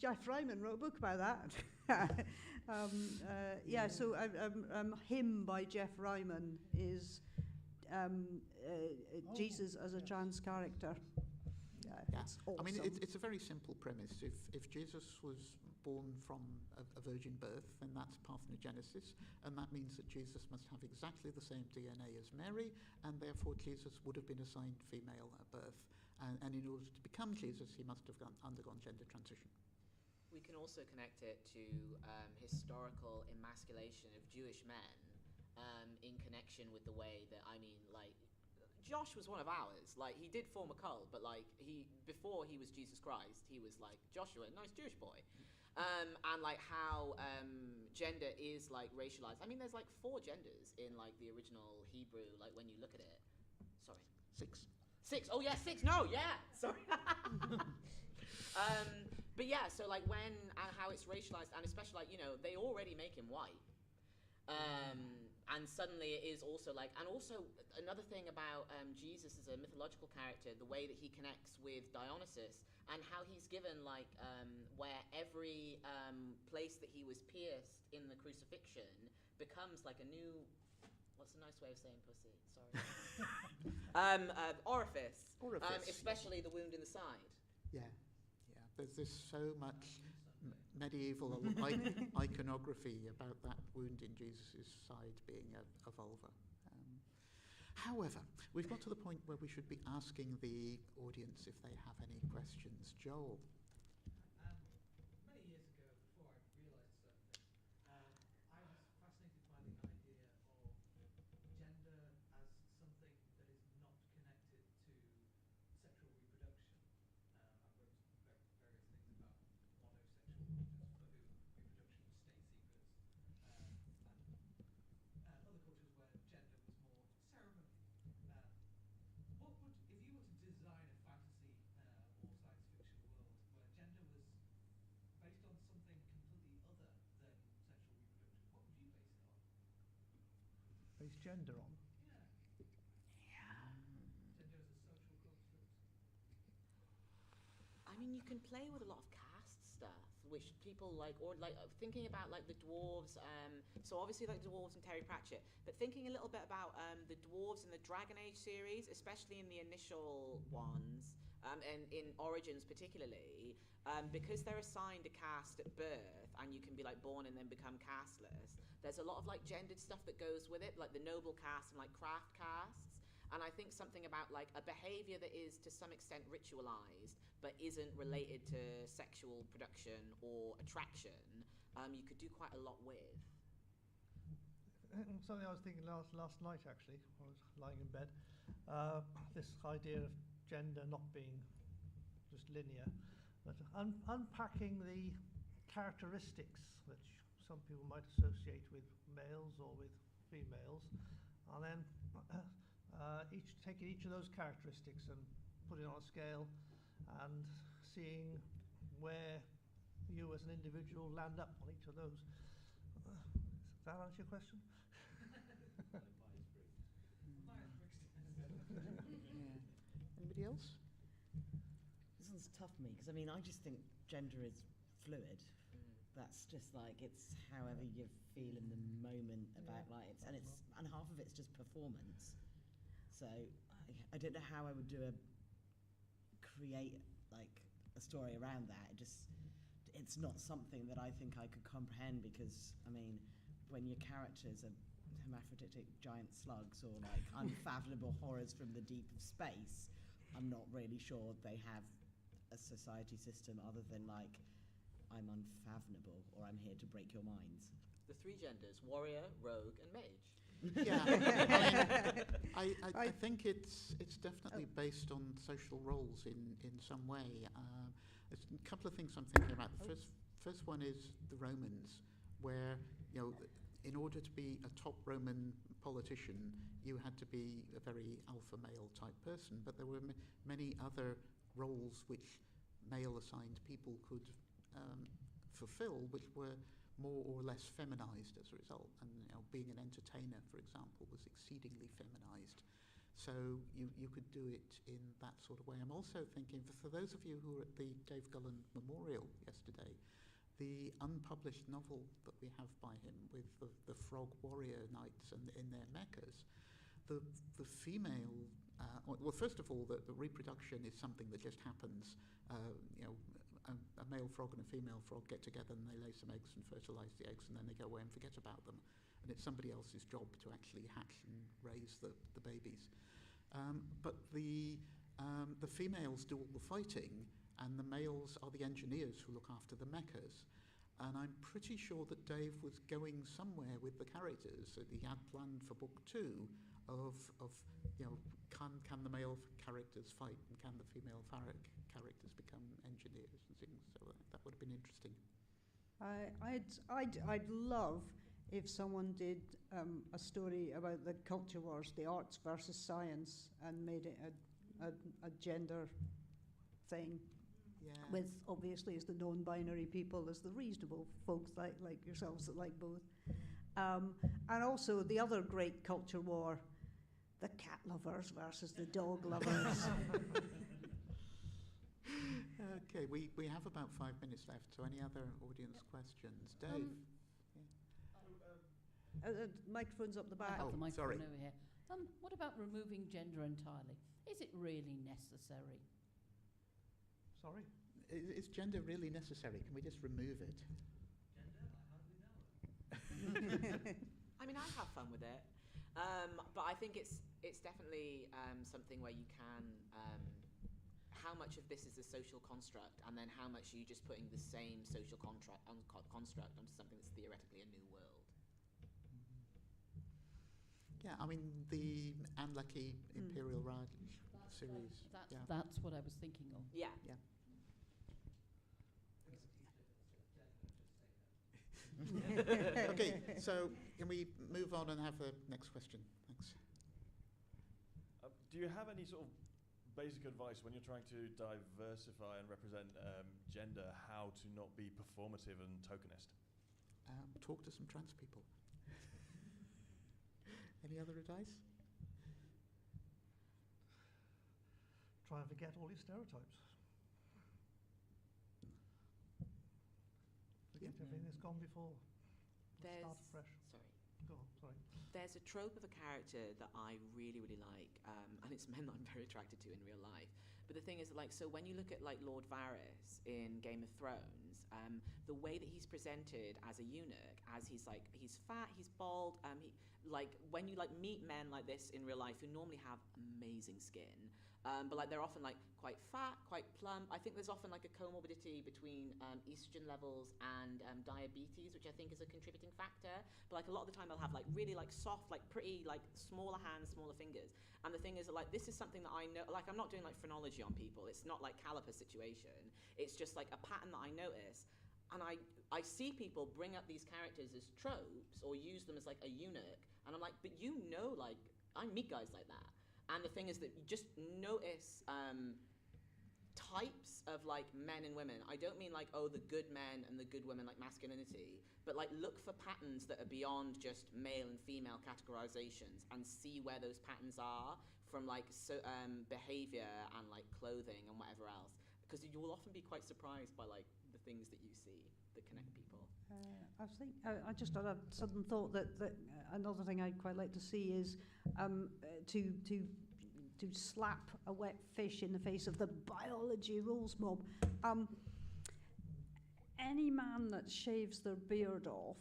Jeff Ryman wrote a book about that. Yeah, so Him by Jeff Ryman is Jesus as a trans character. Yeah. Awesome. I mean, it's a very simple premise. If Jesus was born from a virgin birth, then that's parthenogenesis, and that means that Jesus must have exactly the same DNA as Mary, and therefore Jesus would have been assigned female at birth. And in order to become Jesus, he must have undergone gender transition. We can also connect it to historical emasculation of Jewish men in connection with the way that, I mean, like, Josh was one of ours. Like, he did form a cult, but like before he was Jesus Christ, he was like Joshua, nice Jewish boy. And like how gender is like racialized. I mean, there's like 4 genders in like the original Hebrew. Like when you look at it. Sorry. 6. 6. Oh yeah, 6. No, yeah. Sorry. But yeah, so like when and how it's racialized, and especially like, you know, they already make him white. And suddenly it is also like, and also another thing about Jesus as a mythological character, the way that he connects with Dionysus, and how he's given like, where every place that he was pierced in the crucifixion becomes like a new, what's a nice way of saying pussy? Sorry. Orifice. Orifice. Especially the wound in the side. Yeah, yeah. There's so much medieval iconography about that wound in Jesus' side being a vulva. However, we've got to the point where we should be asking the audience if they have any questions. Joel. Many years ago, before I realised certain things, I was fascinated by the idea of gender as something that is not connected to sexual reproduction. I've wrote various things about monosexual cultures for whom reproduction was state secrets, and other cultures where gender was more ceremony. What would, if you were to design a fantasy or science fiction world where gender was based on something completely other than sexual reproduction, what would you base it on? Base gender on? Yeah. Gender as a social construct. I mean, you can play with a lot of caste stuff, which people like, or like thinking about like the dwarves. So obviously like dwarves and Terry Pratchett, but thinking a little bit about the dwarves in the Dragon Age series, especially in the initial ones, and in Origins particularly, because they're assigned a caste at birth, and you can be like born and then become casteless. There's a lot of like gendered stuff that goes with it, like the noble caste and like craft castes. And I think something about like a behavior that is to some extent ritualized but isn't related to sexual production or attraction, you could do quite a lot with. Something I was thinking last night, actually, I was lying in bed. This idea of gender not being just linear, but unpacking the characteristics which some people might associate with males or with females, and then taking each of those characteristics and putting it on a scale and seeing where you as an individual land up on each of those. Does that answer your question? Anybody else? This one's tough for me because I mean I just think gender is fluid. That's just like it's however you feel in the moment about like it's and half of it's just performance. So I don't know how I would create like a story around that. It's not something that I think I could comprehend because I mean when your characters are hermaphroditic giant slugs or like unfathomable horrors from the deep of space, I'm not really sure they have a society system other than like I'm unfathomable or I'm here to break your minds. The three genders: warrior, rogue, and mage. Yeah, I think it's definitely based on social roles in some way. There's a couple of things I'm thinking about. The first one is the Romans, where in order to be a top Roman politician, you had to be a very alpha male type person, but there were many other roles which male-assigned people could fulfill, which were more or less feminized as a result. And being an entertainer, for example, was exceedingly feminized. So you could do it in that sort of way. I'm also thinking, for those of you who were at the Dave Gullen Memorial yesterday, the unpublished novel that we have by him with the frog warrior knights and in their mechas, the female, well, first of all, the reproduction is something that just happens. A male frog and a female frog get together and they lay some eggs and fertilize the eggs and then they go away and forget about them. And it's somebody else's job to actually hatch and raise the babies. But the females do all the fighting and the males are the engineers who look after the mechas. And I'm pretty sure that Dave was going somewhere with the characters that he had planned for book 2 of can the male characters fight and can the female characters become engineers and things. So that would have been interesting. I'd love if someone did a story about the culture wars, the arts versus science, and made it a gender thing. Yeah. With obviously as the non-binary people as the reasonable folks like yourselves that like both. And also the other great culture war, the cat lovers versus the dog lovers. Okay, we have about 5 minutes left, so any other audience questions? Dave? Microphone's up the back. The microphone sorry. over here. What about removing gender entirely? Is it really necessary? Sorry? Is gender really necessary? Can we just remove it? I mean, I have fun with it, but I think it's definitely something where you can. How much of this is a social construct, and then how much are you just putting the same social construct onto something that's theoretically a new world? Yeah, I mean the Anne Leckie Imperial Raj series. That's what I was thinking of. Yeah. Yeah. Okay, so can we move on and have the next question? Thanks. Do you have any sort of basic advice when you're trying to diversify and represent gender, how to not be performative and tokenist? Talk to some trans people. Any other advice? Try and forget all your stereotypes. Forget everything that's gone before. Start fresh. Sorry. Go on, sorry. There's a trope of a character that I really, really like, and it's men that I'm very attracted to in real life. But the thing is, like, so when you look at like Lord Varys in Game of Thrones, the way that he's presented as a eunuch, as he's fat, he's bald, like when you like meet men like this in real life who normally have amazing skin, but like they're often like quite fat, quite plump. I think there's often like a comorbidity between estrogen levels and diabetes, which I think is a contributing factor. But like a lot of the time they'll have like really like soft, like pretty, like smaller hands, smaller fingers. And the thing is that like this is something that I know, like I'm not doing like phrenology on people. It's not like caliper situation. It's just like a pattern that I notice. And I see people bring up these characters as tropes or use them as like a eunuch. And I'm like, but you know, like I meet guys like that. And the thing is that you just notice types of like men and women. I don't mean like, oh, the good men and the good women, like masculinity, but like look for patterns that are beyond just male and female categorizations and see where those patterns are from like behavior and like clothing and whatever else. Because you will often be quite surprised by like the things that you see that connect people. I just had a sudden thought that another thing I'd quite like to see is to slap a wet fish in the face of the biology rules mob. Any man that shaves their beard off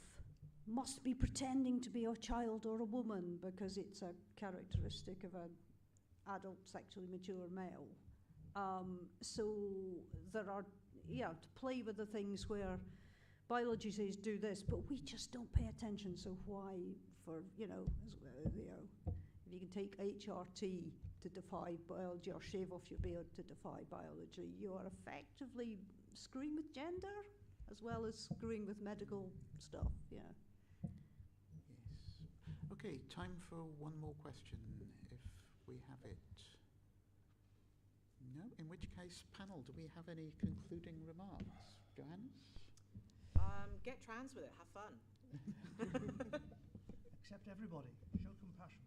must be pretending to be a child or a woman because it's a characteristic of an adult sexually mature male. So there are, to play with the things where biology says do this, but we just don't pay attention. So why, if you can take HRT to defy biology or shave off your beard to defy biology, you are effectively screwing with gender as well as screwing with medical stuff. Yeah. Yes. Okay, time for one more question, if we have it. No? In which case, panel, do we have any concluding remarks? Johannes? Get trans with it, have fun. Accept everybody, show compassion.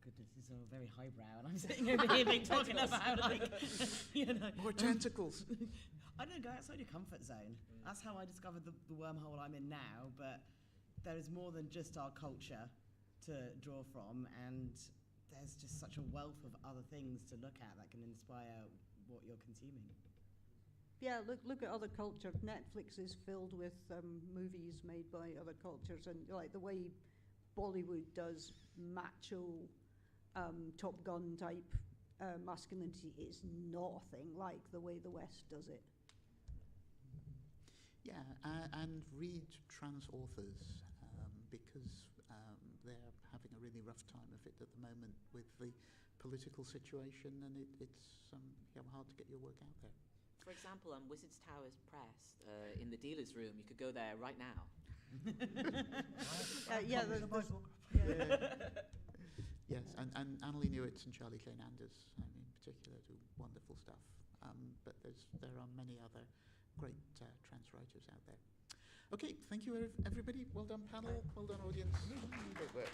Goodness, this is all very highbrow, and I'm sitting over here being talking about like, more tentacles. I don't know, go outside your comfort zone. That's how I discovered the wormhole I'm in now, but there is more than just our culture to draw from, and there's just such a wealth of other things to look at that can inspire what you're consuming. Yeah, look at other culture. Netflix is filled with movies made by other cultures, and like the way Bollywood does macho Top Gun type masculinity is nothing like the way the West does it. Yeah, and read trans authors because they're having a really rough time of it at the moment with the political situation, and it's hard to get your work out there. For example, Wizards Towers Press in the dealer's room. You could go there right now. Yes, and Annalie Newitz and Charlie Kane Anders, in particular, do wonderful stuff. But there are many other great trans writers out there. Okay, thank you, everybody. Well done, panel. Well done, audience. Great work.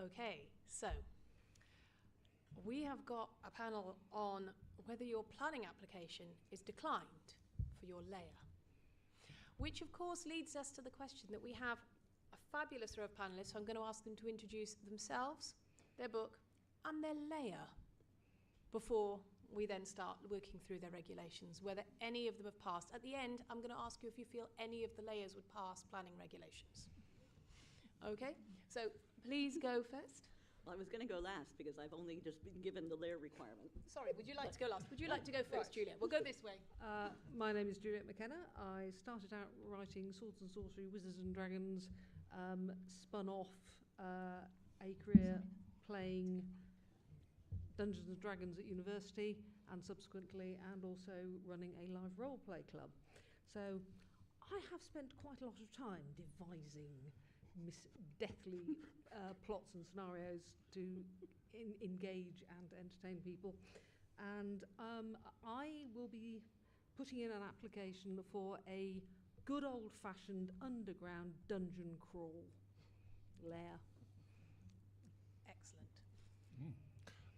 Okay, so we have got a panel on whether your planning application is declined for your layer. Which of course leads us to the question that we have a fabulous row of panellists, so I'm going to ask them to introduce themselves, their book, and their layer before we then start working through their regulations, whether any of them have passed. At the end, I'm going to ask you if you feel any of the layers would pass planning regulations. Okay, so please go first. Well, I was going to go last because I've only just been given the layer requirement. Sorry, would you like to go last? Would you like to go first, Juliet? We'll go this way. My name is Juliet McKenna. I started out writing Swords and Sorcery, Wizards and Dragons, spun off a career playing Dungeons and Dragons at university, and subsequently, and also running a live role play club. So I have spent quite a lot of time devising deathly plots and scenarios to engage and entertain people. And I will be putting in an application for a good old-fashioned underground dungeon crawl lair. Excellent.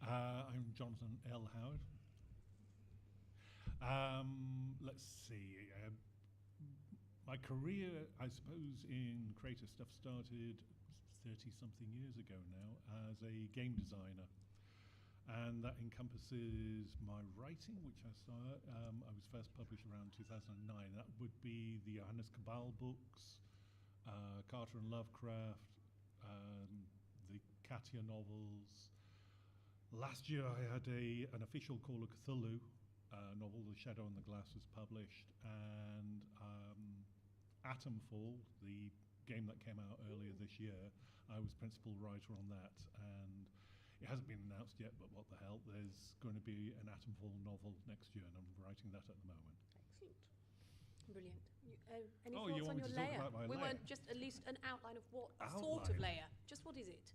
I'm Jonathan L. Howard. Let's see. My career, I suppose, in creative stuff started 30-something years ago now as a game designer. And that encompasses my writing, which I was first published around 2009. That would be the Johannes Cabal books, Carter and Lovecraft, the Katia novels. Last year I had an official Call of Cthulhu novel, The Shadow and the Glass, was published, and Atomfall, the game that came out earlier this year, I was principal writer on that, and it hasn't been announced yet, but what the hell, there's going to be an Atomfall novel next year, and I'm writing that at the moment. Excellent. Brilliant. Any Oh, thoughts you on want me your to talk layer? about my We layer? want just at least an outline of what sort of layer. Just what is it?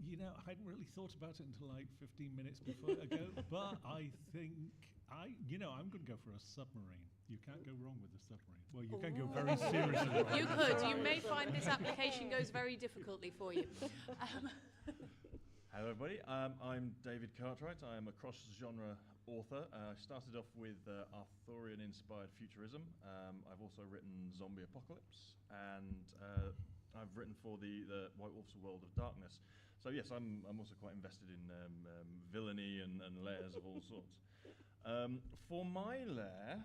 You know, I hadn't really thought about it until like 15 minutes before ago, but I think I'm going to go for a submarine. You can't go wrong with a submarine. Well, you can go very seriously wrong. You could. You may find this application goes very difficultly for you. Hello, everybody. I'm David Cartwright. I'm a cross-genre author. I started off with Arthurian-inspired futurism. I've also written Zombie Apocalypse, and I've written for the White Wolf's World of Darkness. So yes, I'm also quite invested in villainy and layers of all sorts. For my lair,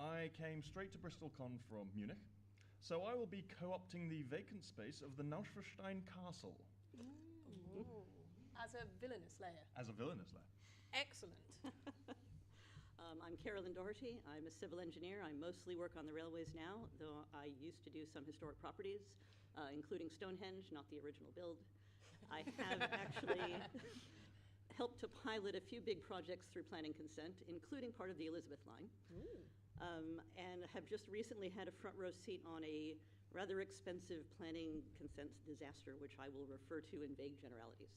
I came straight to BristolCon from Munich, so I will be co-opting the vacant space of the Neuschwanstein Castle. Ooh. As a villainous layer. As a villainous layer. Excellent. I'm Carolyn Doherty. I'm a civil engineer. I mostly work on the railways now, though I used to do some historic properties, including Stonehenge, not the original build. I have actually helped to pilot a few big projects through planning consent, including part of the Elizabeth line. And have just recently had a front row seat on a rather expensive planning consent disaster, which I will refer to in vague generalities.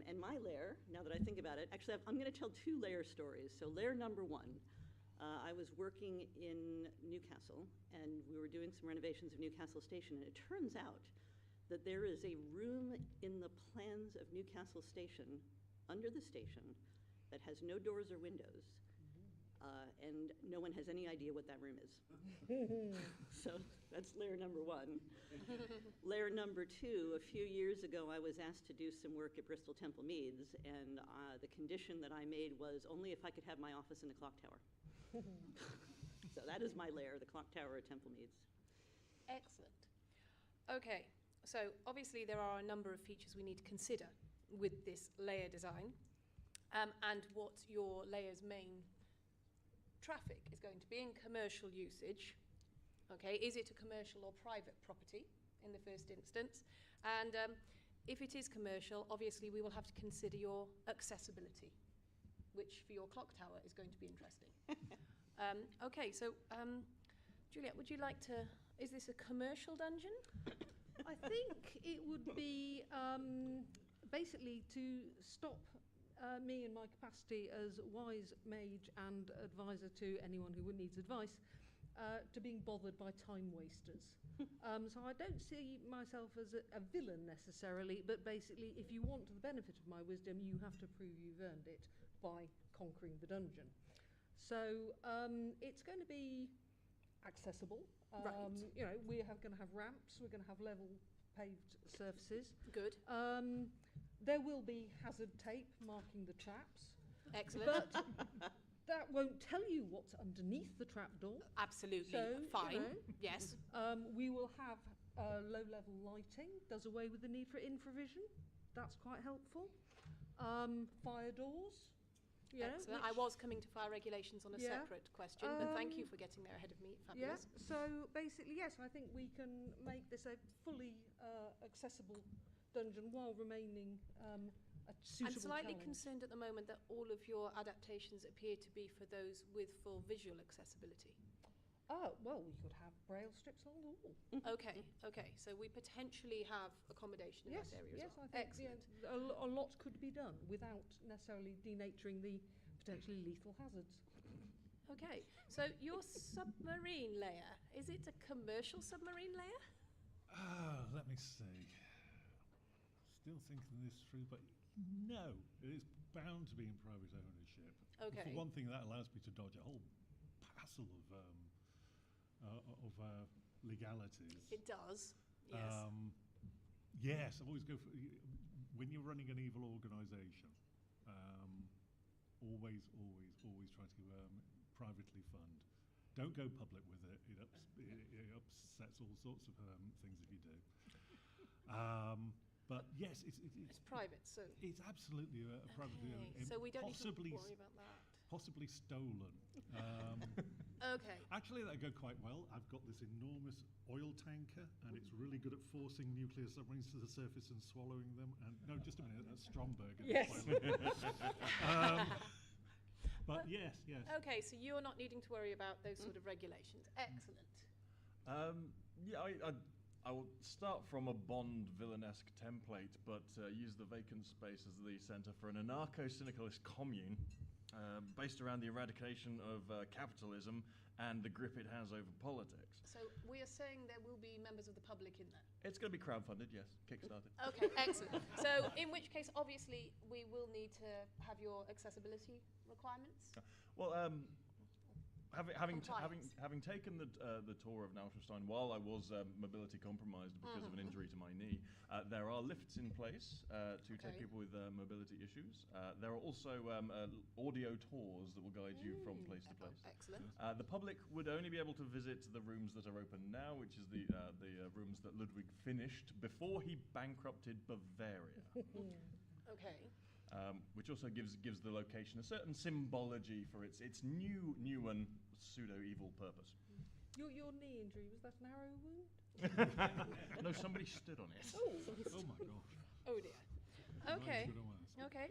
And my lair, now that I think about it, actually I'm going to tell two lair stories. So lair number one, I was working in Newcastle, and we were doing some renovations of Newcastle Station, and it turns out that there is a room in the plans of Newcastle Station, under the station, that has no doors or windows, and no one has any idea what that room is. So that's layer number one. Layer number two, a few years ago, I was asked to do some work at Bristol Temple Meads, and the condition that I made was only if I could have my office in the clock tower. So that is my layer, the clock tower at Temple Meads. Excellent. Okay, so obviously there are a number of features we need to consider with this layer design, and what your layer's main traffic is going to be in commercial usage. Okay, is it a commercial or private property in the first instance? And if it is commercial, obviously we will have to consider your accessibility, which for your clock tower is going to be interesting. Okay, so Juliet, would you like to, is this a commercial dungeon? I think it would be basically to stop me in my capacity as wise mage and advisor to anyone who needs advice to being bothered by time wasters. So I don't see myself as a villain necessarily, but basically if you want the benefit of my wisdom, you have to prove you've earned it by conquering the dungeon. So it's going to be accessible. You know, we're going to have ramps, we're going to have level paved surfaces. Good. There will be hazard tape marking the traps. Excellent. But that won't tell you what's underneath the trapdoor. Absolutely. So, Fine. you know, Yes. We will have low-level lighting, does away with the need for infravision. That's quite helpful. Fire doors. Excellent. I was coming to fire regulations on a separate question, but thank you for getting there ahead of me. Fabulous. Yeah. So basically, yes, I think we can make this a fully accessible dungeon while remaining a suitable I'm slightly challenge. concerned at the moment that all of your adaptations appear to be for those with full visual accessibility. Oh, well, we could have braille strips on the wall. Okay, so we potentially have accommodation in that area Yes, as well. I think a lot could be done without necessarily denaturing the potentially lethal hazards. Okay, so your submarine layer, is it a commercial submarine layer? Let me see. Still thinking this through, but no, it is bound to be in private ownership. Okay. For one thing, that allows me to dodge a whole passel of legalities. It does, yes. Yes, always go for, when you're running an evil organisation, always try to privately fund. Don't go public with it. It upsets all sorts of things if you do. But yes, it's private, so it's absolutely privately owned. So we don't need to possibly worry about that. Possibly stolen. Okay. Actually, that go quite well. I've got this enormous oil tanker, and it's really good at forcing nuclear submarines to the surface and swallowing them. And no, just a minute, that's Stromberg. Yes. But yes. Okay, so you're not needing to worry about those sort of regulations. Excellent. I will start from a Bond villanesque template, but use the vacant space as the centre for an anarcho-syndicalist commune based around the eradication of capitalism and the grip it has over politics. So we are saying there will be members of the public in there? It's going to be crowdfunded, yes, Kickstarted. Okay, excellent. So in which case, obviously, we will need to have your accessibility requirements? Well, having taken the tour of Nauschelstein while I was mobility compromised because of an injury to my knee, there are lifts in place to take people with mobility issues. There are also audio tours that will guide you from place to place. Excellent. The public would only be able to visit the rooms that are open now, which is the rooms that Ludwig finished before he bankrupted Bavaria. Okay. Which also gives the location a certain symbology for its new and pseudo-evil purpose. Your knee injury, was that an arrow wound? No, somebody stood on it. Oh my gosh. Oh dear. Okay. Okay.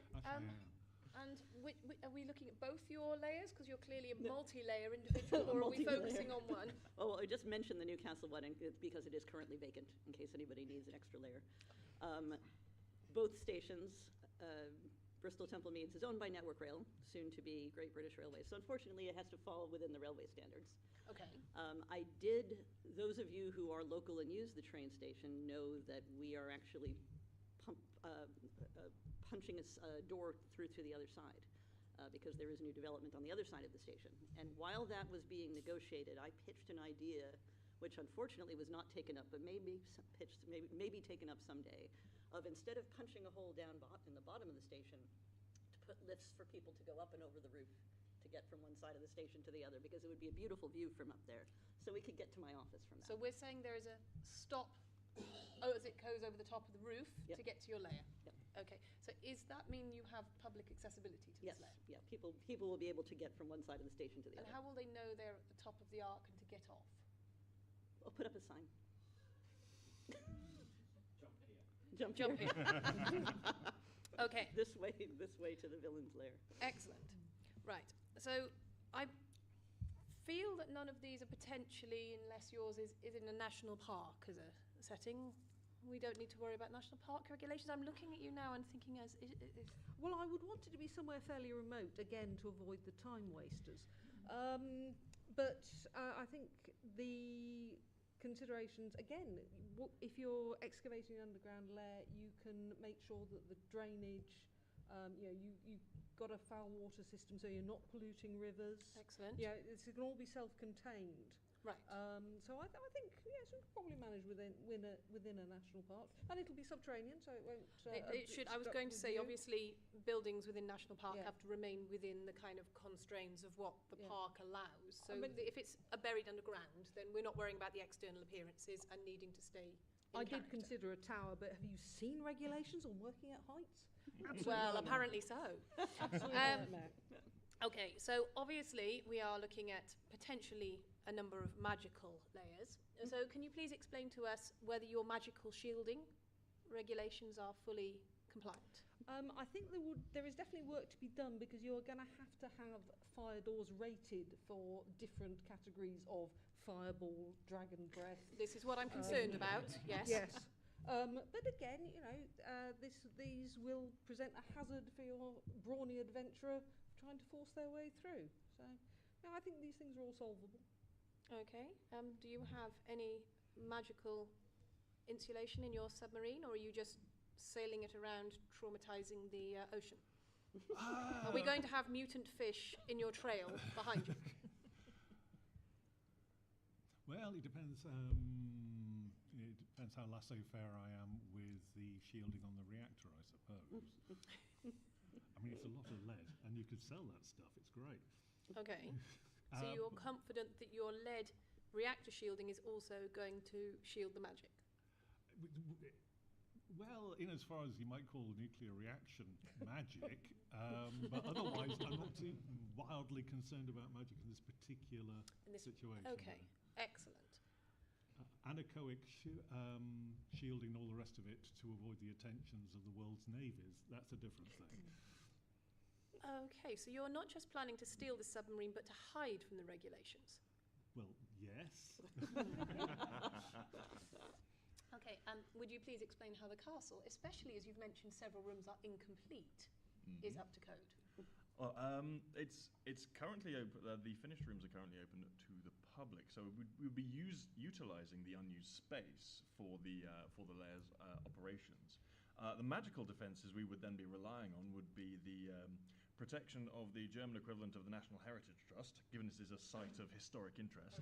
And are we looking at both your layers? Because you're clearly a multi-layer individual, or are we focusing on one? Well, I just mentioned the Newcastle one because it is currently vacant, in case anybody needs an extra layer. Both stations, Bristol Temple Meads is owned by Network Rail, soon to be Great British Railways. So unfortunately, it has to fall within the railway standards. Okay. Those of you who are local and use the train station know that we are actually punching a door through to the other side because there is new development on the other side of the station. And while that was being negotiated, I pitched an idea, which unfortunately was not taken up, but maybe taken up someday, of instead of punching a hole down in the bottom of the station, to put lifts for people to go up and over the roof to get from one side of the station to the other, because it would be a beautiful view from up there. So we could get to my office from that. So we're saying there is a stop as it goes over the top of the roof to get to your layer? Yep. Okay. So does that mean you have public accessibility to this layer? Yeah. People will be able to get from one side of the station to the other. And how will they know they're at the top of the arc and to get off? I'll put up a sign. Jump here. Okay. This way to the villain's lair. Excellent. Right. So I feel that none of these are potentially, unless yours is in a national park as a setting. We don't need to worry about national park regulations. I'm looking at you now and thinking Well, I would want it to be somewhere fairly remote, again, to avoid the time wasters. But I think the considerations, again, if you're excavating an underground lair, you can make sure that the drainage, you've got a foul water system so you're not polluting rivers. Excellent. Yeah, it can all be self-contained. Right. So I think, yes, we can probably manage within a national park. And it'll be subterranean, so it won't... It should. I was going to say, obviously, buildings within national park have to remain within the kind of constraints of what the park allows. So if it's buried underground, then we're not worrying about the external appearances and needing to stay in did character. consider a tower, but have you seen regulations on working at heights? Well, apparently so. Absolutely no. Okay, so obviously we are looking at potentially a number of magical layers. So can you please explain to us whether your magical shielding regulations are fully compliant? I think there is definitely work to be done, because you're going to have fire doors rated for different categories of fireball, dragon breath. This is what I'm concerned about, yes. Yes. But again, these will present a hazard for your brawny adventurer trying to force their way through. So, no, I think these things are all solvable. Okay. Do you have any magical insulation in your submarine, or are you just sailing it around, traumatizing the ocean? Are we going to have mutant fish in your trail behind you? Well, it depends. It depends how laissez-faire I am with the shielding on the reactor, I suppose. I mean, it's a lot of lead, and you could sell that stuff. It's great. Okay. So you're confident that your lead reactor shielding is also going to shield the magic? Well, in as far as you might call nuclear reaction magic, but otherwise I'm not too wildly concerned about magic in this particular situation. Okay, excellent. Anechoic shielding all the rest of it to avoid the attentions of the world's navies, that's a different thing. Okay, so you're not just planning to steal the submarine, but to hide from the regulations? Well, yes. Okay, would you please explain how the castle, especially as you've mentioned several rooms are incomplete, is up to code? Well, it's currently open. The finished rooms are currently open to the public, so we'd be utilising the unused space for the layers operations. The magical defences we would then be relying on would be the protection of the German equivalent of the National Heritage Trust, given this is a site of historic interest,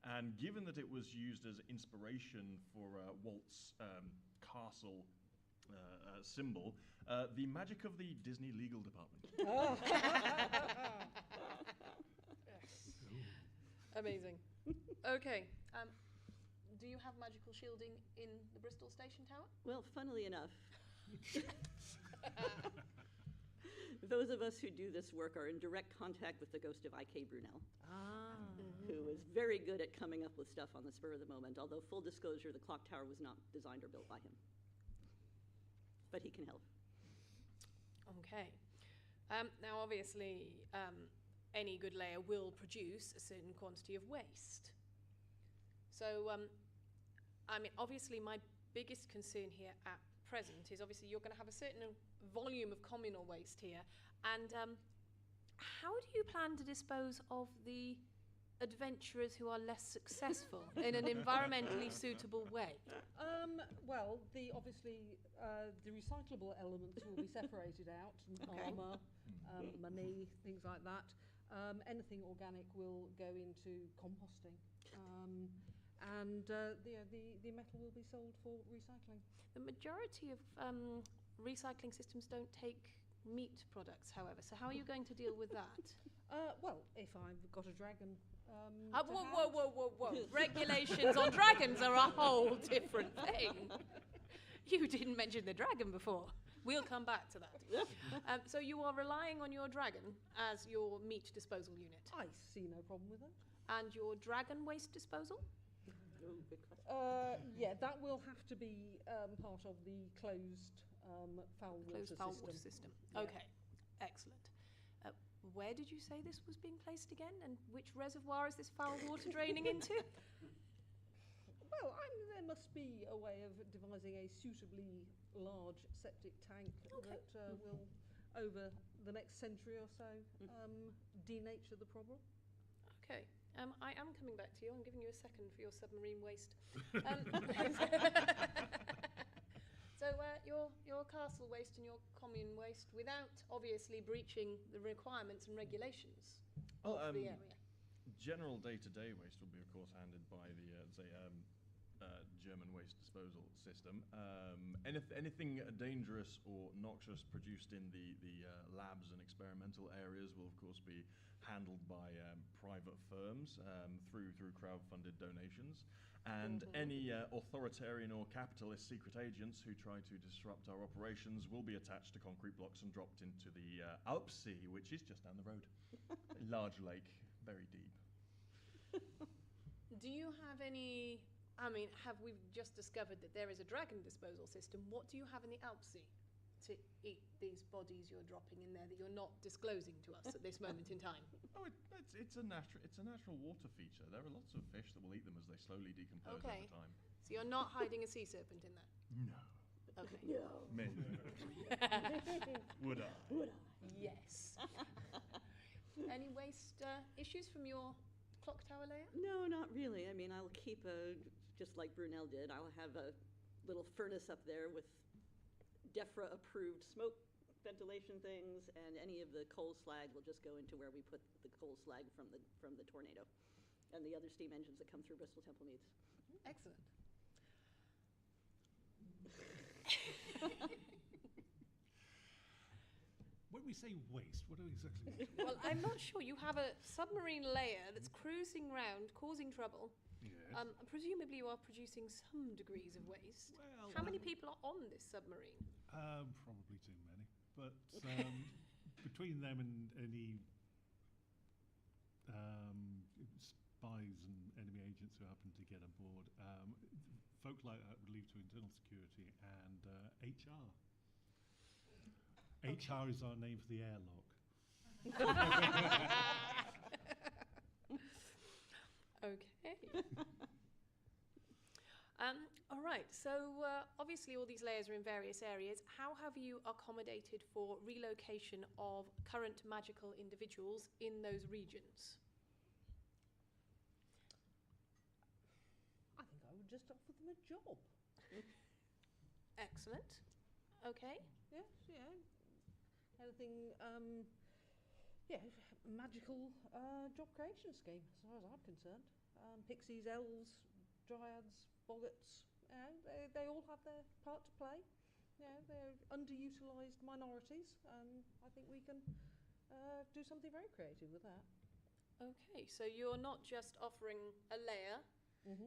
and given that it was used as inspiration for Walt's castle symbol, the magic of the Disney legal department. Amazing. Okay. Do you have magical shielding in the Bristol Station Tower? Well, funnily enough, those of us who do this work are in direct contact with the ghost of I.K. Brunel, who is very good at coming up with stuff on the spur of the moment, although full disclosure, the clock tower was not designed or built by him. But he can help. Okay. Now, obviously, any good layer will produce a certain quantity of waste. So, I mean, obviously, my biggest concern here at present is obviously you're going to have a certain volume of communal waste here. And how do you plan to dispose of the adventurers who are less successful in an environmentally suitable way? Well, obviously the recyclable elements will be separated out, armour, money, things like that. Anything organic will go into composting. And the metal will be sold for recycling. The majority of recycling systems don't take meat products, however. So how are you going to deal with that? Well, if I've got a dragon. Whoa. Regulations on dragons are a whole different thing. You didn't mention the dragon before. We'll come back to that. So you are relying on your dragon as your meat disposal unit? I see no problem with that. And your dragon waste disposal? Yeah, that will have to be part of the closed foul water system. Yeah. Okay, excellent. Where did you say this was being placed again, and which reservoir is this foul water draining into? Well, there must be a way of devising a suitably large septic tank that will, over the next century or so, denature the problem. Okay. I am coming back to you. I'm giving you a second for your submarine waste. So your castle waste and your commune waste, without obviously breaching the requirements and regulations of the area. General day-to-day waste will be, of course, handled by the German waste disposal system. Anything dangerous or noxious produced in the labs and experimental areas will, of course, be handled by private firms through crowd-funded donations. And any authoritarian or capitalist secret agents who try to disrupt our operations will be attached to concrete blocks and dropped into the Alpsee, which is just down the road. Large lake, very deep. Do you have any... I mean, have we just discovered that there is a dragon disposal system? What do you have in the Alpsee to eat these bodies you're dropping in there that you're not disclosing to us at this moment in time? Oh, it's a natural water feature. There are lots of fish that will eat them as they slowly decompose over time. So you're not hiding a sea serpent in there? No. Okay. No. Maybe. Would I? Would I? Yes. Any waste issues from your clock tower layer? No, not really. I mean, I'll keep just like Brunel did, I'll have a little furnace up there with DEFRA-approved smoke ventilation things, and any of the coal slag will just go into where we put the coal slag from the tornado, and the other steam engines that come through Bristol Temple Meads. Excellent. When we say waste, what do we exactly mean? Well, I'm not sure. You have a submarine layer that's cruising round, causing trouble. Yes. Presumably you are producing some degrees of waste. Well, how many people are on this submarine? Probably too many. But between them and any spies and enemy agents who happen to get aboard, folk like that would leave to internal security and HR. HR is our name for the airlock. Okay. All right, so obviously all these layers are in various areas. How have you accommodated for relocation of current magical individuals in those regions? I think I would just offer them a job. Excellent. Okay. Yes, yeah. Anything, magical job creation scheme, as far as I'm concerned. Pixies, elves, dryads, boggarts, they all have their part to play. They're underutilised minorities, and I think we can do something very creative with that. Okay, so you're not just offering a layer,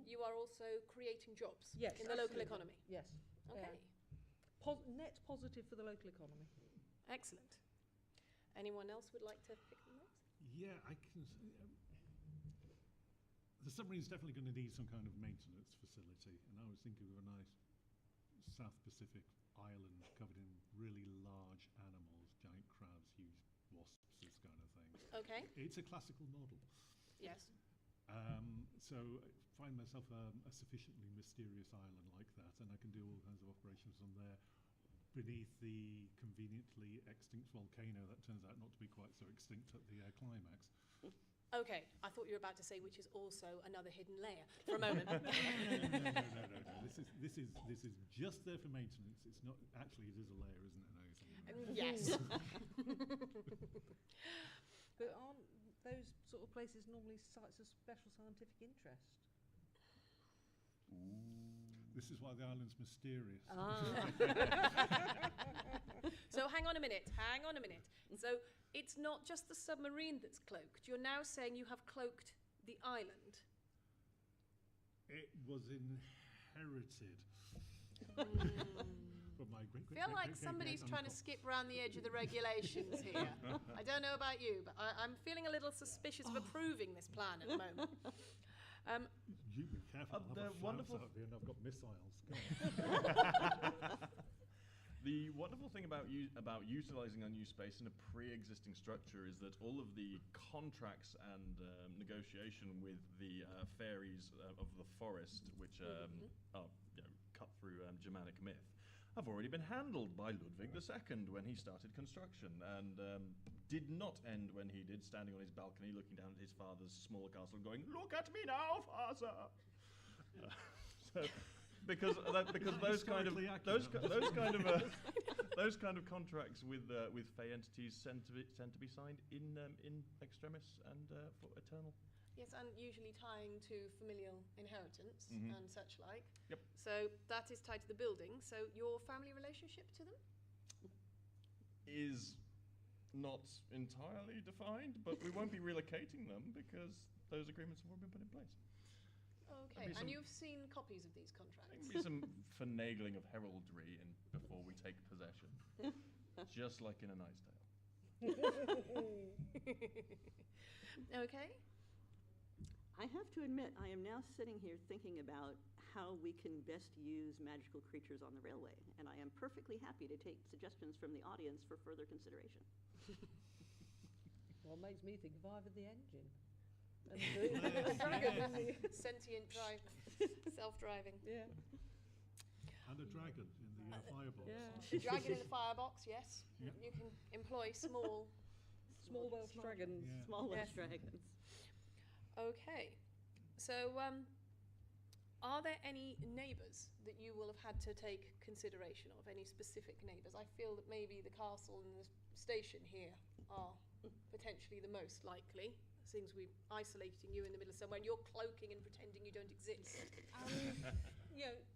you are also creating jobs in the local economy. Yes. Okay. Net positive for the local economy. Excellent. Anyone else would like to pick them up? Yeah, I can. The submarine's definitely going to need some kind of maintenance facility, and I was thinking of a nice South Pacific island covered in really large animals, giant crabs, huge wasps, this kind of thing. Okay. It's a classical model. Yes. So I find myself a sufficiently mysterious island like that, and I can do all kinds of operations on there beneath the conveniently extinct volcano that turns out not to be quite so extinct at the climax. Okay, I thought you were about to say which is also another hidden layer for a moment. No. This is just there for maintenance. It's not actually. It is a layer, isn't it? Yes. But aren't those sort of places normally sites of special scientific interest? This is why the island's mysterious. So hang on a minute. So it's not just the submarine that's cloaked. You're now saying you have cloaked the island. It was inherited from my great. I feel like somebody's trying to skip around the edge of the regulations here. I don't know about you, but I'm feeling a little suspicious of approving this plan at the moment. You be careful. I'll have wonderful out there and I've got missiles. The wonderful thing about utilising unused space in a pre-existing structure is that all of the contracts and negotiation with the fairies of the forest, which are cut through Germanic myth, have already been handled by Ludwig II when he started construction, and did not end when he did, standing on his balcony looking down at his father's small castle and going, "Look at me now, father!" So, because those kind of contracts with Fey entities tend to be signed in extremis and for eternal. Yes, and usually tying to familial inheritance and such like. Yep. So that is tied to the building. So your family relationship to them? Is not entirely defined, but we won't be relocating them because those agreements have already been put in place. Okay, and you've seen copies of these contracts? There'll be some finagling of heraldry before we take possession, just like in A Knight's Tale. Okay. I have to admit, I am now sitting here thinking about how we can best use magical creatures on the railway, and I am perfectly happy to take suggestions from the audience for further consideration. Well, it makes me think of either the engine. And Sentient drive, self-driving. Yeah. And a dragon in the firebox. Yeah. Dragon in the firebox, yes. Yep. You can employ small Welsh dragons. Yeah. Small Welsh Yes. dragons. Okay. So, are there any neighbours that you will have had to take consideration of? Any specific neighbours? I feel that maybe the castle and the station here are potentially the most likely. Seems we're isolating you in the middle of somewhere and you're cloaking and pretending you don't exist.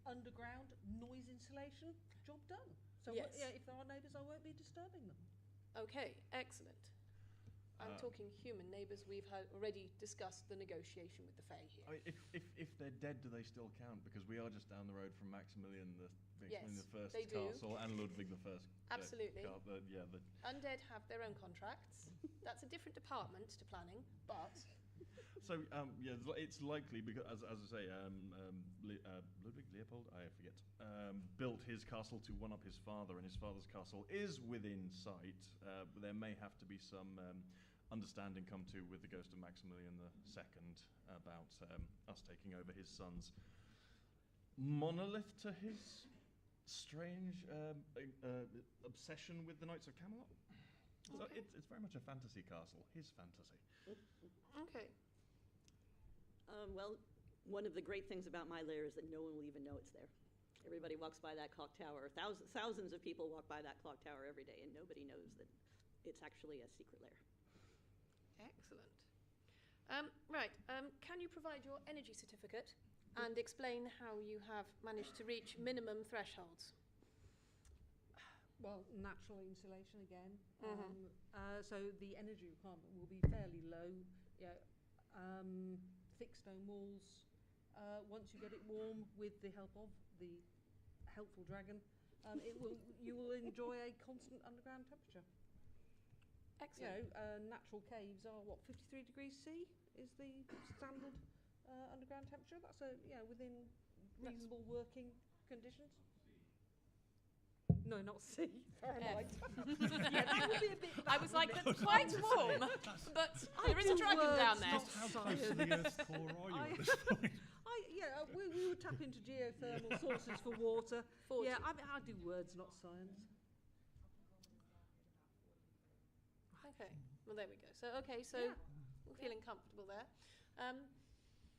Underground noise insulation, job done. So Yes. if there are neighbours, I won't be disturbing them. Okay, excellent. I'm talking human neighbours. We've already discussed the negotiation with the Fae here. I mean, if they're dead, do they still count? Because we are just down the road from Maximilian the First they do. castle and Ludwig the First. Absolutely. The Undead have their own contracts. That's a different department to planning, but So it's likely because, as I say, Ludwig Leopold, I forget, built his castle to one up his father, and his father's castle is within sight. But there may have to be some understanding come to with the ghost of Maximilian II about us taking over his son's monolith to his strange obsession with the Knights of Camelot. So it's very much a fantasy castle, his fantasy. okay. Well, one of the great things about my lair is that no one will even know it's there. Everybody walks by that clock tower. Thousands of people walk by that clock tower every day, and nobody knows that it's actually a secret lair. Excellent. Can you provide your energy certificate and explain how you have managed to reach minimum thresholds? Well, natural insulation again. Mhm. So the energy requirement will be fairly low. Thick stone walls. Once you get it warm with the help of the helpful dragon, you will enjoy a constant underground temperature. Excellent. Natural caves are 53 degrees C is the standard underground temperature. That's within reasonable working conditions. No, not C. Fahrenheit. That would be a bit I was like, that's quite warm, but there is a dragon down there. How close to the Earth's core are you at this point? We would tap into geothermal sources for water. 40. Yeah, I do words, not science. Okay. Well, there we go. So we're feeling comfortable there.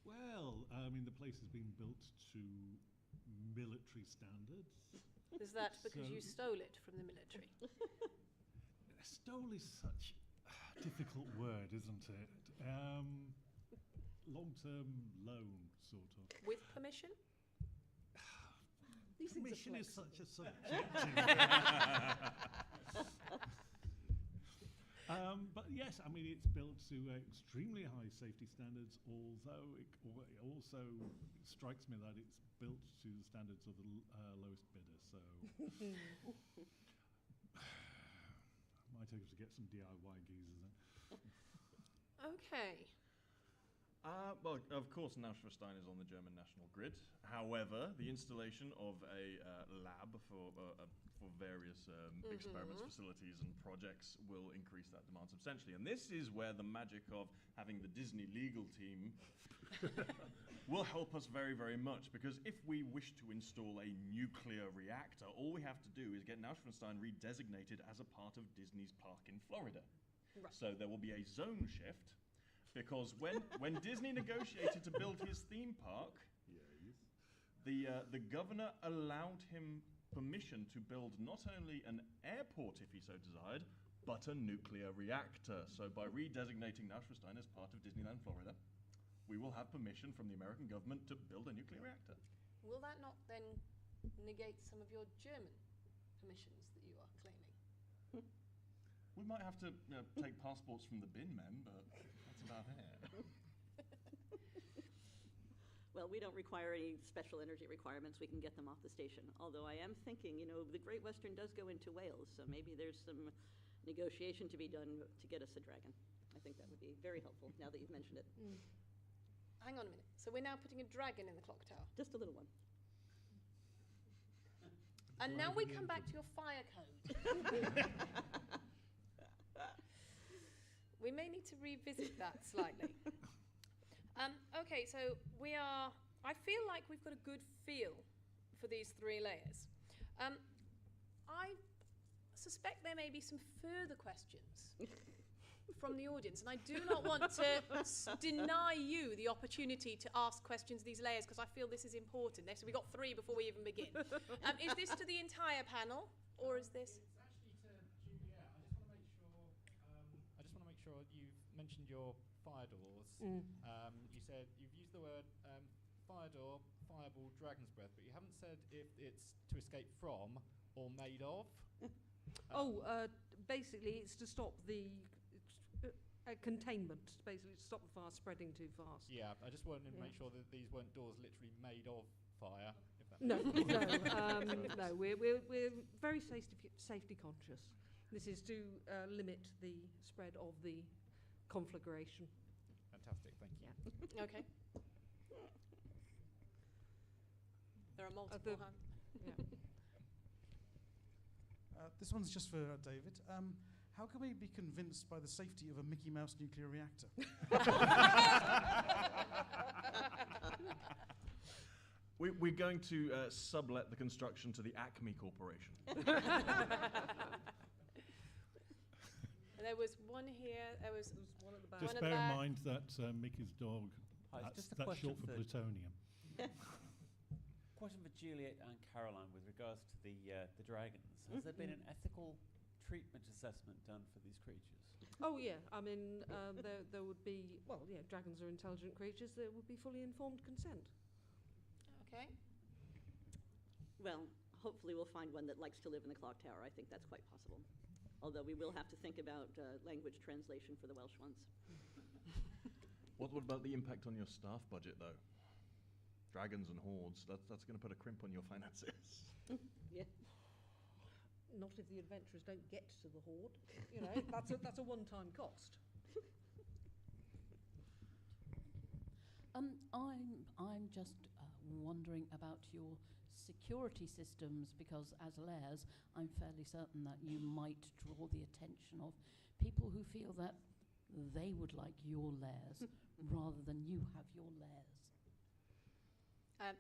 Well, I mean, the place has been built to military standards. Is that because So- you stole it from the military? Stole is such a difficult word, isn't it? Long-term loan, sort of. With permission? These things are Permission is such a subjective. But yes, I mean, it's built to extremely high safety standards, although it also strikes me that it's built to the standards of the lowest bidder, so might have to get some DIY geezers in. Okay. Well, of course, Neuschwanstein is on the German national grid. However, the installation of a lab for various experiments, facilities, and projects will increase that demand substantially. And this is where the magic of having the Disney legal team will help us very, very much. Because if we wish to install a nuclear reactor, all we have to do is get Neuschwanstein redesignated as a part of Disney's park in Florida. Right. So there will be a zone shift. Because when Disney negotiated to build his theme park, the governor allowed him permission to build not only an airport, if he so desired, but a nuclear reactor. So by redesignating Neuschwanstein as part of Disneyland Florida, we will have permission from the American government to build a nuclear reactor. Will that not then negate some of your German permissions that you are claiming? We might have to take passports from the bin men, but that's about it. Well, we don't require any special energy requirements. We can get them off the station. Although I am thinking, the Great Western does go into Wales, so maybe there's some negotiation to be done to get us a dragon. I think that would be very helpful now that you've mentioned it. Hang on a minute. So we're now putting a dragon in the clock tower? Just a little one. And now we come back to your fire code. We may need to revisit that slightly. Okay, so I feel like we've got a good feel for these 3 layers. I suspect there may be some further questions from the audience, and I do not want to deny you the opportunity to ask questions of these layers, because I feel this is important. So we've got 3 before we even begin. Is this to the entire panel, or is this? It's actually to Juliet. I just want to make sure you've mentioned your fire doors. You said you've used the word fire door, fireball, dragon's breath, but you haven't said if it's to escape from or made of. Basically, it's to stop the containment, basically to stop the fire spreading too fast. Yeah, I just wanted to make sure that these weren't doors literally made of fire. If that No, no, we're very safety conscious. This is to limit the spread of the conflagration. Fantastic, thank you. Yeah. Okay. There are multiple hands. This one's just for David. How can we be convinced by the safety of a Mickey Mouse nuclear reactor? We're going to sublet the construction to the Acme Corporation. There was one here. There was one at the back. Just bear in mind that Mickey's dog, that's short for plutonium. Question for Juliet and Caroline with regards to the dragons. Has there been an ethical treatment assessment done for these creatures? Oh yeah, I mean there would be, dragons are intelligent creatures. There would be fully informed consent. Okay. Well, hopefully we'll find one that likes to live in the clock tower. I think that's quite possible. Although we will have to think about language translation for the Welsh ones. What about the impact on your staff budget, though? Dragons and hordes, that's going to put a crimp on your finances. Yeah. Not if the adventurers don't get to the horde. That's a one-time cost. I'm just wondering about your security systems, because as layers, I'm fairly certain that you might draw the attention of people who feel that they would like your layers rather than you have your layers.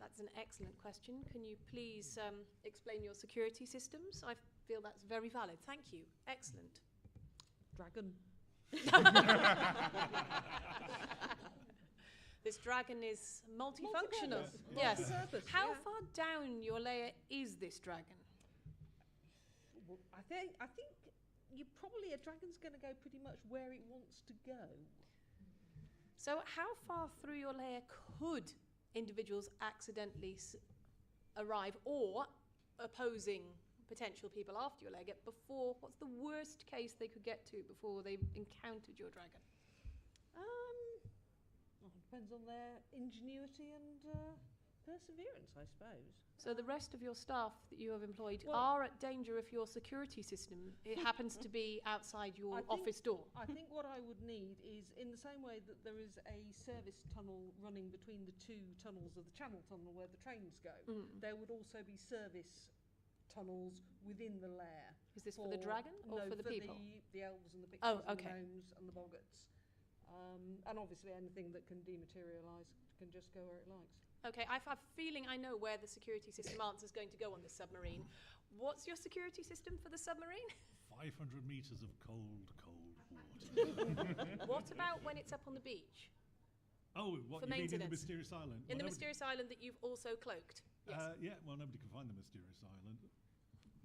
That's an excellent question. Can you please explain your security systems? I feel that's very valid. Thank you. Excellent. Dragon. This dragon is multifunctional. Yes. How far down your layer is this dragon? Well, I think a dragon's going to go pretty much where it wants to go. So how far through your layer could individuals accidentally arrive, or opposing potential people after your layer get before? What's the worst case they could get to before they encountered your dragon? Depends on their ingenuity and perseverance, I suppose. So the rest of your staff that you have employed Well- are at danger if your security system it happens to be outside your office door. I think what I would need is, in the same way that there is a service tunnel running between the two tunnels of the Channel Tunnel where the trains go, there would also be service tunnels within the lair. Is this for the dragon or no, for the people? The elves and the Oh, pixies and okay. the gnomes and the boggarts. And obviously anything that can dematerialise can just go where it likes. Okay, I have a feeling I know where the security system answer is going to go on this submarine. What's your security system for the submarine? 500 metres of cold, cold water. What about when it's up on the beach? Oh, what For you mean in the maintenance. mysterious island? In the Well, mysterious island that you've also cloaked? Yes. Yeah, well, nobody can find the mysterious island.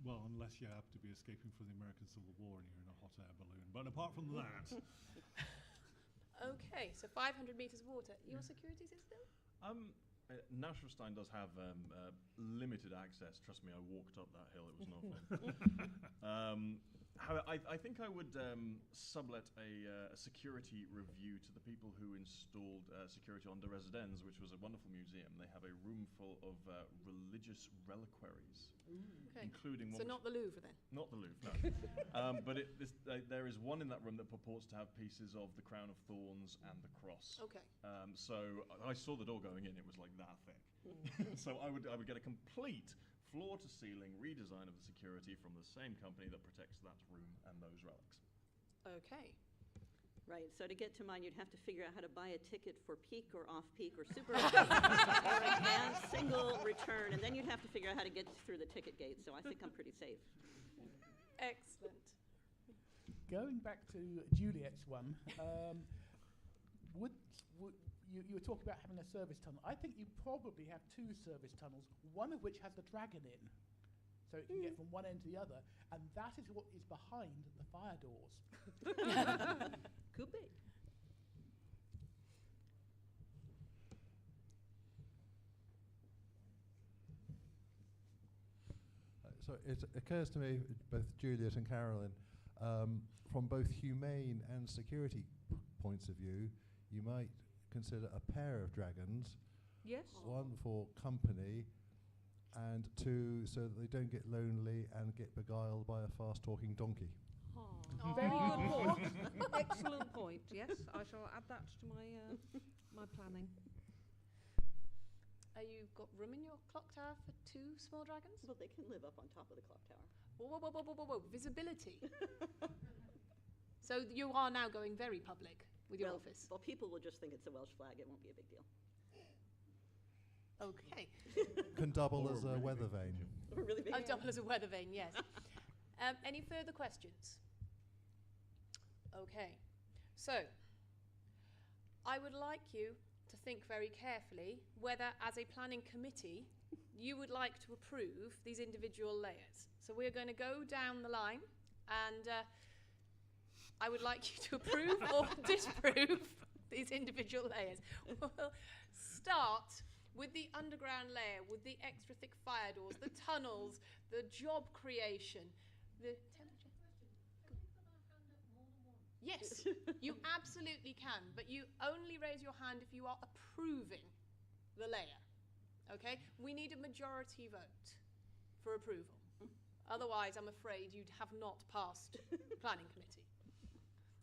Well, unless you happen to be escaping from the American Civil War and you're in a hot air balloon. But apart from that... Okay, so 500 metres of water. Your security system? Nationalstein does have limited access. Trust me, I walked up that hill. It was not fun. However, I think I would sublet a security review to the people who installed security on the Residence, which was a wonderful museum. They have a room full of religious reliquaries, Okay. including So not the Louvre then? Not the Louvre, no. But there is one in that room that purports to have pieces of the crown of thorns and the cross. Okay. So I saw the door going in; it was like that thick. So I would get a complete floor-to-ceiling redesign of the security from the same company that protects that room and those relics. Okay. Right, so to get to mine, you'd have to figure out how to buy a ticket for peak or off-peak or super off-peak or advanced single return, and then you'd have to figure out how to get through the ticket gate, so I think I'm pretty safe. Excellent. Going back to Juliet's one, you were talking about having a service tunnel. I think you probably have two service tunnels, one of which has the dragon in, so it can get from one end to the other, and that is what is behind the fire doors. Could be. So it occurs to me, both Juliet and Carolyn, from both humane and security points of view, you might consider a pair of dragons. Yes. One for company, and two so that they don't get lonely and get beguiled by a fast-talking donkey. Very good point. Excellent point. Yes, I shall add that to my my planning. You've got room in your clock tower for two small dragons? Well, they can live up on top of the clock tower. Whoa, whoa, whoa, whoa, whoa, whoa. Visibility. So you are now going very public with your office. Well, people will just think it's a Welsh flag. It won't be a big deal. Okay. Can double as a weather vane. Or really big. Oh, double as a weather vane, yes. Any further questions? Okay. So, I would like you to think very carefully whether, as a planning committee, you would like to approve these individual layers. So we're going to go down the line, and I would like you to approve or disapprove these individual layers. We'll start with the underground layer, with the extra thick fire doors, the tunnels, the job creation, the temperature. Yes, you absolutely can, but you only raise your hand if you are approving the layer. Okay? We need a majority vote for approval. Otherwise, I'm afraid you'd have not passed the planning committee.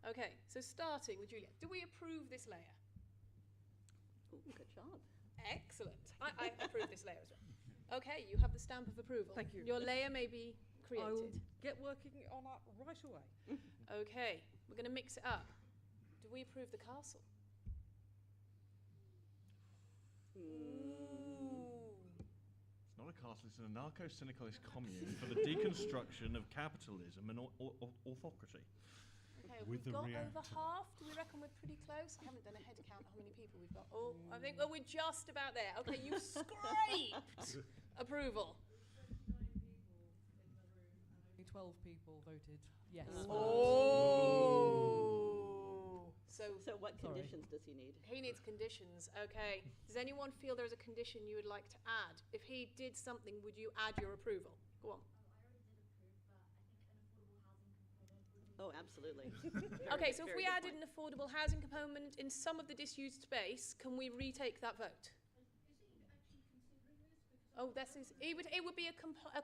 Okay, so starting with Juliet. Do we approve this layer? Ooh, good job. Excellent. I approve this layer as well. Okay, you have the stamp of approval. Thank you. Your layer may be created. I will get working on that right away. Okay, we're going to mix it up. Do we approve the castle? It's not a castle, it's an anarcho-syndicalist commune for the deconstruction of capitalism and autocracy. Okay, With we've the got reactor. over half. Do we reckon we're pretty close? I haven't done a head count how many people we've got. Oh, I think, well, we're just about there. Okay, you've scraped approval. 12 people voted yes. Oh. So what Sorry. conditions does he need? He needs conditions. Okay. Does anyone feel there's a condition you would like to add? If he did something, would you add your approval? Go on. Oh, absolutely. Okay, so if we added an affordable housing component in some of the disused space, can we retake that vote? Oh, it would be a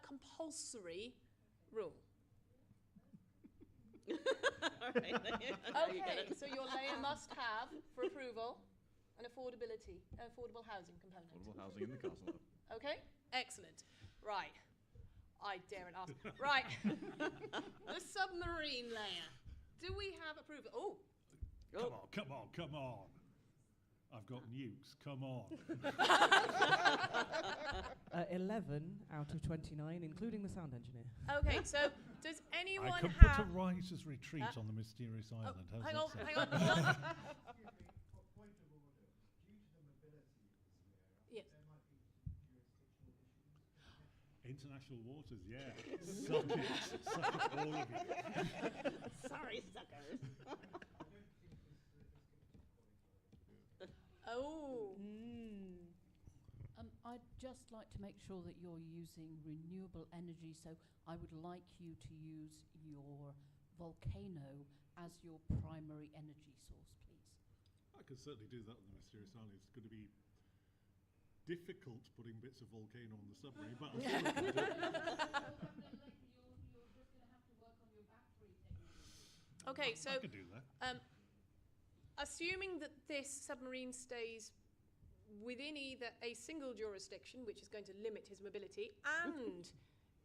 compulsory rule. All right. Okay, so your layer must have, for approval, an affordable housing component. Affordable housing in the castle. Okay, excellent. Right, I daren't ask. Right, the submarine layer. Do we have approval? Oh. Come on. I've got nukes, come on. 11 out of 29, including the sound engineer. Okay, so does anyone I could have... put a writer's retreat on the mysterious island. hang How's on, that hang on. sound? Point of order. Due to the mobility of this layer, Yes. there might be jurisdictional issues. International waters, yeah. Suck it, all of it. Sorry, suckers. Oh. I'd just like to make sure that you're using renewable energy, so I would like you to use your volcano as your primary energy source, please. I could certainly do that on the mysterious island. It's going to be difficult putting bits of volcano on the submarine, but I'm sure we can do it. Okay, so I could do that. Assuming that this submarine stays within either a single jurisdiction, which is going to limit his mobility, and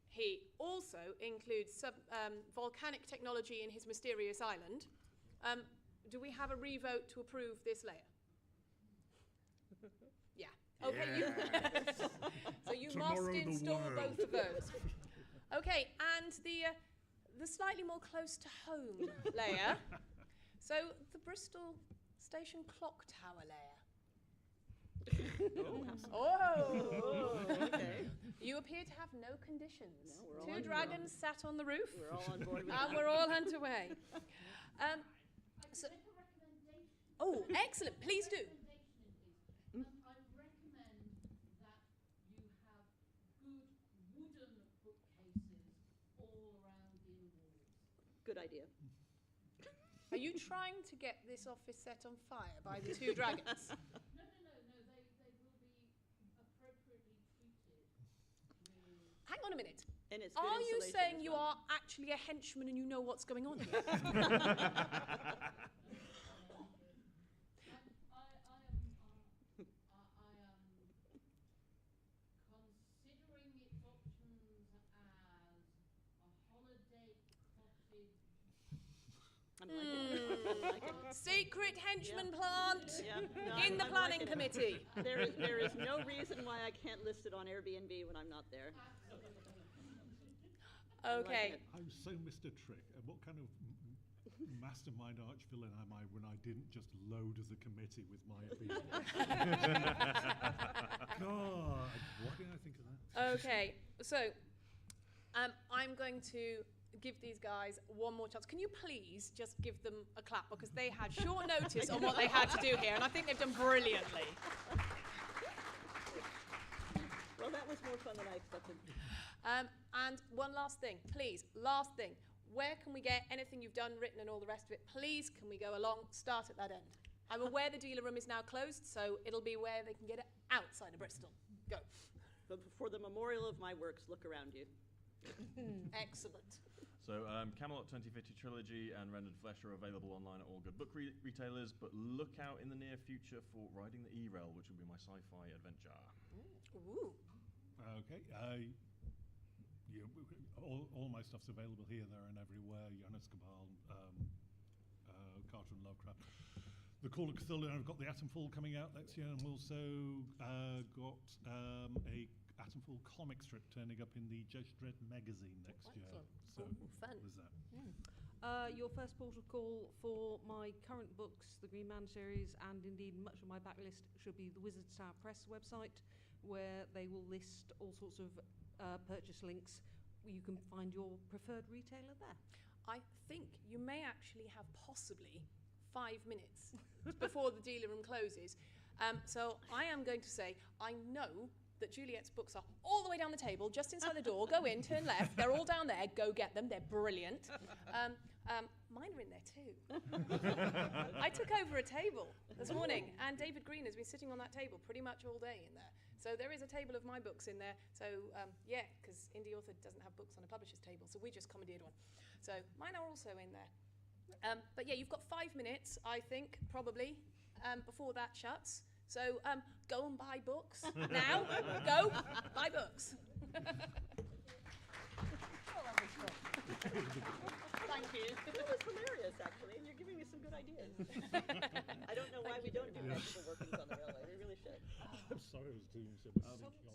he also includes volcanic technology in his mysterious island, do we have a revote to approve this layer? Yeah. Okay. Yes. So you Tomorrow must the install world. both of those. Okay, and the slightly more close to home layer. So the Bristol Station clock tower layer. Oh, okay. You appear to have no conditions. No, we're all Two on dragons sat on the roof. We're all on board with and that. we're all hunt away. Oh, excellent. Please do. I recommend that you have good wooden bookcases all around the inner walls. Good idea. Are you trying to get this office set on fire by the two dragons? No. They will be appropriately treated. Hang on a minute. And it's good Are you insulation saying as you well. are actually a henchman and you know what's going on here? Considering its options as a holiday cottage. I like it. Secret henchman plant Yeah. No, in the I'm planning liking it. committee. There is no reason why I can't list it on Airbnb when I'm not there. Okay. I'm so Mr. Trick. What kind of mastermind arch villain am I when I didn't just load as a committee with my people? God, why didn't I think of that? Okay, so I'm going to give these guys one more chance. Can you please just give them a clap, because they had short notice on what they had to do here, and I think they've done brilliantly. Well, that was more fun than I expected. And one last thing, please, last thing. Where can we get anything you've done, written, and all the rest of it? Please, can we go along, start at that end? I'm aware the dealer room is now closed, so it'll be where they can get it outside of Bristol. Go. But for the memorial of my works, look around you. Excellent. So Camelot 2050 Trilogy and Rendered Flesh are available online at all good book retailers, but look out in the near future for Riding the E-Rail, which will be my sci-fi adventure. Ooh. Okay. All my stuff's available here, there, and everywhere. Jonas Cabal, Carter and Lovecraft. The Call of Cthulhu, I've got the Atomfall coming out next year, and we've also got a Atomfall comic strip turning up in the Judge Dredd magazine next year. So fun. there's that. Your first portal call for my current books, the Green Man series, and indeed much of my backlist should be the Wizard's Tower Press website, where they will list all sorts of purchase links. You can find your preferred retailer there. I think you may actually have possibly 5 minutes before the dealer room closes. So I am going to say, I know that Juliet's books are all the way down the table, just inside the door. Go in, turn left. They're all down there. Go get them. They're brilliant. Mine are in there too. I took over a table this morning, and David Green has been sitting on that table pretty much all day in there. So there is a table of my books in there. So yeah, because indie author doesn't have books on a publisher's table, so we just commandeered one. So mine are also in there. But yeah, you've got 5 minutes, I think, probably, before that shuts. So go and buy books now. Go buy books. Thank you. That was hilarious, actually, and you're giving me some good ideas. I don't know why we don't do magical workings on the railway. We really should. I'm sorry I was doing so much thinking.